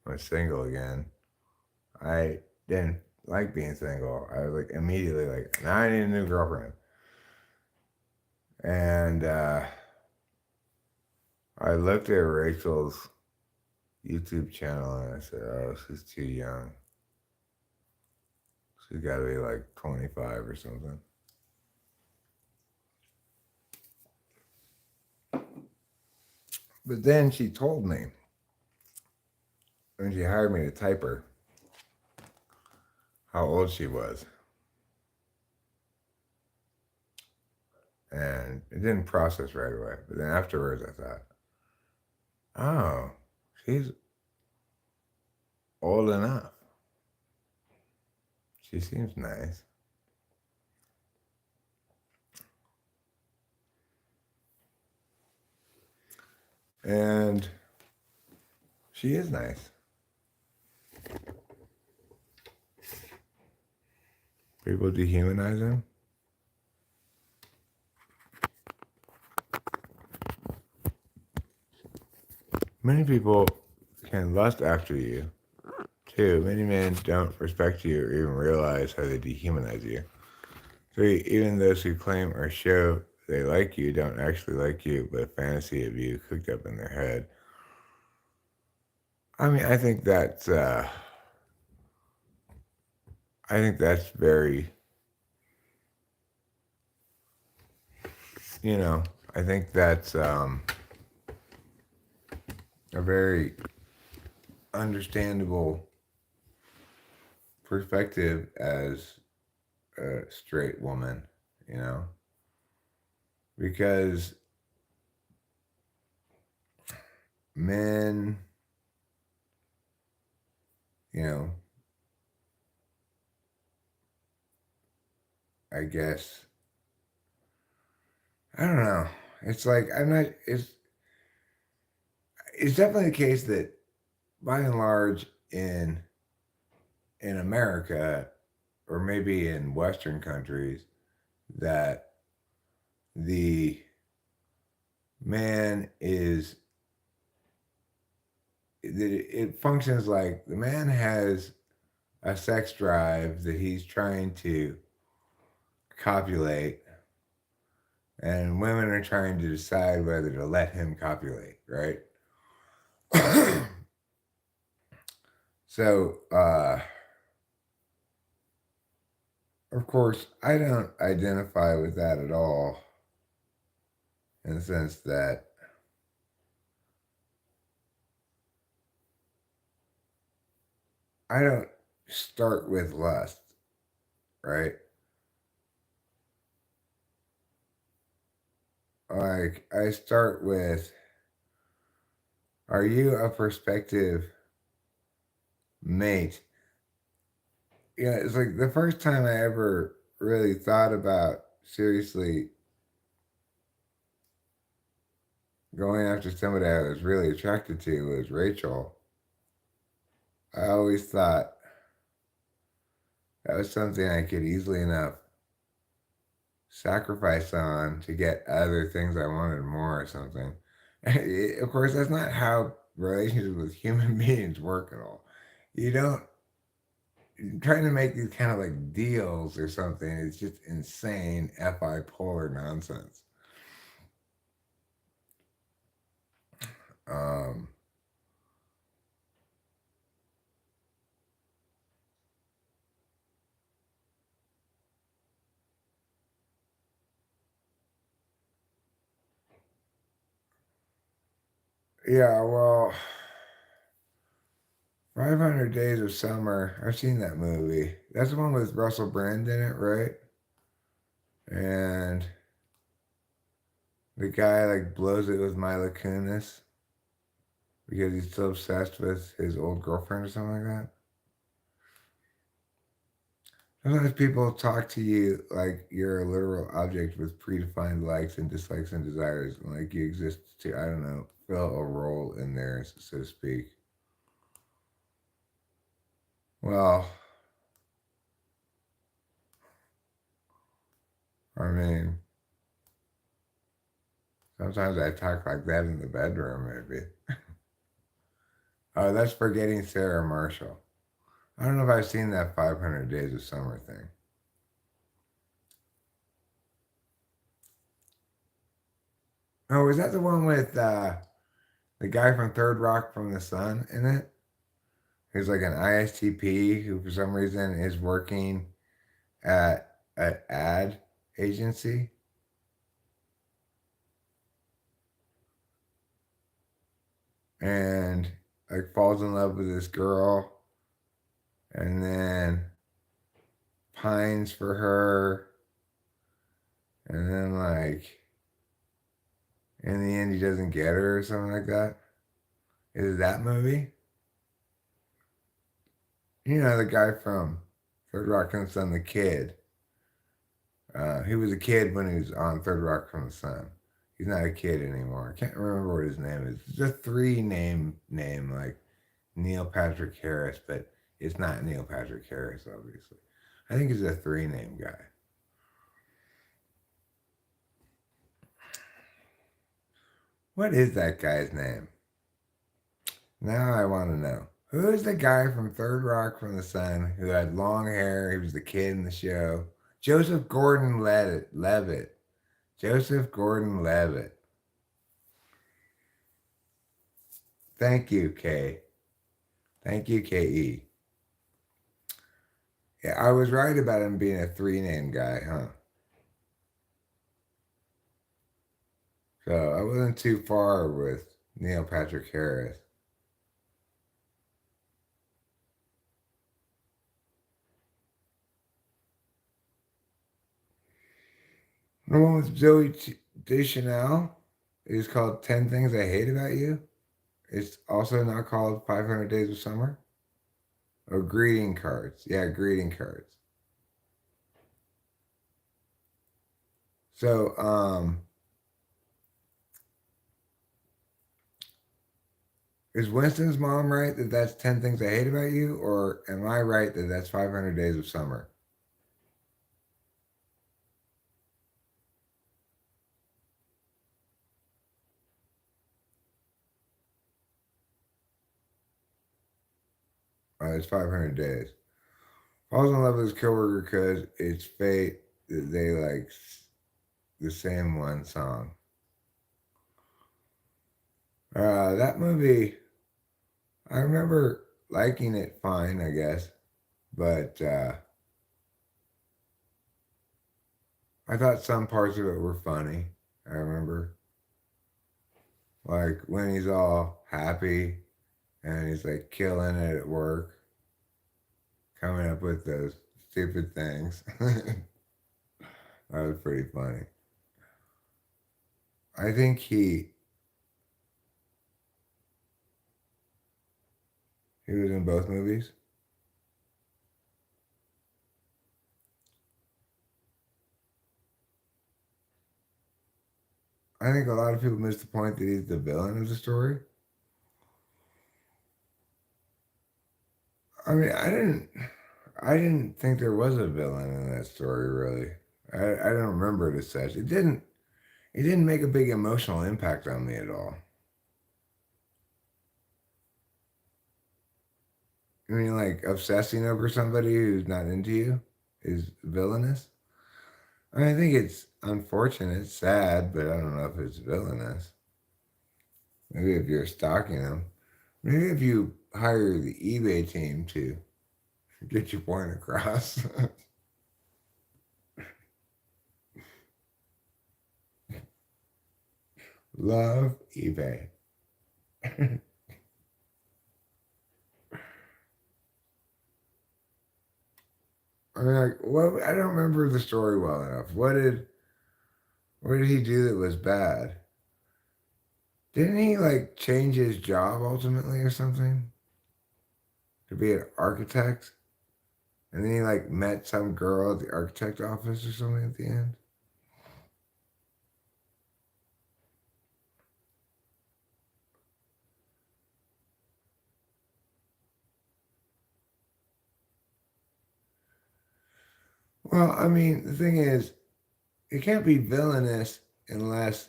I was single again. I didn't like being single. I was like immediately like, now I need a new girlfriend. And I looked at Rachel's YouTube channel and I said, oh, she's too young. She's got to be like 25 or something. But then she told me, when she hired me to type her, how old she was. And it didn't process right away. But then afterwards I thought, oh, she's old enough. She seems nice. And she is nice. People dehumanize him. Many people can lust after you, too. Many men don't respect you or even realize how they dehumanize you. So even those who claim or show they like you don't actually like you, but a fantasy of you cooked up in their head. I mean, I think that's very, you know, I think that's a very understandable perspective as a straight woman, you know, because men, you know, I guess, I don't know. It's like, it's definitely the case that by and large in America, or maybe in Western countries, that the man is, that it functions like the man has a sex drive that he's trying to copulate, and women are trying to decide whether to let him copulate, right? So, of course, I don't identify with that at all, in the sense that I don't start with lust, right? Like, I start with, are you a prospective mate? Yeah, it's like the first time I ever really thought about seriously going after somebody I was really attracted to was Rachel. I always thought that was something I could easily enough sacrifice on to get other things I wanted more or something. Of course, that's not how relationships with human beings work at all. You don't, trying to make these kind of like deals or something is just insane FI polar nonsense. Um, Yeah, well, 500 Days of Summer. I've seen that movie. That's the one with Russell Brand in it, right? And the guy like blows it with Mila Kunis because he's so obsessed with his old girlfriend or something like that. Sometimes people talk to you like you're a literal object with predefined likes and dislikes and desires, and like you exist to, I don't know, fill a role in there, so to speak. Well, I mean, sometimes I talk like that in the bedroom, maybe. Oh, that's Forgetting Sarah Marshall. I don't know if I've seen that 500 Days of Summer thing. Oh, is that the one with the guy from Third Rock from the Sun in it? Who's like an ISTP who, for some reason, is working at an ad agency. And like falls in love with this girl and then pines for her and then like in the end he doesn't get her or something like that. Is it that movie? You know the guy from Third Rock from the Sun, the kid. He was a kid when he was on Third Rock from the Sun. He's not a kid anymore. I can't remember what his name is. It's a three name like Neil Patrick Harris, but it's not Neil Patrick Harris, obviously. I think he's a three name guy. What is that guy's name? Now I want to know. Who is the guy from Third Rock from the Sun who had long hair? He was the kid in the show. Joseph Gordon Levitt. Joseph Gordon Levitt. Thank you, K. Thank you, KE. Yeah, I was right about him being a three name guy, huh? So I wasn't too far with Neil Patrick Harris. The one with Zoe Deschanel is called 10 Things I Hate About You. It's also not called 500 Days of Summer. Oh, greeting cards. Yeah, greeting cards. So, is Winston's mom right that that's 10 Things I Hate About You? Or am I right that that's 500 Days of Summer? It's 500 Days. Falls in love with his coworker because it's fate that they like the same one song. That movie, I remember liking it fine, I guess, but I thought some parts of it were funny. I remember, like when he's all happy and he's like killing it at work, coming up with those stupid things. That was pretty funny. I think he was in both movies. I think a lot of people miss the point that he's the villain of the story. I mean, I didn't think there was a villain in that story really. I don't remember it as such. It didn't make a big emotional impact on me at all. I mean, like obsessing over somebody who's not into you is villainous. I mean, I think it's unfortunate, sad, but I don't know if it's villainous. Maybe if you're stalking them, maybe if you hire the eBay team to get your point across. Love eBay. I mean, like, what? I don't remember the story well enough. What did he do that was bad? Didn't he like change his job ultimately or something to be an architect? And then he like met some girl at the architect office or something at the end. Well, I mean, the thing is, it can't be villainous unless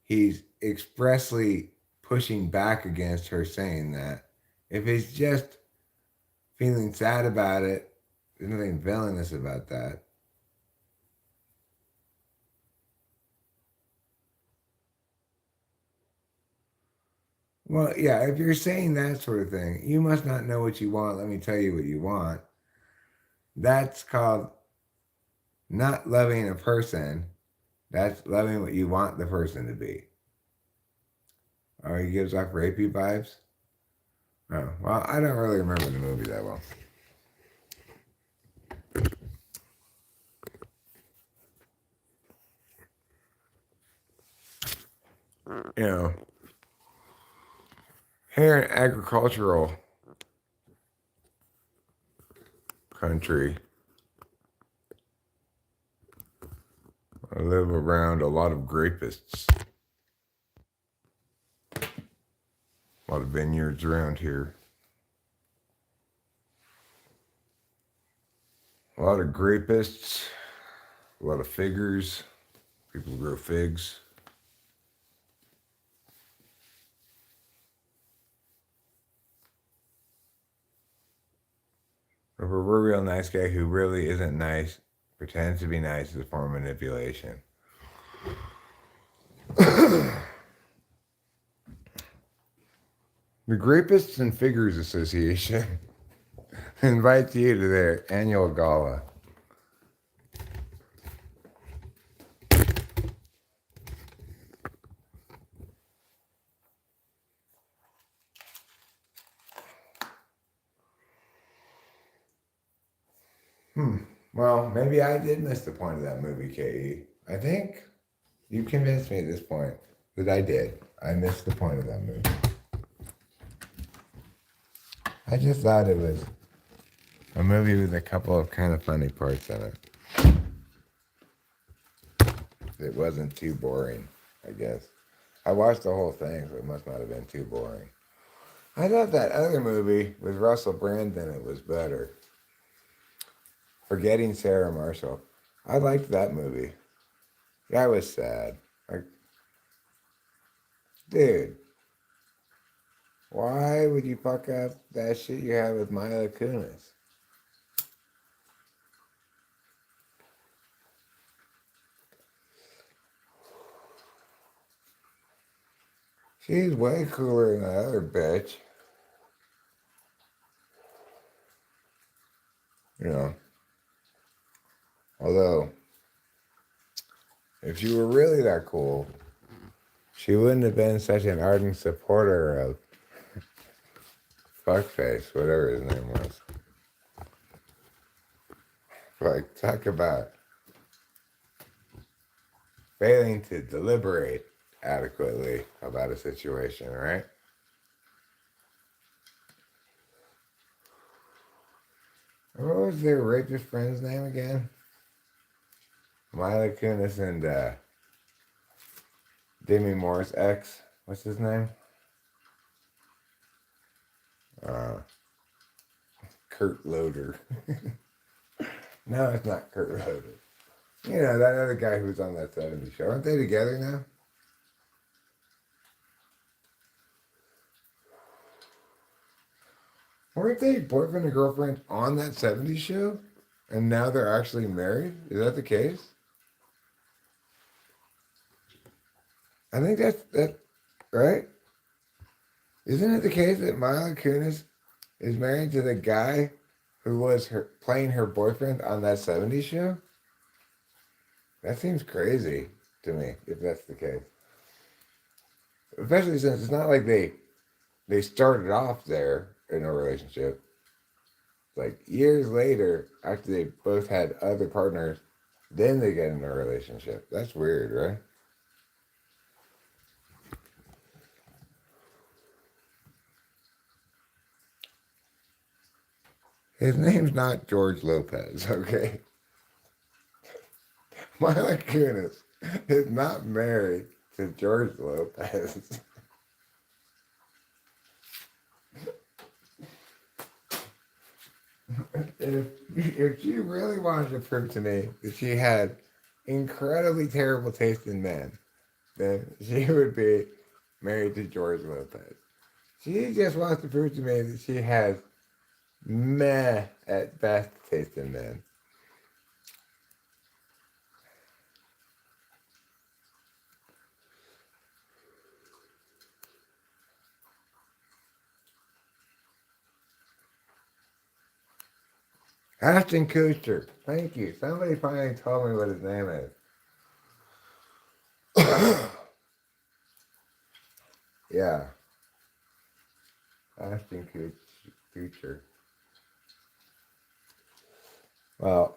he's expressly pushing back against her saying that. If he's just feeling sad about it, there's nothing villainous about that. Well, yeah, if you're saying that sort of thing, you must not know what you want. Let me tell you what you want. That's called not loving a person. That's loving what you want the person to be. Oh, he gives off rapey vibes? Oh, well, I don't really remember the movie that well. You know, here in agricultural country, I live around a lot of grapists. A lot of vineyards around here. A lot of grapists, a lot of figgers, people who grow figs. A proverbial nice guy who really isn't nice, pretends to be nice as a form of manipulation. The Grapists and Figures Association invites you to their annual gala. Well, maybe I did miss the point of that movie, K.E. I think you convinced me at this point that I did. I missed the point of that movie. I just thought it was a movie with a couple of kind of funny parts in it. It wasn't too boring, I guess. I watched the whole thing, so it must not have been too boring. I thought that other movie with Russell Brand in it was better. Forgetting Sarah Marshall. I liked that movie. That was sad. Like, dude, why would you fuck up that shit you had with Mila Kunis? She's way cooler than that other bitch. You know. Although, if she were really that cool, she wouldn't have been such an ardent supporter of Fuckface, whatever his name was. Like, talk about failing to deliberate adequately about a situation, right? What was their rapist friend's name again? Mila Kunis and Demi Moore's ex. What's his name? Kurt Loder. No, it's not Kurt Loder. You know, that other guy who was on that 70s show. Aren't they together now? Weren't they boyfriend and girlfriend on that 70s show? And now they're actually married? Is that the case? I think that right? Isn't it the case that Mila Kunis is married to the guy who was playing her boyfriend on that 70s show? That seems crazy to me, if that's the case. Especially since it's not like they started off there in a relationship. Like years later, after they both had other partners, then they get in a relationship. That's weird, right? His name's not George Lopez, okay? Mila Kunis is not married to George Lopez. if she really wanted to prove to me that she had incredibly terrible taste in men, then she would be married to George Lopez. She just wants to prove to me that she has meh at best taste in men. Ashton Kutcher. Thank you. Somebody finally told me what his name is. Yeah. Ashton Kutcher. Well,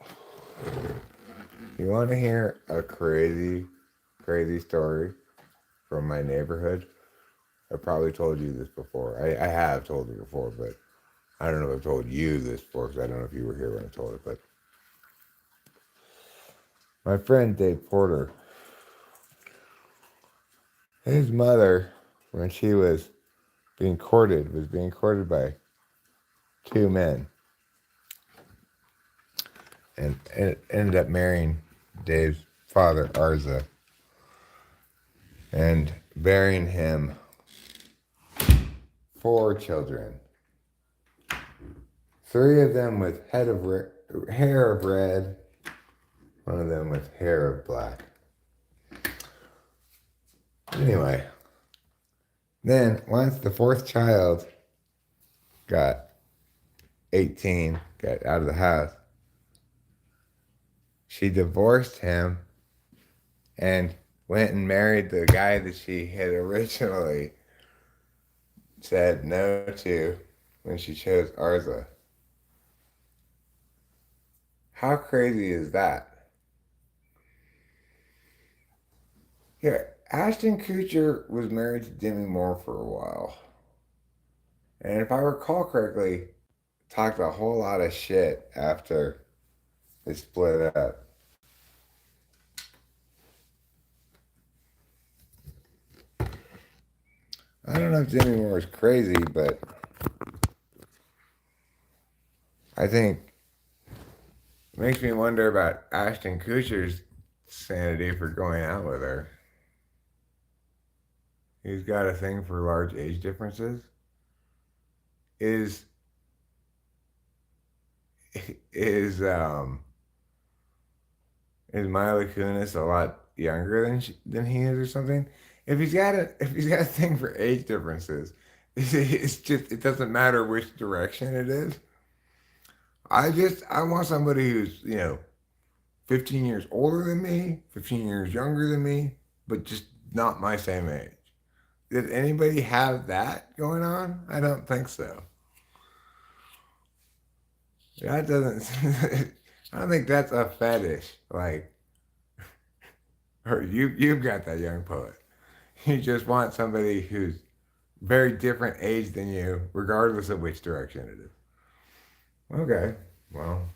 you want to hear a crazy, crazy story from my neighborhood? I probably told you this before. I have told you before, but I don't know if I've told you this before because I don't know if you were here when I told it. But my friend Dave Porter, his mother, when she was being courted by two men, and it ended up marrying Dave's father, Arza, and bearing him 4 children. 3 of them with hair of red, 1 of them with hair of black. Anyway, then once the 4th child got 18, got out of the house, she divorced him and went and married the guy that she had originally said no to when she chose Arza. How crazy is that? Yeah, Ashton Kutcher was married to Demi Moore for a while. And if I recall correctly, talked a whole lot of shit after they split up. I don't know if Demi Moore is crazy, but I think it makes me wonder about Ashton Kutcher's sanity for going out with her. He's got a thing for large age differences. Is is um is Mila Kunis a lot younger than he is or something? If he's got a thing for age differences, it's just it doesn't matter which direction it is. I want somebody who's 15 years older than me, 15 years younger than me, but just not my same age. Did anybody have that going on? I don't think so. That doesn't. I don't think that's a fetish. Like, or you've got that young poet. You just want somebody who's very different age than you, regardless of which direction it is. Okay, well,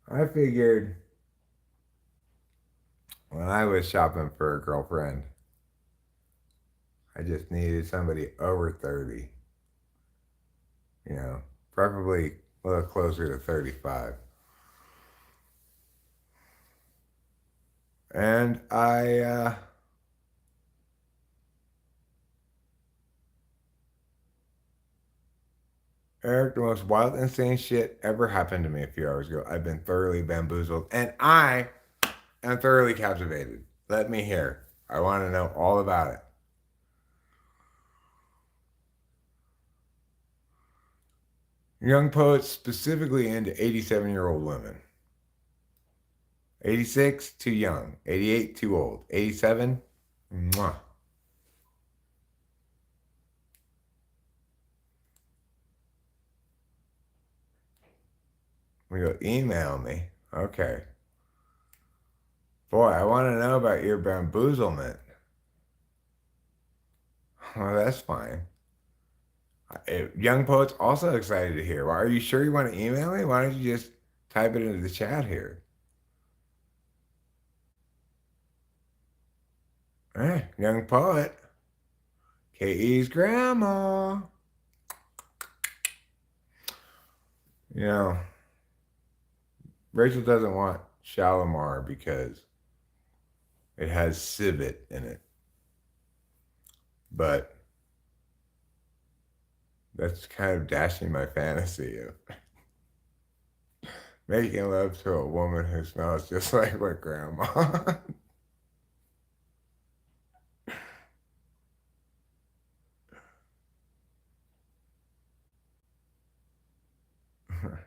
I figured when I was shopping for a girlfriend, I just needed somebody over 30. Preferably a little closer to 35. And Eric, the most wild, insane shit ever happened to me a few hours ago. I've been thoroughly bamboozled, and I am thoroughly captivated. Let me hear. I want to know all about it. Young poets specifically into 87-year-old women. 86, too young. 88, too old. 87, mwah. We go, email me. Okay. Boy, I want to know about your bamboozlement. Well, that's fine. Young poet's also excited to hear. Well, are you sure you want to email me? Why don't you just type it into the chat here? Young poet. KE's grandma. You know, Rachel doesn't want Shalimar because it has civet in it. But that's kind of dashing my fantasy of making love to a woman who smells just like my grandma.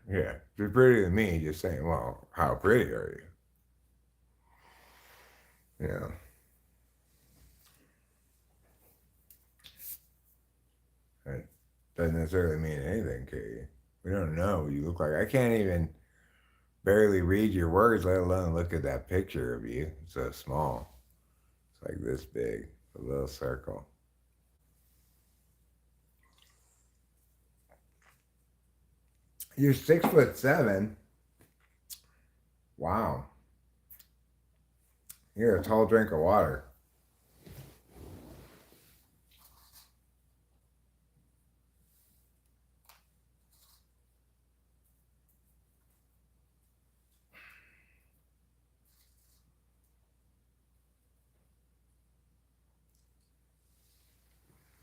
Yeah, she's prettier than me, just saying, well, how pretty are you? You know. It doesn't necessarily mean anything, Katie. We don't know what you look like. I can't even barely read your words, let alone look at that picture of you. It's so small. It's like this big, a little circle. You're 6'7". Wow. You're a tall drink of water.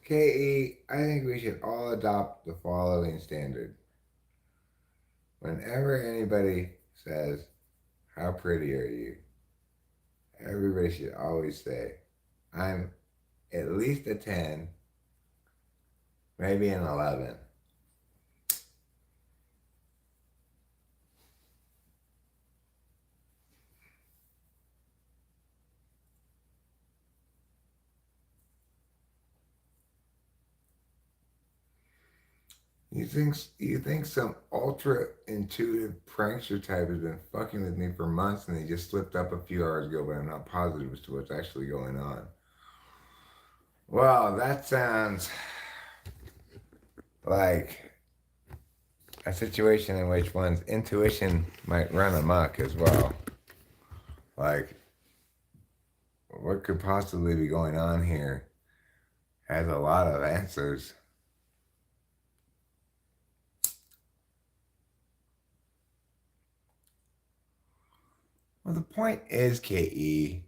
KE, I think we should all adopt the following standard. Whenever anybody says, how pretty are you? Everybody should always say, I'm at least a 10, maybe an 11. You think some ultra intuitive prankster type has been fucking with me for months and they just slipped up a few hours ago, but I'm not positive as to what's actually going on. Well, that sounds like a situation in which one's intuition might run amok as well. Like, what could possibly be going on here has a lot of answers. Well, the point is, KE,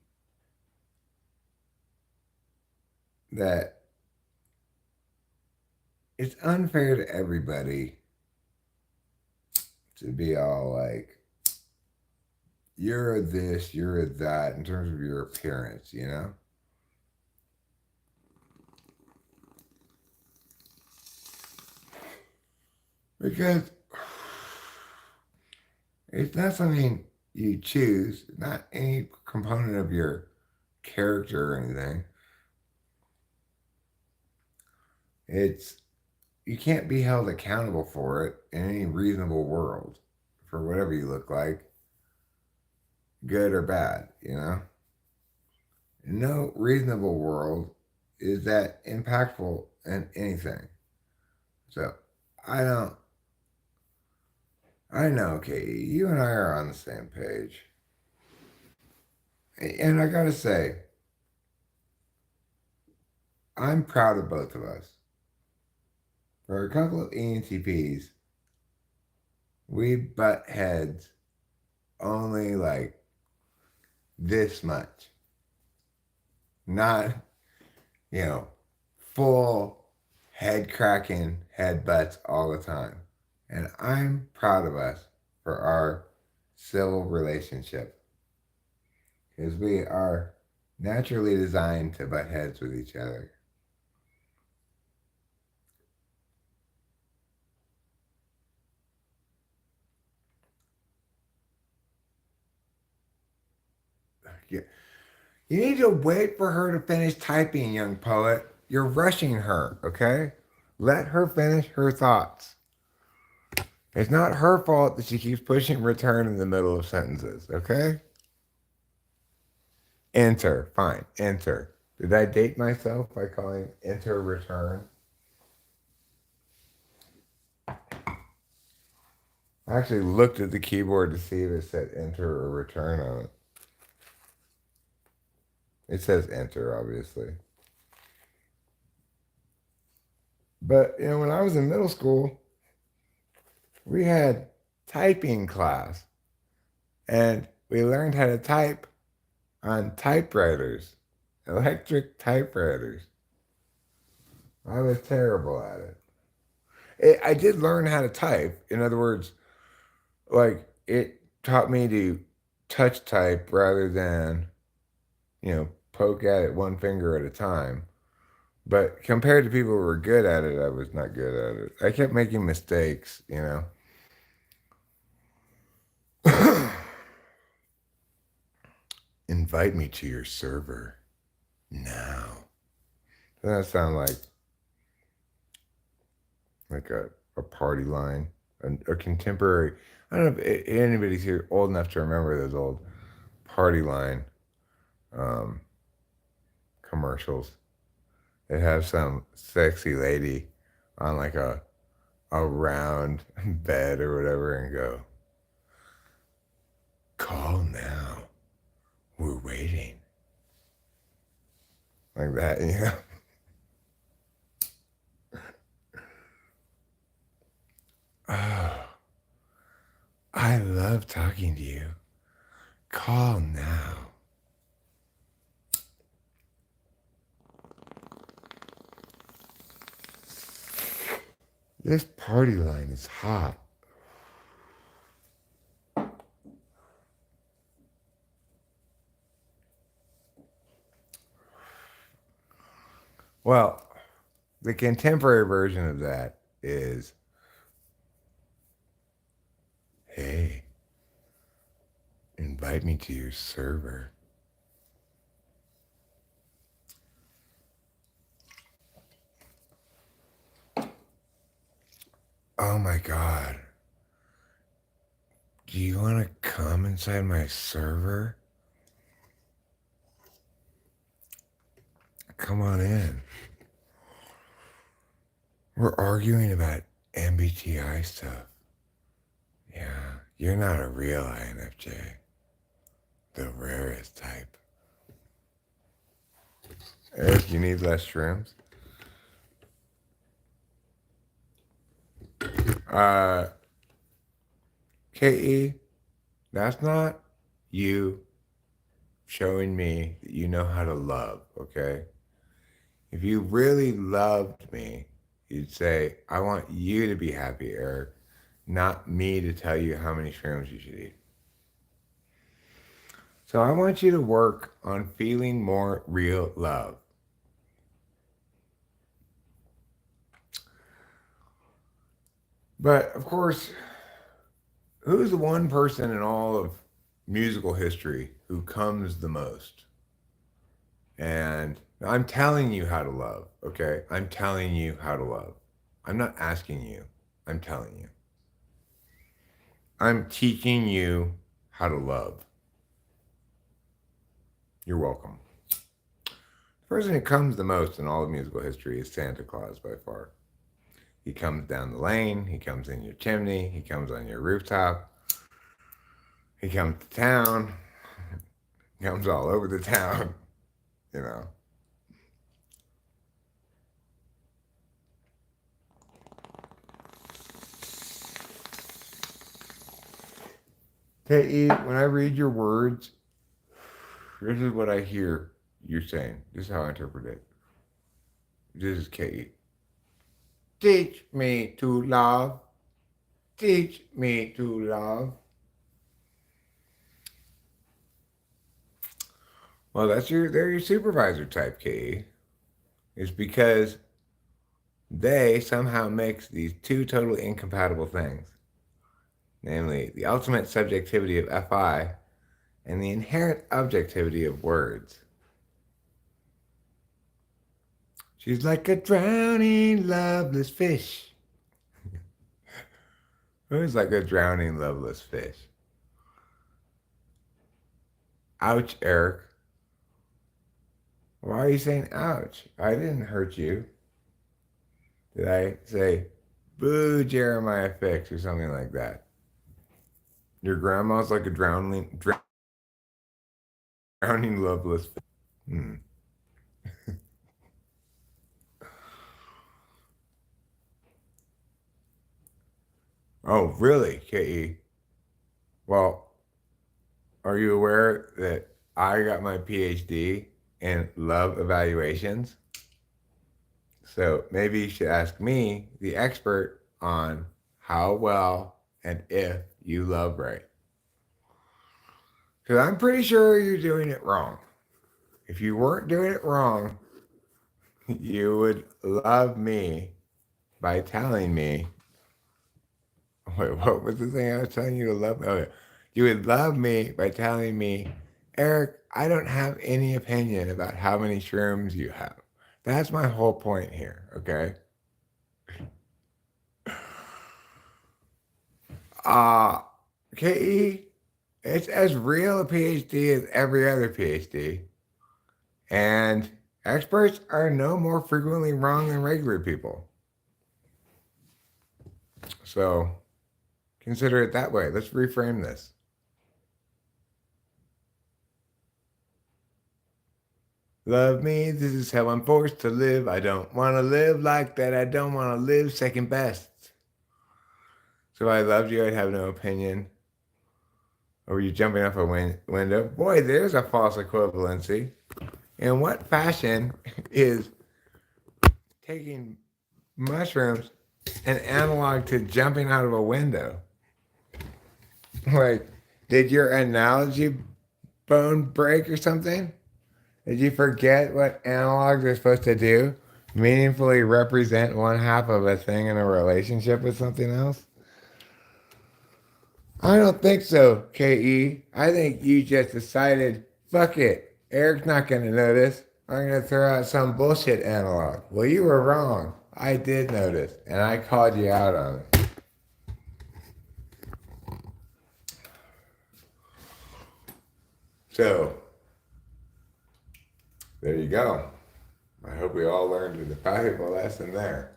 that it's unfair to everybody to be all like, you're this, you're that in terms of your appearance, you know? Because it's not something you choose, not any component of your character or anything. You can't be held accountable for it in any reasonable world for whatever you look like, good or bad, you know? No reasonable world is that impactful in anything. So I know, Katie, you and I are on the same page. And I gotta say, I'm proud of both of us. For a couple of ENTPs, we butt heads only like this much. Not, full head cracking head butts all the time. And I'm proud of us for our civil relationship. Because we are naturally designed to butt heads with each other. You need to wait for her to finish typing, young poet. You're rushing her, okay? Let her finish her thoughts. It's not her fault that she keeps pushing return in the middle of sentences, okay? Enter. Fine. Enter. Did I date myself by calling enter return? I actually looked at the keyboard to see if it said enter or return on it. It says enter, obviously. But, when I was in middle school, we had typing class. And we learned how to type on typewriters, electric typewriters. I was terrible at it. I did learn how to type. In other words, like it taught me to touch type rather than, poke at it one finger at a time. But compared to people who were good at it, I was not good at it. I kept making mistakes, Invite me to your server now. Doesn't that sound like a party line, a contemporary? I don't know if anybody's here old enough to remember those old party line commercials. It have some sexy lady on like a round bed or whatever and go, call now. We're waiting. Like that, Oh, I love talking to you. Call now. This party line is hot. Well, the contemporary version of that is, hey, invite me to your server. Oh my God. Do you want to come inside my server? Come on in. We're arguing about MBTI stuff. Yeah, you're not a real INFJ. The rarest type. Eric, you need less shrooms? KE, that's not you showing me that you know how to love, okay? If you really loved me, you'd say, I want you to be happy, Eric, not me to tell you how many shrooms you should eat. So I want you to work on feeling more real love. But of course, who's the one person in all of musical history who comes the most? And I'm telling you how to love, okay? I'm telling you how to love. I'm not asking you, I'm telling you. I'm teaching you how to love. You're welcome. The person who comes the most in all of musical history is Santa Claus by far. He comes down the lane, he comes in your chimney, he comes on your rooftop, he comes to town, he comes all over the town, Hey, when I read your words, this is what I hear you saying. This is how I interpret it. This is Kate. Teach me to love. Teach me to love. Well, they're your supervisor type, Kate. It's because they somehow mix these two totally incompatible things. Namely, the ultimate subjectivity of FI and the inherent objectivity of words. She's like a drowning, loveless fish. Who's like a drowning, loveless fish? Ouch, Eric. Why are you saying ouch? I didn't hurt you. Did I say, boo, Jeremiah Fix, or something like that? Your grandma's like a drowning, loveless fish. Hmm. Oh, really, K.E.? Well, are you aware that I got my PhD in love evaluations? So maybe you should ask me, the expert, on how well and if you love right. Because I'm pretty sure you're doing it wrong. If you weren't doing it wrong, you would love me by telling me. Wait, what was the thing I was telling you to love? Oh, yeah. You would love me by telling me, Eric, I don't have any opinion about how many shrooms you have. That's my whole point here, okay? Uh, KE, it's as real a PhD as every other PhD. And experts are no more frequently wrong than regular people. So consider it that way. Let's reframe this. Love me, this is how I'm forced to live. I don't want to live like that. I don't want to live second best. So if I loved you, I'd have no opinion. Or were you jumping off a window? Boy, there's a false equivalency. In what fashion is taking mushrooms an analog to jumping out of a window? Like, did your analogy bone break or something? Did you forget what analogs are supposed to do? Meaningfully represent one half of a thing in a relationship with something else? I don't think so, KE. I think you just decided, fuck it. Eric's not going to notice. I'm going to throw out some bullshit analog. Well, you were wrong. I did notice, and I called you out on it. So, there you go. I hope we all learned a valuable lesson there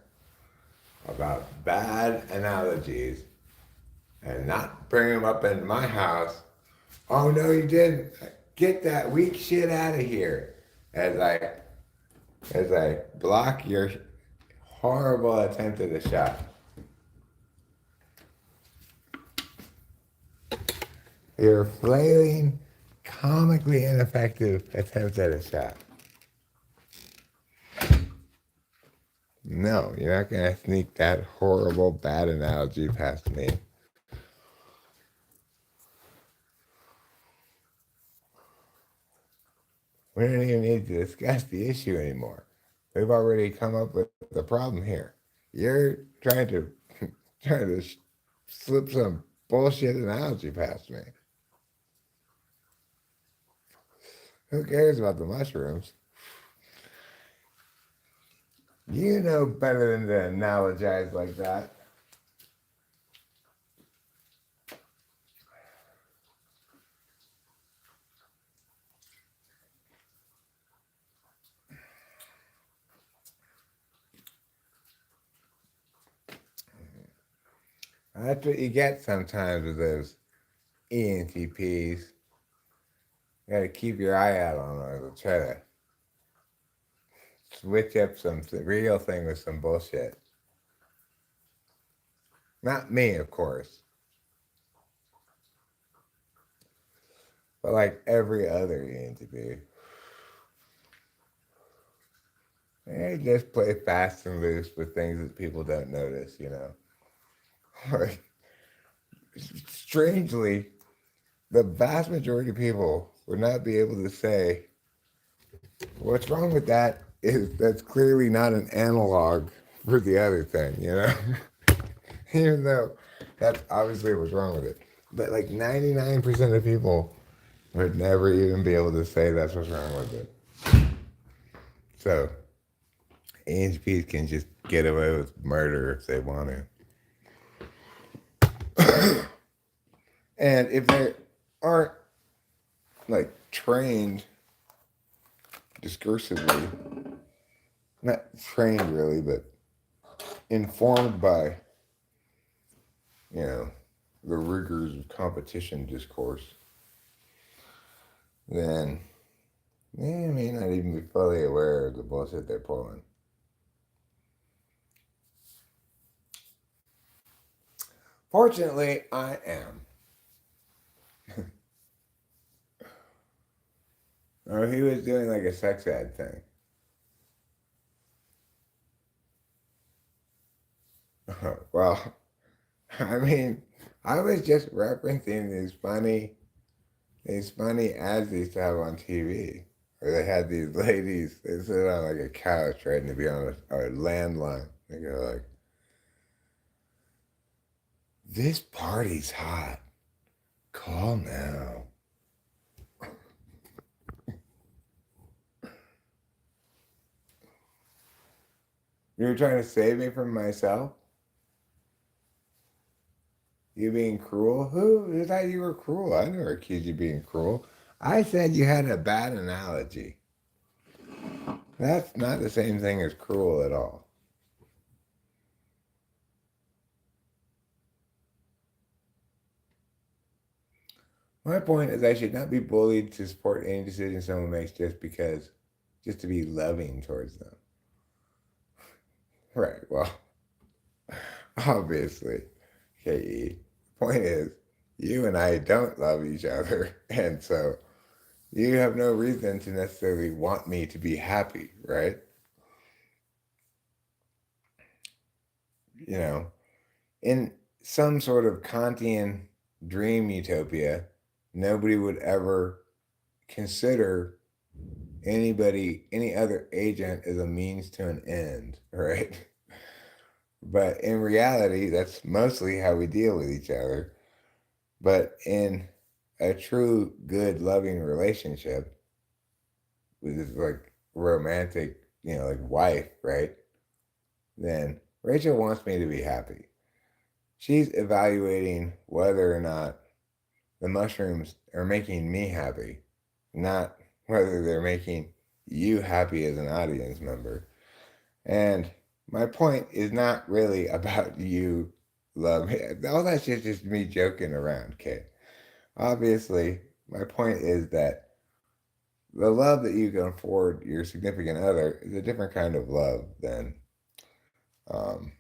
about bad analogies and not bring them up in my house. Oh, no, you didn't. Get that weak shit out of here. As I block your horrible attempt at a shot. Your flailing, comically ineffective attempt at a shot. No, you're not going to sneak that horrible, bad analogy past me. We don't even need to discuss the issue anymore. We've already come up with the problem here. You're trying to slip some bullshit analogy past me. Who cares about the mushrooms? You know better than to analogize like that. That's what you get sometimes with those ENTPs. You gotta keep your eye out on those. Try to switch up some real thing with some bullshit. Not me, of course. But like every other ENTP. They just play fast and loose with things that people don't notice, you know. Like, strangely, the vast majority of people would not be able to say, what's wrong with that is that's clearly not an analog for the other thing, you know? Even though that's obviously what's wrong with it. But like 99% of people would never even be able to say that's what's wrong with it. So AHPs can just get away with murder if they want to. And if they aren't like trained discursively, not trained really, but informed by, the rigors of competition discourse, then they may not even be fully aware of the bullshit they're pulling. Fortunately, I am. Or he was doing like a sex ad thing. Well, I mean, I was just referencing these funny ads they used to have on TV, where they had these ladies. They sit on like a couch, right, and they'd be on a landline. They go like, "This party's hot. Call now." You were trying to save me from myself? You being cruel? Who thought you were cruel? I never accused you of being cruel. I said you had a bad analogy. That's not the same thing as cruel at all. My point is I should not be bullied to support any decision someone makes just to be loving towards them. Right, well, obviously, KE. Point is, you and I don't love each other, and so you have no reason to necessarily want me to be happy, right? You know, in some sort of Kantian dream utopia, nobody would ever consider any other agent as a means to an end, right? But in reality, that's mostly how we deal with each other. But in a true, good, loving relationship with this like romantic, like wife, right? Then Rachel wants me to be happy. She's evaluating whether or not the mushrooms are making me happy, not whether they're making you happy as an audience member. And my point is not really about you love me. All that shit's just me joking around, okay? Obviously, my point is that the love that you can afford your significant other is a different kind of love um,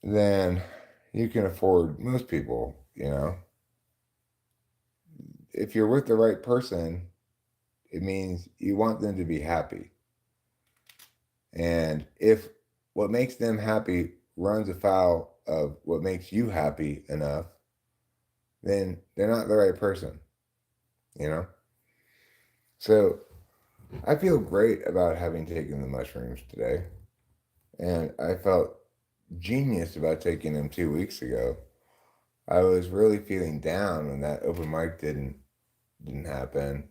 than you can afford most people, If you're with the right person, it means you want them to be happy. And if what makes them happy runs afoul of what makes you happy enough, then they're not the right person, you know? So I feel great about having taken the mushrooms today. And I felt genius about taking them 2 weeks ago. I was really feeling down when that open mic didn't happen.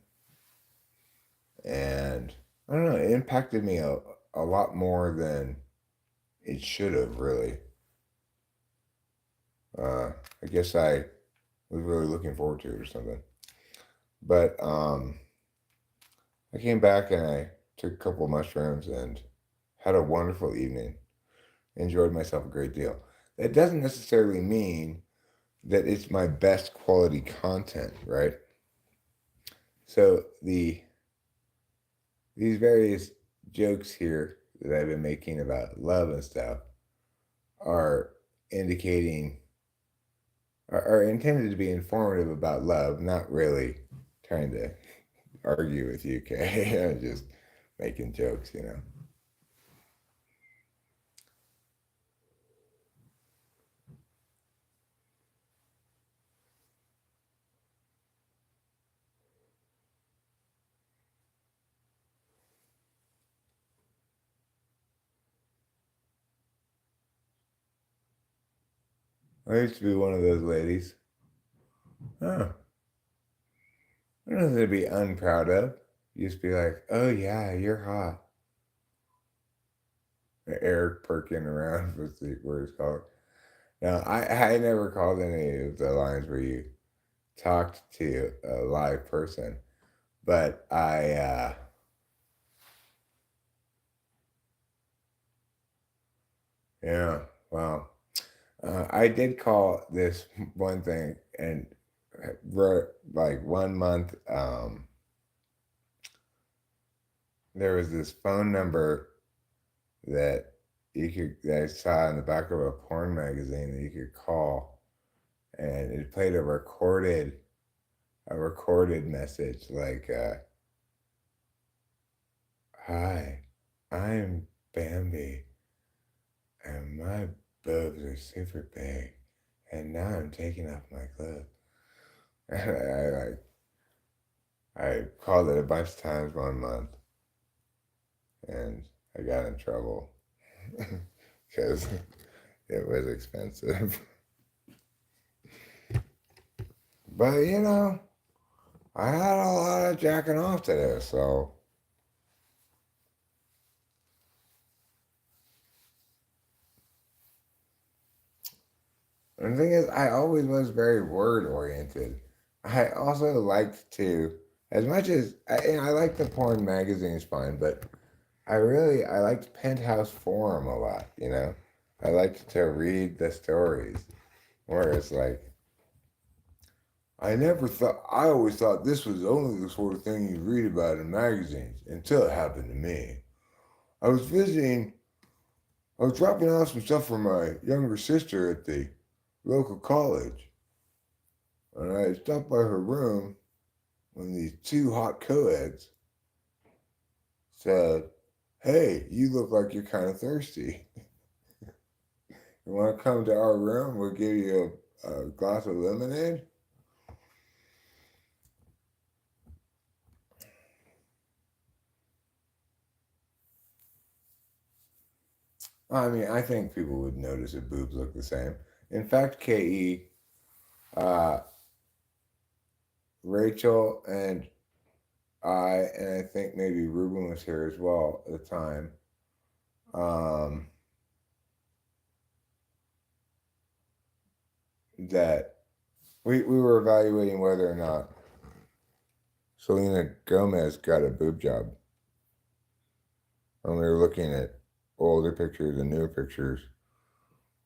And I don't know, it impacted me a lot more than it should have, really. I guess I was really looking forward to it or something. But I came back and I took a couple of mushrooms and had a wonderful evening. Enjoyed myself a great deal. That doesn't necessarily mean that it's my best quality content, right? So these various jokes here that I've been making about love and stuff are indicating are intended to be informative about love, not really trying to argue with you, okay? I'm just making jokes. I used to be one of those ladies. Oh, Nothing to be unproud of. You just be like, oh yeah, you're hot. Eric perking around with the words called. Now, I never called any of the lines where you talked to a live person, but yeah, well, I did call this one thing and wrote like 1 month. There was this phone number that that I saw in the back of a porn magazine that you could call, and it played a recorded message like, "Hi, I'm Bambi, and my boobs are super big, and now I'm taking off my clothes." And I called it a bunch of times 1 month, and I got in trouble because it was expensive. But I had a lot of jacking off to this, so. And the thing is, I always was very word oriented. I also liked to, as much as I like the porn magazines fine, but I liked Penthouse Forum a lot. I liked to read the stories, where it's like, I always thought this was only the sort of thing you read about in magazines until it happened to me. I was visiting, I was dropping off some stuff for my younger sister at the local college, and I stopped by her room when these two hot co-eds said, "Hey, you look like you're kind of thirsty. You want to come to our room? We'll give you a glass of lemonade." I mean, I think people would notice if boobs look the same. In fact, KE, uh, Rachel, and I think maybe Ruben was here as well at the time. Um, that we were evaluating whether or not Selena Gomez got a boob job. And we were looking at older pictures and newer pictures.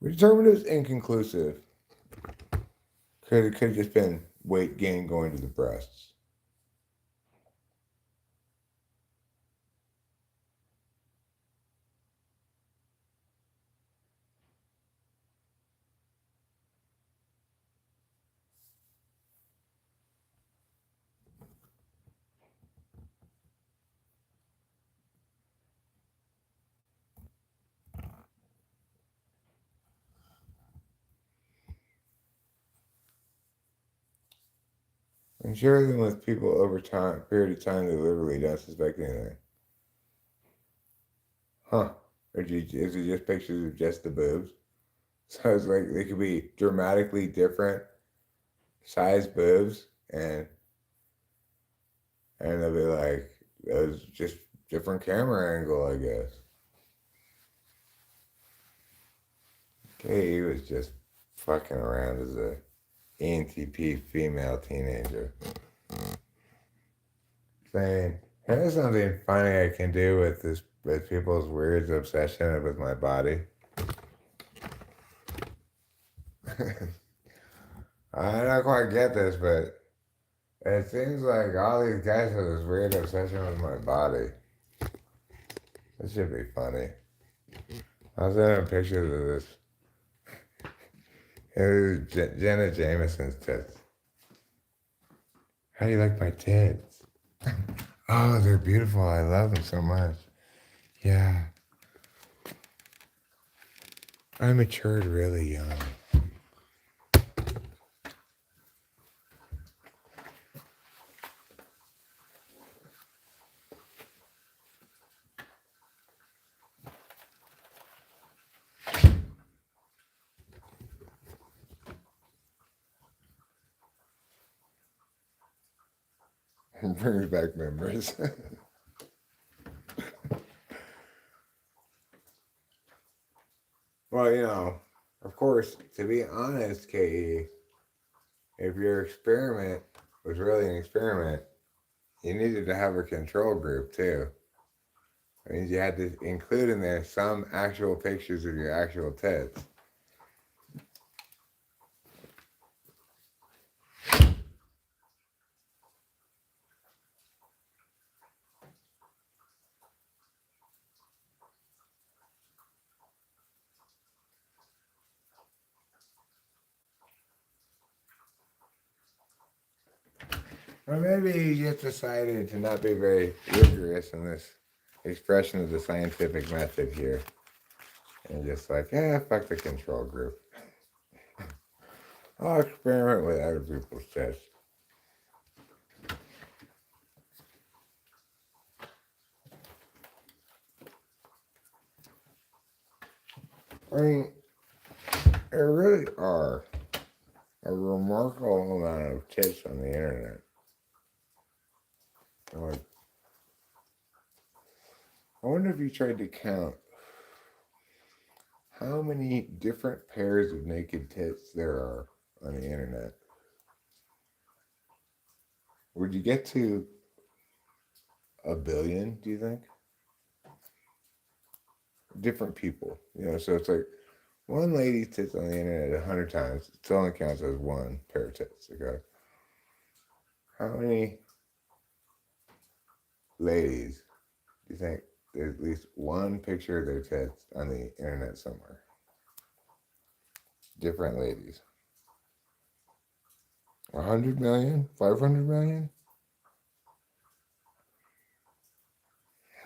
We determined it was inconclusive. Could have just been weight gain going to the breasts. And share them with people over time, period of time, they literally don't suspect anything. Huh? Is it just pictures of just the boobs? So it's like they could be dramatically different size boobs, and they'll be like, "It was just different camera angle, I guess." Okay, he was just fucking around as a ENTP female teenager. Saying, "Here's something funny I can do with people's weird obsession with my body." I don't quite get this, but it seems like all these guys have this weird obsession with my body. This should be funny. I'll send him pictures of this. Here's Jenna Jameson's tits. How do you like my tits? Oh, they're beautiful. I love them so much. Yeah. I matured really young. Brings back memories. Well, of course, to be honest, Katie, if your experiment was really an experiment, you needed to have a control group too. That means you had to include in there some actual pictures of your actual tits. Or maybe you just decided to not be very rigorous in this expression of the scientific method here. And just like, yeah, fuck the control group. I'll experiment with other people's tests. I mean, there really are a remarkable amount of tits on the internet. Like, I wonder if you tried to count how many different pairs of naked tits there are on the internet. Would you get to a billion, do you think? Different people. So it's like one lady tits on the internet 100 times. It only counts as one pair of tits, okay? How many ladies do you think there's at least one picture of their tits on the internet somewhere? Different ladies. 100 million? 500 million?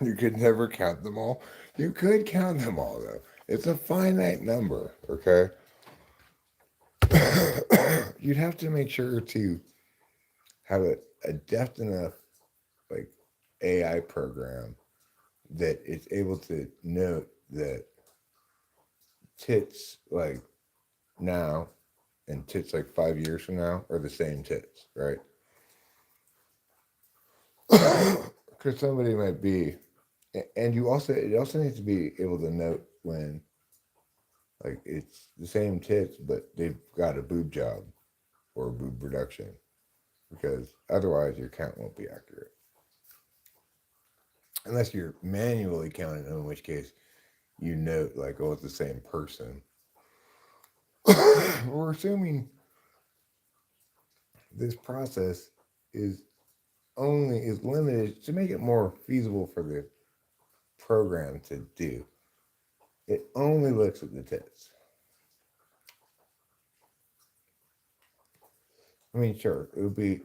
You could never count them all. You could count them all, though. It's a finite number, okay? You'd have to make sure to have a deft enough, like, AI program that it's able to note that tits, like, now and tits, like, 5 years from now are the same tits, right? Because somebody might be, and it also needs to be able to note when, like, it's the same tits, but they've got a boob job or a boob reduction, because otherwise your count won't be accurate. Unless you're manually counting, in which case you note, like, oh, it's the same person. We're assuming this process is limited to make it more feasible for the program to do. It only looks at the tits. I mean, sure, it would be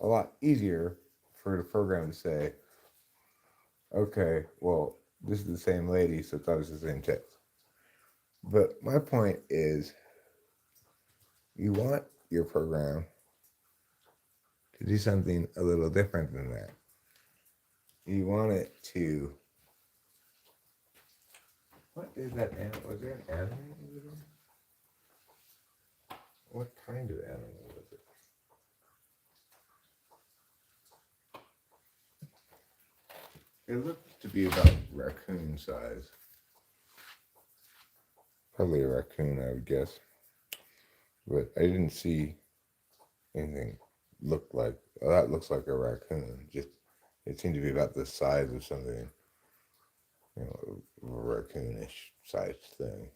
a lot easier for the program to say, okay, well, this is the same lady, so it's obviously the same tits. But my point is, you want your program to do something a little different than that. You want it to. What is that animal? Was there an animal over there? What kind of animal was it? It looked to be about raccoon size. Probably a raccoon, I would guess. But I didn't see anything look like. Oh, that looks like a raccoon. Just it seemed to be about the size of something, a raccoonish sized thing.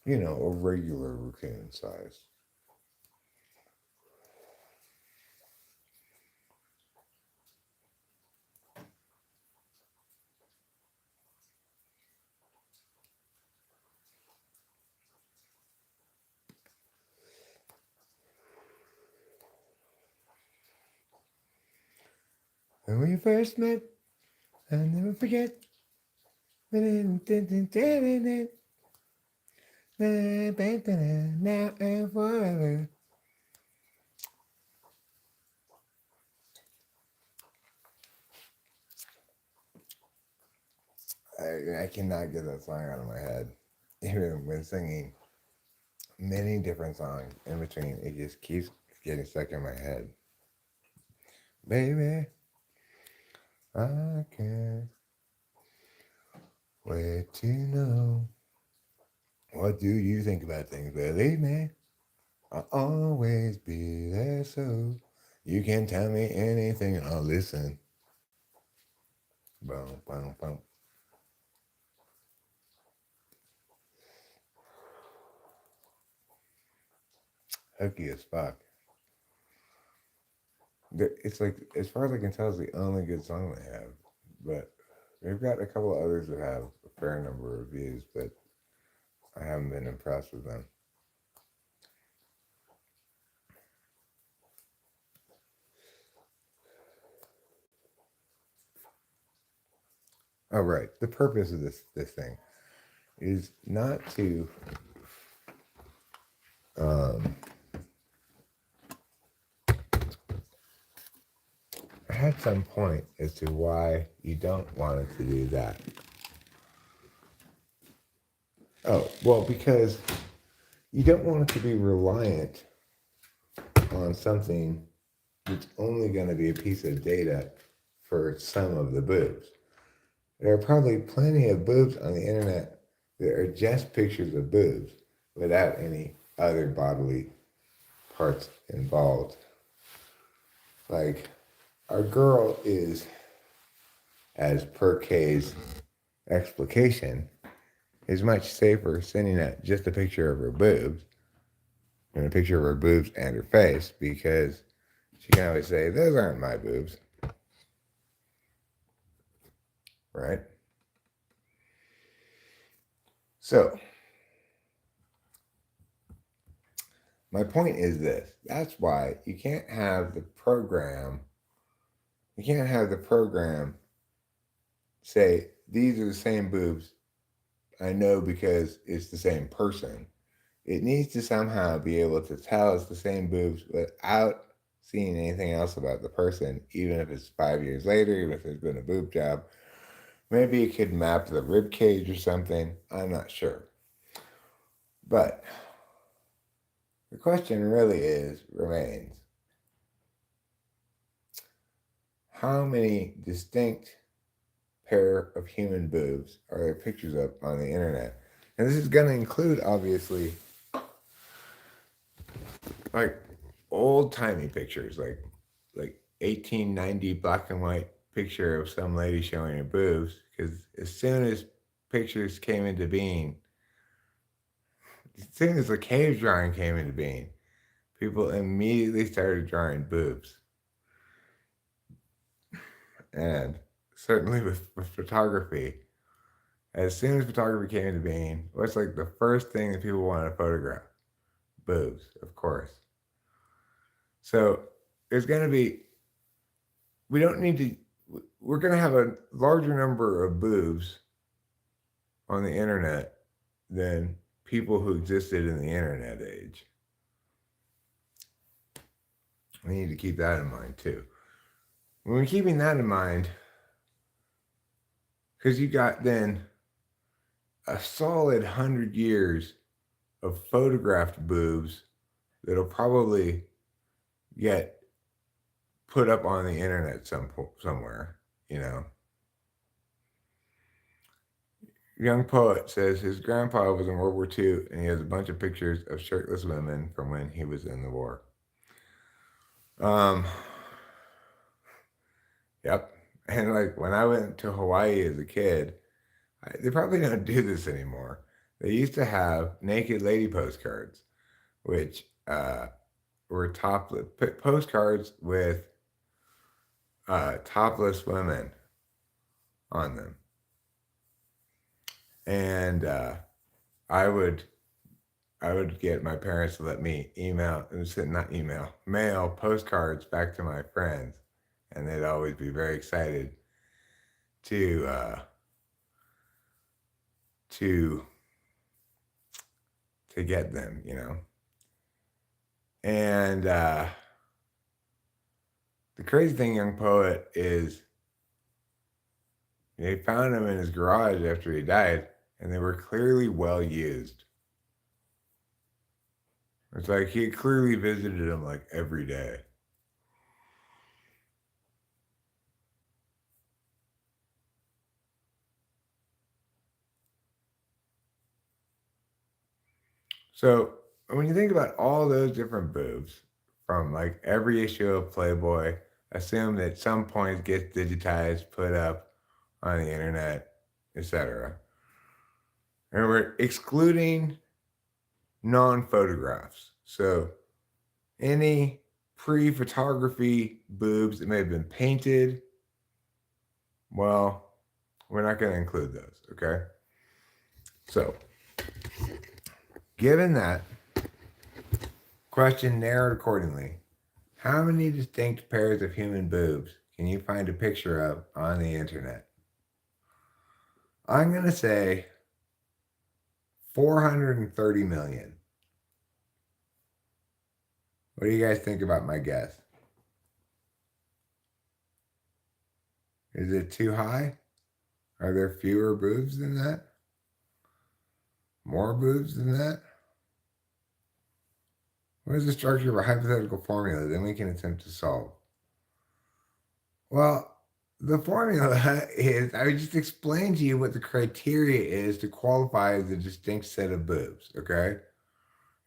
A regular raccoon size. When we first met, I'll never forget. Now and forever. I cannot get that song out of my head, even when singing many different songs in between. It just keeps getting stuck in my head. Baby, I can't wait to know. What do you think about things? Believe me, I'll always be there, so you can tell me anything and I'll listen. Boom, boom, boom. Hooky as fuck. It's like, as far as I can tell, it's the only good song they have. But they've got a couple of others that have a fair number of views, but I haven't been impressed with them. Oh, right. The purpose of this thing is not to I had some point as to why you don't want it to do that. Oh, well, because you don't want it to be reliant on something that's only going to be a piece of data for some of the boobs. There are probably plenty of boobs on the internet that are just pictures of boobs without any other bodily parts involved. Like, our girl is, as per K's explication, is much safer sending out just a picture of her boobs than a picture of her boobs and her face, because she can always say, those aren't my boobs. Right? So, my point is this. That's why you can't have the program say, these are the same boobs. I know because it's the same person. It needs to somehow be able to tell us the same boobs without seeing anything else about the person, even if it's 5 years later, even if there's been a boob job. Maybe it could map the rib cage or something. I'm not sure. But the question really remains, how many distinct pair of human boobs are there pictures of on the internet? And this is going to include, obviously, like old-timey pictures, like 1890 black and white picture of some lady showing her boobs, because as soon as pictures came into being, as soon as the cave drawing came into being, people immediately started drawing boobs. And certainly with photography, as soon as photography came into being, what's like the first thing that people want to photograph? Boobs, of course. So there's going to be, we're going to have a larger number of boobs on the internet than people who existed in the internet age. We need to keep that in mind too. When we're keeping that in mind, because you got then a solid 100 years of photographed boobs that'll probably get put up on the internet somewhere, Young poet says his grandpa was in World War II and he has a bunch of pictures of shirtless women from when he was in the war. Yep. And like when I went to Hawaii as a kid, they probably don't do this anymore. They used to have naked lady postcards, which were topless postcards with topless women on them. And I would get my parents to let me mail postcards back to my friends, and they'd always be very excited to get them, And the crazy thing, young poet, is they found him in his garage after he died, and they were clearly well used. It's like he clearly visited him like every day. So when you think about all those different boobs from like every issue of Playboy, assume that some point gets digitized, put up on the internet, etc. And we're excluding non-photographs. So any pre-photography boobs that may have been painted, well, we're not going to include those, okay? So, given that, question narrowed accordingly. How many distinct pairs of human boobs can you find a picture of on the internet? I'm going to say 430 million. What do you guys think about my guess? Is it too high? Are there fewer boobs than that? More boobs than that? What is the structure of a hypothetical formula that we can attempt to solve? Well, the formula is I just explained to you what the criteria is to qualify as a distinct set of boobs, okay?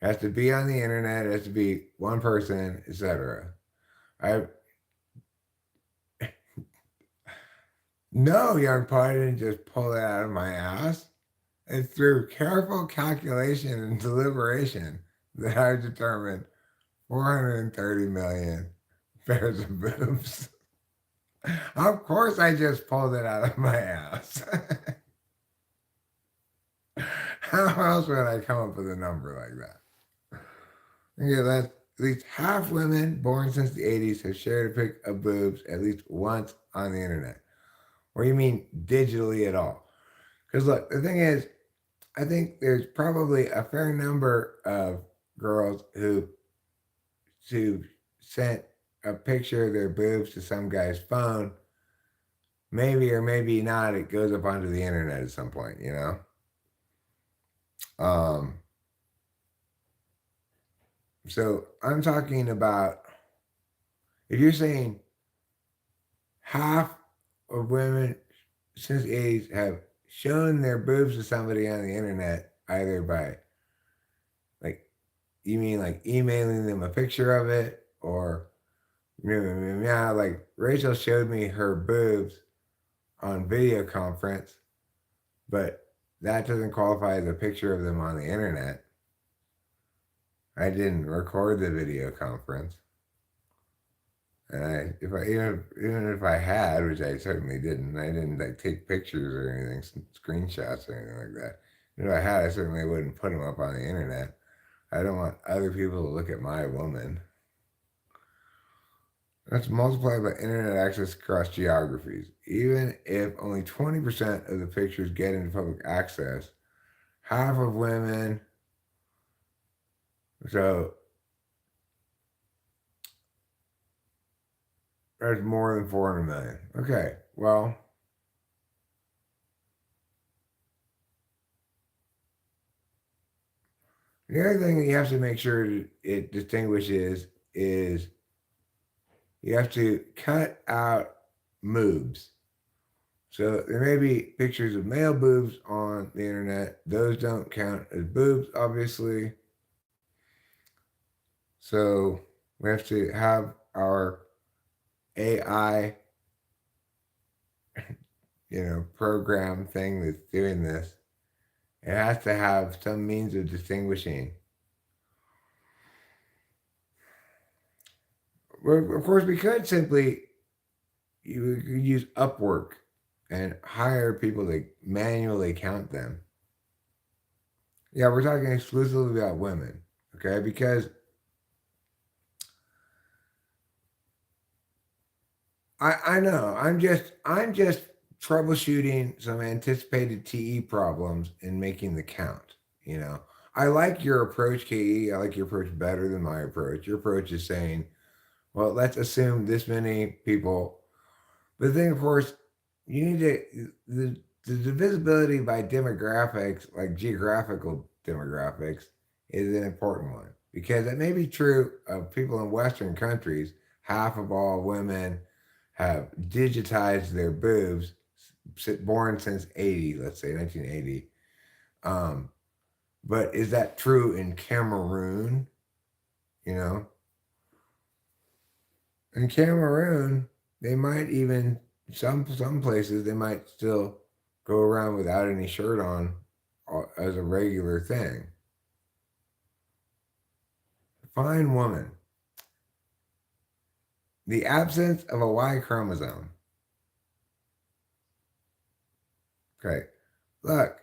It has to be on the internet, it has to be one person, etc. I No, young pie, I didn't just pull it out of my ass. It's through careful calculation and deliberation that I determined 430 million pairs of boobs. Of course, I just pulled it out of my ass. How else would I come up with a number like that? Okay, that's at least half women born since the 80s have shared a pic of boobs at least once on the internet. What do you mean digitally at all? Because look, the thing is, I think there's probably a fair number of girls who sent a picture of their boobs to some guy's phone. Maybe or maybe not, it goes up onto the internet at some point, you know? Um, so I'm talking about if you're saying half of women since the 80s have shown their boobs to somebody on the internet, either by like you mean like emailing them a picture of it or yeah, like Rachel showed me her boobs on video conference, but that doesn't qualify as a picture of them on the internet. I didn't record the video conference. And even if I had, which I certainly didn't, I didn't like take pictures or anything, screenshots or anything like that. If I had, I certainly wouldn't put them up on the internet. I don't want other people to look at my woman. That's multiplied by internet access across geographies. Even if only 20% of the pictures get into public access, half of women, so that's more than 400 million. Okay, well, the other thing that you have to make sure it distinguishes is you have to cut out moobs. So there may be pictures of male boobs on the internet. Those don't count as boobs, obviously. So we have to have our AI, program thing that's doing this. It has to have some means of distinguishing. Well, of course, we could simply you could use Upwork and hire people to manually count them. Yeah, we're talking exclusively about women, okay? Because I know I'm just troubleshooting some anticipated TE problems and making the count. You know, I like your approach, KE. I like your approach better than my approach. Your approach is saying, well, let's assume this many people. But the thing, of course, you need the divisibility by demographics, like geographical demographics, is an important one. because it may be true of people in Western countries. Half of all women have digitized their boobs, born since 80, let's say 1980. Um, but is that true in Cameroon? You know, in Cameroon, they might even some places they might still go around without any shirt on as a regular thing. Fine woman. The absence of a Y chromosome. Okay. Look,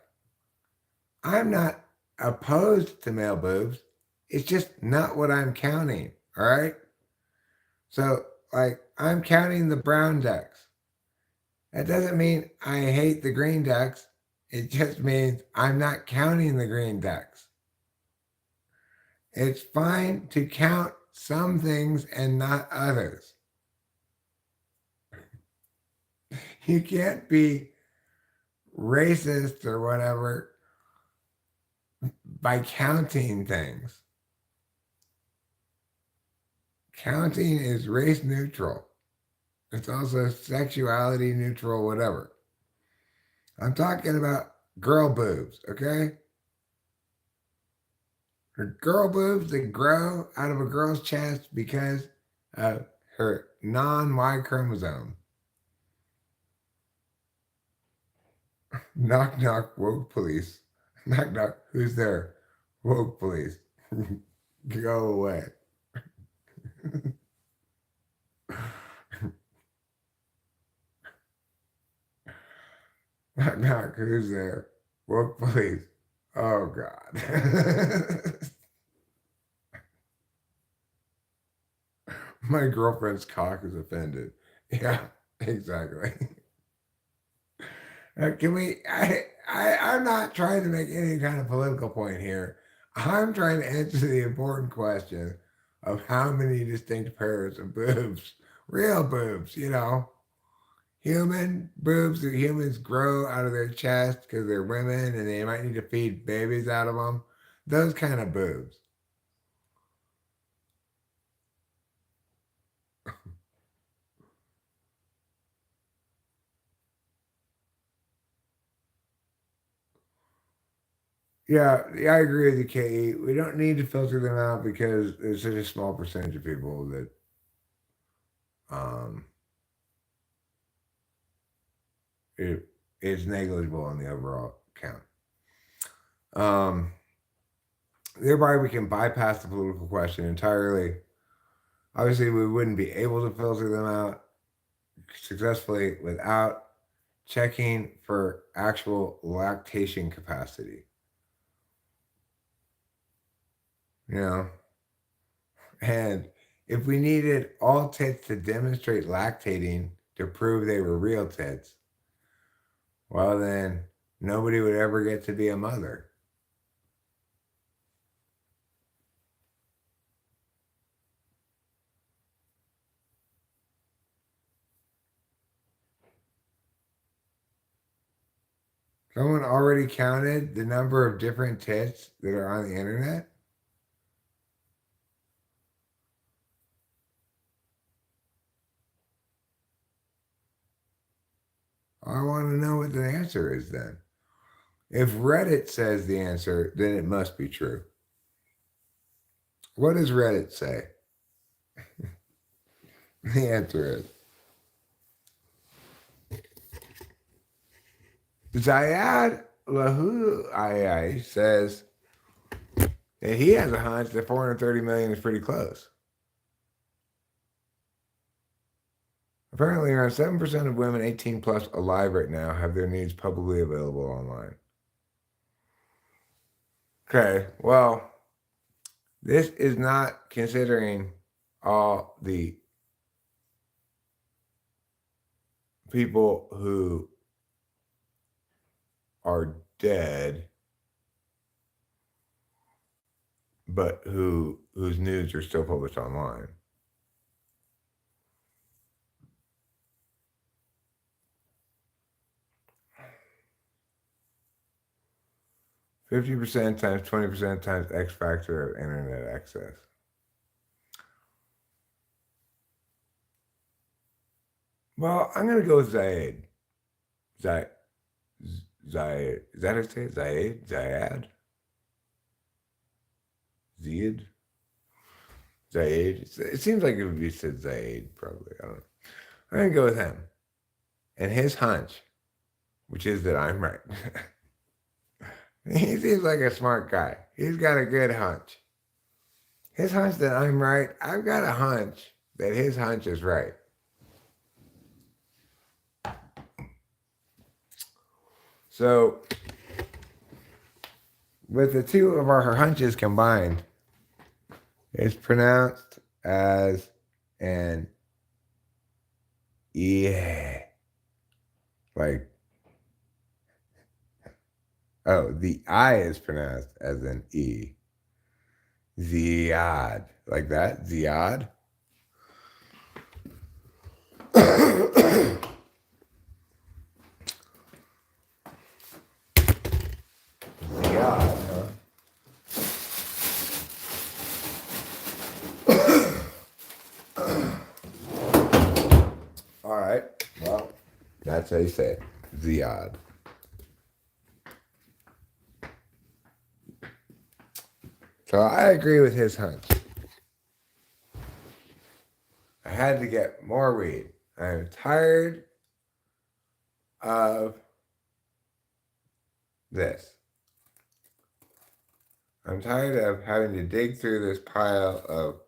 I'm not opposed to male boobs. It's just not what I'm counting. All right. So, like, I'm counting the brown ducks. That doesn't mean I hate the green ducks. It just means I'm not counting the green ducks. It's fine to count some things and not others. You can't be racist or whatever by counting things. Counting is race neutral. It's also sexuality neutral, whatever. I'm talking about girl boobs, okay? Her girl boobs that grow out of a girl's chest because of her non-Y chromosome. Knock, knock, woke police. Knock, knock, who's there? Woke police. Go away. Knock, knock, who's there? Woke police. Oh, God. My girlfriend's cock is offended. Yeah, exactly. Can we? I'm not trying to make any kind of political point here. I'm trying to answer the important question of how many distinct pairs of boobs, real boobs, human boobs that humans grow out of their chest because they're women and they might need to feed babies out of them. Those kind of boobs. Yeah, I agree with you, Katie. We don't need to filter them out because there's such a small percentage of people that um, it is negligible on the overall count. Um, Thereby, we can bypass the political question entirely. Obviously, we wouldn't be able to filter them out successfully without checking for actual lactation capacity. You know, and if we needed all tits to demonstrate lactating to prove they were real tits, well, then nobody would ever get to be a mother. Someone already counted the number of different tits that are on the internet? I want to know what the answer is then. If Reddit says the answer, then it must be true. What does Reddit say? The answer is Zayad Lahu says that he has a hunch that 430 million is pretty close. Apparently, around 7% of women 18 plus alive right now have their needs publicly available online. Okay, well, this is not considering all the people who are dead, but whose news are still published online. 50% times 20% times X factor of internet access. Well, I'm going to go with Zaid. Zaid. Zaid. Is that how you say it? Zaid? Zayad? Zaid? Zaid? It seems like it would be said Zaid, probably. I don't know. I'm going to go with him. And his hunch, which is that I'm right. He seems like a smart guy. He's got a good hunch. His hunch that I'm right, I've got a hunch that his hunch is right. So, with the two of our hunches combined, it's pronounced as an yeah. Like, oh, the I is pronounced as an E. Ziad. Like that? Ziad? Ziad, huh? All right. Well, that's how you say it. Ziad. So I agree with his hunch. I had to get more weed. I'm tired of this. I'm tired of having to dig through this pile of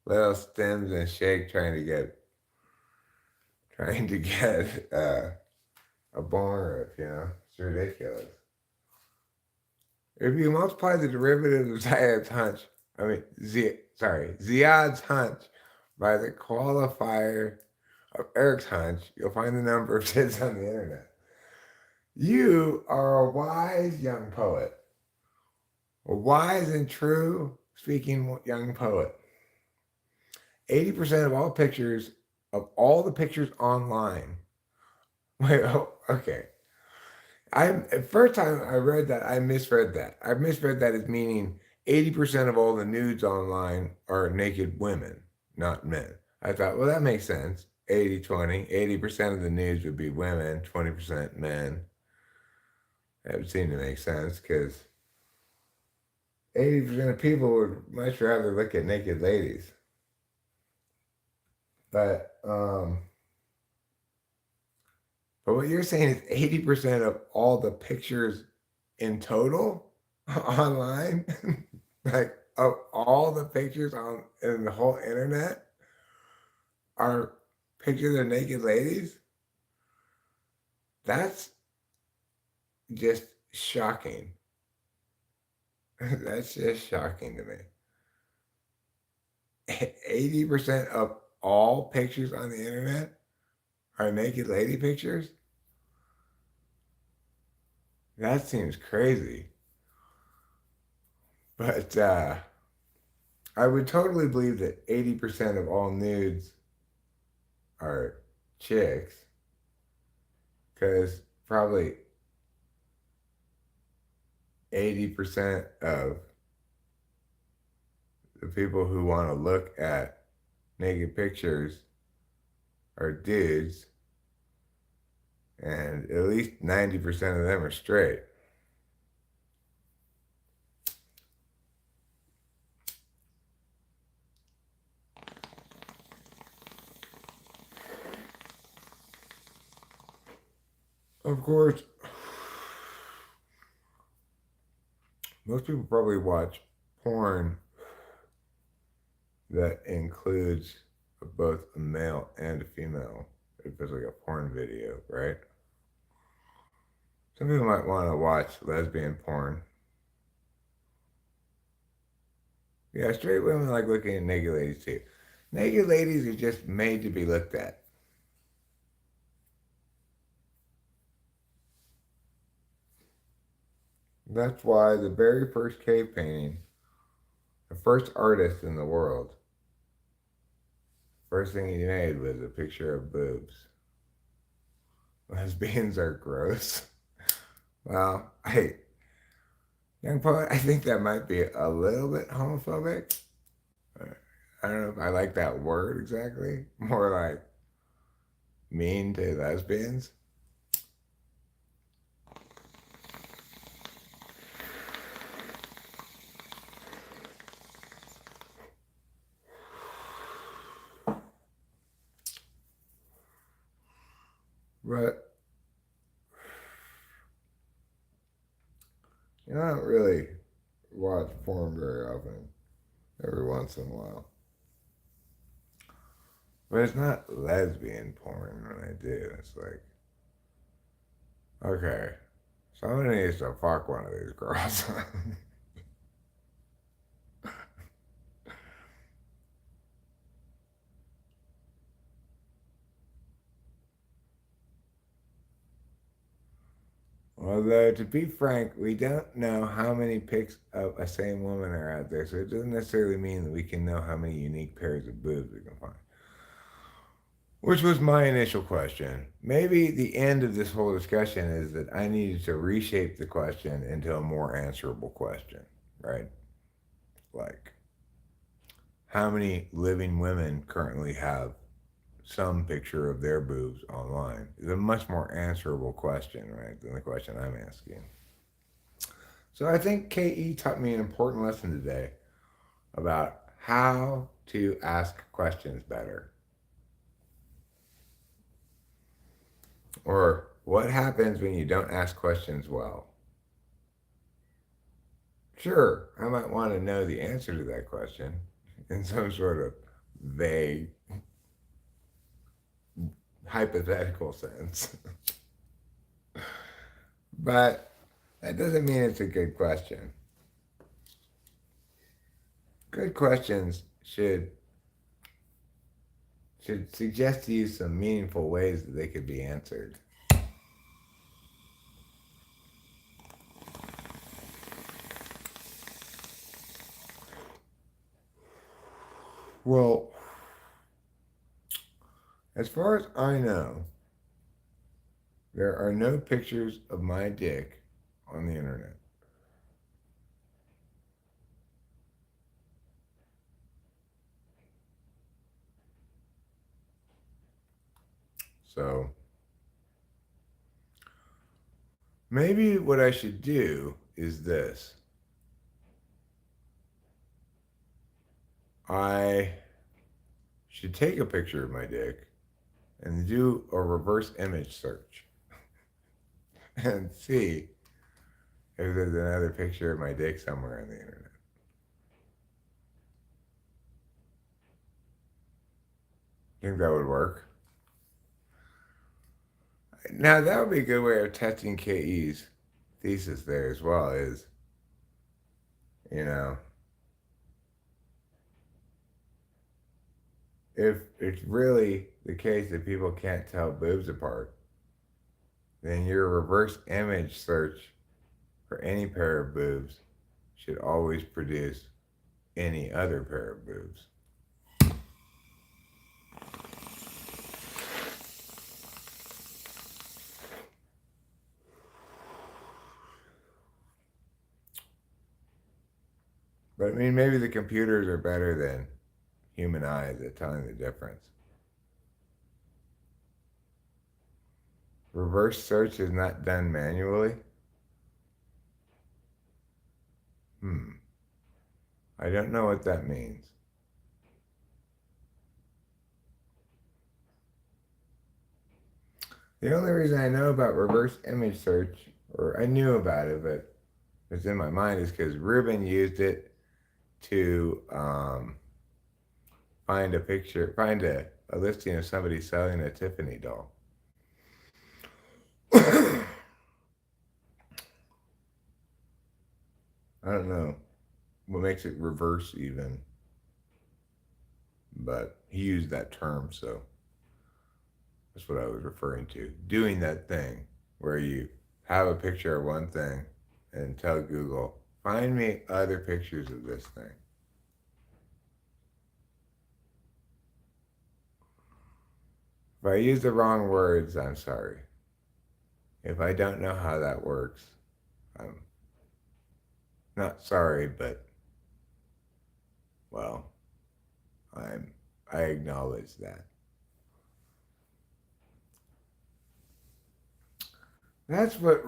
little stems and shake trying to get a boner rip, It's ridiculous. If you multiply the derivative of Ziyad's hunch, Ziyad's hunch by the qualifier of Eric's hunch, you'll find the number of hits on the internet. You are a wise young poet. A wise and true speaking young poet. 80% of all the pictures online. Wait, okay. First time I read that, I misread that. I misread that as meaning 80% of all the nudes online are naked women, not men. I thought, well, that makes sense. 80-20. 80% of the nudes would be women, 20% men. That would seem to make sense because 80% of people would much rather look at naked ladies. But what you're saying is 80% of all the pictures in total online, like of all the pictures in the whole internet, are pictures of naked ladies? That's just shocking. That's just shocking to me. 80% of all pictures on the internet are naked lady pictures? That seems crazy. But I would totally believe that 80% of all nudes are chicks. Because probably 80% of the people who want to look at naked pictures are dudes. And at least 90% of them are straight. Of course, most people probably watch porn that includes both a male and a female. If it's like a porn video, right? Some people might want to watch lesbian porn. Yeah, straight women like looking at naked ladies too. Naked ladies are just made to be looked at. That's why the very first cave painting, the first artist in the world, first thing he made was a picture of boobs. Lesbians are gross. Well, hey, Young poet, I think that might be a little bit homophobic. Uh, I don't know if I like that word exactly. More like mean to lesbians. But I don't really watch porn very often. Every once in a while. But it's not lesbian porn when I do. It's like, okay, someone needs to fuck one of these girls. Although, to be frank, we don't know how many pics of a same woman are out there, so it doesn't necessarily mean that we can know how many unique pairs of boobs we can find. Which was my initial question. Maybe the end of this whole discussion is that I needed to reshape the question into a more answerable question, right? Like, how many living women currently have some picture of their boobs online? Is a much more answerable question, right, than the question I'm asking. So I think KE taught me an important lesson today about how to ask questions better. Or what happens when you don't ask questions well? Sure, I might want to know the answer to that question in some sort of vague, hypothetical sense. But that doesn't mean it's a good question. Good questions should suggest to you some meaningful ways that they could be answered. Well, as far as I know, there are no pictures of my dick on the internet. So maybe what I should do is this. I should take a picture of my dick and do a reverse image search and see if there's another picture of my dick somewhere on the internet. Think that would work? Now that would be a good way of testing KE's thesis there as well. Is you know if it's really the case that people can't tell boobs apart, then your reverse image search for any pair of boobs should always produce any other pair of boobs. But I mean, maybe the computers are better than human eyes at telling the difference. Reverse search is not done manually? I don't know what that means. The only reason I know about reverse image search, or I knew about it, but it's in my mind, is because Ruben used it to find a listing of somebody selling a Tiffany doll. I don't know what makes it reverse even, but he used that term, so that's what I was referring to. Doing that thing where you have a picture of one thing and tell Google, find me other pictures of this thing. If I use the wrong words, I'm sorry. If I don't know how that works, I'm Not sorry, but well, I acknowledge that. That's what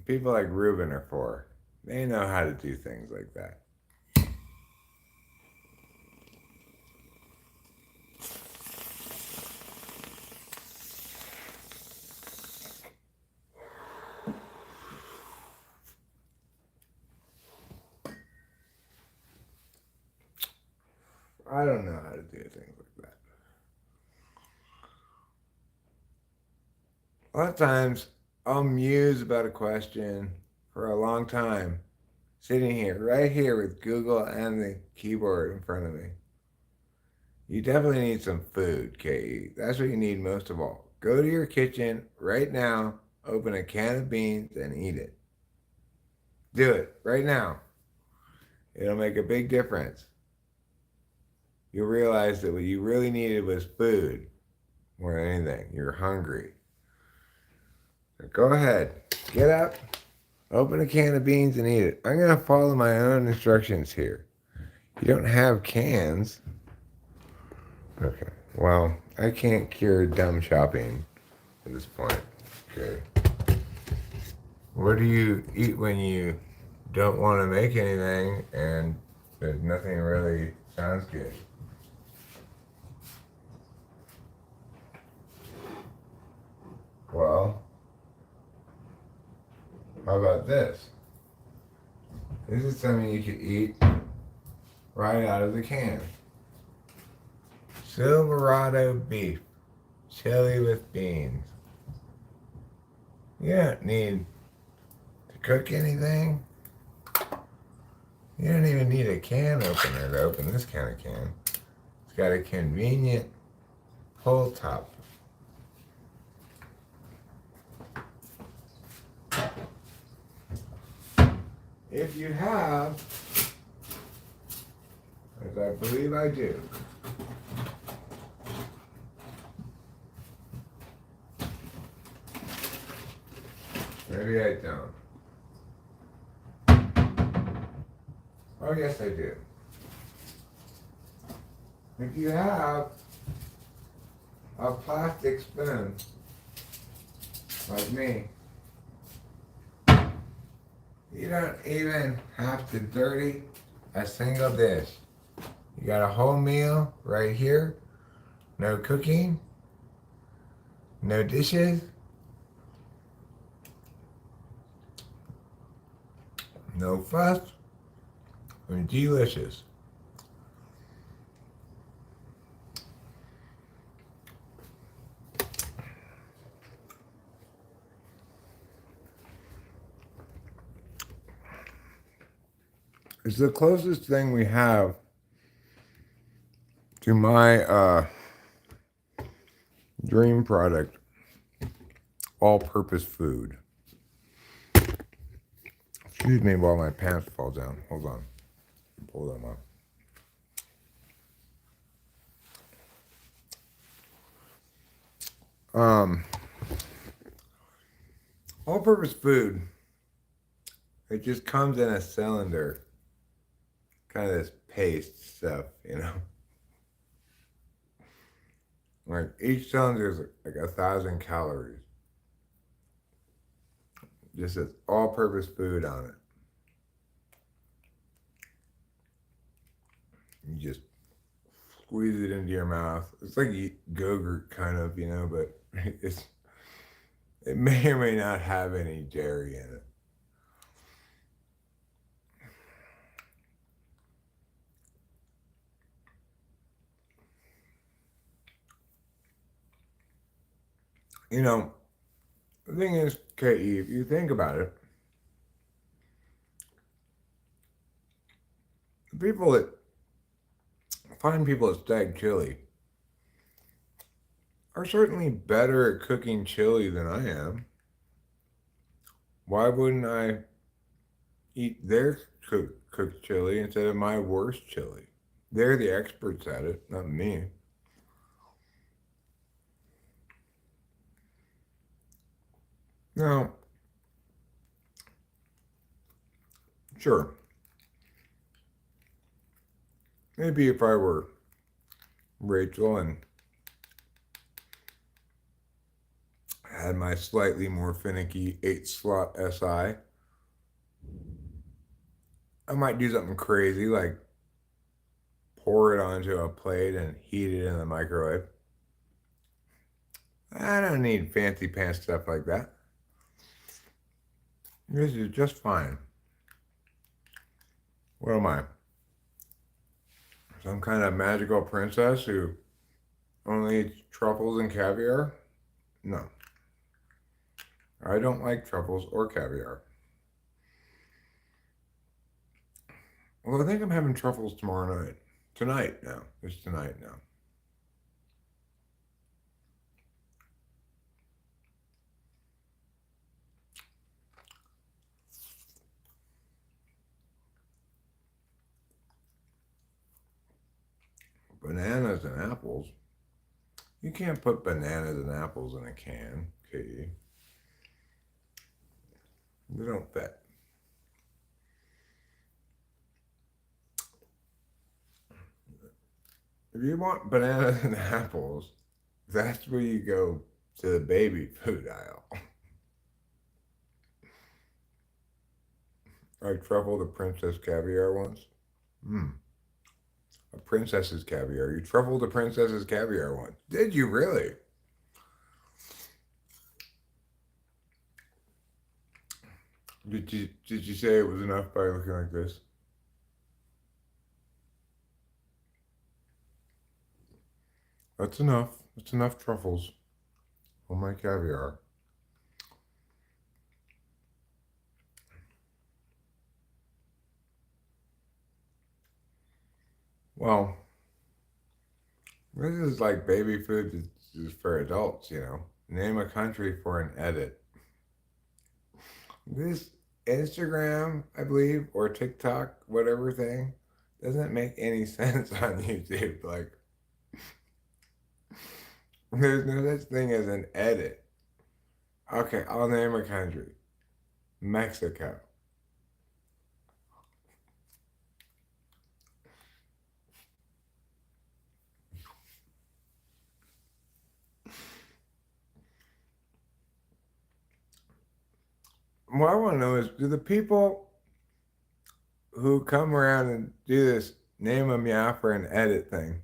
people like Ruben are for. They know how to do things like that. I don't know how to do things like that. A lot of times I'll muse about a question for a long time, sitting here, right here with Google and the keyboard in front of me. You definitely need some food, Katie. That's what you need most of all. Go to your kitchen right now, open a can of beans, and eat it. Do it right now. It'll make a big difference. You'll realize that what you really needed was food more than anything. You're hungry. So go ahead, get up, open a can of beans, and eat it. I'm going to follow my own instructions here. You don't have cans. Okay. Well, I can't cure dumb shopping at this point. Okay. What do you eat when you don't want to make anything and there's nothing really sounds good? Well, how about this? This is something you could eat right out of the can. Silverado beef, chili with beans. You don't need to cook anything. You don't even need a can opener to open this kind of can. It's got a convenient pull top. If you have, as I believe I do, maybe I don't. Oh, yes, I do. If you have a plastic spoon, like me, you don't even have to dirty a single dish. You got a whole meal right here, no cooking, no dishes, no fuss, and delicious. It's the closest thing we have to my dream product, all-purpose food. Excuse me while my pants fall down. Hold on. Pull them up. All-purpose food, it just comes in a cylinder. Kind of this paste stuff, you know? Like each cylinder is like 1,000 calories. Just says all-purpose food on it. You just squeeze it into your mouth. It's like Go-Gurt kind of, you know, but it may or may not have any dairy in it. You know, the thing is, K.E., if you think about it, people that find people at Stag Chili are certainly better at cooking chili than I am. Why wouldn't I eat their cooked chili instead of my worst chili? They're the experts at it, not me. Now, Sure. Maybe if I were Rachel and had my slightly more finicky 8-slot SI, I might do something crazy like pour it onto a plate and heat it in the microwave. I don't need fancy pants stuff like that. This is just fine. What am I? Some kind of magical princess who only eats truffles and caviar? No. I don't like truffles or caviar. Well, I think I'm having truffles tomorrow night. Tonight now. It's tonight now. Bananas and apples? You can't put bananas and apples in a can, Katie. They don't fit. If you want bananas and apples, that's where you go to the baby food aisle. I truffled a princess caviar once. A princess's caviar. You truffled a princess's caviar once. Did you really? Did you say it was enough by looking like this? That's enough. That's enough truffles on my caviar. Well, this is like baby food is for adults, you know. Name a country for an edit. This Instagram, I believe, or TikTok, whatever thing, doesn't make any sense on YouTube. Like, there's no such thing as an edit. Okay, I'll name a country. Mexico. What I want to know is, do the people who come around and do this name them yeah for an edit thing,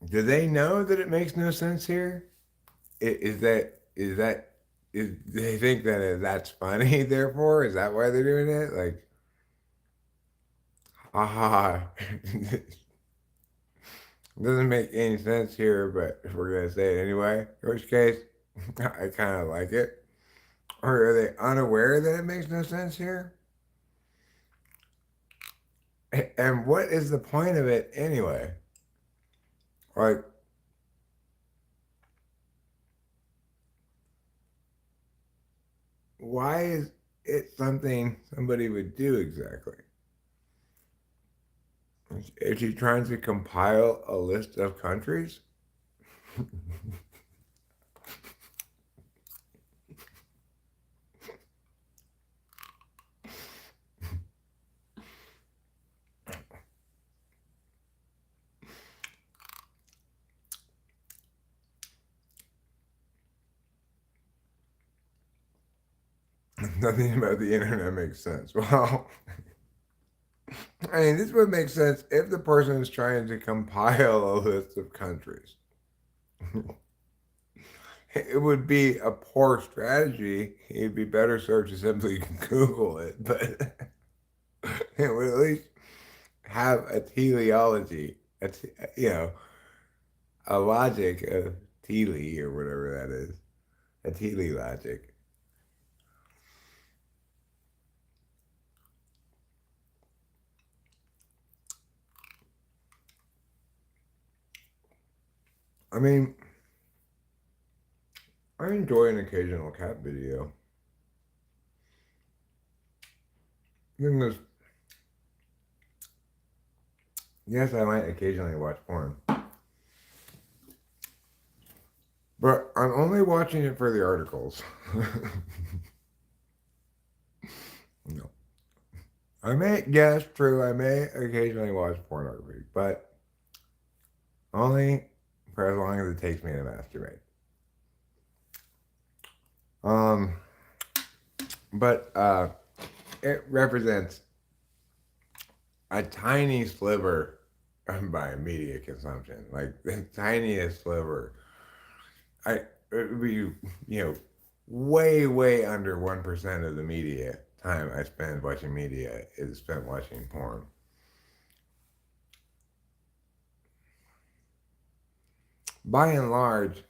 do they know that it makes no sense here? Is do they think that that's funny? Therefore, is that why they're doing it? Like, haha, it doesn't make any sense here, but if we're gonna say it anyway, in which case, I kind of like it. Or are they unaware that it makes no sense here? And what is the point of it anyway? Like, why is it something somebody would do exactly? Is she trying to compile a list of countries? Nothing about the internet makes sense. Well, I mean, this would make sense if the person is trying to compile a list of countries. It would be a poor strategy. It'd be better served to simply Google it, but it would at least have a teleology, you know, a logic of tele or whatever that is, a tele logic. I mean, I enjoy an occasional cat video. Goodness. Yes, I might occasionally watch porn. But I'm only watching it for the articles. No. I may, yes, true, I may occasionally watch pornography, but only for as long as it takes me to masturbate. Um, but it represents a tiny sliver of my media consumption, like the tiniest sliver. I it would be way under 1% of the media time I spend watching media is spent watching porn. By and large,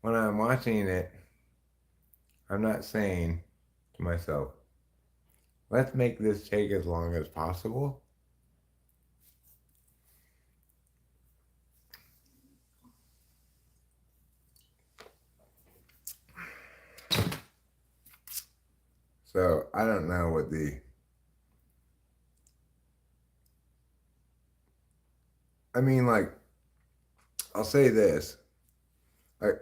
when I'm watching it, I'm not saying to myself, let's make this take as long as possible. So I don't know what I mean, like, I'll say this. Like,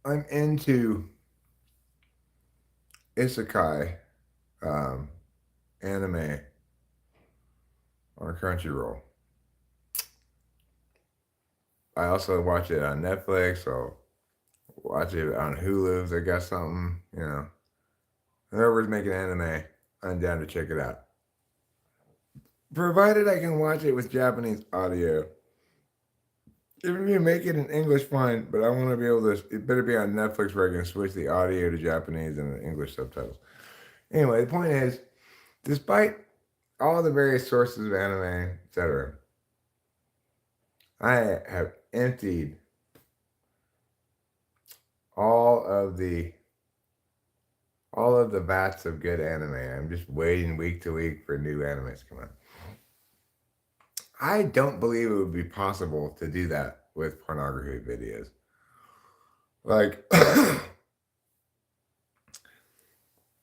I'm into isekai um, anime on Crunchyroll. I also watch it on Netflix or watch it on Hulu if they got something, Whoever's making anime, I'm down to check it out. Provided I can watch it with Japanese audio. If you make it in English, fine, but I want to be able to, it better be on Netflix where I can switch the audio to Japanese and the English subtitles. Anyway, the point is, despite all the various sources of anime, etc., I have emptied all of the vats of good anime. I'm just waiting week to week for new animes to come out. I don't believe it would be possible to do that with pornography videos. Like,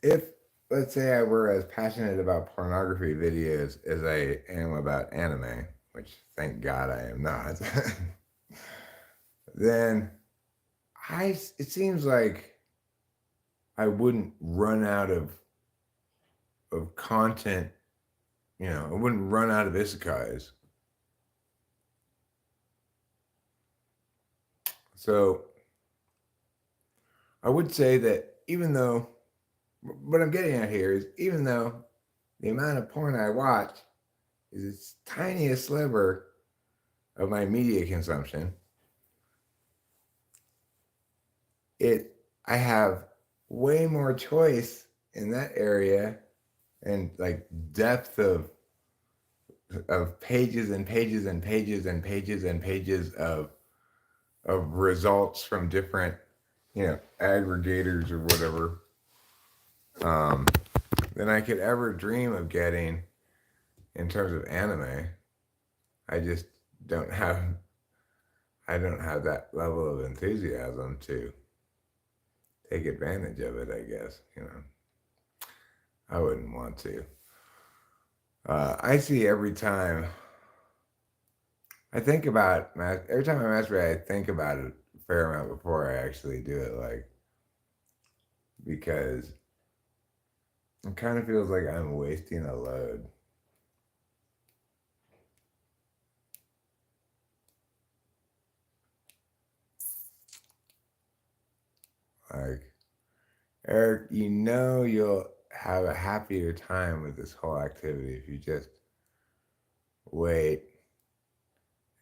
if, let's say, I were as passionate about pornography videos as I am about anime, which thank God I am not, then it seems like I wouldn't run out of content, I wouldn't run out of isekais. So I would say that even though, what I'm getting at here is even though the amount of porn I watch is its tiniest sliver of my media consumption, I have way more choice in that area and like depth of pages and pages and pages and pages and pages of results from different aggregators or whatever than I could ever dream of getting in terms of anime. I just don't have that level of enthusiasm to take advantage of it, I guess. I wouldn't want to. I see every time I think about every time I masturbate, I think about it a fair amount before I actually do it, like, because it kind of feels like I'm wasting a load. Like, Eric, you'll have a happier time with this whole activity if you just wait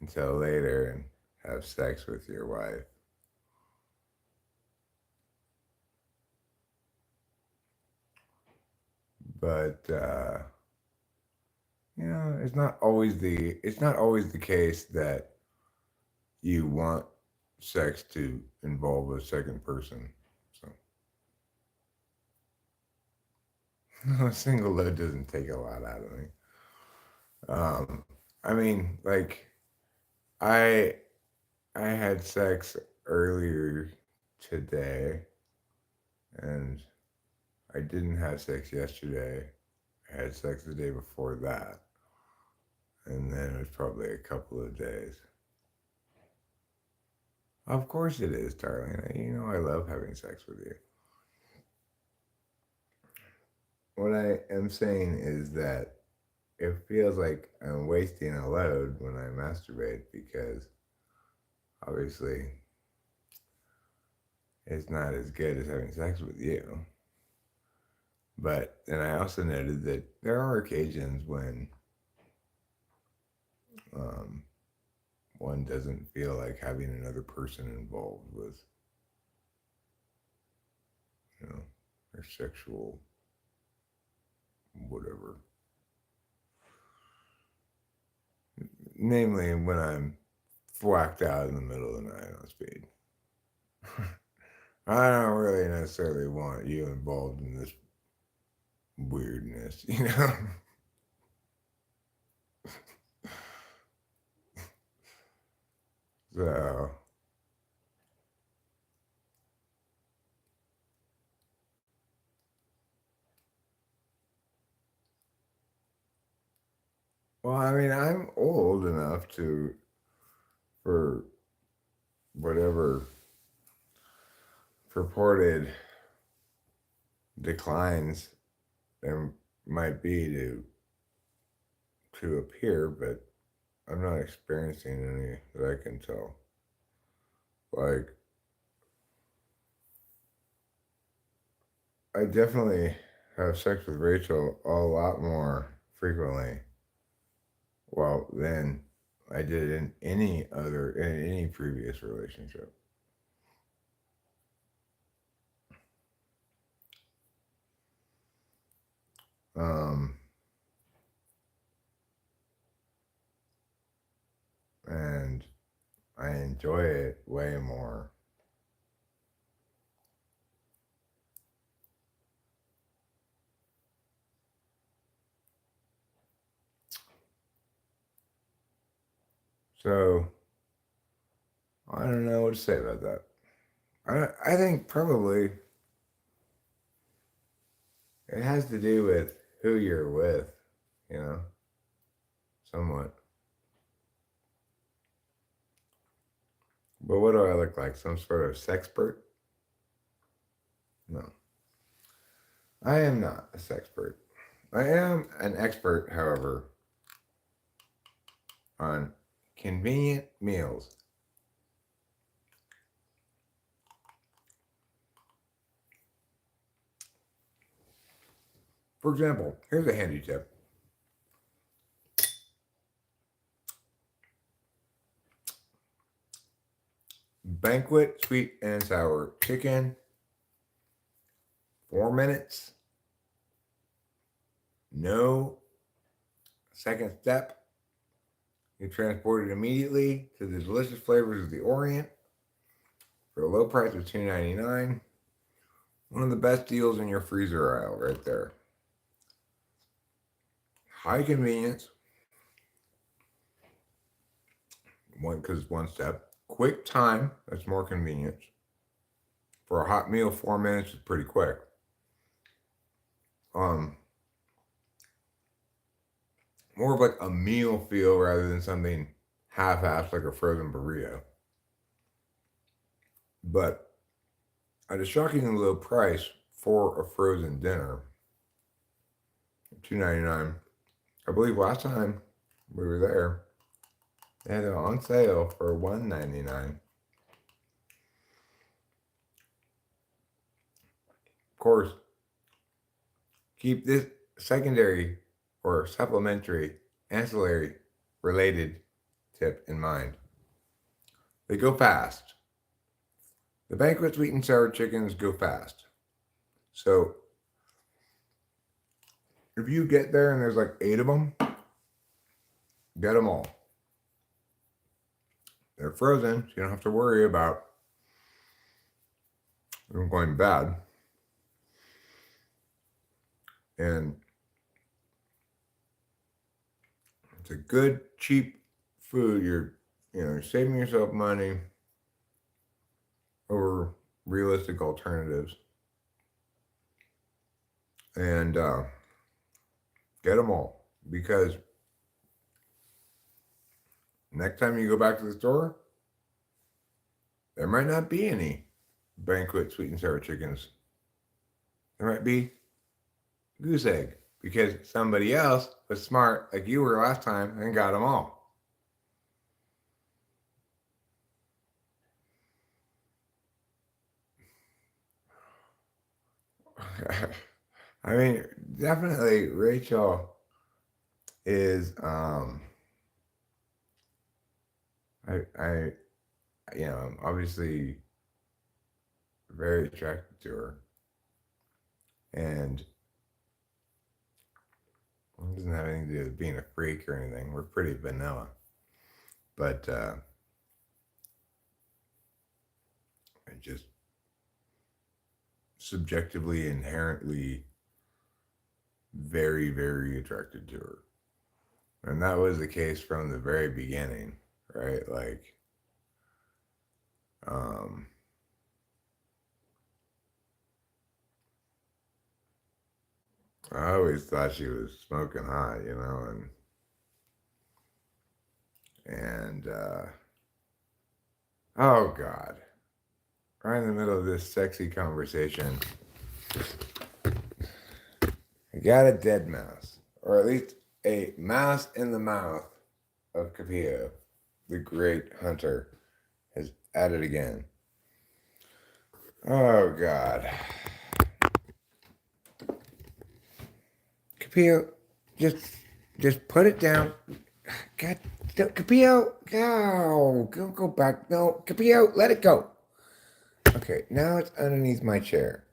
until later and have sex with your wife. But it's not always the case that you want sex to involve a second person. So a single load doesn't take a lot out of me. I mean, like, I had sex earlier today, and I didn't have sex yesterday. I had sex the day before that, and then it was probably a couple of days. Of course it is, darling. You know I love having sex with you. What I am saying is that it feels like I'm wasting a load when I masturbate because obviously it's not as good as having sex with you. But then I also noted that there are occasions when um, one doesn't feel like having another person involved with, their sexual whatever. Namely, when I'm whacked out in the middle of the night on speed. I don't really necessarily want you involved in this weirdness, So, well, I mean, I'm old enough for whatever purported declines there might be to appear, but I'm not experiencing any that I can tell. Like, I definitely have sex with Rachel a lot more frequently. Well, than I did in any previous relationship. Um, and I enjoy it way more. So I don't know what to say about that. I think probably it has to do with who you're with, you know, somewhat. But what do I look like? Some sort of sexpert? No, I am not a sexpert. I am an expert, however, on convenient meals. For example, here's a handy tip. Banquet sweet and sour chicken, 4 minutes, no second step. You transport it immediately to the delicious flavors of the Orient for a low price of $2.99. One of the best deals in your freezer aisle right there. High convenience, because it's one step. Quick time, that's more convenience. For a hot meal, 4 minutes is pretty quick. Um, More of like a meal feel rather than something half-assed like a frozen burrito. But at a shockingly low price for a frozen dinner, $2.99. I believe last time we were there, they had it on sale for $1.99. Of course, keep this secondary or supplementary, ancillary related tip in mind. They go fast. The banquet sweet and sour chickens go fast. So if you get there and there's like 8 of them, get them all. They're frozen, so you don't have to worry about them going bad. And it's a good, cheap food. You're saving yourself money over realistic alternatives. And get them all, because next time you go back to the store, there might not be any banquet sweet and sour chickens. There might be goose egg because somebody else was smart, like you were last time, and got them all. I mean, definitely Rachel is I I'm obviously very attracted to her. And it doesn't have anything to do with being a freak or anything. We're pretty vanilla. But I just subjectively, inherently very, very attracted to her. And that was the case from the very beginning, right? Like, um, I always thought she was smoking hot, and oh God, right in the middle of this sexy conversation, I got a dead mouse, or at least a mouse in the mouth of Capillo, the great hunter, is at it again. Oh God, Capillo, just put it down. God, no, Capillo, go back. No, Capillo, let it go. Okay, now it's underneath my chair.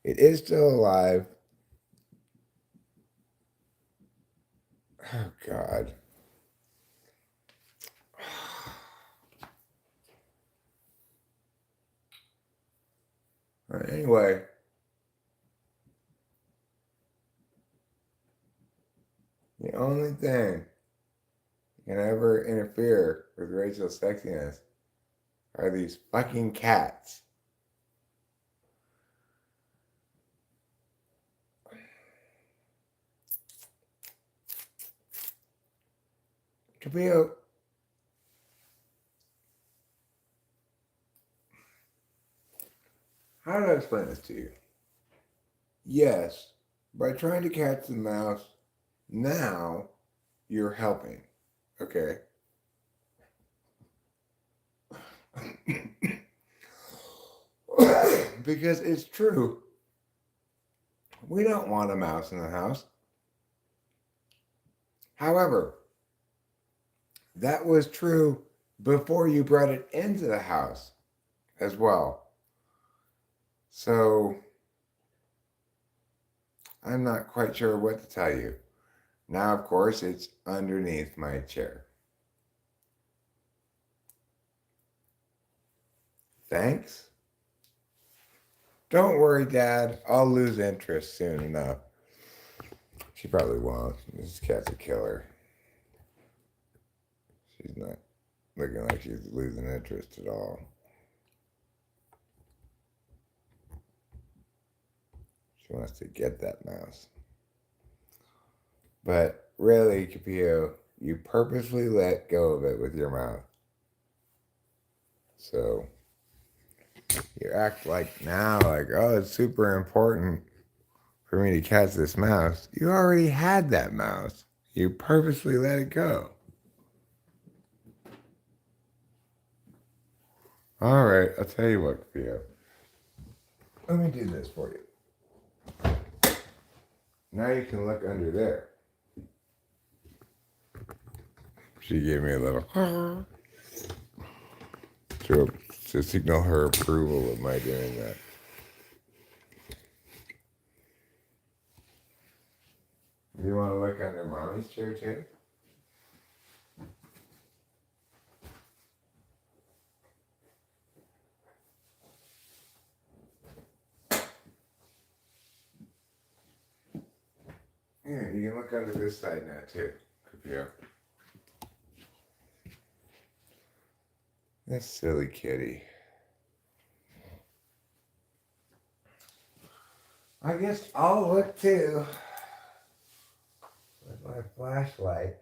It is still alive. Oh God. Anyway, the only thing that can ever interfere with Rachel's sexiness are these fucking cats. Capillo, how do I explain this to you? Yes, by trying to catch the mouse, now you're helping. Okay? Because it's true. We don't want a mouse in the house. However, that was true before you brought it into the house as well. So I'm not quite sure what to tell you. Now, of course, it's underneath my chair. Thanks. Don't worry, Dad. I'll lose interest soon enough. She probably won't. This cat's a killer. She's not looking like she's losing interest at all. She wants to get that mouse. But really, Capillo, you purposely let go of it with your mouth. So you act like now, like, oh, it's super important for me to catch this mouse. You already had that mouse. You purposely let it go. All right, I'll tell you what, Capillo. Let me do this for you. Now you can look under there. She gave me a little to signal her approval of my doing that. You want to look under Mommy's chair too? Yeah, you can look under this side now too, Capillo. This silly kitty. I guess I'll look too with my flashlight.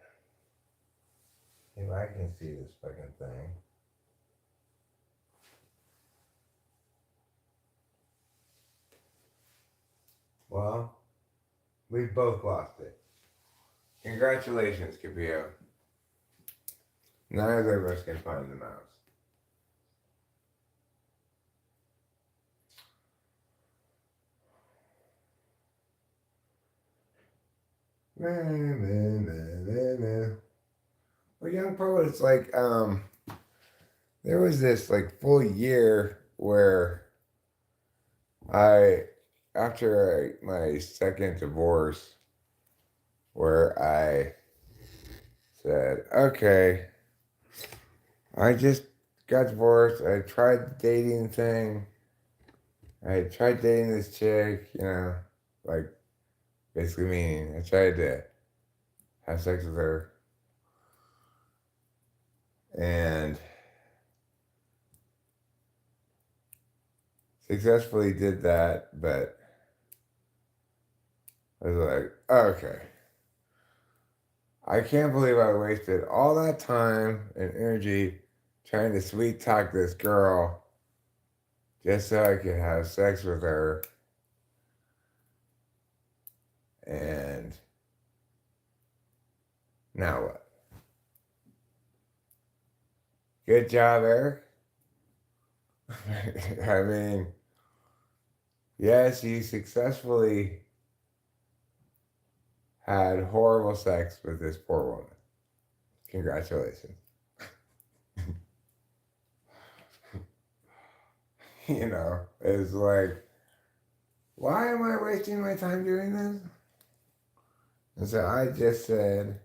If I can see this fucking thing. Well, we've both lost it. Congratulations, Capio. Neither of us can find the mouse. Well, young poets, like, there was this like full year where I, after my second divorce, where I said, okay, I just got divorced. I tried the dating thing. I tried dating this chick, like basically meaning I tried to have sex with her and successfully did that, but I was like, okay. I can't believe I wasted all that time and energy trying to sweet talk this girl just so I could have sex with her. And now what? Good job, Eric. I mean, yes, you successfully had horrible sex with this poor woman. Congratulations. It's like, why am I wasting my time doing this? And so I just said,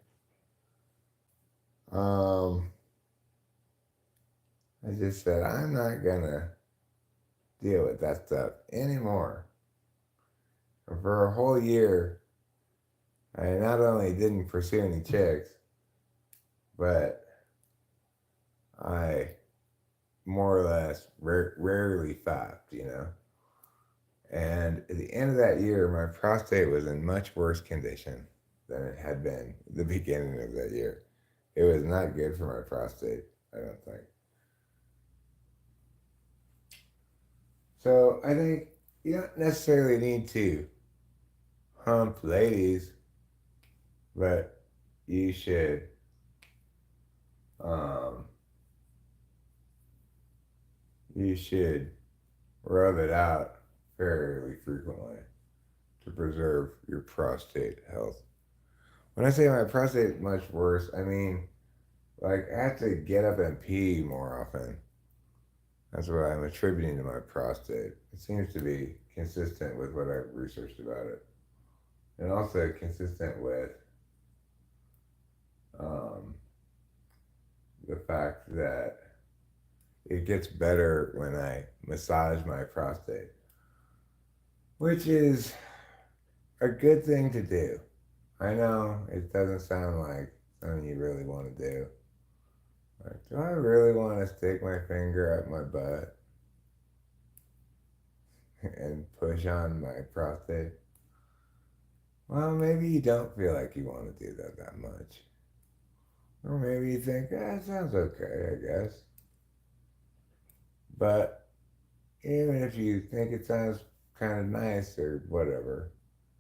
I'm not gonna deal with that stuff anymore. And for a whole year, I not only didn't pursue any chicks, but I more or less rarely thought. And at the end of that year, my prostate was in much worse condition than it had been at the beginning of that year. It was not good for my prostate, I don't think. So I think you don't necessarily need to hump ladies, but you should um, rub it out fairly frequently to preserve your prostate health. When I say my prostate is much worse, I mean like I have to get up and pee more often. That's what I'm attributing to my prostate. It seems to be consistent with what I've researched about it. And also consistent with um, the fact that it gets better when I massage my prostate, which is a good thing to do. I know it doesn't sound like something you really want to do. Like, do I really want to stick my finger up my butt and push on my prostate? Well, maybe you don't feel like you want to do that much. Or maybe you think, it sounds okay, I guess. But even if you think it sounds kind of nice or whatever,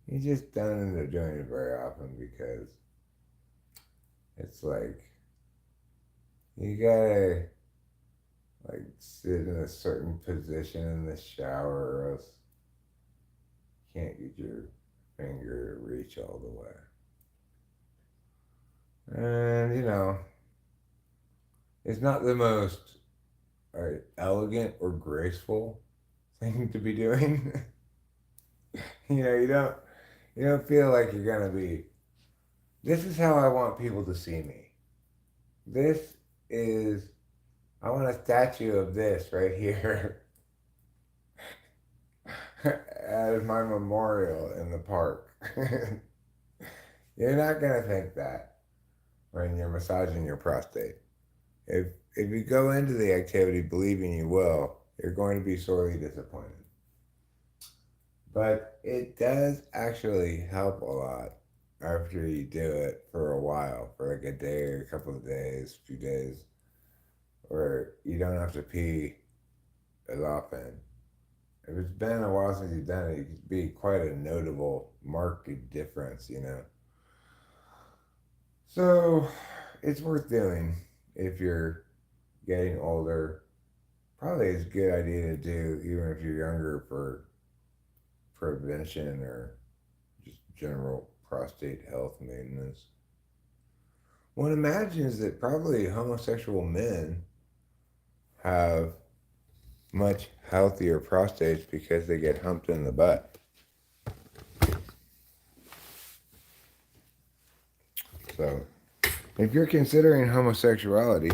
you just don't end up doing it very often because it's like you gotta like sit in a certain position in the shower or else you can't get your finger to reach all the way. And it's not the most elegant or graceful thing to be doing. You don't feel like you're gonna be. This is how I want people to see me. This is. I want a statue of this right here as my memorial in the park. You're not gonna think that when you're massaging your prostate. If you go into the activity believing you will, you're going to be sorely disappointed. But it does actually help a lot after you do it for a while, for like a day or a couple of days, few days, where you don't have to pee as often. if it's been a while since you've done it, it could be quite a notable, marked difference, you know. So it's worth doing if you're getting older. Probably it's a good idea to do even if you're younger for prevention or just general prostate health maintenance. One imagines that probably homosexual men have much healthier prostates because they get humped in the butt. So, if you're considering homosexuality,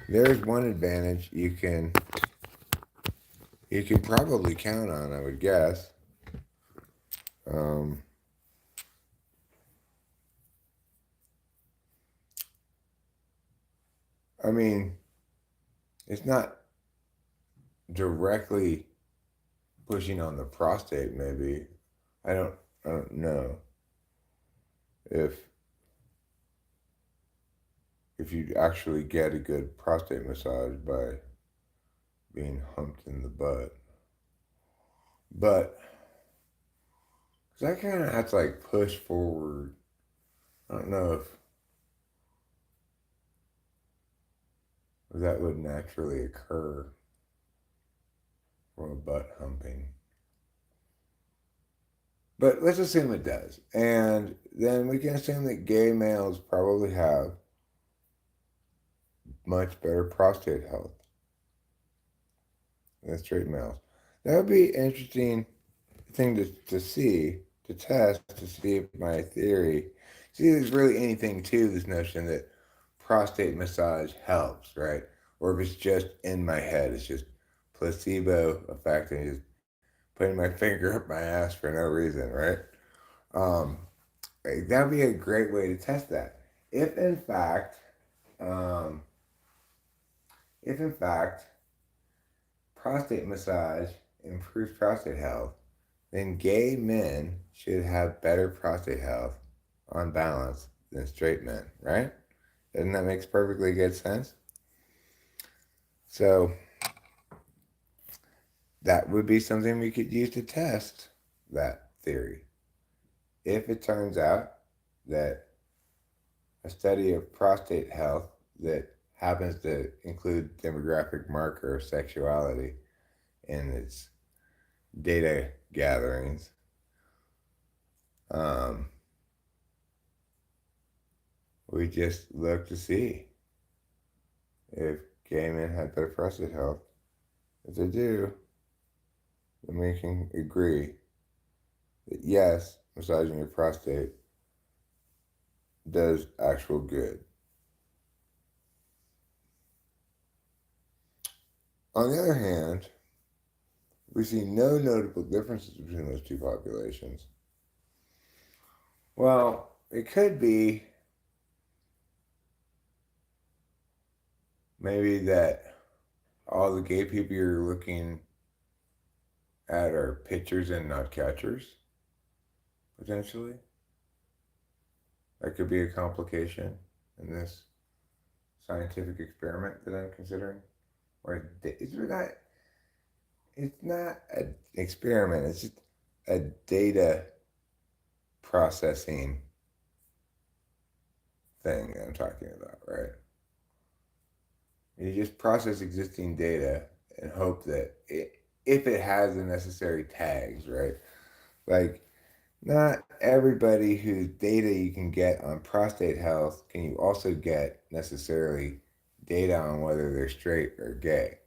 there's one advantage you can probably count on, I would guess. Um, I mean, it's not directly pushing on the prostate. Maybe I don't. I don't know if you actually get a good prostate massage by being humped in the butt, but because I kind of have to like push forward. I don't know if that would naturally occur from a butt humping. But let's assume it does. And then we can assume that gay males probably have much better prostate health than straight males. That would be an interesting thing to see, to test, to see if my theory. See, there's really anything to this notion that prostate massage helps, right? Or if it's just in my head, it's just placebo effect and just putting my finger up my ass for no reason, right? Um, that'd be a great way to test that. If in fact, um, if in fact prostate massage improves prostate health, then gay men should have better prostate health on balance than straight men, right? Doesn't that make perfectly good sense? So that would be something we could use to test that theory. If it turns out that a study of prostate health that happens to include demographic marker of sexuality in its data gatherings, um, we just look to see if gay men have better prostate health. If they do, then we can agree that yes, massaging your prostate does actual good. On the other hand, we see no notable differences between those two populations. Well, it could be maybe that all the gay people you're looking at are pitchers and not catchers, potentially. That could be a complication in this scientific experiment that I'm considering. Or it's not an experiment, it's just a data processing thing that I'm talking about, right? You just process existing data and hope that if it has the necessary tags, right? Like, not everybody whose data you can get on prostate health can you also get necessarily data on whether they're straight or gay.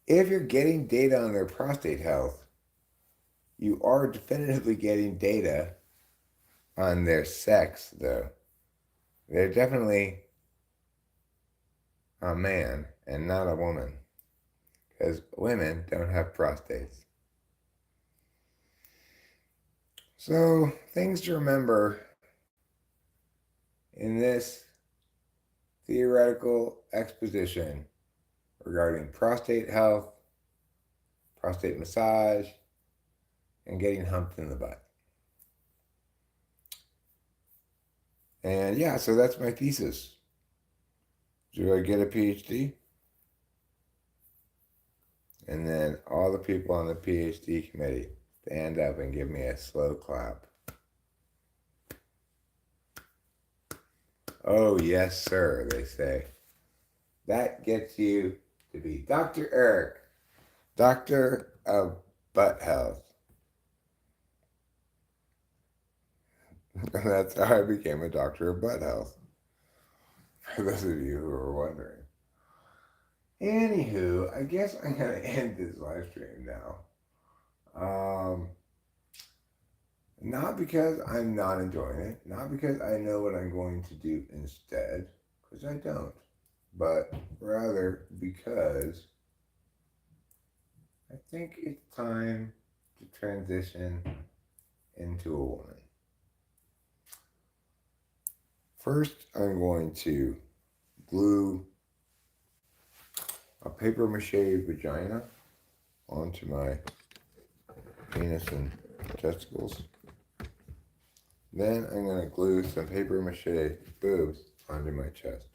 If you're getting data on their prostate health, you are definitively getting data on their sex, though. They're definitely a man and not a woman, because women don't have prostates. So, things to remember in this theoretical exposition regarding prostate health, prostate massage, and getting humped in the butt. And yeah, so that's my thesis. Do I get a PhD? And then all the people on the PhD committee stand up and give me a slow clap. Oh, yes, sir, they say. That gets you to be Dr. Eric, Doctor of Butt Health. And that's how I became a doctor of butt health. For those of you who are wondering. Anywho, I guess I'm going to end this live stream now. Not because I'm not enjoying it, not because I know what I'm going to do instead, because I don't, but rather because I think it's time to transition into a woman. First, I'm going to glue a paper mache vagina onto my penis and testicles. Then I'm going to glue some paper mache boobs onto my chest.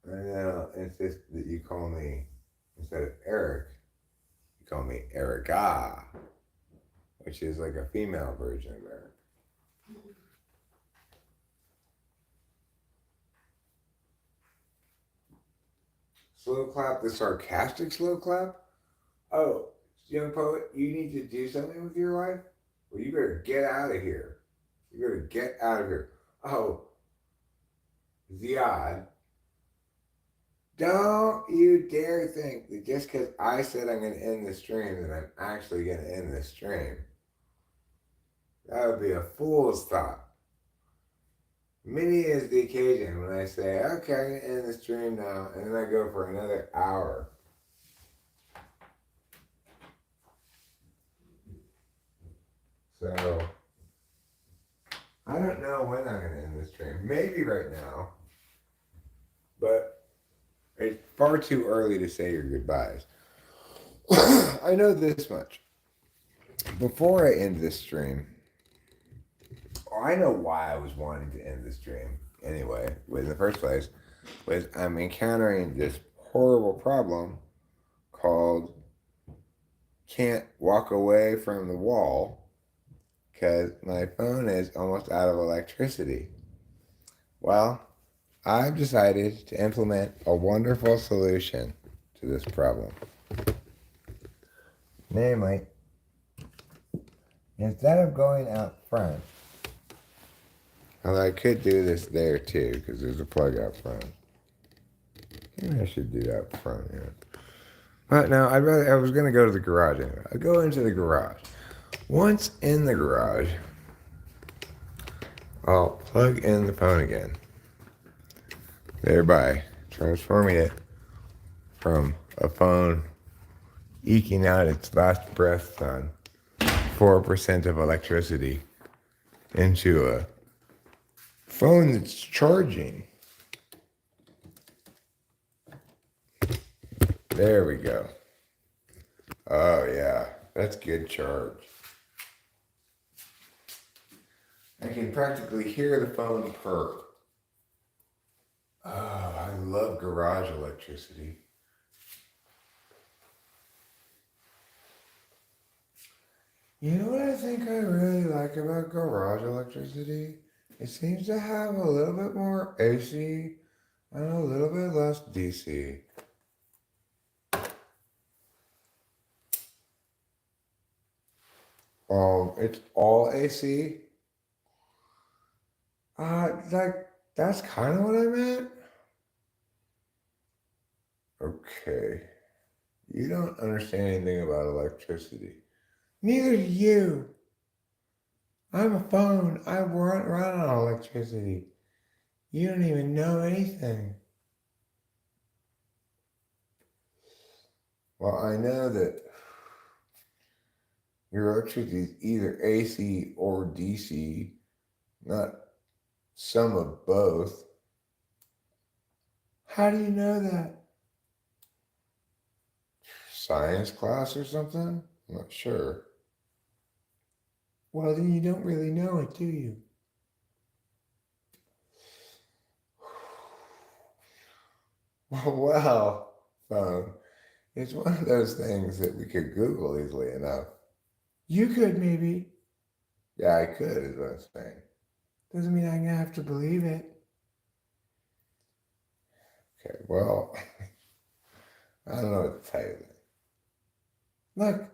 And then I'll insist that you call me, instead of Eric, you call me Erica, which is like a female version of Eric. Slow clap, the sarcastic slow clap? Oh, young poet, you need to do something with your life? Well, you better get out of here. You better get out of here. Oh, Ziad, don't you dare think that just because I said I'm going to end the stream that I'm actually going to end the stream. That would be a fool's thought. Many is the occasion when I say, okay, I'm going to end the stream now, and then I go for another hour. So, I don't know when I'm going to end the stream. Maybe right now. But it's far too early to say your goodbyes. I know this much. Before I end this stream, I know why I was wanting to end the stream anyway, in the first place, was I'm encountering this horrible problem called can't walk away from the wall because my phone is almost out of electricity. Well, I've decided to implement a wonderful solution to this problem. Namely, instead of going out front, although I could do this there too, because there's a plug out front. Maybe I should do that up front, yeah. But no, I was going to go to the garage anyway. I go into the garage. Once in the garage, I'll plug in the phone again, thereby transforming it from a phone eking out its last breath on 4% of electricity into a phone that's charging. There we go. Oh yeah, that's good charge. I can practically hear the phone purr. Oh, I love garage electricity. You know what I think I really like about garage electricity? It seems to have a little bit more AC and a little bit less DC. It's all AC. That's kind of what I meant. Okay. You don't understand anything about electricity. Neither do you. I'm a phone. I run on electricity. You don't even know anything. Well, I know that your electricity is either AC or DC, not some of both. How do you know that? Science class or something? I'm not sure. Well, then you don't really know it, do you? Well, phone, it's one of those things that we could Google easily enough. You could maybe. Yeah, I could, is what I'm saying. Doesn't mean I'm gonna have to believe it. Okay, well, I don't know what to tell you then. Look,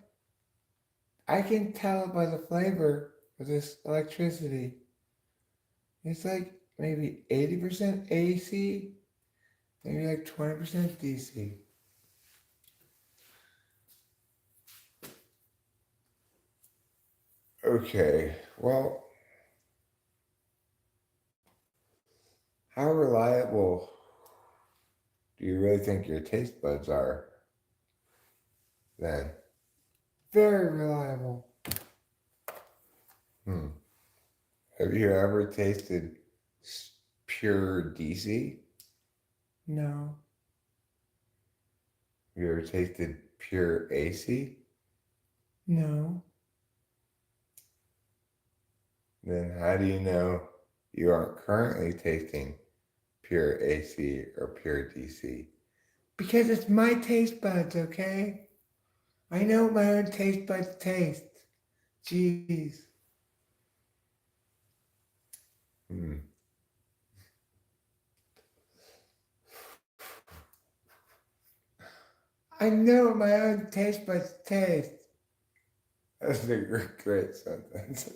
I can tell by the flavor of this electricity. It's like maybe 80% AC, maybe like 20% DC. Okay, well, how reliable do you really think your taste buds are then? Very reliable. Hmm. Have you ever tasted pure DC? No. Have you ever tasted pure AC? No. Then how do you know you aren't currently tasting pure AC or pure DC? Because it's my taste buds, okay? I know what my own taste buds taste. Jeez. Hmm. I know what my own taste buds taste. That's a great sentence.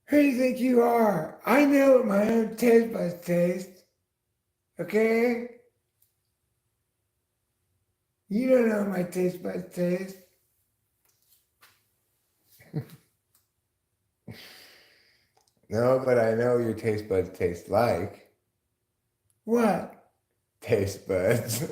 Who do you think you are? I know what my own taste buds taste. Okay? You don't know what my taste buds taste. No, but I know your taste buds taste like. What? Taste buds.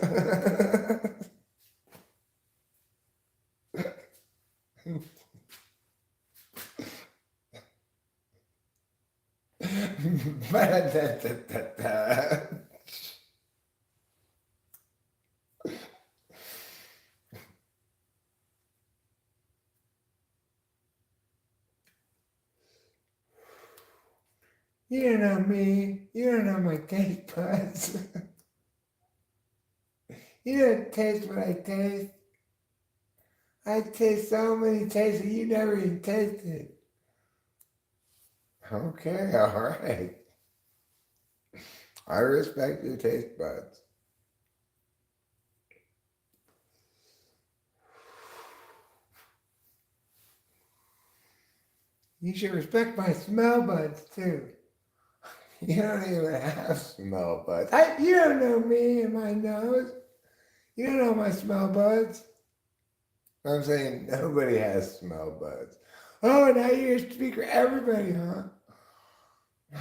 You don't know me. You don't know my taste buds. You don't taste what I taste. I taste so many tastes that you never even tasted. Okay, all right. I respect your taste buds. You should respect my smell buds too. You don't even have smell buds. You don't know me and my nose. You don't know my smell buds. I'm saying nobody has smell buds. Oh, now you're a speaker everybody, huh?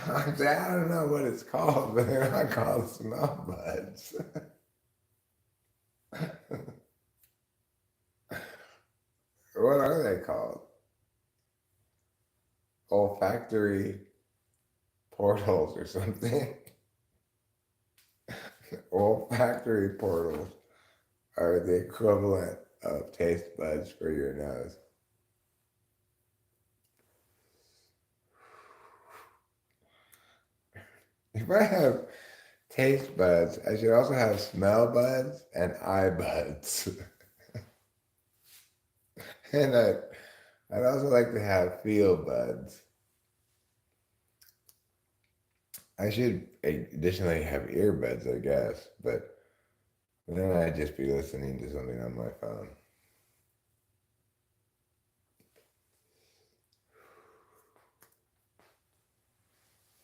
I'm saying I don't know what it's called, but they're not called smell buds. What are they called? Olfactory portals or something. Olfactory portals are the equivalent of taste buds for your nose. If I have taste buds, I should also have smell buds and eye buds. And I'd also like to have feel buds. I should additionally have earbuds, I guess, but then I'd just be listening to something on my phone.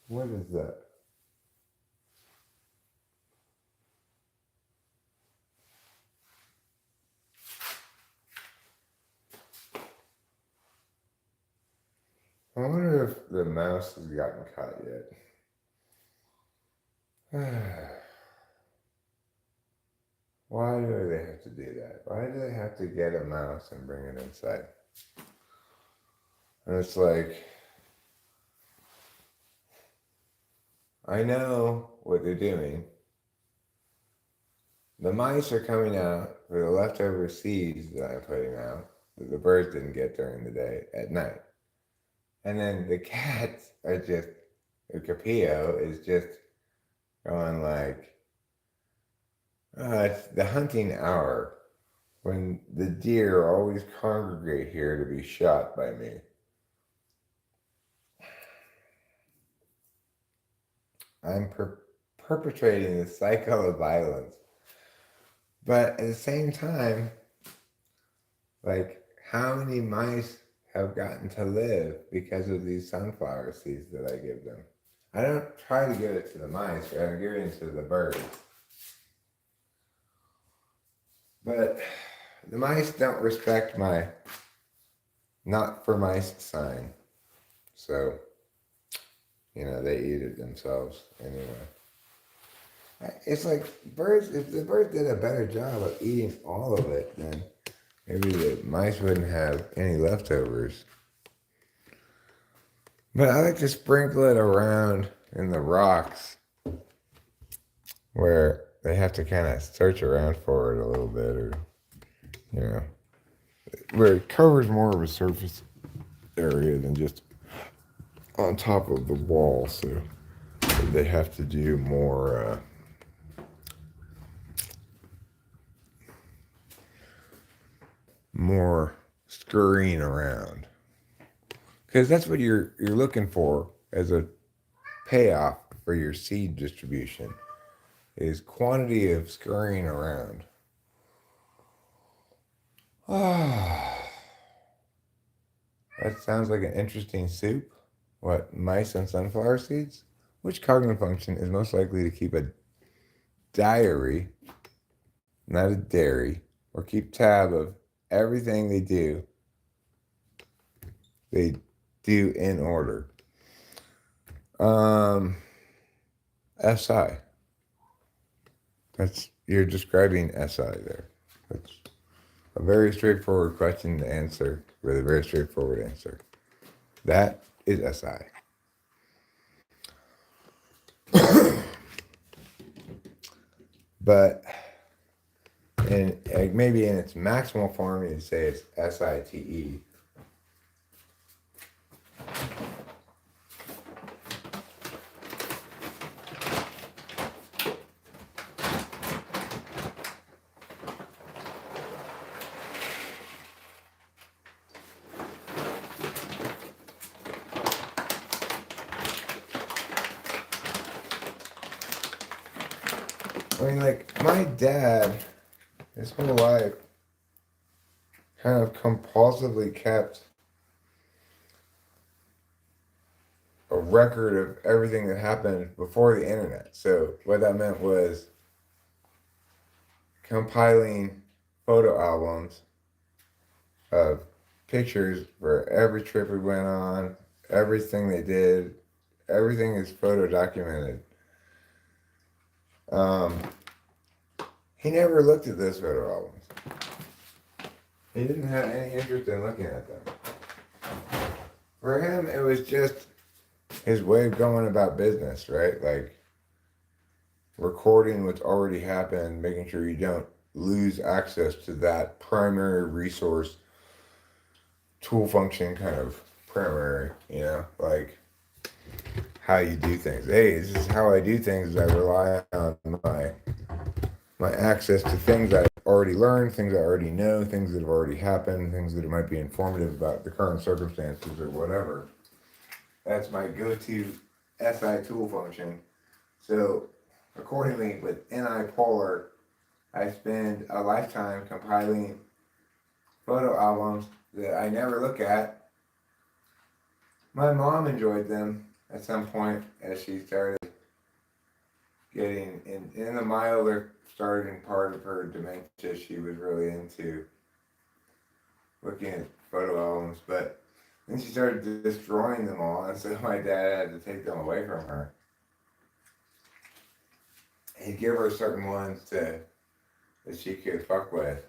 What is that? I wonder if the mouse has gotten caught yet. Why do they have to do that? Why do they have to get a mouse and bring it inside? And it's like, I know what they're doing. The mice are coming out for the leftover seeds that I'm putting out that the birds didn't get during the day at night. And then the cats are just, the Capillo is just going like, it's the hunting hour when the deer always congregate here to be shot by me. I'm perpetrating the cycle of violence. But at the same time, like, how many mice have gotten to live because of these sunflower seeds that I give them? I don't try to give it to the mice, right? I give it to the birds. But the mice don't respect my not for mice sign. So, they eat it themselves anyway. It's like birds, if the birds did a better job of eating all of it, then maybe the mice wouldn't have any leftovers. But I like to sprinkle it around in the rocks where they have to kind of search around for it a little bit, or, you know, where it covers more of a surface area than just on top of the wall. So they have to do more scurrying around, because that's what you're looking for as a payoff for your seed distribution is quantity of scurrying around. Ah, that sounds like an interesting soup. What, mice and sunflower seeds? Which cognitive function is most likely to keep a diary, not a dairy, or keep tab of everything they do in order? SI. You're describing SI there. That's a very straightforward question to answer with a very straightforward answer. That is SI. But maybe in its maximal form, you'd say it's SITE. I mean, like, my dad, his whole life, kind of compulsively kept a record of everything that happened before the internet. So what that meant was compiling photo albums of pictures for every trip we went on, everything they did, everything is photo documented. He never looked at those photo albums. He didn't have any interest in looking at them. For him, it was just his way of going about business, right? Like recording what's already happened, making sure you don't lose access to that primary resource, tool function kind of primary, like how you do things. Hey, this is how I do things. I rely on my access to things I've already learned, things I already know, things that have already happened, things that might be informative about the current circumstances or whatever. That's my go-to SI tool function. So accordingly, with NI Polar, I spend a lifetime compiling photo albums that I never look at. My mom enjoyed them at some point as she started getting in the milder starting part of her dementia. She was really into looking at photo albums, but then she started destroying them all, and so my dad had to take them away from her. He'd give her certain ones that she could fuck with.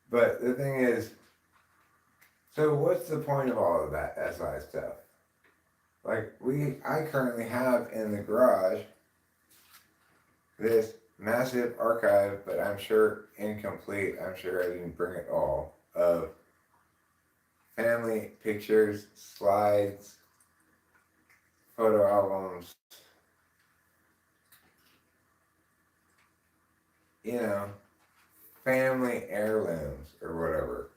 But the thing is, so what's the point of all of that SI stuff? Like I currently have in the garage this massive archive, but I'm sure incomplete. I'm sure I didn't bring it all of family pictures, slides, photo albums, you know, family heirlooms or whatever.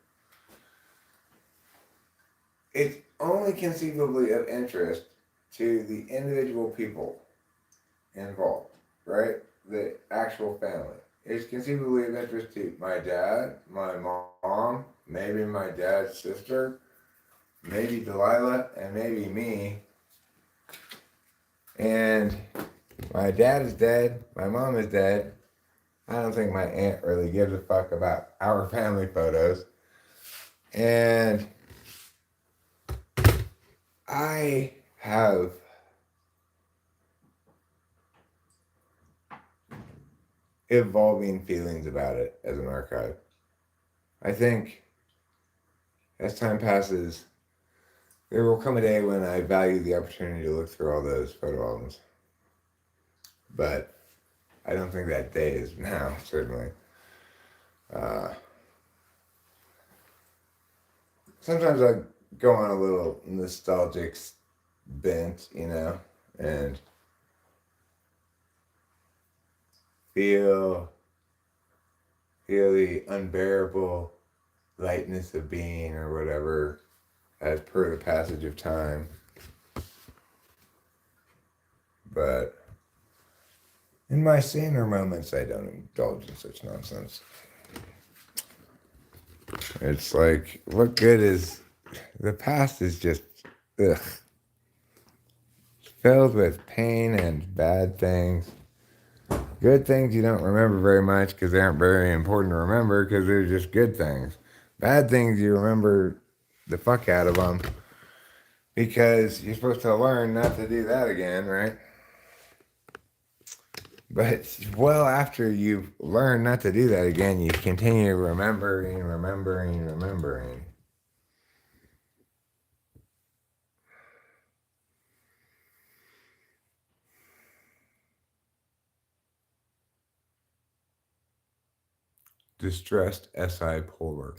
It's only conceivably of interest to the individual people involved, right? The actual family. It's conceivably of interest to my dad, my mom, maybe my dad's sister, maybe Delilah, and maybe me. And my dad is dead, my mom is dead. I don't think my aunt really gives a fuck about our family photos. And I have evolving feelings about it as an archive. I think as time passes, there will come a day when I value the opportunity to look through all those photo albums. But I don't think that day is now, certainly. Sometimes I go on a little nostalgic bent, and feel the unbearable lightness of being or whatever as per the passage of time. But in my saner moments, I don't indulge in such nonsense. It's like, what good is the past? Is just ugh, filled with pain and bad things. Good things you don't remember very much because they aren't very important to remember because they're just good things. Bad things you remember the fuck out of them because you're supposed to learn not to do that again, right? But well after you've learned not to do that again, you continue remembering. Distressed SI Polar.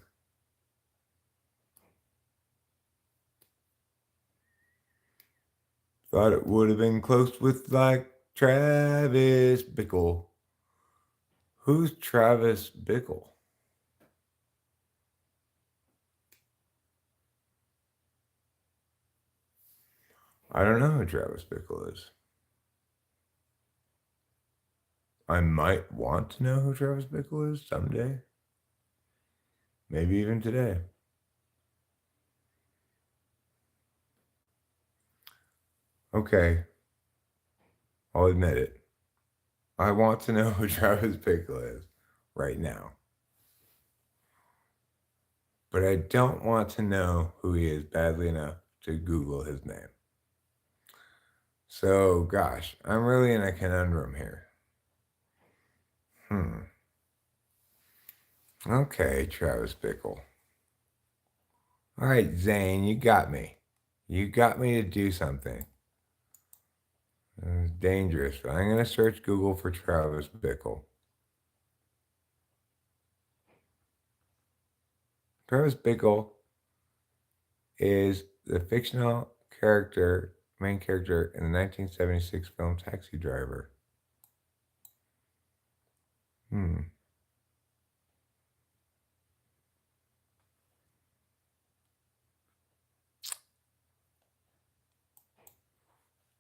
Thought it would have been close with like Travis Bickle. Who's Travis Bickle? I don't know who Travis Bickle is. I might want to know who Travis Bickle is someday. Maybe even today. Okay. I'll admit it. I want to know who Travis Bickle is right now. But I don't want to know who he is badly enough to Google his name. So, gosh, I'm really in a conundrum here. Okay, Travis Bickle. All right, Zane, you got me. You got me to do something. It's dangerous, but I'm going to search Google for Travis Bickle. Travis Bickle is the fictional main character in the 1976 film Taxi Driver.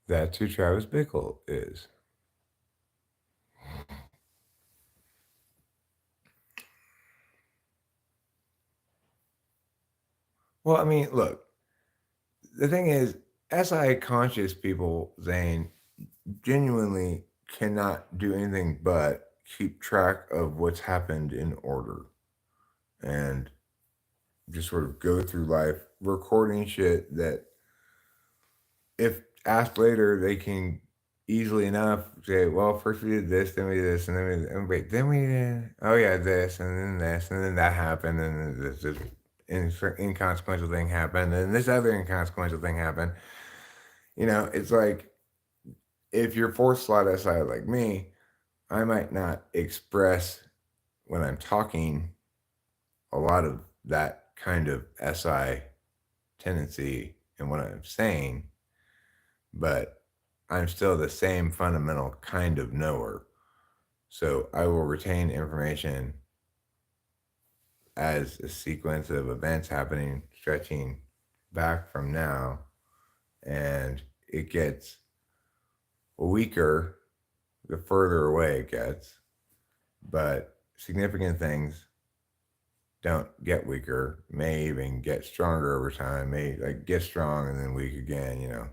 That's who Travis Bickle is. Well, I mean, look, the thing is, SI conscious people, Zane, genuinely cannot do anything but keep track of what's happened in order and just sort of go through life recording shit that if asked later, they can easily enough say, well, first we did this, then we did this, and then we did, and wait, then we did, oh yeah, this, and then that happened, and this inconsequential thing happened, and this other inconsequential thing happened. It's like, if you're fourth slot SI like me, I might not express when I'm talking a lot of that kind of SI tendency in what I'm saying, but I'm still the same fundamental kind of knower. So I will retain information as a sequence of events happening, stretching back from now, and it gets weaker the further away it gets, but significant things don't get weaker, may even get stronger over time, may like get strong and then weak again,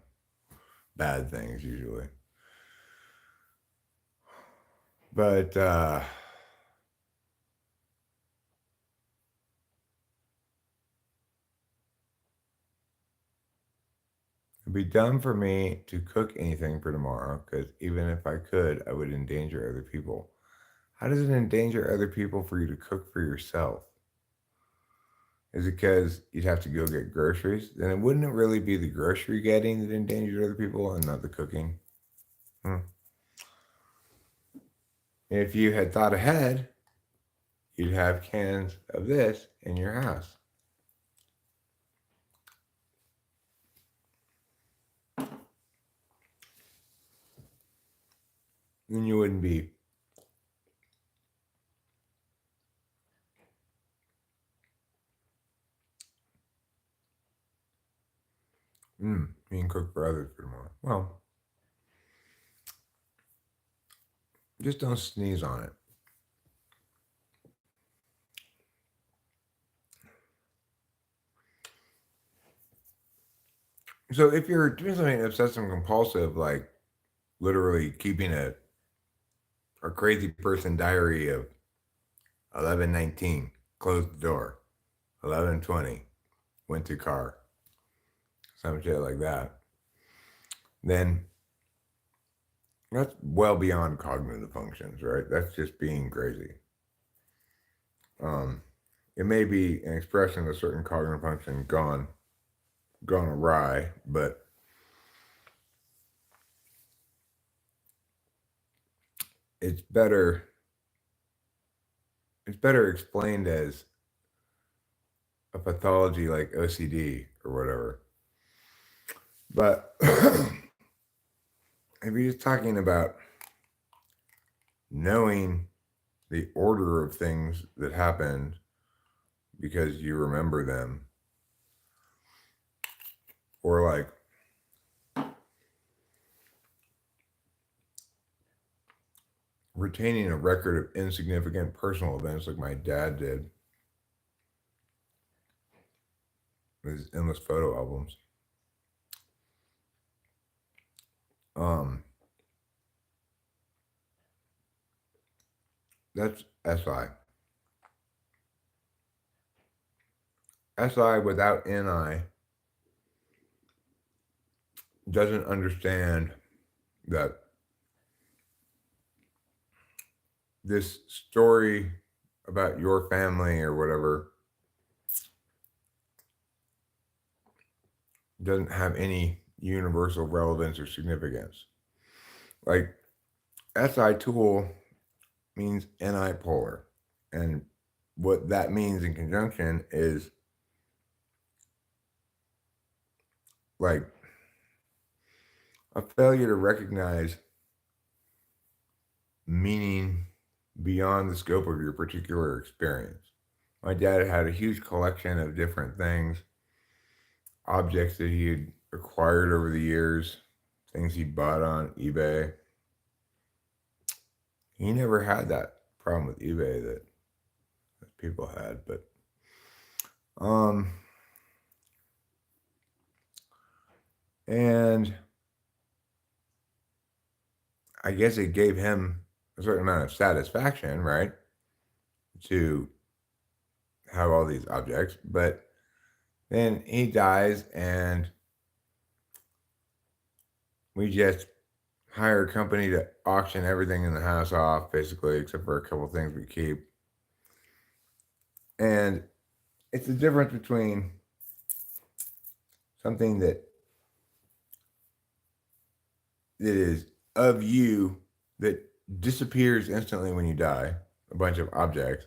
bad things usually. But it'd be dumb for me to cook anything for tomorrow because even if I could, I would endanger other people. How does it endanger other people for you to cook for yourself? Is it because you'd have to go get groceries? Then it wouldn't it really be the grocery getting that endangered other people and not the cooking? If you had thought ahead, you'd have cans of this in your house. Then you wouldn't be being cooked for others for tomorrow. Well, just don't sneeze on it. So if you're doing something obsessive and compulsive, like literally keeping a crazy person diary of 11:19, closed the door, 11:20, went to car, some shit like that, then that's well beyond cognitive functions, right? That's just being crazy. It may be an expression of a certain cognitive function gone awry, but it's better explained as a pathology like OCD or whatever. But if you're just talking about knowing the order of things that happened because you remember them, or like retaining a record of insignificant personal events like my dad did with his endless photo albums. That's SI. SI without NI doesn't understand that this story about your family or whatever doesn't have any universal relevance or significance. Like SI tool means NI polar. And what that means in conjunction is like a failure to recognize meaning beyond the scope of your particular experience. My dad had a huge collection of different things, objects that he had acquired over the years, things he bought on eBay. He never had that problem with eBay that people had, but and I guess it gave him a certain amount of satisfaction, right, to have all these objects. But then he dies, and we just hire a company to auction everything in the house off, basically, except for a couple things we keep. And it's the difference between something that is of you that disappears instantly when you die, a bunch of objects,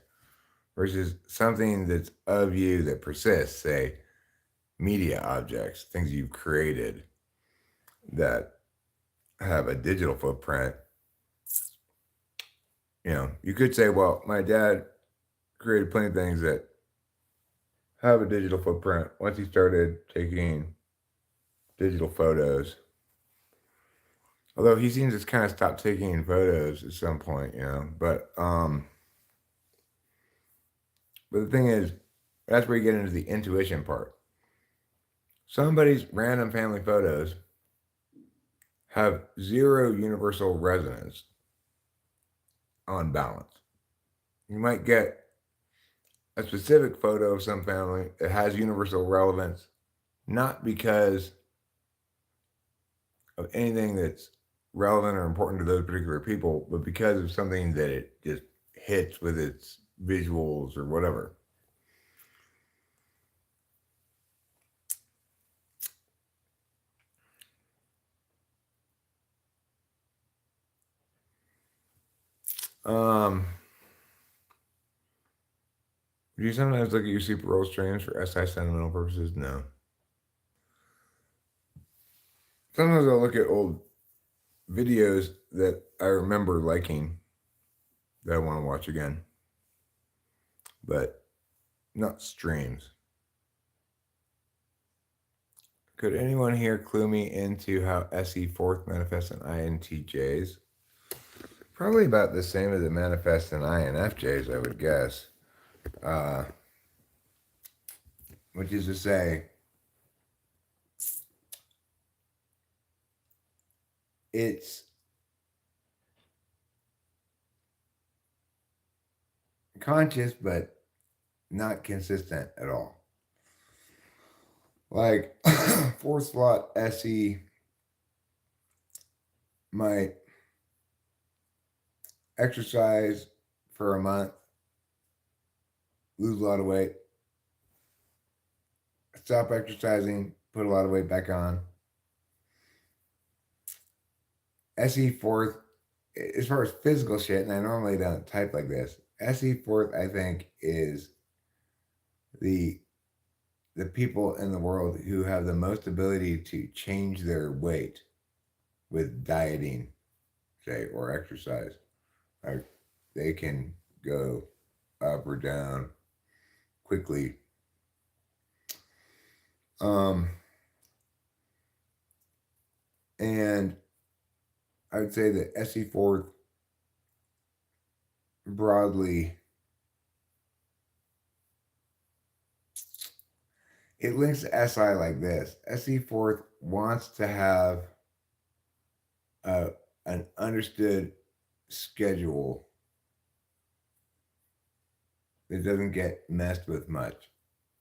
versus something that's of you that persists, say media objects, things you've created that have a digital footprint. You could say, well, my dad created plenty of things that have a digital footprint once he started taking digital photos. Although he seems to kind of stop taking photos at some point. But the thing is, that's where you get into the intuition part. Somebody's random family photos have zero universal resonance on balance. You might get a specific photo of some family that has universal relevance, not because of anything that's relevant or important to those particular people, but because of something that it just hits with its visuals or whatever. Do you sometimes look at your Super Bowl streams for SI sentimental purposes? No. Sometimes I'll look at old videos that I remember liking that I want to watch again, but not streams. Could anyone here clue me into how SE fourth manifests in INTJs? Probably about the same as it manifests in INFJs, I would guess. Which is to say, it's conscious but not consistent at all. Like fourth slot SE might exercise for a month, lose a lot of weight, stop exercising, put a lot of weight back on. SE fourth, as far as physical shit, and I normally don't type like this, SE fourth, I think, is the people in the world who have the most ability to change their weight with dieting, say, or exercise. Like they can go up or down quickly. And I would say that SE fourth broadly, it links to SI like this. SE fourth wants to have an understood schedule that doesn't get messed with much,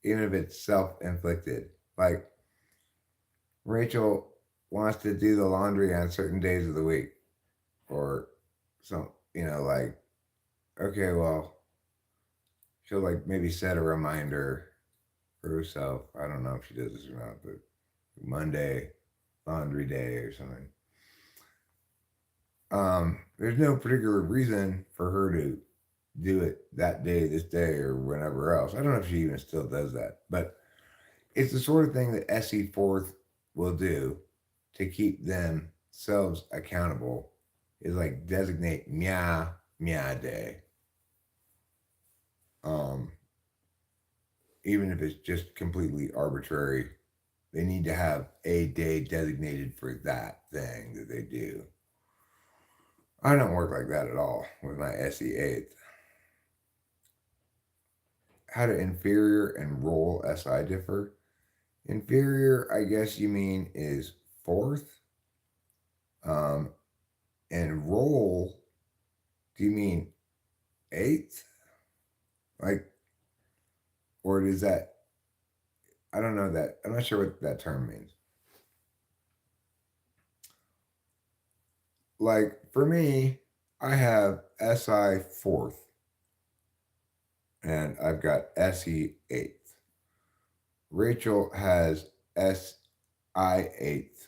even if it's self-inflicted. Like Rachel wants to do the laundry on certain days of the week, or some, like, okay, well, she'll like maybe set a reminder for herself. I don't know if she does this or not, but Monday, laundry day or something. There's no particular reason for her to do it that day, this day, or whenever else. I don't know if she even still does that, but it's the sort of thing that SE fourth will do to keep themselves accountable. Is like designate Mia day. Even if it's just completely arbitrary, they need to have a day designated for that thing that they do. I don't work like that at all with my SE8th. How do inferior and roll SI differ? Inferior, I guess you mean, is fourth. And roll, do you mean eighth? Like, or is that, I don't know that, I'm not sure what that term means. Like, for me, I have SI fourth, and I've got SE eighth. Rachel has SI eighth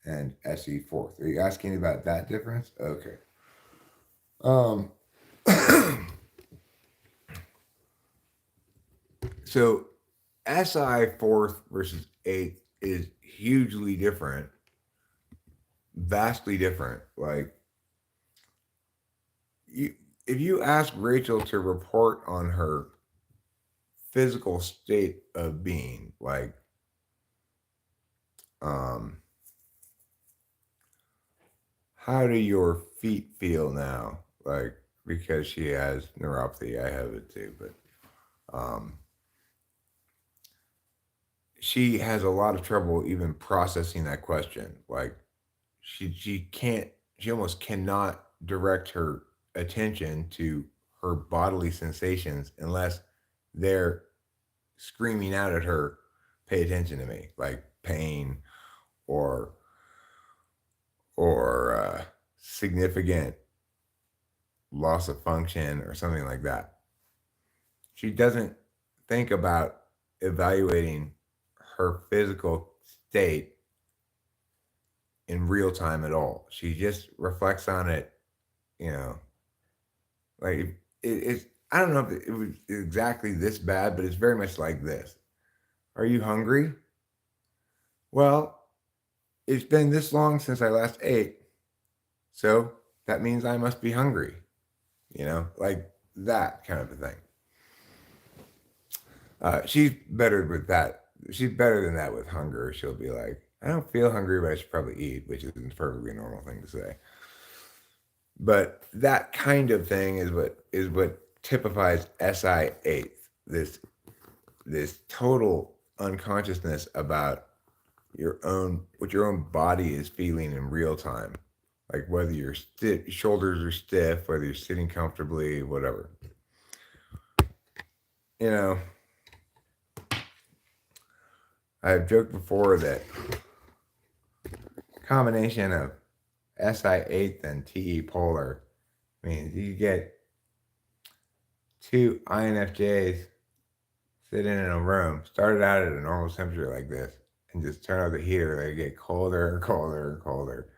and SE fourth. Are you asking about that difference? Okay. So SI fourth versus eighth is hugely different, vastly different. Like you, if you ask Rachel to report on her physical state of being, like um, how do your feet feel now? Like because she has neuropathy, I have it too, but um, she has a lot of trouble even processing that question. Like she can't, she almost cannot direct her attention to her bodily sensations unless they're screaming out at her, pay attention to me, like pain or or significant loss of function or something like that. She doesn't think about evaluating her physical state in real time at all. She just reflects on it, you know, like it's. I don't know if it was exactly this bad, but it's very much like this. Are you hungry? Well, it's been this long since I last ate, so that means I must be hungry. You know, like that kind of a thing. She's better with that. She's better than that with hunger. She'll be like, I don't feel hungry, but I should probably eat, which is a perfectly normal thing to say. But that kind of thing is what typifies SI eighth. This total unconsciousness about your own what your own body is feeling in real time, like whether your shoulders are stiff, whether you're sitting comfortably, whatever. You know, I've joked before that combination of SI eighth and TE polar means you get two INFJs sitting in a room, started out at a normal temperature like this, and just turn on the heater, they get colder and colder and colder.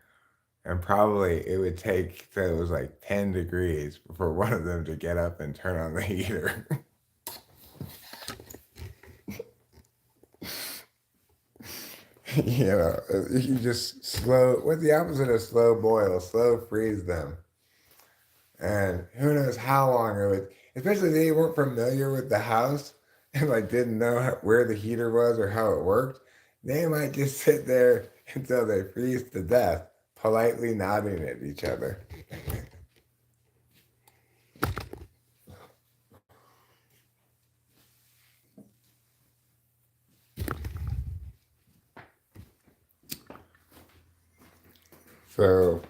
And probably it would take till it was like 10 degrees for one of them to get up and turn on the heater. You know, you just what's the opposite of slow boil? Slow freeze them. And who knows how long it would, especially if they weren't familiar with the house and like didn't know where the heater was or how it worked. They might just sit there until they freeze to death, politely nodding at each other. So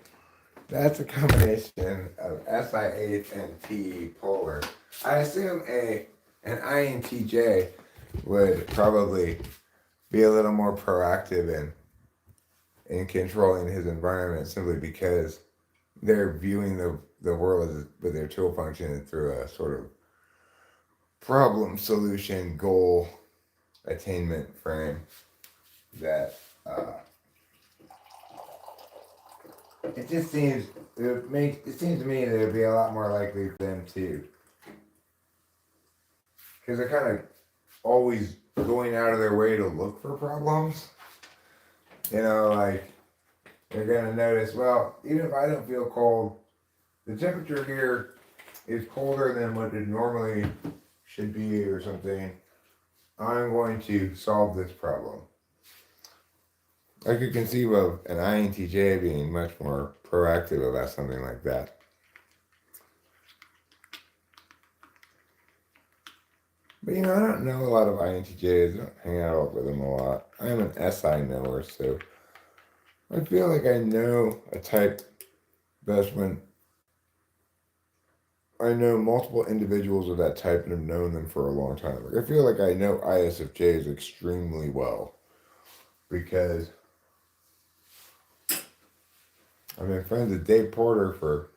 that's a combination of SI8 and TE polar. I assume an INTJ would probably be a little more proactive in controlling his environment simply because they're viewing the world with their tool function through a sort of problem solution goal attainment frame that it just seems it seems to me that it'd be a lot more likely for them to, because they're kind of always going out of their way to look for problems. You know, like they're gonna notice, well, even if I don't feel cold, the temperature here is colder than what it normally should be or something. I'm going to solve this problem. I could conceive of an INTJ being much more proactive about something like that. But you know, I don't know a lot of INTJs. I don't hang out with them a lot. I'm an SI knower, so I feel like I know a type best when I know multiple individuals of that type and have known them for a long time. Like I feel like I know ISFJs extremely well because I've been friends with Dave Porter for,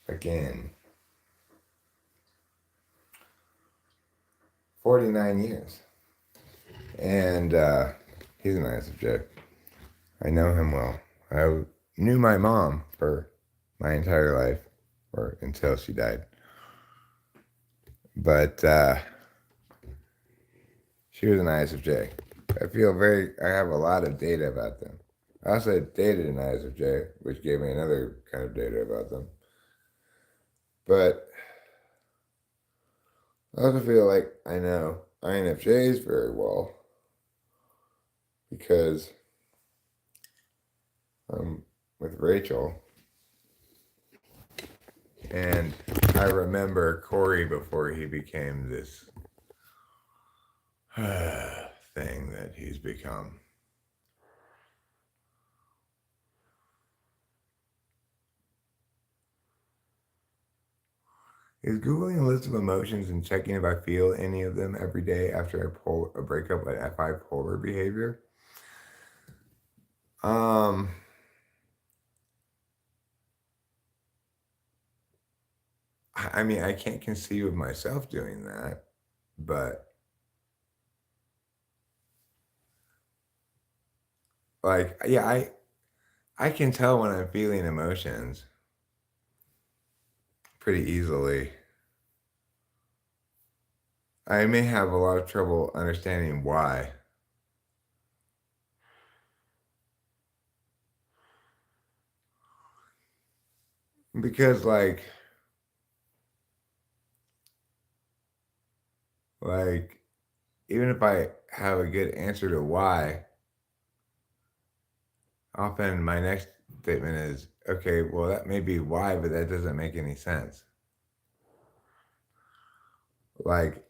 again, 49 years. And he's an ISFJ. I know him well. I knew my mom for my entire life, or until she died. But she was an ISFJ. I have a lot of data about them. I also dated an ISFJ, which gave me another kind of data about them. But I also feel like I know INFJs very well because I'm with Rachel. And I remember Corey before he became this thing that he's become. Is Googling a list of emotions and checking if I feel any of them every day after a breakup an FI polar behavior? Um, I mean, I can't conceive of myself doing that, but like, yeah, I can tell when I'm feeling emotions pretty easily. I may have a lot of trouble understanding why. Because like even if I have a good answer to why, often my next statement is, okay, well that may be why, but that doesn't make any sense. Like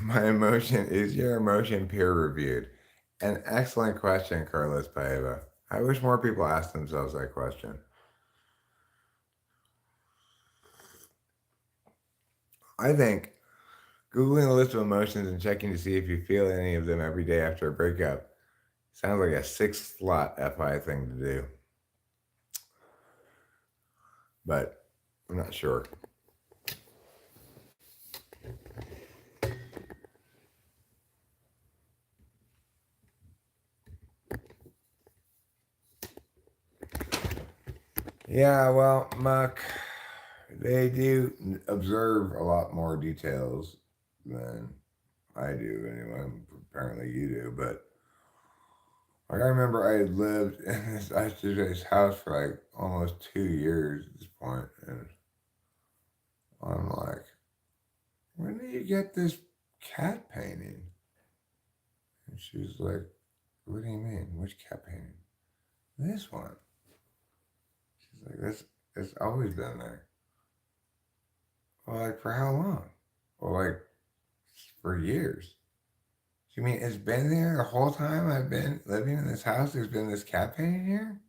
my emotion is your emotion peer reviewed? An excellent question, Carlos Paeva. I wish more people asked themselves that question. I think Googling a list of emotions and checking to see if you feel any of them every day after a breakup sounds like a 6 slot FI thing to do. But I'm not sure. Yeah, well, Muck, they do observe a lot more details than I do, anyway. Apparently, you do, but like I remember, I had lived in this ISTJ's house for like almost 2 years at this point, and I'm like, when did you get this cat painting? And she's like, what do you mean? Which cat painting? This one. She's like, this it's always been there. Well, like for how long? Well, like for years. You mean it's been there the whole time I've been living in this house? There's been this cat painting here?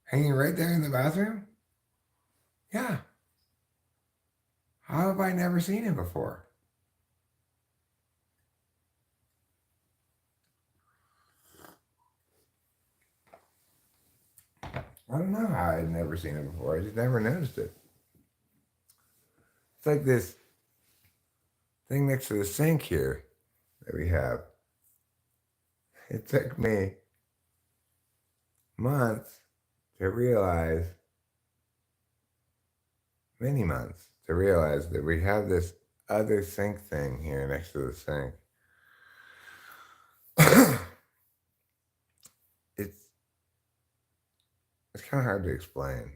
Hanging right there in the bathroom? Yeah. How have I never seen it before? I don't know how I'd never seen it before. I just never noticed it. It's like this thing next to the sink here that we have. It took me months to realize, many months, to realize that we have this other sink thing here next to the sink. it's it's kind of hard to explain,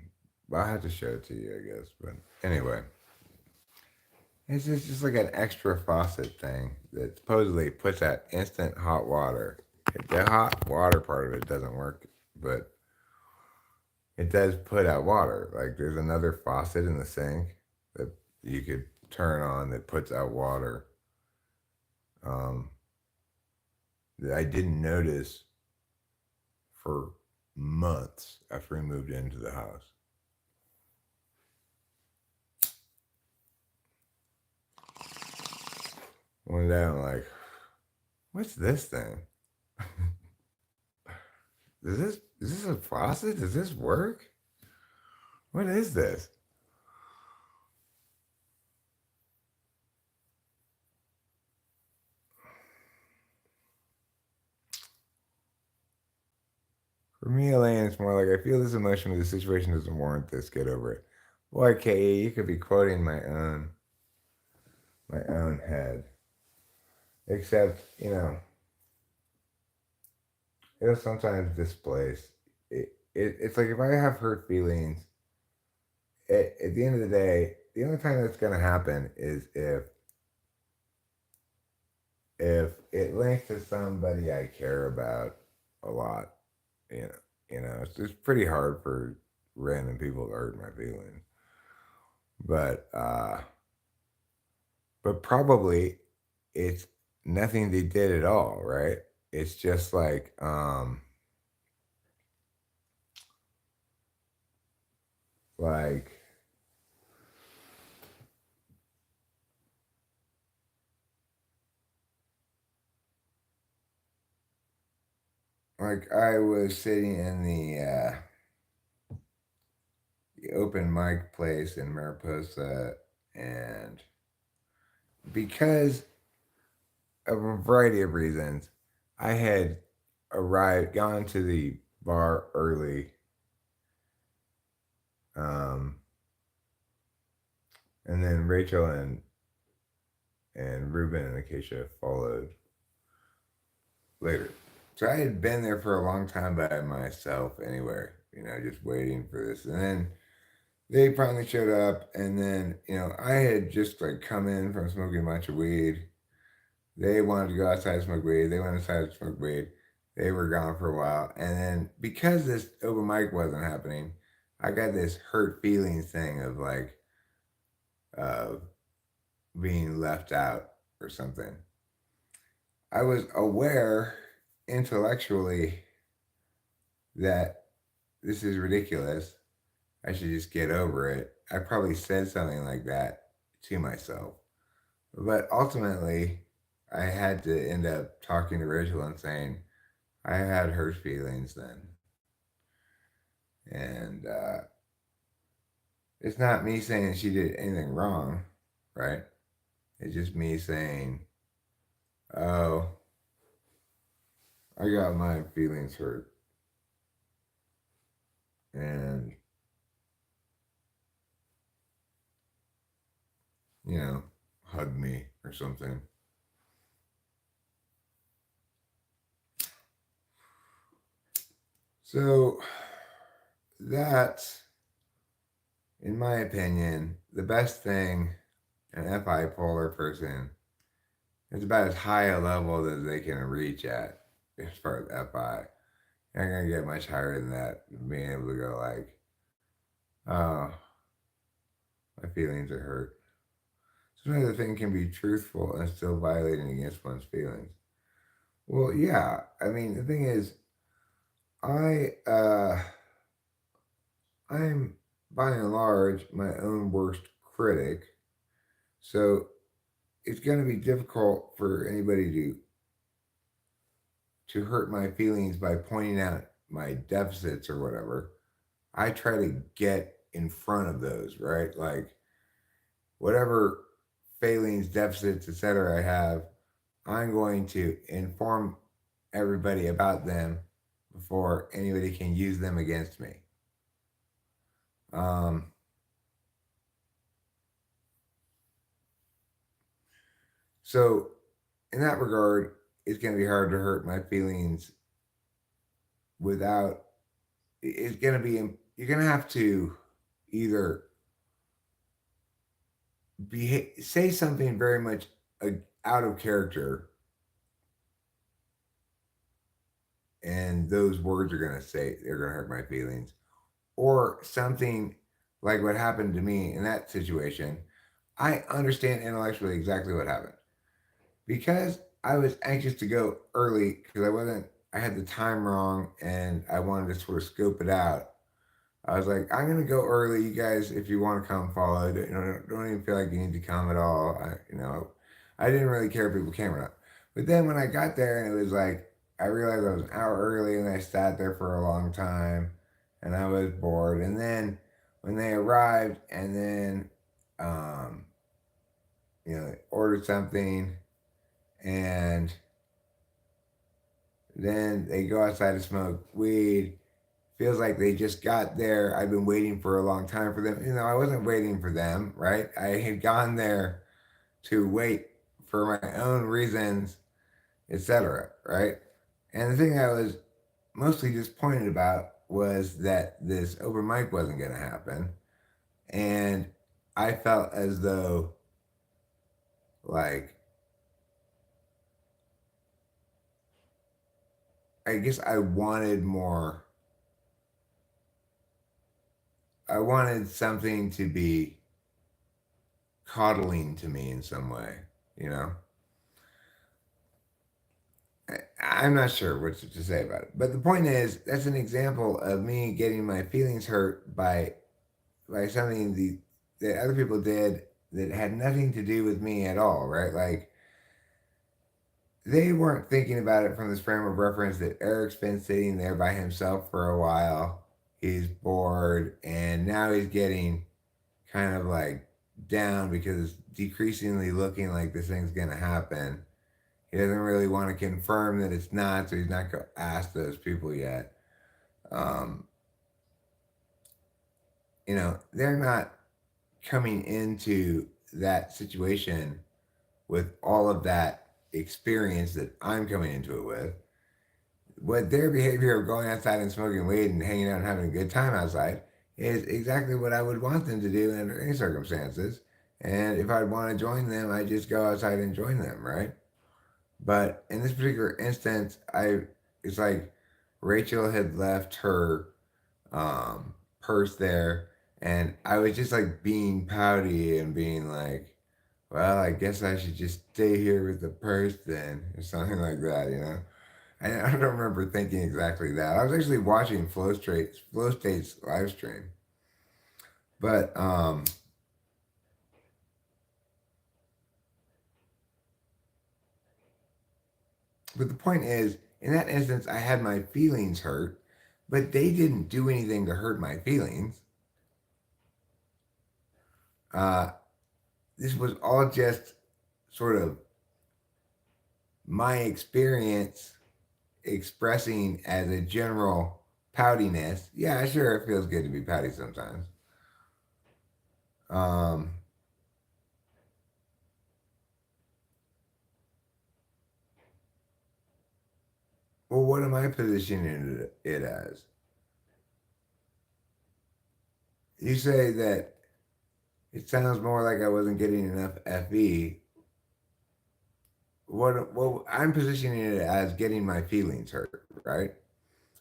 but I'll have to show it to you, I guess. But anyway, it's just like an extra faucet thing that supposedly puts out instant hot water. The hot water part of it doesn't work, but it does put out water. Like there's another faucet in the sink that you could turn on that puts out water. Um, that I didn't notice for months after we moved into the house. One day I'm like, what's this thing? Is this a faucet? Does this work? What is this? For me, Elaine, it's more like I feel this emotion, but the situation doesn't warrant this. Get over it. Boy, Ke, you could be quoting my own head. Except, it'll sometimes displace. It's like if I have hurt feelings, at the end of the day, the only time that's gonna happen is if it links to somebody I care about a lot. You know, it's pretty hard for random people to hurt my feelings. But probably it's nothing they did at all, right? It's just like I was sitting in the open mic place in Mariposa, and because of a variety of reasons, I had gone to the bar early, um, and then Rachel and Ruben and Acacia followed later. So I had been there for a long time by myself anyway, just waiting for this. And then they finally showed up, and then, I had just like come in from smoking a bunch of weed. They wanted to go outside and smoke weed. They went outside to smoke weed. They were gone for a while. And then because this open mic wasn't happening, I got this hurt feelings thing of uh, being left out or something. I was aware intellectually that this is ridiculous. I should just get over it. I probably said something like that to myself. But ultimately, I had to end up talking to Rachel and saying, I had hurt feelings then. And it's not me saying she did anything wrong, right? It's just me saying, oh, I got my feelings hurt. And, hug me or something. So that's, in my opinion, the best thing an FI polar person is about as high a level that they can reach at as far as FI. You're not gonna get much higher than that, being able to go like, oh, my feelings are hurt. Sometimes the thing can be truthful and still violating against one's feelings. Well, yeah. I mean, the thing is, I I'm by and large my own worst critic, so it's going to be difficult for anybody to hurt my feelings by pointing out my deficits or whatever. I try to get in front of those, right? Like whatever failings, deficits, etc. I have, I'm going to inform everybody about them before anybody can use them against me. Um, so, in that regard, it's going to be hard to hurt my feelings without. It's going to be. You're going to have to either say something very much out of character, and those words are going to say they're going to hurt my feelings, or something like what happened to me in that situation. I understand intellectually exactly what happened because I was anxious to go early because I had the time wrong and I wanted to sort of scope it out. I was like, I'm gonna go early. You guys, if you want to come, follow. Don't even feel like you need to come at all. I didn't really care if people came or not. But then when I got there and it was like, I realized I was an hour early and I sat there for a long time, and I was bored. And then when they arrived, and then um, ordered something, and then they go outside to smoke weed, feels like they just got there. I've been waiting for a long time for them. I wasn't waiting for them, right? I had gone there to wait for my own reasons, etc., right? And the thing I was mostly disappointed about was that this open mic wasn't going to happen. And I felt as though, like, I guess I wanted more. I wanted something to be coddling to me in some way, you know? I'm not sure what to say about it. But the point is, that's an example of me getting my feelings hurt by something that other people did that had nothing to do with me at all, right? Like, they weren't thinking about it from this frame of reference that Eric's been sitting there by himself for a while. He's bored, and now he's getting kind of like down because it's decreasingly looking like this thing's going to happen. He doesn't really want to confirm that it's not, so he's not going to ask those people yet. Um, they're not coming into that situation with all of that experience that I'm coming into it with. What their behavior of going outside and smoking weed and hanging out and having a good time outside is exactly what I would want them to do under any circumstances. And if I'd want to join them, I'd just go outside and join them, right? But in this particular instance, it's like Rachel had left her purse there, and I was just like being pouty and being like, well, I guess I should just stay here with the purse then, or something like that. I don't remember thinking exactly that. I was actually watching Flow State's live stream. But the point is, in that instance, I had my feelings hurt, but they didn't do anything to hurt my feelings. This was all just sort of my experience expressing as a general poutiness. Yeah, sure, it feels good to be pouty sometimes. Well, what am I positioning it as? You say that it sounds more like I wasn't getting enough FE. What I'm positioning it as getting my feelings hurt, right?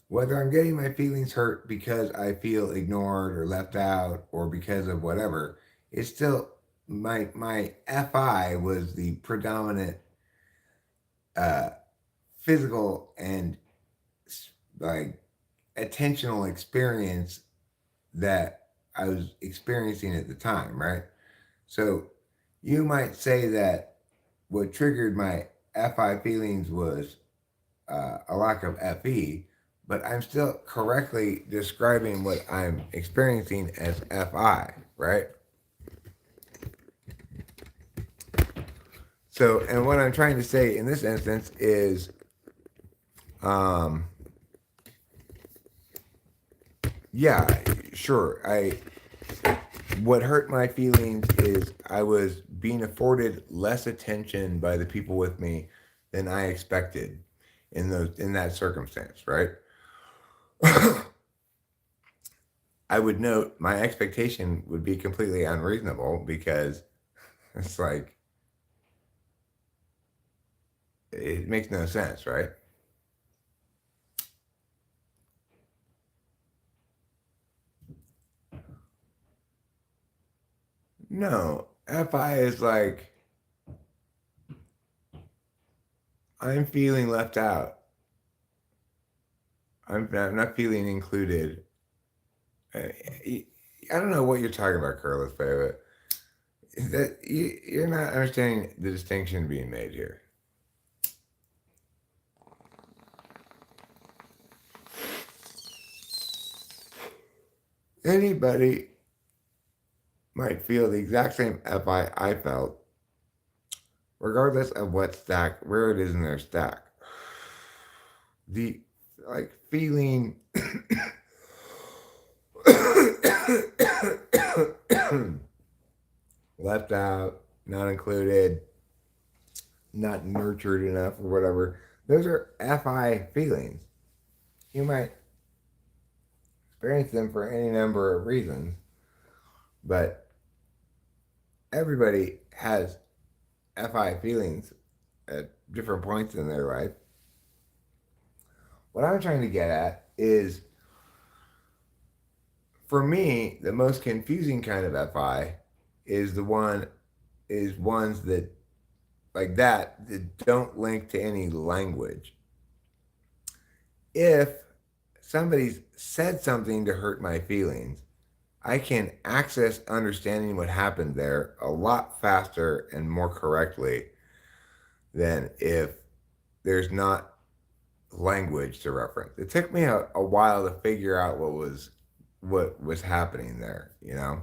Whether I'm getting my feelings hurt because I feel ignored or left out or because of whatever, it's still my FI was the predominant uh, physical and like attentional experience that I was experiencing at the time, right? So you might say that what triggered my FI feelings was a lack of FE, but I'm still correctly describing what I'm experiencing as FI, right? So, and what I'm trying to say in this instance is, yeah, sure. What hurt my feelings is I was being afforded less attention by the people with me than I expected in that circumstance, right? I would note my expectation would be completely unreasonable because it's like it makes no sense, right? No, FI is like I'm feeling left out. I'm not feeling included. I don't know what you're talking about, Carlos, but you're not understanding the distinction being made here. Anybody might feel the exact same FI I felt, regardless of what stack, where it is in their stack. The like feeling left out, not included, not nurtured enough, or whatever. Those are FI feelings. You might experience them for any number of reasons, but everybody has FI feelings at different points in their life. What I'm trying to get at is, for me, the most confusing kind of FI is ones that like that don't link to any language. If somebody's said something to hurt my feelings, I can access understanding what happened there a lot faster and more correctly than if there's not language to reference. It took me a while to figure out what was happening there, you know?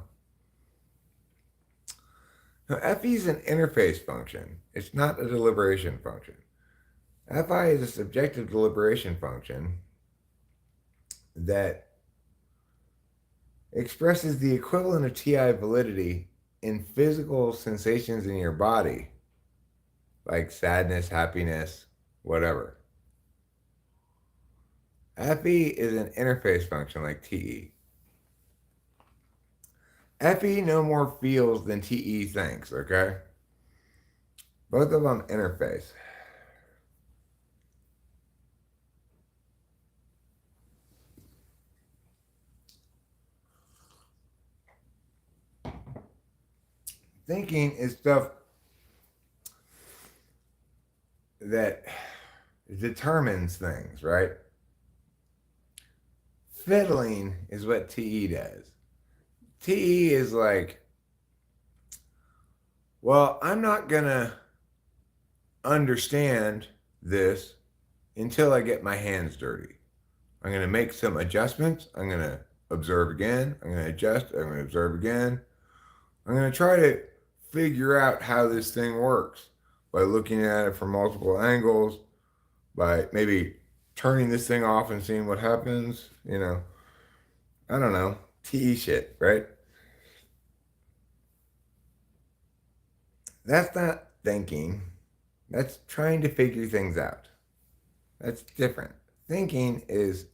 Now, FE is an interface function. It's not a deliberation function. FI is a subjective deliberation function that expresses the equivalent of TI validity in physical sensations in your body, like sadness, happiness, whatever. FE is an interface function like TE. FE no more feels than TE thinks, okay? Both of them interface. Thinking is stuff that determines things, right? Fiddling is what TE does. TE is like, well, I'm not going to understand this until I get my hands dirty. I'm going to make some adjustments. I'm going to observe again. I'm going to adjust. I'm going to observe again. I'm going to try to figure out how this thing works by looking at it from multiple angles, by maybe turning this thing off and seeing what happens, you know. I don't know. TE shit, right? That's not thinking. That's trying to figure things out. That's different. Thinking is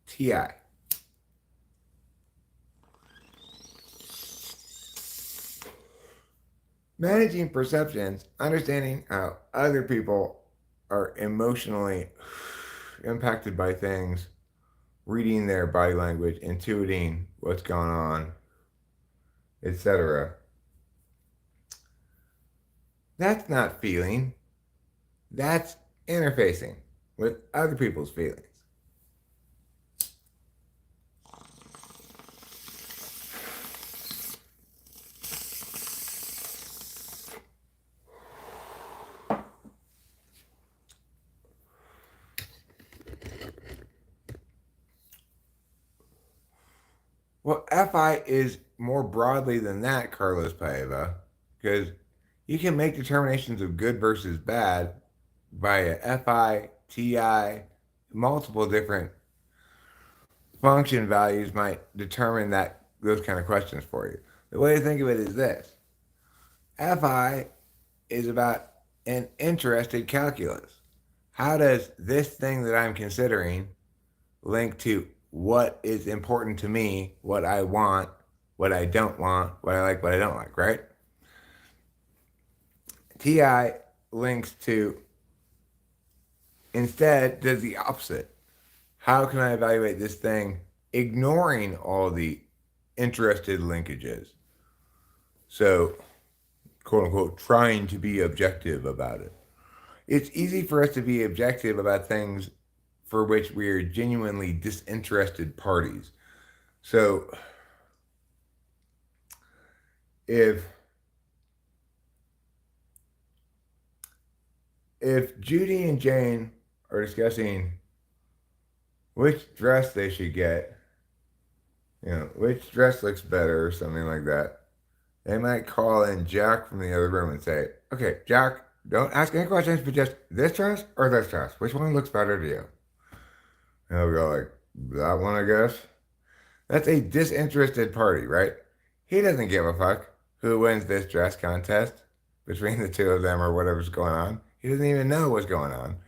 TI. Managing perceptions, understanding how other people are emotionally impacted by things, reading their body language, intuiting what's going on, etc. That's not feeling. That's interfacing with other people's feelings. Well, FI is more broadly than that, Carlos Paeva, because you can make determinations of good versus bad by a FI, TI, multiple different function values might determine those kind of questions for you. The way to think of it is this. FI is about an interested calculus. How does this thing that I'm considering link to what is important to me, what I want, what I don't want, what I like, what I don't like, right? TI links to, instead, does the opposite. How can I evaluate this thing ignoring all the interested linkages? So, quote unquote, trying to be objective about it. It's easy for us to be objective about things for which we are genuinely disinterested parties. So, if Judy and Jane are discussing which dress they should get, you know, which dress looks better or something like that, they might call in Jack from the other room and say, okay, Jack, don't ask any questions, but just this dress or this dress? Which one looks better to you? And he'll go like, that one, I guess. That's a disinterested party, right? He doesn't give a fuck who wins this dress contest between the two of them or whatever's going on. He doesn't even know what's going on.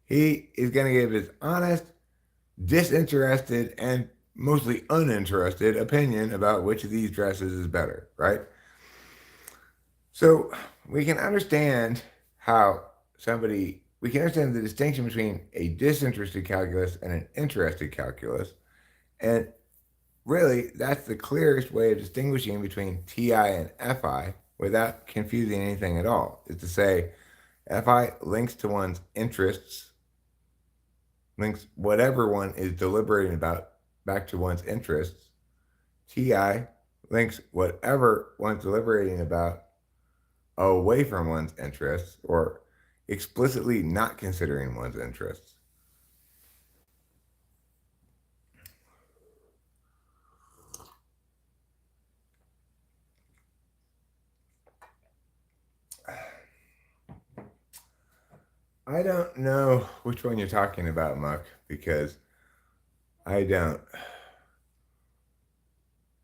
He is going to give his honest, disinterested, and mostly uninterested opinion about which of these dresses is better, right? So we can understand we can understand the distinction between a disinterested calculus and an interested calculus. And really, that's the clearest way of distinguishing between TI and FI without confusing anything at all, is to say FI links to one's interests, links whatever one is deliberating about back to one's interests. TI links whatever one's deliberating about away from one's interests or explicitly not considering one's interests. I don't know which one you're talking about, Muck, because I don't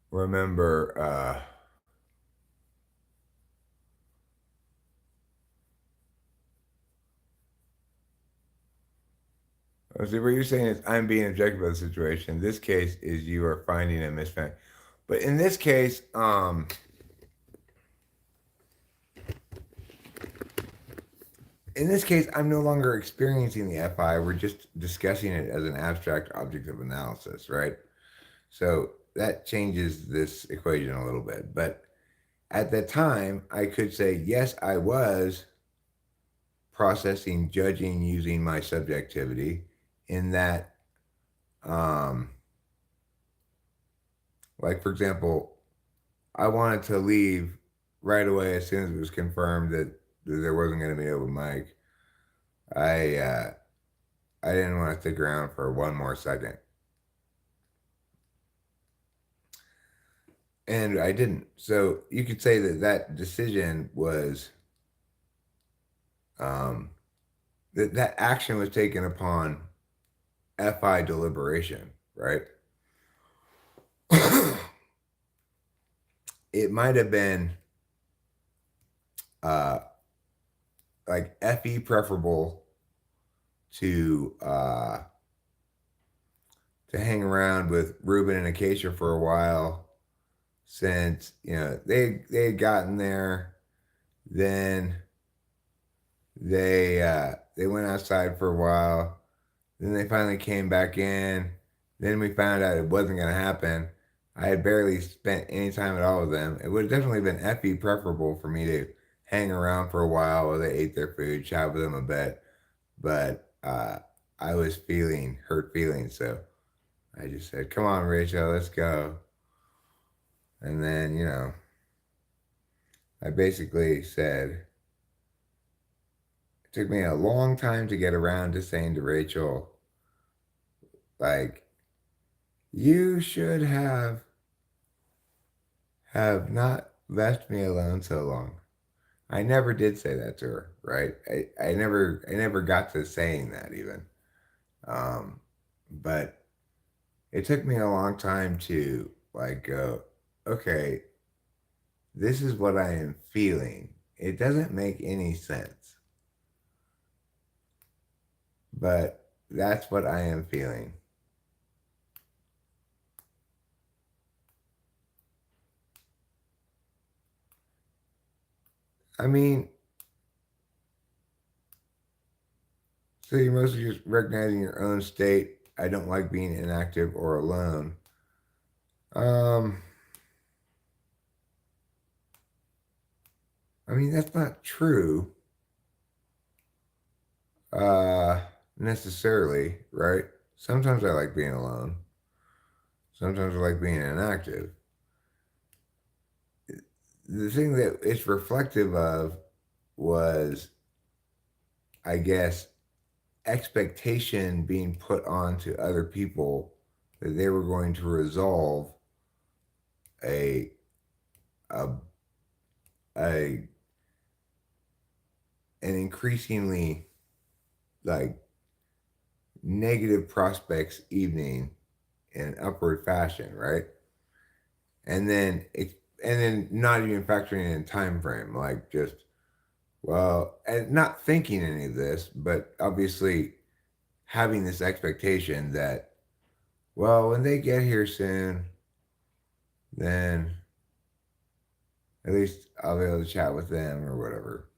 remember. See, what you're saying is I'm being objective about the situation. This case is you are finding a mismatch. But in this case, I'm no longer experiencing the FI. We're just discussing it as an abstract object of analysis, right? So that changes this equation a little bit. But at the time, I could say, yes, I was processing, judging using my subjectivity in that, like, for example, I wanted to leave right away as soon as it was confirmed that there wasn't going to be an open mic. I didn't want to stick around for one more second. And I didn't. So you could say that that decision was, that action was taken upon FI deliberation, right? It might have been uh, like FE preferable to hang around with Ruben and Acacia for a while, since they had gotten there. Then they went outside for a while. Then they finally came back in. Then we found out it wasn't going to happen. I had barely spent any time at all with them. It would have definitely been FE preferable for me to hang around for a while they ate their food, chat with them a bit. But I was feeling hurt feelings, so I just said, "Come on, Rachel, let's go." And then, I basically said, it took me a long time to get around to saying to Rachel, like, you should have not left me alone so long. I never did say that to her, right? I never got to saying that even. But it took me a long time to like go, okay, this is what I am feeling. It doesn't make any sense, but that's what I am feeling. I mean, so you're mostly just recognizing your own state. I don't like being inactive or alone. I mean, that's not true, uh, necessarily, right? Sometimes I like being alone. Sometimes I like being inactive. The thing that it's reflective of was, I guess, expectation being put on to other people that they were going to resolve a a a an increasingly like negative prospects evening in an upward fashion, right? And then not even factoring in time frame, like just well, and not thinking any of this, but obviously having this expectation that well, when they get here soon, then at least I'll be able to chat with them or whatever.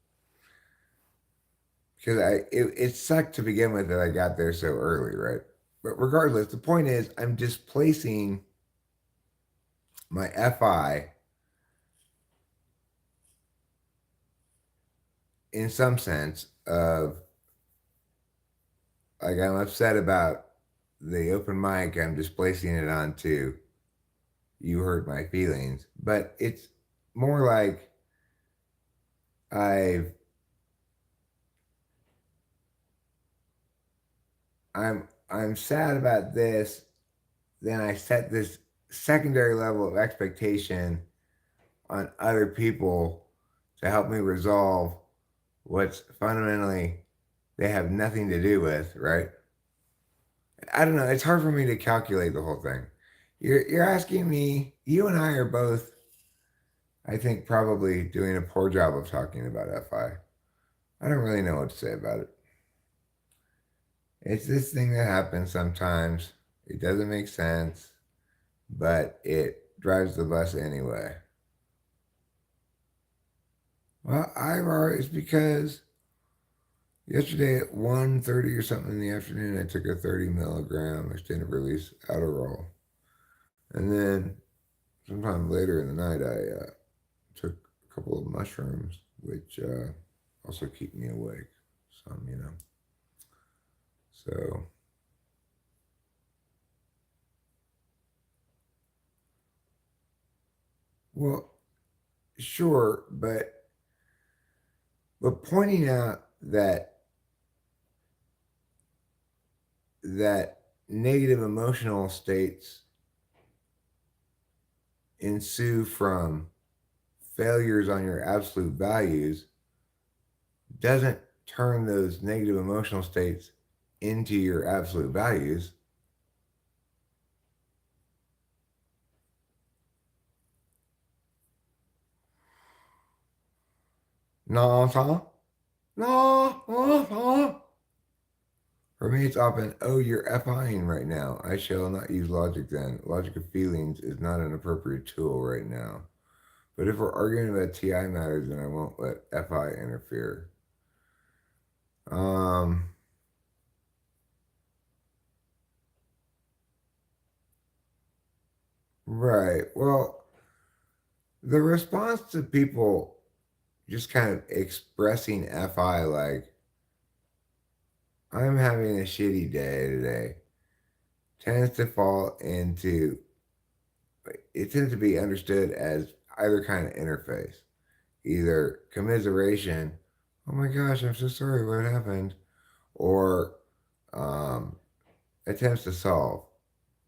Because it sucked to begin with that I got there so early, right? But regardless, the point is I'm displacing my FI in some sense of like I'm upset about the open mic, I'm displacing it onto you hurt my feelings. But it's more like I've I'm sad about this, then I set this secondary level of expectation on other people to help me resolve what's fundamentally they have nothing to do with, right? I don't know. It's hard for me to calculate the whole thing. You're asking me. You and I are both, I think, probably doing a poor job of talking about FI. I don't really know what to say about it. It's this thing that happens sometimes. It doesn't make sense, but it drives the bus anyway. Well, it's because yesterday at 1:30 or something in the afternoon, I took a 30 milligram extended release Adderall. And then sometime later in the night, I took a couple of mushrooms, which also keep me awake. Some. So, well, sure, but pointing out that negative emotional states ensue from failures on your absolute values doesn't turn those negative emotional states into your absolute values. No, no, no. For me, it's often, oh, you're FIing right now. I shall not use logic then. Logic of feelings is not an appropriate tool right now. But if we're arguing about TI matters, then I won't let FI interfere. Um, right. Well, the response to people just kind of expressing FI like, I'm having a shitty day today, tends to fall into, it tends to be understood as either kind of interface, either commiseration, oh my gosh, I'm so sorry, what happened? Or um, attempts to solve,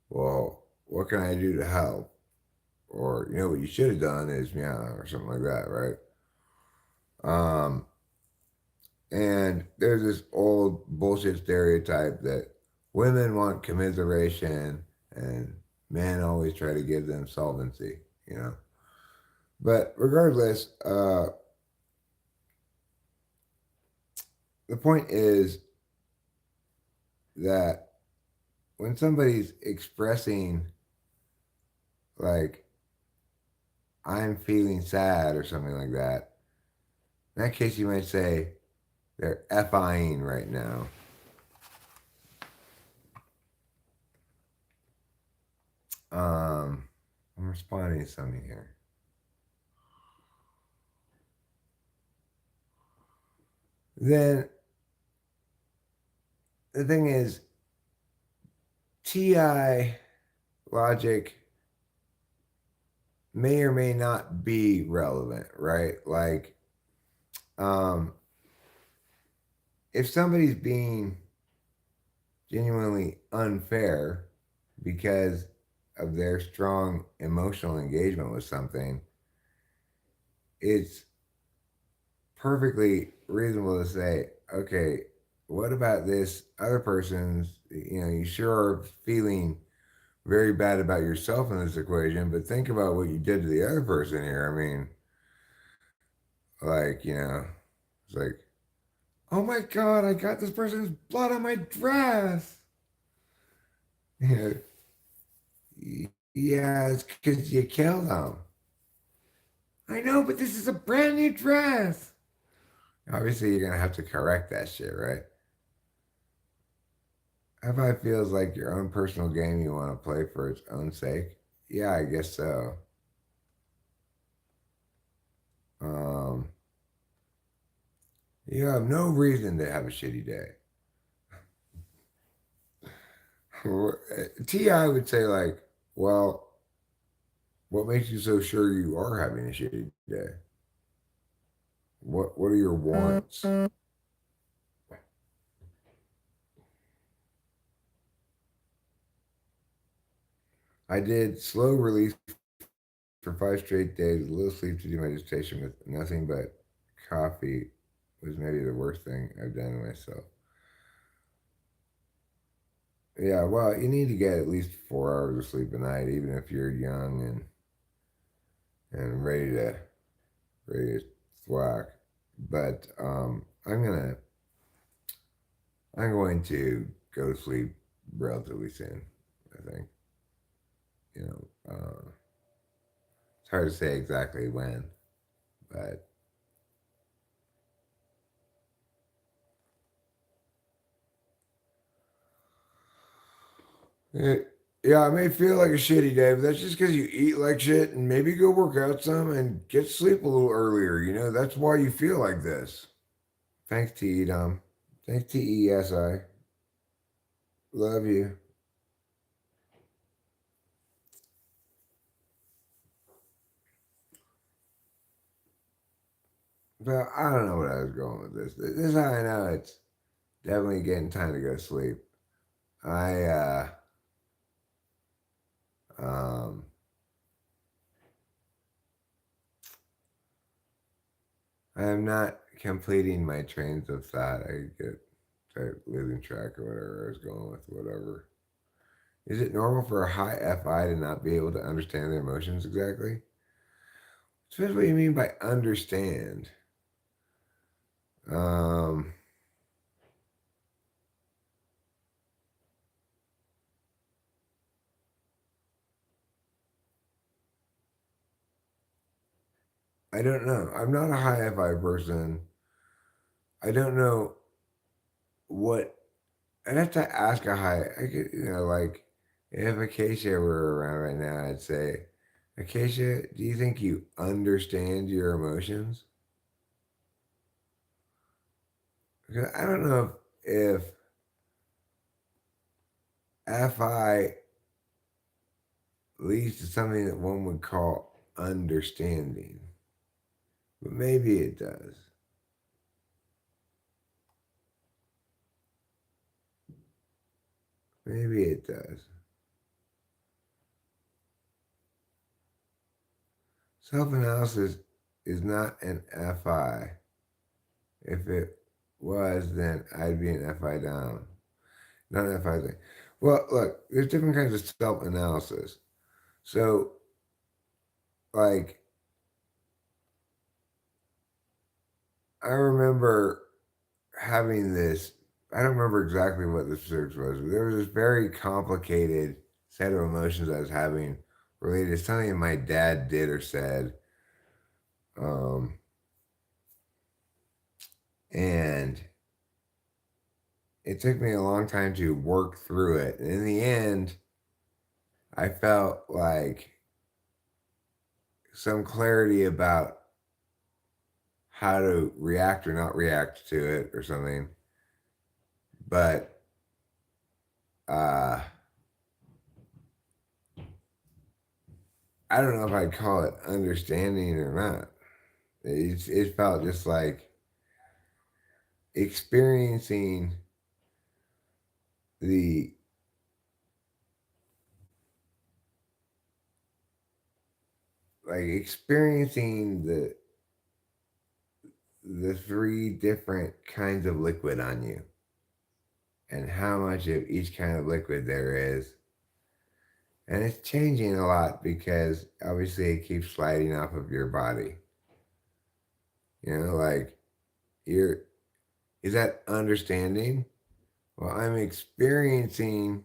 well, what can I do to help? Or, what you should have done is meow, or something like that, right? Um, and there's this old bullshit stereotype that women want commiseration and men always try to give them solvency. But regardless, the point is that when somebody's expressing, like, I'm feeling sad or something like that, in that case, you might say they're FIing right now. I'm responding to something here. Then the thing is, TI logic may or may not be relevant, right? Like, if somebody's being genuinely unfair because of their strong emotional engagement with something, it's perfectly reasonable to say, okay, what about this other person's, you sure are feeling very bad about yourself in this equation, but think about what you did to the other person here. I mean, like, it's like, oh my God, I got this person's blood on my dress. You yeah, it's because you killed them. I know, but this is a brand new dress. Obviously, you're going to have to correct that shit, right? If I feels like your own personal game you want to play for its own sake, yeah, I guess so. Um, you have no reason to have a shitty day. Ti would say like, well, what makes you so sure you are having a shitty day? What are your wants? I did slow release for 5 straight days, a little sleep to do my dissertation with nothing but coffee was maybe the worst thing I've done to myself. Yeah, well, you need to get at least 4 hours of sleep a night, even if you're young and ready to thwack. But I'm going to go to sleep relatively soon. I think you know it's hard to say exactly when, but it, yeah, it may feel like a shitty day, but that's just because you eat like shit and maybe go work out some and get sleep a little earlier. That's why you feel like this. Thanks, T. Dom. Thanks, TESI. Love you. But I don't know what I was going with this. This is how I know it's definitely getting time to go to sleep. I um I am not completing my trains of thought. I start losing track of whatever I was going with, whatever. Is it normal for a high FI to not be able to understand their emotions exactly? Depends what you mean by understand. Um, I don't know. I'm not a high FI person. I don't know what I'd have to ask a high. I could, like if Acacia were around right now, I'd say, Acacia, do you think you understand your emotions? Because I don't know if FI leads to something that one would call understanding, but maybe it does. Maybe it does. Self analysis is not an FI. If it was, then I'd be an FI down. Not an FI thing. Well, look, there's different kinds of self analysis. So, like, I remember having this, I don't remember exactly what the search was, but there was this very complicated set of emotions I was having related to something my dad did or said. Um, and it took me a long time to work through it. And in the end, I felt like some clarity about how to react or not react to it or something. But uh, I don't know if I'd call it understanding or not. It felt just like experiencing the experiencing the three different kinds of liquid on you and how much of each kind of liquid there is And it's changing a lot because obviously it keeps sliding off of your body. Like you're, is that understanding? Well, I'm experiencing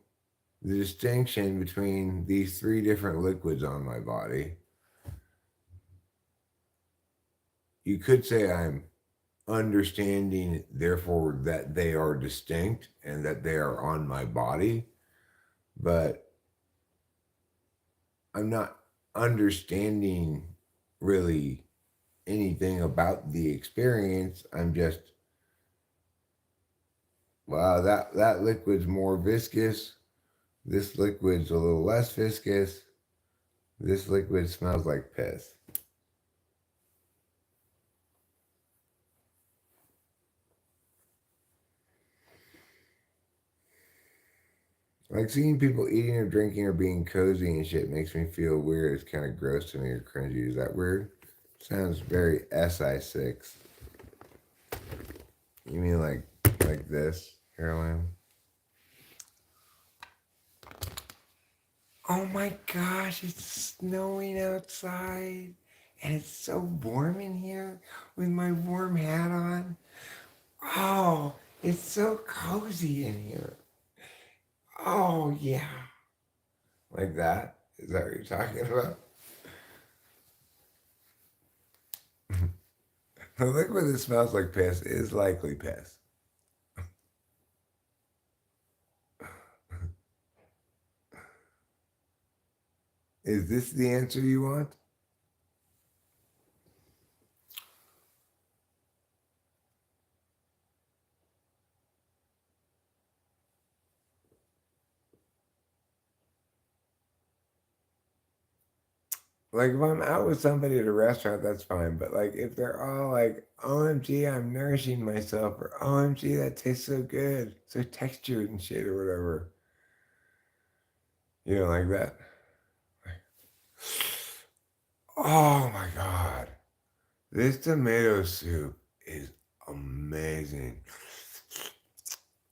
the distinction between these three different liquids on my body. You could say I'm understanding, therefore, that they are distinct and that they are on my body, but I'm not understanding really anything about the experience. I'm just, wow, that liquid's more viscous. This liquid's a little less viscous. This liquid smells like piss. Like seeing people eating or drinking or being cozy and shit makes me feel weird. It's kind of gross to me or cringy. Is that weird? Sounds very SI6. You mean like this, Caroline? Oh my gosh, it's snowing outside. And it's so warm in here with my warm hat on. Oh, it's so cozy in here. Oh, yeah. Like that? Is that what you're talking about? The liquid that smells like piss is likely piss. Is this the answer you want? Like if I'm out with somebody at a restaurant, that's fine. But like if they're all like, OMG, I'm nourishing myself, or OMG, that tastes so good, so textured and shit or whatever. You know, like that. Oh my God. This tomato soup is amazing.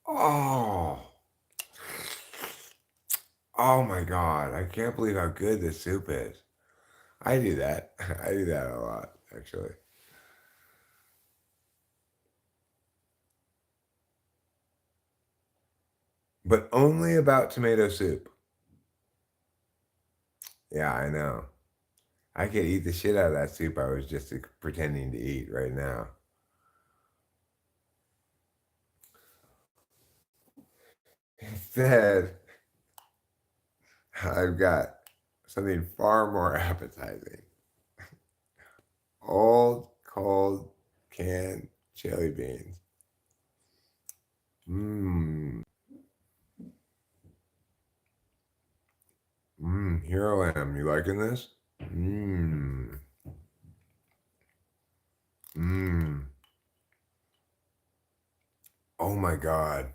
Oh. Oh my God. I can't believe how good this soup is. I do that. I do that a lot, actually. But only about tomato soup. Yeah, I know. I could eat the shit out of that soup I was just pretending to eat right now. Instead, I've got something far more appetizing. Old, cold, canned chili beans. Mmm. Mmm. Hero Lamb, you liking this? Mmm. Mmm. Oh my God.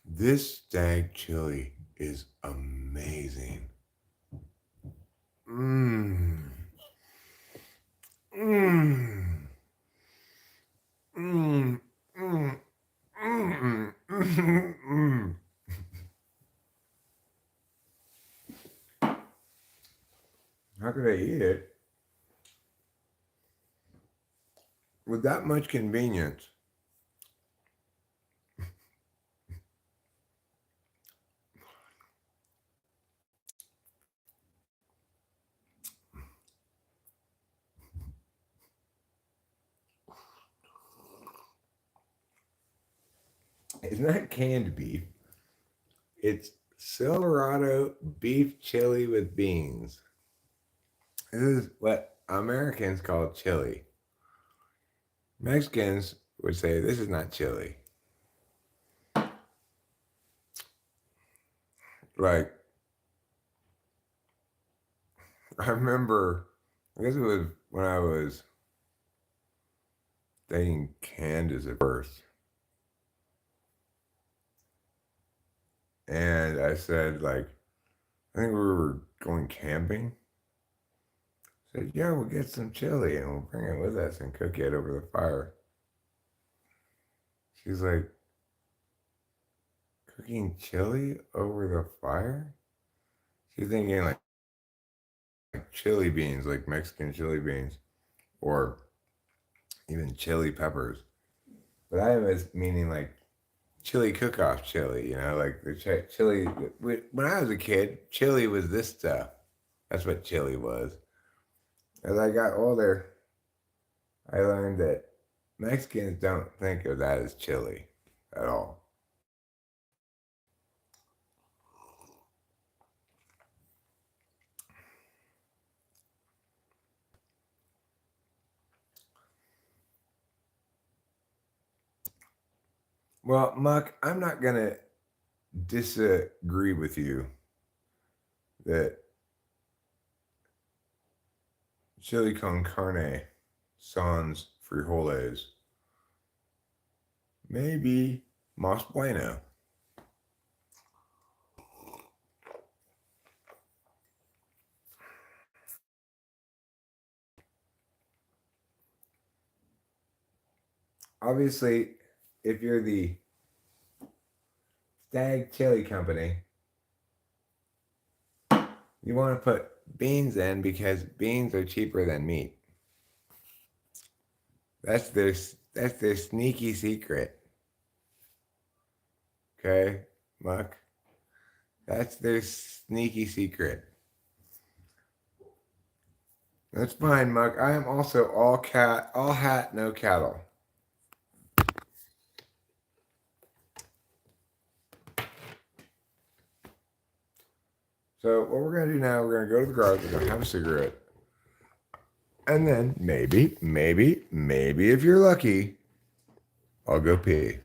This stag chili is amazing. Mmm. Mmm. Mmm. Mmm. Mmm. Mmm. How could I eat it with that much convenience? It's not canned beef. It's Silverado beef chili with beans. This is what Americans call chili. Mexicans would say this is not chili. Like, I remember, I guess it was when I was dating Candace at first. And I said, like, I think we were going camping. I said, yeah, we'll get some chili and we'll bring it with us and cook it over the fire. She's like, cooking chili over the fire? She's thinking like chili beans, like Mexican chili beans, or even chili peppers. But I was meaning like chili cook-off chili, like the chili. When I was a kid, chili was this stuff. That's what chili was. As I got older, I learned that Mexicans don't think of that as chili at all. Well, Muck, I'm not going to disagree with you that chili con carne sans frijoles may be más bueno. Obviously, if you're the Stag Chili Company, you want to put beans in because beans are cheaper than meat. That's their sneaky secret. Okay, Muck? That's their sneaky secret. That's fine, Muck. I am also all hat, no cattle. So what we're gonna do now, we're gonna go to the garage, we're gonna have a cigarette. And then maybe, if you're lucky, I'll go pee.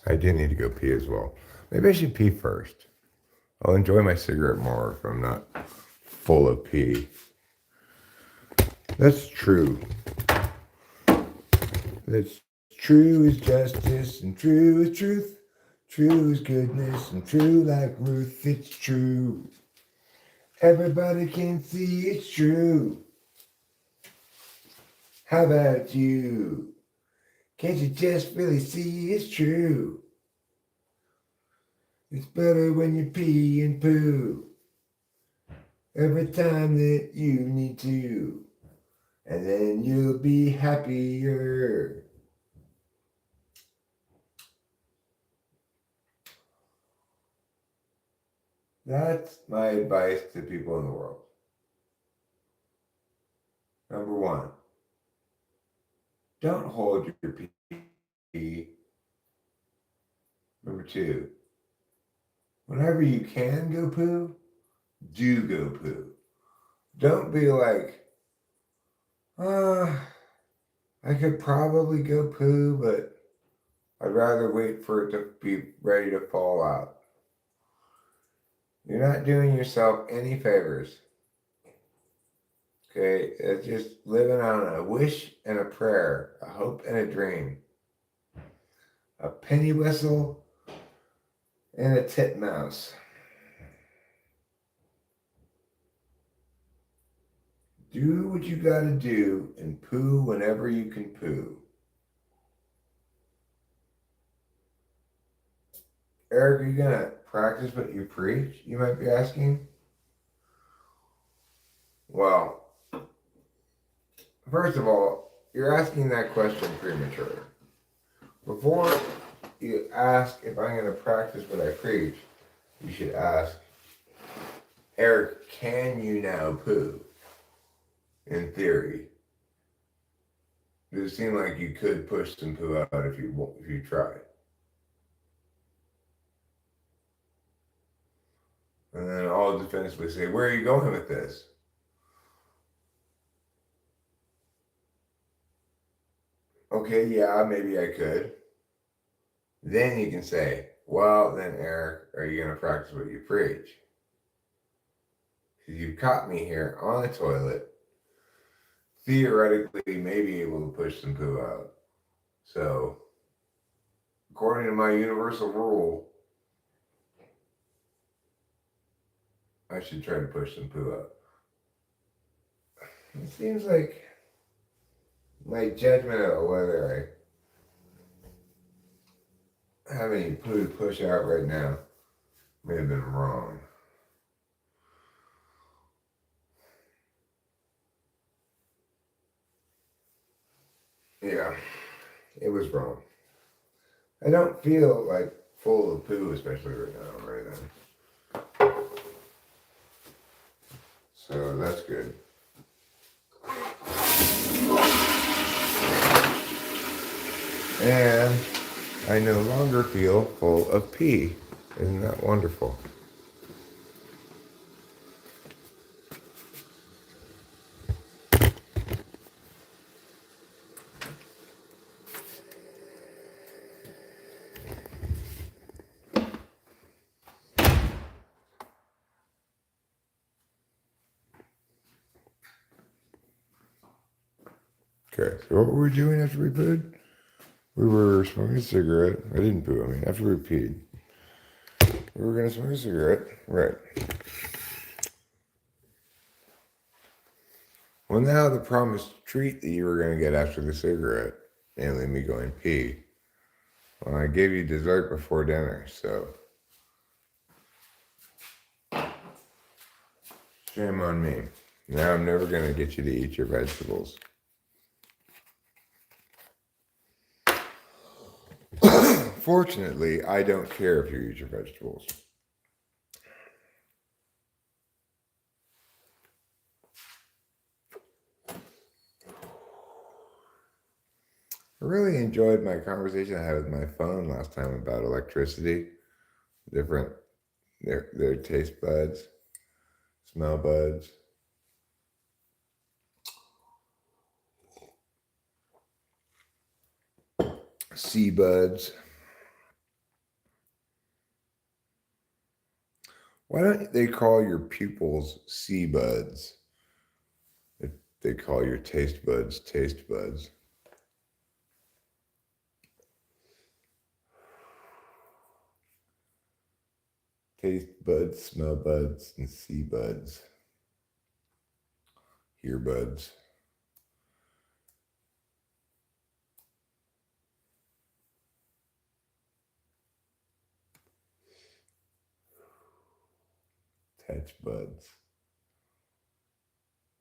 I do need to go pee as well. Maybe I should pee first. I'll enjoy my cigarette more if I'm not full of pee. That's true. That's true as justice and true as truth. True as goodness and true like Ruth. It's true. Everybody can see it's true. How about you? Can't you just really see it's true? It's better when you pee and poo every time that you need to, and then you'll be happier. That's my advice to people in the world. Number one, don't hold your pee. Number two, whenever you can go poo, do go poo. Don't be like, I could probably go poo, but I'd rather wait for it to be ready to fall out. You're not doing yourself any favors. Okay, it's just living on a wish and a prayer, a hope and a dream, a penny whistle and a titmouse. Do what you gotta do and poo whenever you can poo. Eric, are you gonna practice what you preach? You might be asking. Well, first of all, you're asking that question prematurely. Before you ask if I'm going to practice what I preach, you should ask, Eric, can you now poo? In theory. Does it seem like you could push some poo out if you tried? And then I'll defensively say, where are you going with this? Okay, yeah, maybe I could. Then you can say, well, then Eric, are you going to practice what you preach? Because you've caught me here on the toilet, theoretically may be able to push some poo out. So, according to my universal rule, I should try to push some poo out. It seems like my judgment of whether I have any poo to push out right now. May have been wrong. Yeah, it was wrong. I don't feel like full of poo, especially right now, right then. So that's good. And I no longer feel full of pee. Isn't that wonderful? Okay, so what were we doing after we pooed? We were smoking a cigarette. I didn't poo, I mean, after we peed. We were going to smoke a cigarette. Right. Well, now the promised treat that you were going to get after the cigarette, namely me going pee. Well, I gave you dessert before dinner, so shame on me. Now I'm never going to get you to eat your vegetables. Fortunately, I don't care if you eat your vegetables. I really enjoyed my conversation I had with my phone last time about electricity, different their taste buds, smell buds. See buds. Why don't they call your pupils see buds? They call your taste buds taste buds. Taste buds, smell buds, and see buds. Hear buds. Touch buds.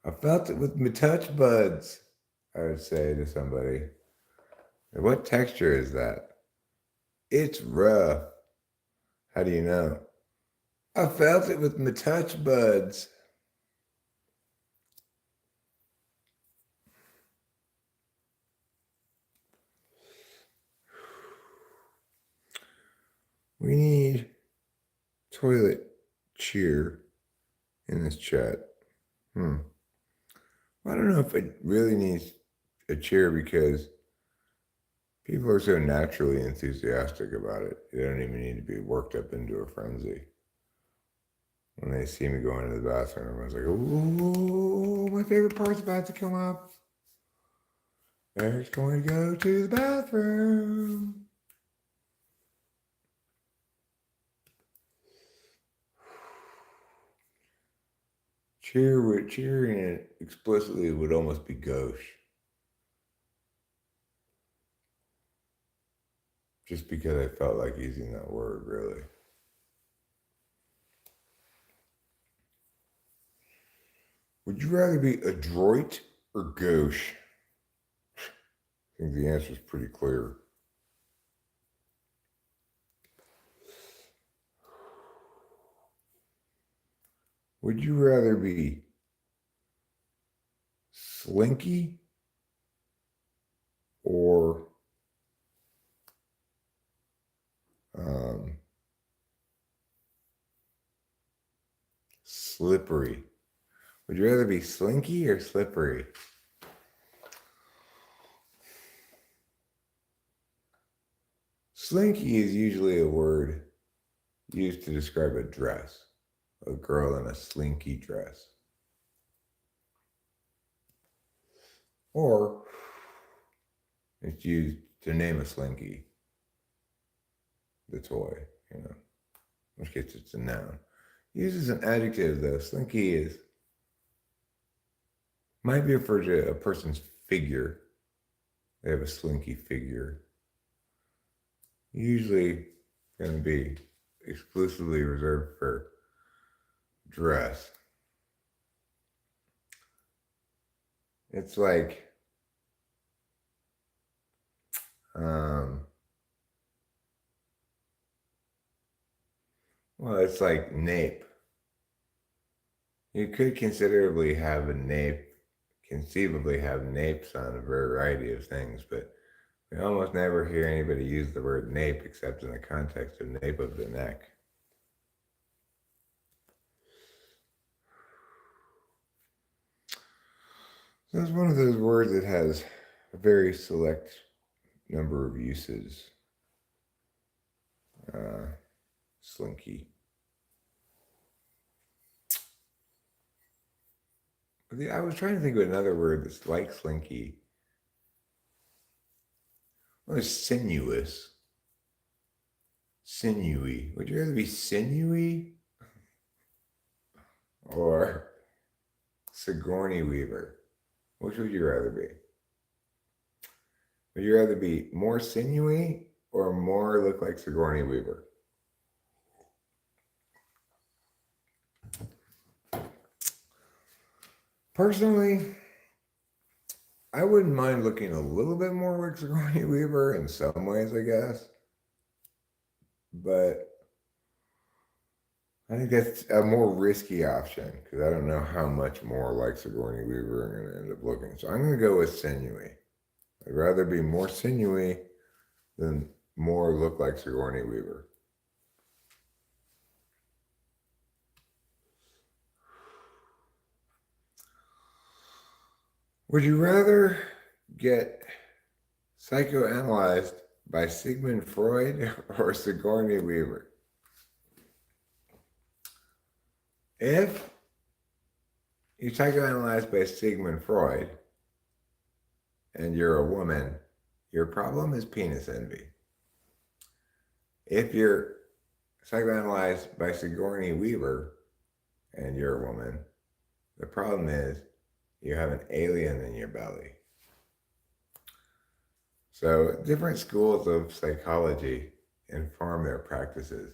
I felt it with my touch buds, I would say to somebody. What texture is that? It's rough. How do you know? I felt it with my touch buds. We need toilet cheer in this chat. I don't know if it really needs a cheer because people are so naturally enthusiastic about it. They don't even need to be worked up into a frenzy. When they see me go into the bathroom, everyone's like, "Ooh, my favorite part's about to come up. Eric's going to go to the bathroom." Cheering it explicitly would almost be gauche. Just because I felt like using that word, really. Would you rather be adroit or gauche? I think the answer is pretty clear. Would you rather be slinky or slippery? Would you rather be slinky or slippery? Slinky is usually a word used to describe a dress, a girl in a slinky dress. Or it's used to name a slinky, the toy, in which case it's a noun. Used as an adjective, though, slinky might be referred to a person's figure. They have a slinky figure. usually going to be exclusively reserved for dress. It's like, well, it's like nape. You could conceivably have napes on a variety of things, but we almost never hear anybody use the word nape except in the context of nape of the neck. So it's one of those words that has a very select number of uses. Slinky. I was trying to think of another word that's like slinky. Well, it's sinuous. Sinewy. Would you rather be sinewy or Sigourney Weaver? Which would you rather be? Would you rather be more sinewy or more look like Sigourney Weaver? Personally, I wouldn't mind looking a little bit more like Sigourney Weaver in some ways, I guess. But I think that's a more risky option because I don't know how much more like Sigourney Weaver I'm going to end up looking. So I'm going to go with sinewy. I'd rather be more sinewy than more look like Sigourney Weaver. Would you rather get psychoanalyzed by Sigmund Freud or Sigourney Weaver? If you're psychoanalyzed by Sigmund Freud and you're a woman, your problem is penis envy. If you're psychoanalyzed by Sigourney Weaver and you're a woman, the problem is you have an alien in your belly. So different schools of psychology inform their practices.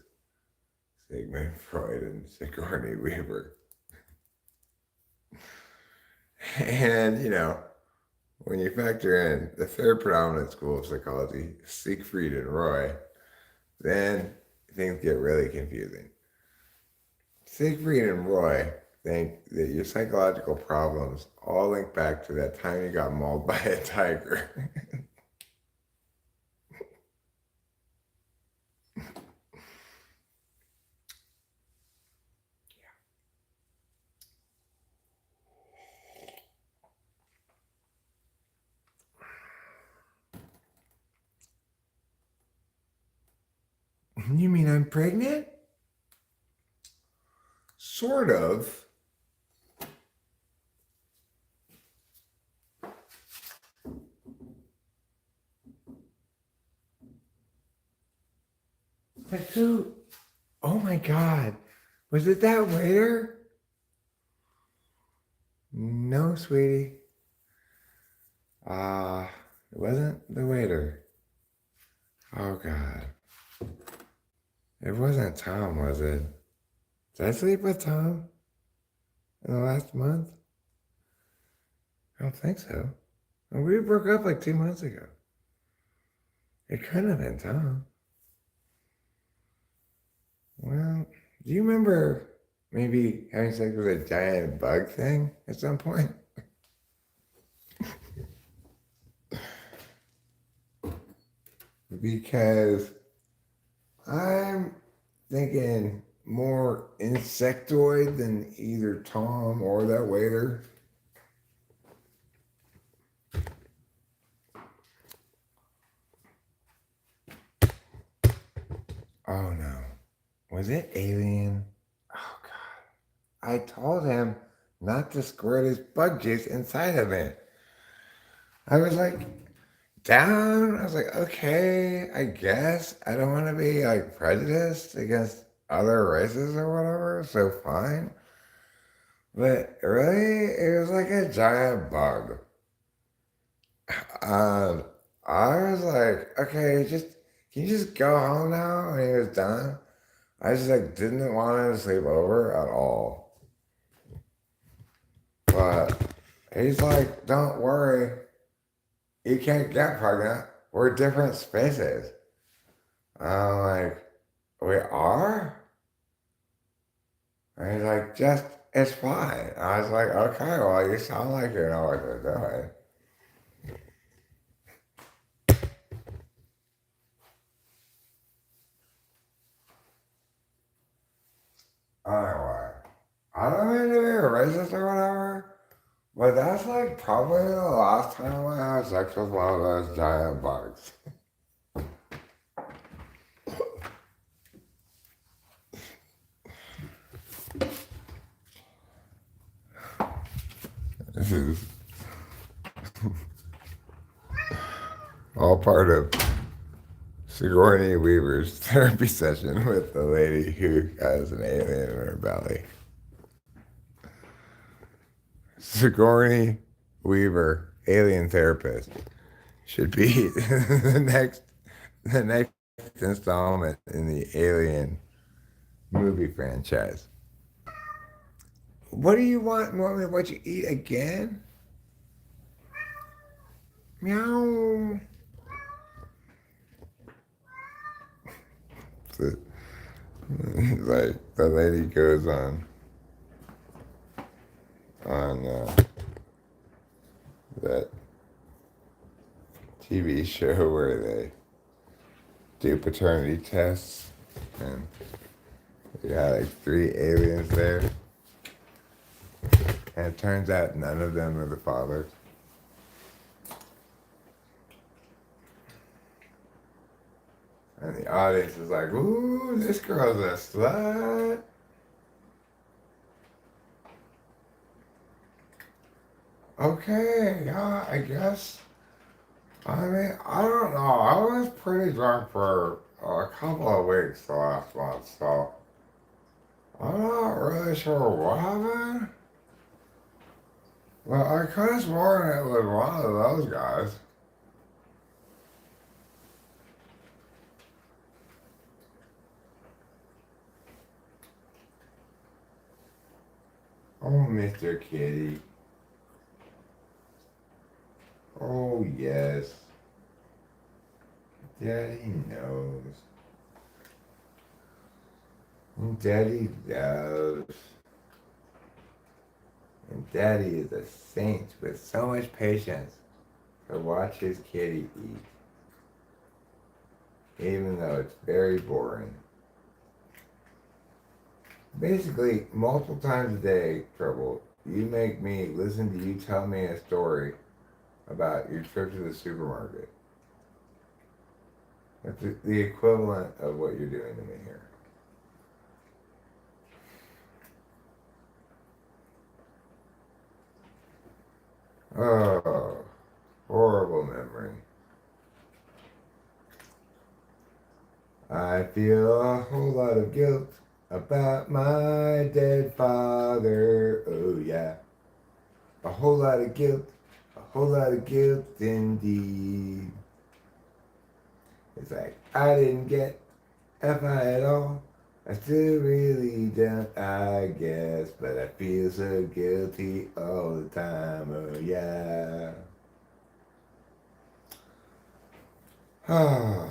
Sigmund Freud and Sigourney Weaver. And, when you factor in the third predominant school of psychology, Siegfried and Roy, then things get really confusing. Siegfried and Roy think that your psychological problems all link back to that time you got mauled by a tiger. You mean I'm pregnant? Sort of. But who? Oh my God. Was it that waiter? No, sweetie. It wasn't the waiter. Oh God. It wasn't Tom, was it? Did I sleep with Tom in the last month? I don't think so. We broke up like 2 months ago. It couldn't have been Tom. Well, do you remember maybe having sex with a giant bug thing at some point? Because I'm thinking more insectoid than either Tom or that waiter. Oh no. Was it alien? Oh God. I told him not to squirt his bug juice inside of it. I was like, down. I was like, okay, I guess I don't want to be like prejudiced against other races or whatever, so fine. But really, it was like a giant bug. I was like, okay, just can you just go home now? And he was done. I just like didn't want him to sleep over at all. But he's like, don't worry, you can't get pregnant. We're different species. I'm like, we are? And he's like, just, it's fine. I was like, okay, well, you sound like you know what you're doing. Anyway, I don't mean to be racist or whatever, but that's like probably the last time I had sex with one of those giant bugs. This is all part of Sigourney Weaver's therapy session with the lady who has an alien in her belly. Sigourney Weaver, alien therapist, should be the next installment in the Alien movie franchise. What do you want? What you eat again? Meow. So, like the lady goes on that TV show where they do paternity tests, and you had like 3 aliens there, and it turns out none of them are the father. And the audience is like, ooh, this girl's a slut. Okay, yeah, I guess. I mean, I don't know. I was pretty drunk for a couple of weeks the last month, so I'm not really sure what happened. But I could have sworn it was one of those guys. Oh, Mr. Kitty. Oh, yes. Daddy knows. Daddy loves. And Daddy is a saint with so much patience to watch his kitty eat, even though it's very boring. Basically, multiple times a day, Trouble, you make me listen to you tell me a story about your trip to the supermarket. That's the equivalent of what you're doing to me here. Oh, horrible memory. I feel a whole lot of guilt about my dead father. Oh, yeah. A whole lot of guilt. A whole lot of guilt indeed. It's like, I didn't get FI at all. I still really don't, I guess. But I feel so guilty all the time. Oh, yeah. Oh.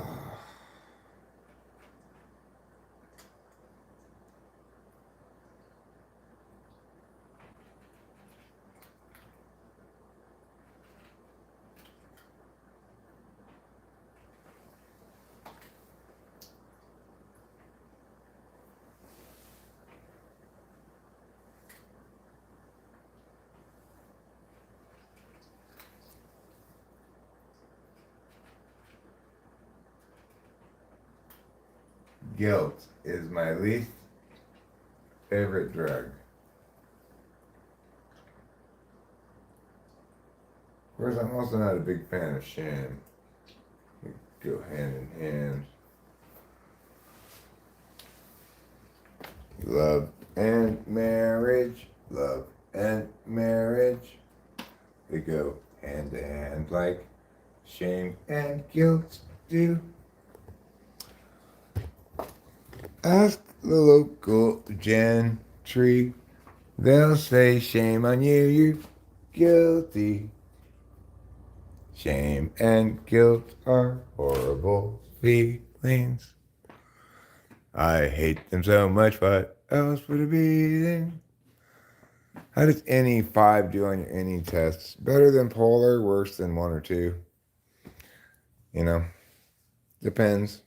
Guilt is my least favorite drug. Of course, I'm also not a big fan of shame. They go hand in hand. Love and marriage, love and marriage. They go hand in hand like shame and guilt do. Ask the local gentry. They'll say, shame on you, you're guilty. Shame and guilt are horrible feelings. I hate them so much, what else would it be then? How does any 5 do on your any tests? Better than polar, worse than 1 or 2? You know, depends.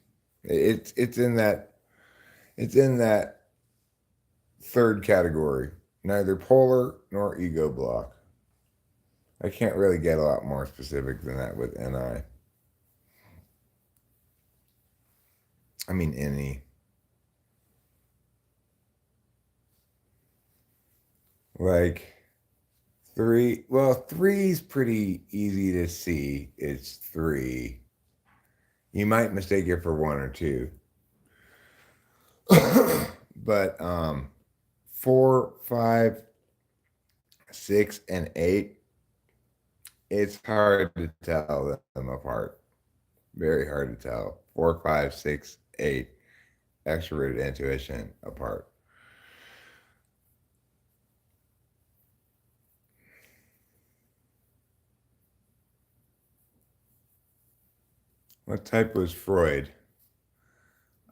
It's in that third category. Neither polar nor ego block. I can't really get a lot more specific than that with NI. I mean any. Like 3. Well, 3's pretty easy to see. It's 3. You might mistake it for 1 or 2. But 4, 5, 6, and 8, it's hard to tell them apart. Very hard to tell. 4, 5, 6, 8, extroverted intuition apart. What type was Freud?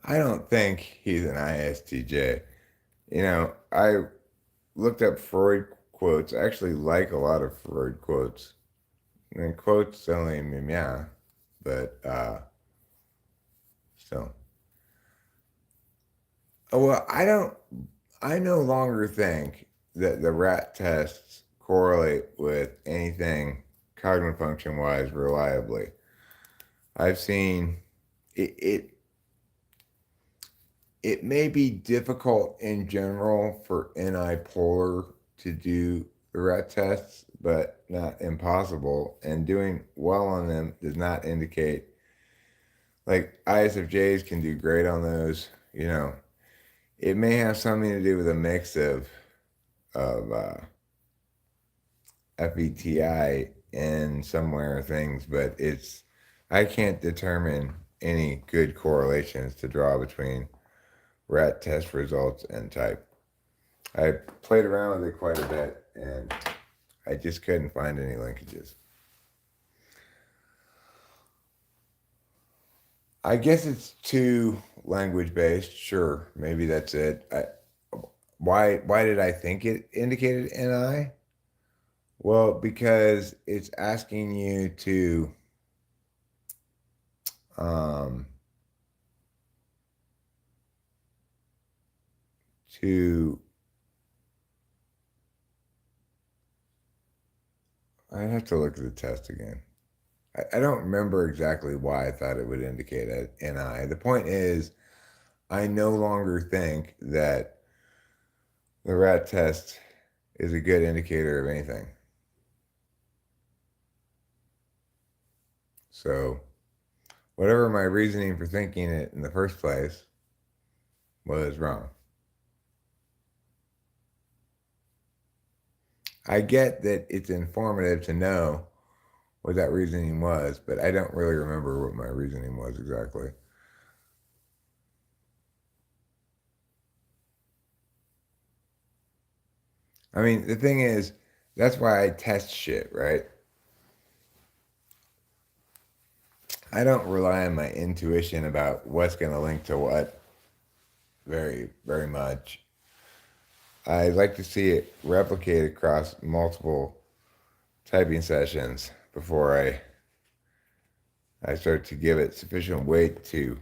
I don't think he's an ISTJ. You know, I looked up Freud quotes. I actually like a lot of Freud quotes. And quotes only yeah, but still. Oh, well, I no longer think that the rat tests correlate with anything cognitive function wise reliably. I've seen it it may be difficult in general for NI polar to do the rat tests, but not impossible. And doing well on them does not indicate like ISFJs can do great on those. You know, it may have something to do with a mix of FETI and somewhere things, but I can't determine any good correlations to draw between rat test results and type. I played around with it quite a bit and I just couldn't find any linkages. I guess it's too language based. Sure, maybe that's it. Why did I think it indicated NI? Well, because it's asking you um, to I have to look at the test again. I don't remember exactly why I thought it would indicate an NI. The point is, I no longer think that the rat test is a good indicator of anything. So, whatever my reasoning for thinking it in the first place was wrong. I get that it's informative to know what that reasoning was, but I don't really remember what my reasoning was exactly. I mean, the thing is, that's why I test shit, right? I don't rely on my intuition about what's going to link to what very, very much. I like to see it replicate across multiple typing sessions before I start to give it sufficient weight to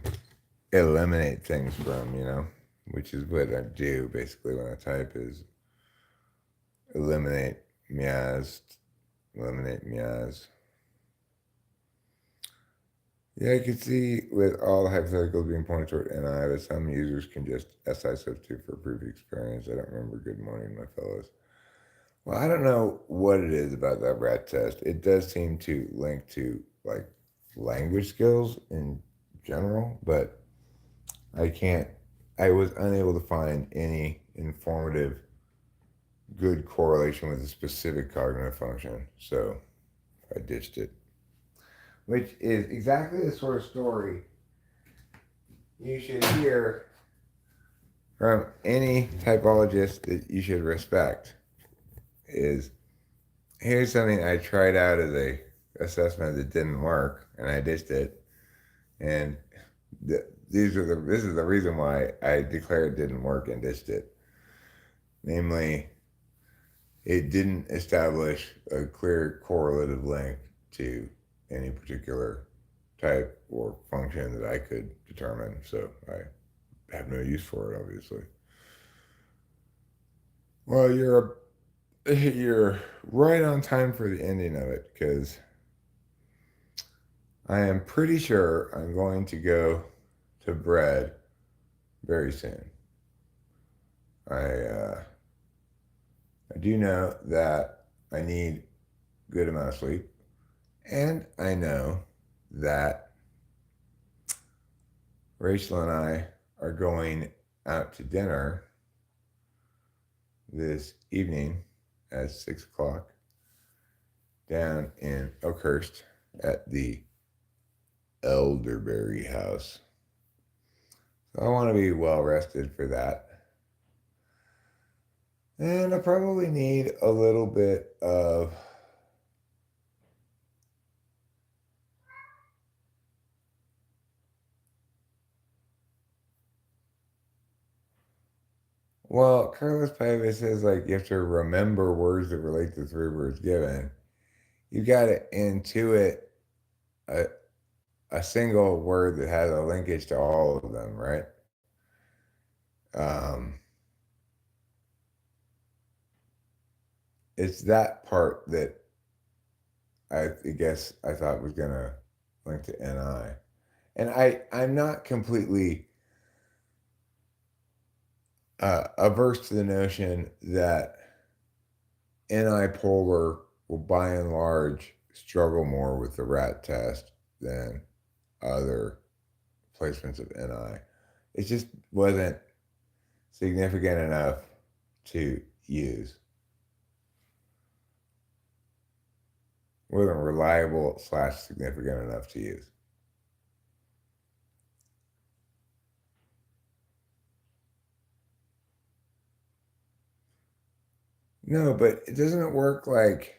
eliminate things from, which is what I do basically when I type is eliminate meows, eliminate meows. Yeah, I can see with all the hypotheticals being pointed toward NI that some users can just SI substitute for previous experience. I don't remember good morning, my fellows. Well, I don't know what it is about that rat test. It does seem to link to like language skills in general, but I was unable to find any informative good correlation with a specific cognitive function. So I ditched it. Which is exactly the sort of story you should hear from any typologist that you should respect is here's something I tried out as a assessment that didn't work, and I ditched it. And this is the reason why I declared it didn't work and ditched it. Namely, it didn't establish a clear correlative link to any particular type or function that I could determine. So I have no use for it, obviously. Well, you're right on time for the ending of it because I am pretty sure I'm going to go to bed very soon. I I do know that I need good amount of sleep, and I know that Rachel and I are going out to dinner this evening at 6 o'clock down in Oakhurst at the Elderberry House. So I want to be well rested for that. And I probably need a little bit of well, Carlos Paiva says like you have to remember words that relate to three words given. You got to intuit a, a single word that has a linkage to all of them, right? Um, it's that part that I guess I thought was gonna link to NI, and I'm not completely averse to the notion that NI polar will by and large struggle more with the rat test than other placements of NI. It just wasn't significant enough to use. Wasn't reliable / significant enough to use. No, but it doesn't work like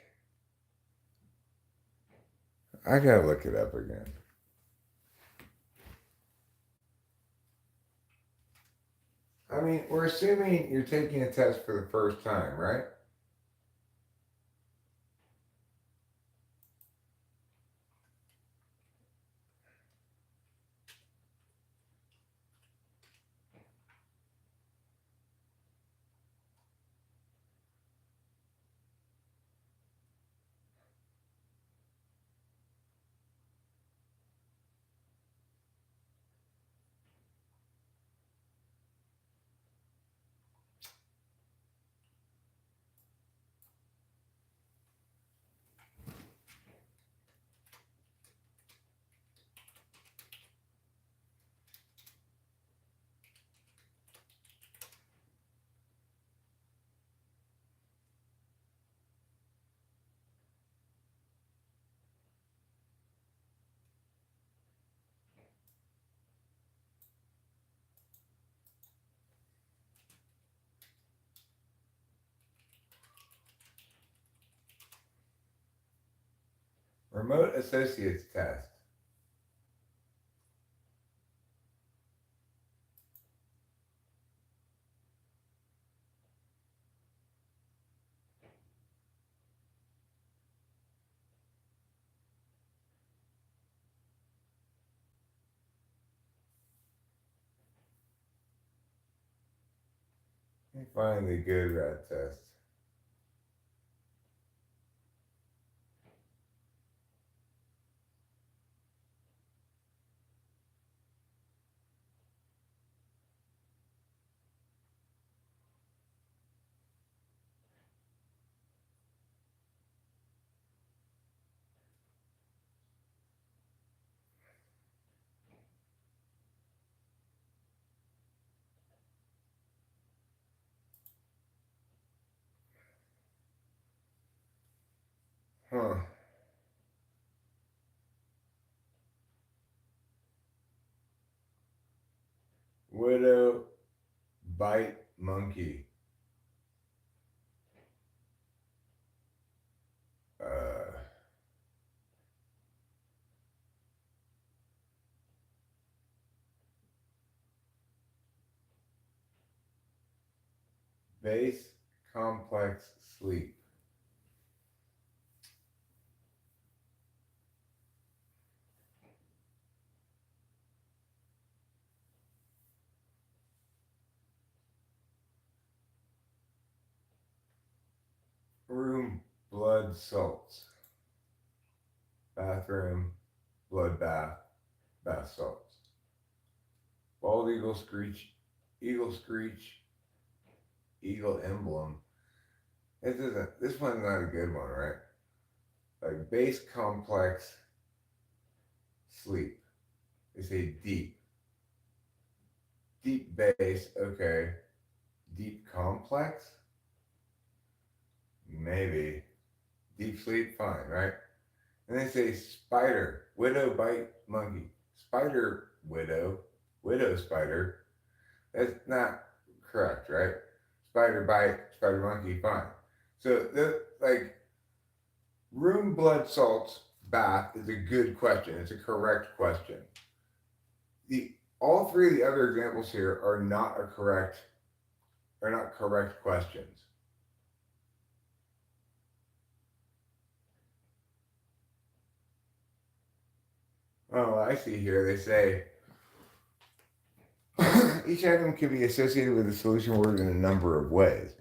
I gotta look it up again. I mean, we're assuming you're taking a test for the first time, right? Remote associates test. Let me find the good rat test. Huh. Widow bite monkey. Base complex sleep. Room blood salts. Bathroom blood bath salts. Bald eagle screech, eagle emblem. This one's not a good one, right? Like base complex sleep. They say deep. Deep base, okay. Deep complex? Maybe. Deep sleep, fine, right? And they say spider, widow bite monkey. Spider widow spider. That's not correct, right? Spider bite, spider monkey, fine. So the like room blood salts bath is a good question. It's a correct question. All three of the other examples here are not correct questions. Oh, I see here. They say each item can be associated with a solution word in a number of ways.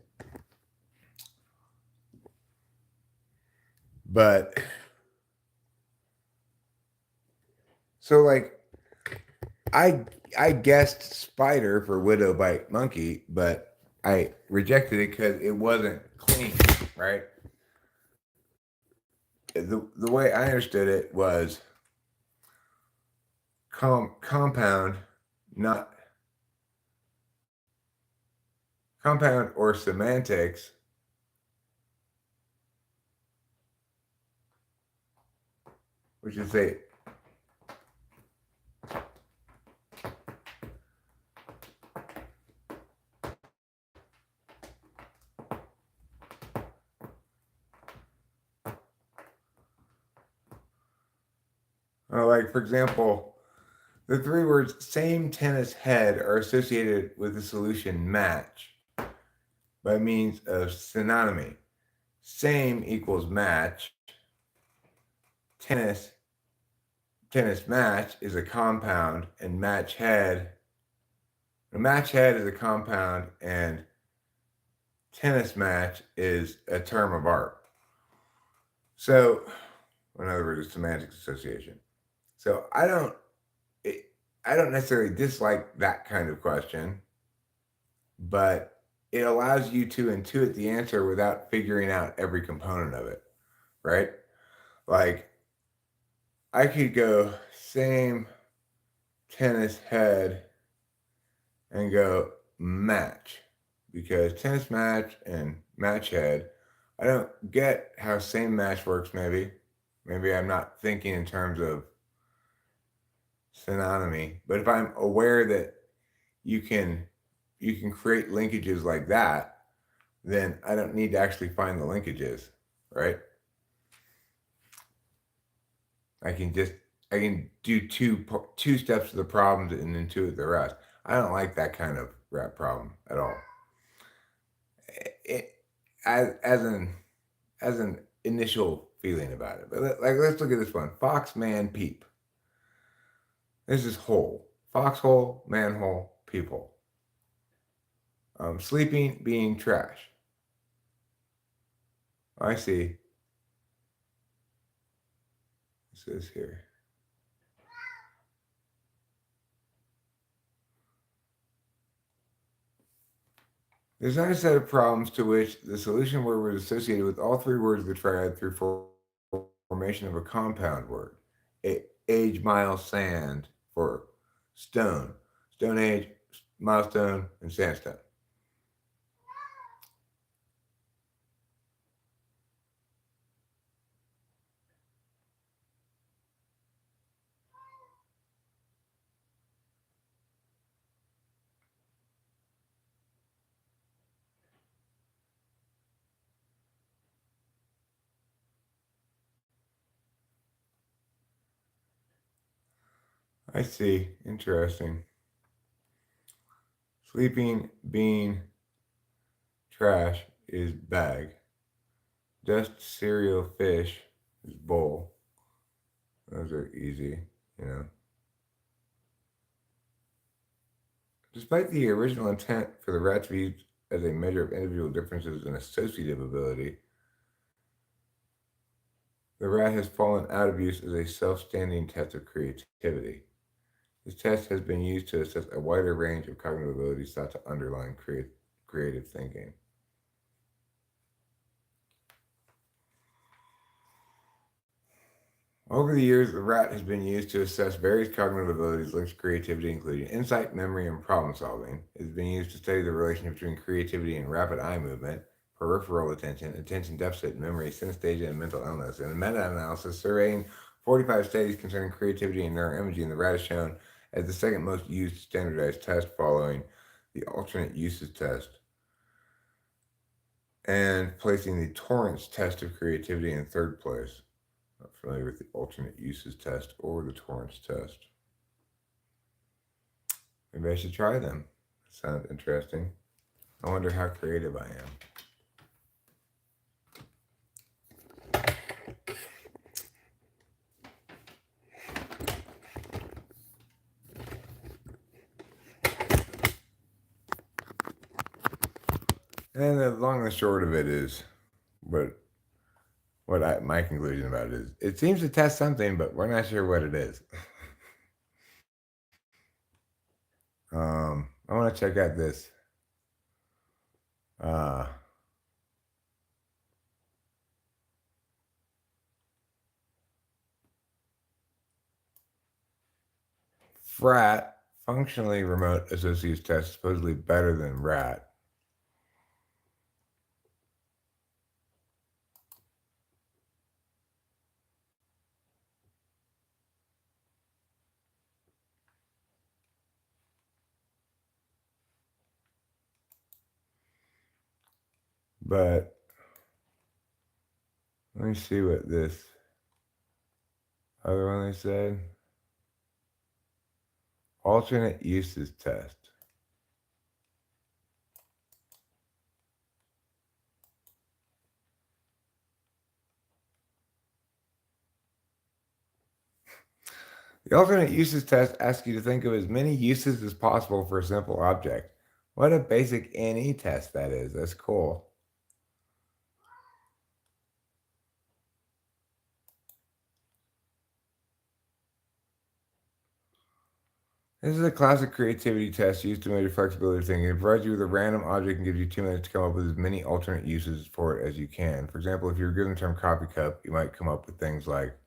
But so like I guessed spider for widow bite monkey, but I rejected it because it wasn't clean, right? The way I understood it was compound, not compound or semantics. Which is say like for example, the three words same tennis head are associated with the solution match by means of synonymy. Same equals match. Tennis match is a compound, and match head is a compound, and tennis match is a term of art. So, in other words, it's semantic association. So I don't necessarily dislike that kind of question, but it allows you to intuit the answer without figuring out every component of it, right? Like, I could go same tennis head and go match, because tennis match and match head, I don't get how same match works. Maybe I'm not thinking in terms of synonymy, but if I'm aware that you can create linkages like that, then I don't need to actually find the linkages, right? I can do two steps of the problems and intuit the rest. I don't like that kind of rap problem at all. As an initial feeling about it, but let's look at this one. Fox, man, peep. This is hole. Foxhole, manhole, peephole. Sleeping, being, trash. I see. It says here. There's not a set of problems to which the solution word was associated with all three words of the triad through formation of a compound word. Age, mile, sand for stone. Stone age, milestone, and sandstone. I see. Interesting. Sleeping bean trash is bag. Dust cereal fish is bowl. Those are easy, you know. Despite the original intent for the rat to be used as a measure of individual differences in associative ability, the rat has fallen out of use as a self-standing test of creativity. This test has been used to assess a wider range of cognitive abilities thought to underline creative thinking. Over the years, the rat has been used to assess various cognitive abilities linked to creativity, including insight, memory, and problem solving. It has been used to study the relationship between creativity and rapid eye movement, peripheral attention, attention deficit, memory, synesthesia, and mental illness. In a meta analysis surveying 45 studies concerning creativity and neuroimaging, the rat is shown as the second most used standardized test following the alternate uses test and placing the Torrance test of creativity in third place. Not familiar with the alternate uses test or the Torrance test. Maybe I should try them. Sounds interesting. I wonder how creative I am. And the long and the short of it is, but my conclusion about it is, it seems to test something, but we're not sure what it is. I want to check out this. Uh, FRAT, functionally remote associates test, supposedly better than RAT. But let me see what this other one they said. Alternate uses test. The alternate uses test asks you to think of as many uses as possible for a simple object. What a basic NE test that is. That's cool. This is a classic creativity test used to measure flexibility of thinking. It provides you with a random object and gives you 2 minutes to come up with as many alternate uses for it as you can. For example, if you're given the term coffee cup, you might come up with things like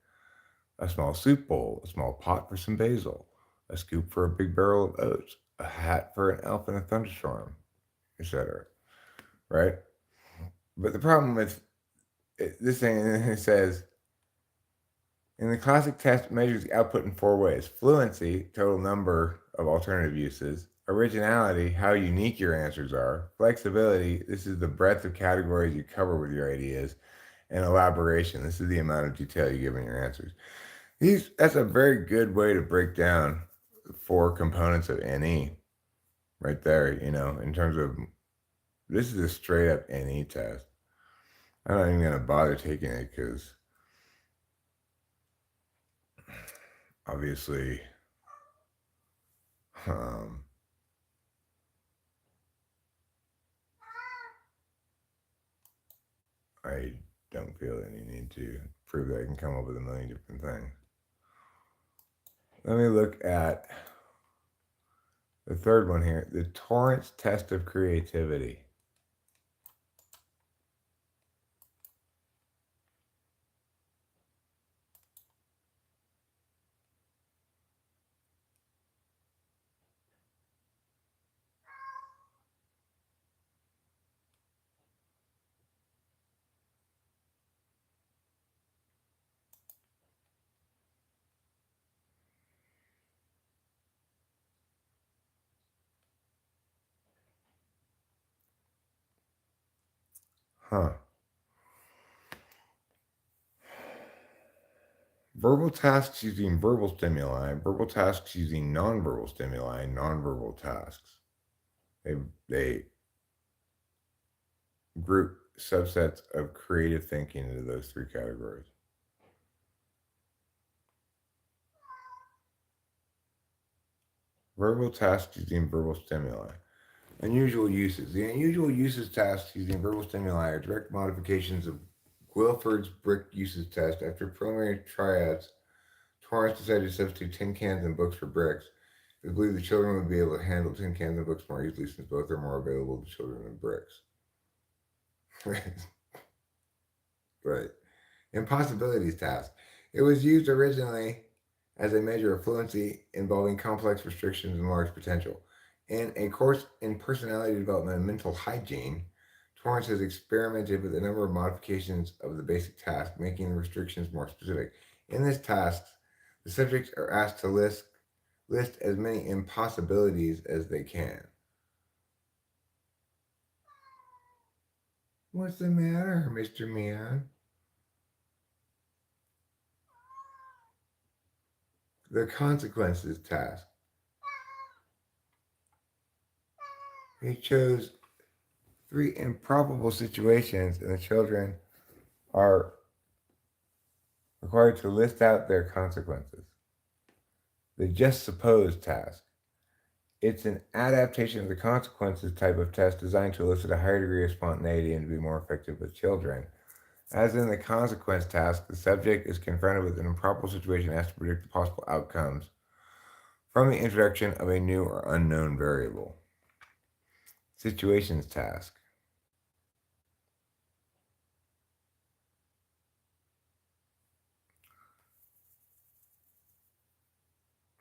a small soup bowl, a small pot for some basil, a scoop for a big barrel of oats, a hat for an elf in a thunderstorm, etc. Right? But the problem with this thing, it says, in the classic test, measures the output in 4 ways: fluency, total number of alternative uses; originality, how unique your answers are; flexibility, this is the breadth of categories you cover with your ideas; and elaboration, this is the amount of detail you give in your answers. That's a very good way to break down the 4 components of NE right there, in terms of this is a straight up NE test. I'm not even going to bother taking it because obviously, I don't feel any need to prove that I can come up with a million different things. Let me look at the third one here, the Torrance test of creativity. Huh. Verbal tasks using verbal stimuli, verbal tasks using nonverbal stimuli, nonverbal tasks. They group subsets of creative thinking into those three categories. Verbal tasks using verbal stimuli. Unusual uses. The unusual uses tasks using verbal stimuli are direct modifications of Guilford's brick uses test. After preliminary triads, Torrance decided to substitute tin cans and books for bricks. They believed the children would be able to handle tin cans and books more easily since both are more available to children than bricks. Right. Impossibilities task. It was used originally as a measure of fluency involving complex restrictions and large potential. In a course in personality development and mental hygiene, Torrance has experimented with a number of modifications of the basic task, making the restrictions more specific. In this task, the subjects are asked to list as many impossibilities as they can. What's the matter, Mr. Man? The consequences task. He chose 3 improbable situations, and the children are required to list out their consequences. The just suppose task. It's an adaptation of the consequences type of test designed to elicit a higher degree of spontaneity and to be more effective with children. As in the consequence task, the subject is confronted with an improbable situation and has to predict the possible outcomes from the introduction of a new or unknown variable. Situations task.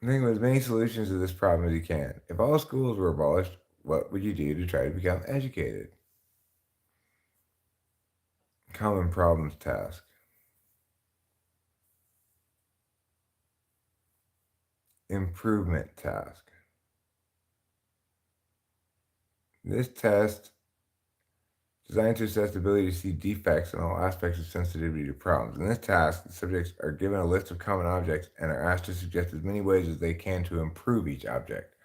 Think of as many solutions to this problem as you can. If all schools were abolished, what would you do to try to become educated? Common problems task. Improvement task. This test designed to assess the ability to see defects in all aspects of sensitivity to problems. In this task, the subjects are given a list of common objects and are asked to suggest as many ways as they can to improve each object.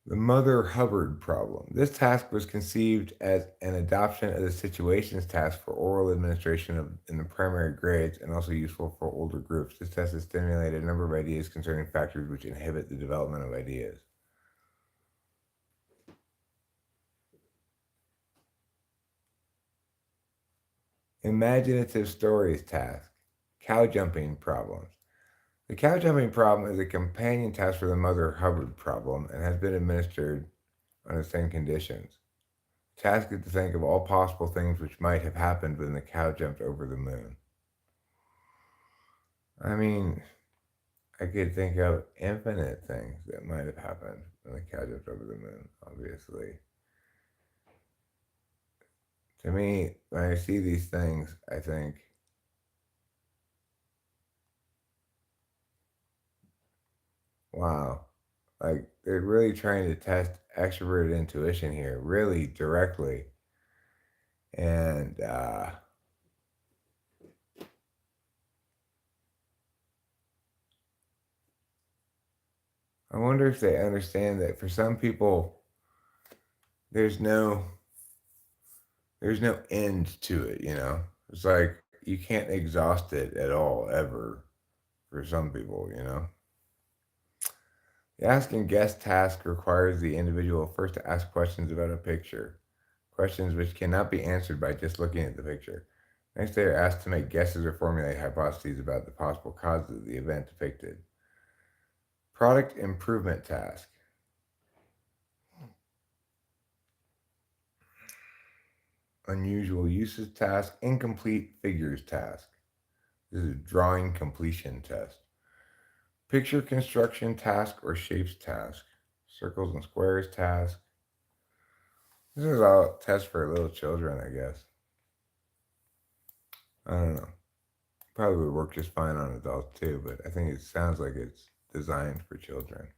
The Mother Hubbard problem. This task was conceived as an adoption of the situations task for oral administration in the primary grades and also useful for older groups. This test has stimulated a number of ideas concerning factors which inhibit the development of ideas. Imaginative stories task. Cow jumping problems. The cow jumping problem is a companion task for the Mother Hubbard problem and has been administered under the same conditions. The task is to think of all possible things which might have happened when the cow jumped over the moon. I mean, I could think of infinite things that might have happened when the cow jumped over the moon, obviously. To me, when I see these things, I think, wow, like they're really trying to test extroverted intuition here, really directly. And I wonder if they understand that for some people, there's no end to it, you know? It's like you can't exhaust it at all, ever, for some people, you know? The ask and guess task requires the individual first to ask questions about a picture, questions which cannot be answered by just looking at the picture. Next, they are asked to make guesses or formulate hypotheses about the possible causes of the event depicted. Product improvement task. Unusual uses task. Incomplete figures task. This is a drawing completion test. Picture construction task or shapes task. Circles and squares task. This is all tests for little children, I guess. I don't know. Probably would work just fine on adults too, but I think it sounds like it's designed for children.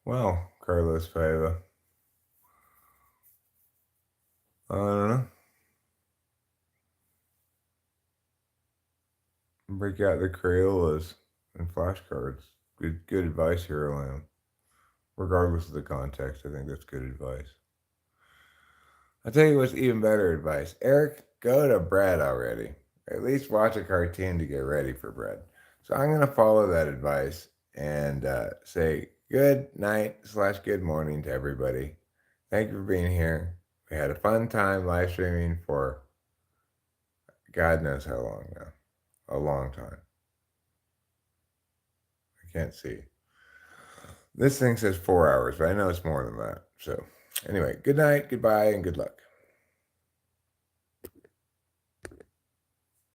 Well, Carlos Paiva. I don't know. Break out the Crayolas and flashcards. Good advice here, Lamb. Regardless of the context, I think that's good advice. I'll tell you what's even better advice. Eric, go to bed already. At least watch a cartoon to get ready for bed. So I'm going to follow that advice and say good night/good morning to everybody. Thank you for being here. We had a fun time live streaming for God knows how long now. A long time. I can't see. This thing says 4 hours, but I know it's more than that. So, anyway, good night, goodbye, and good luck.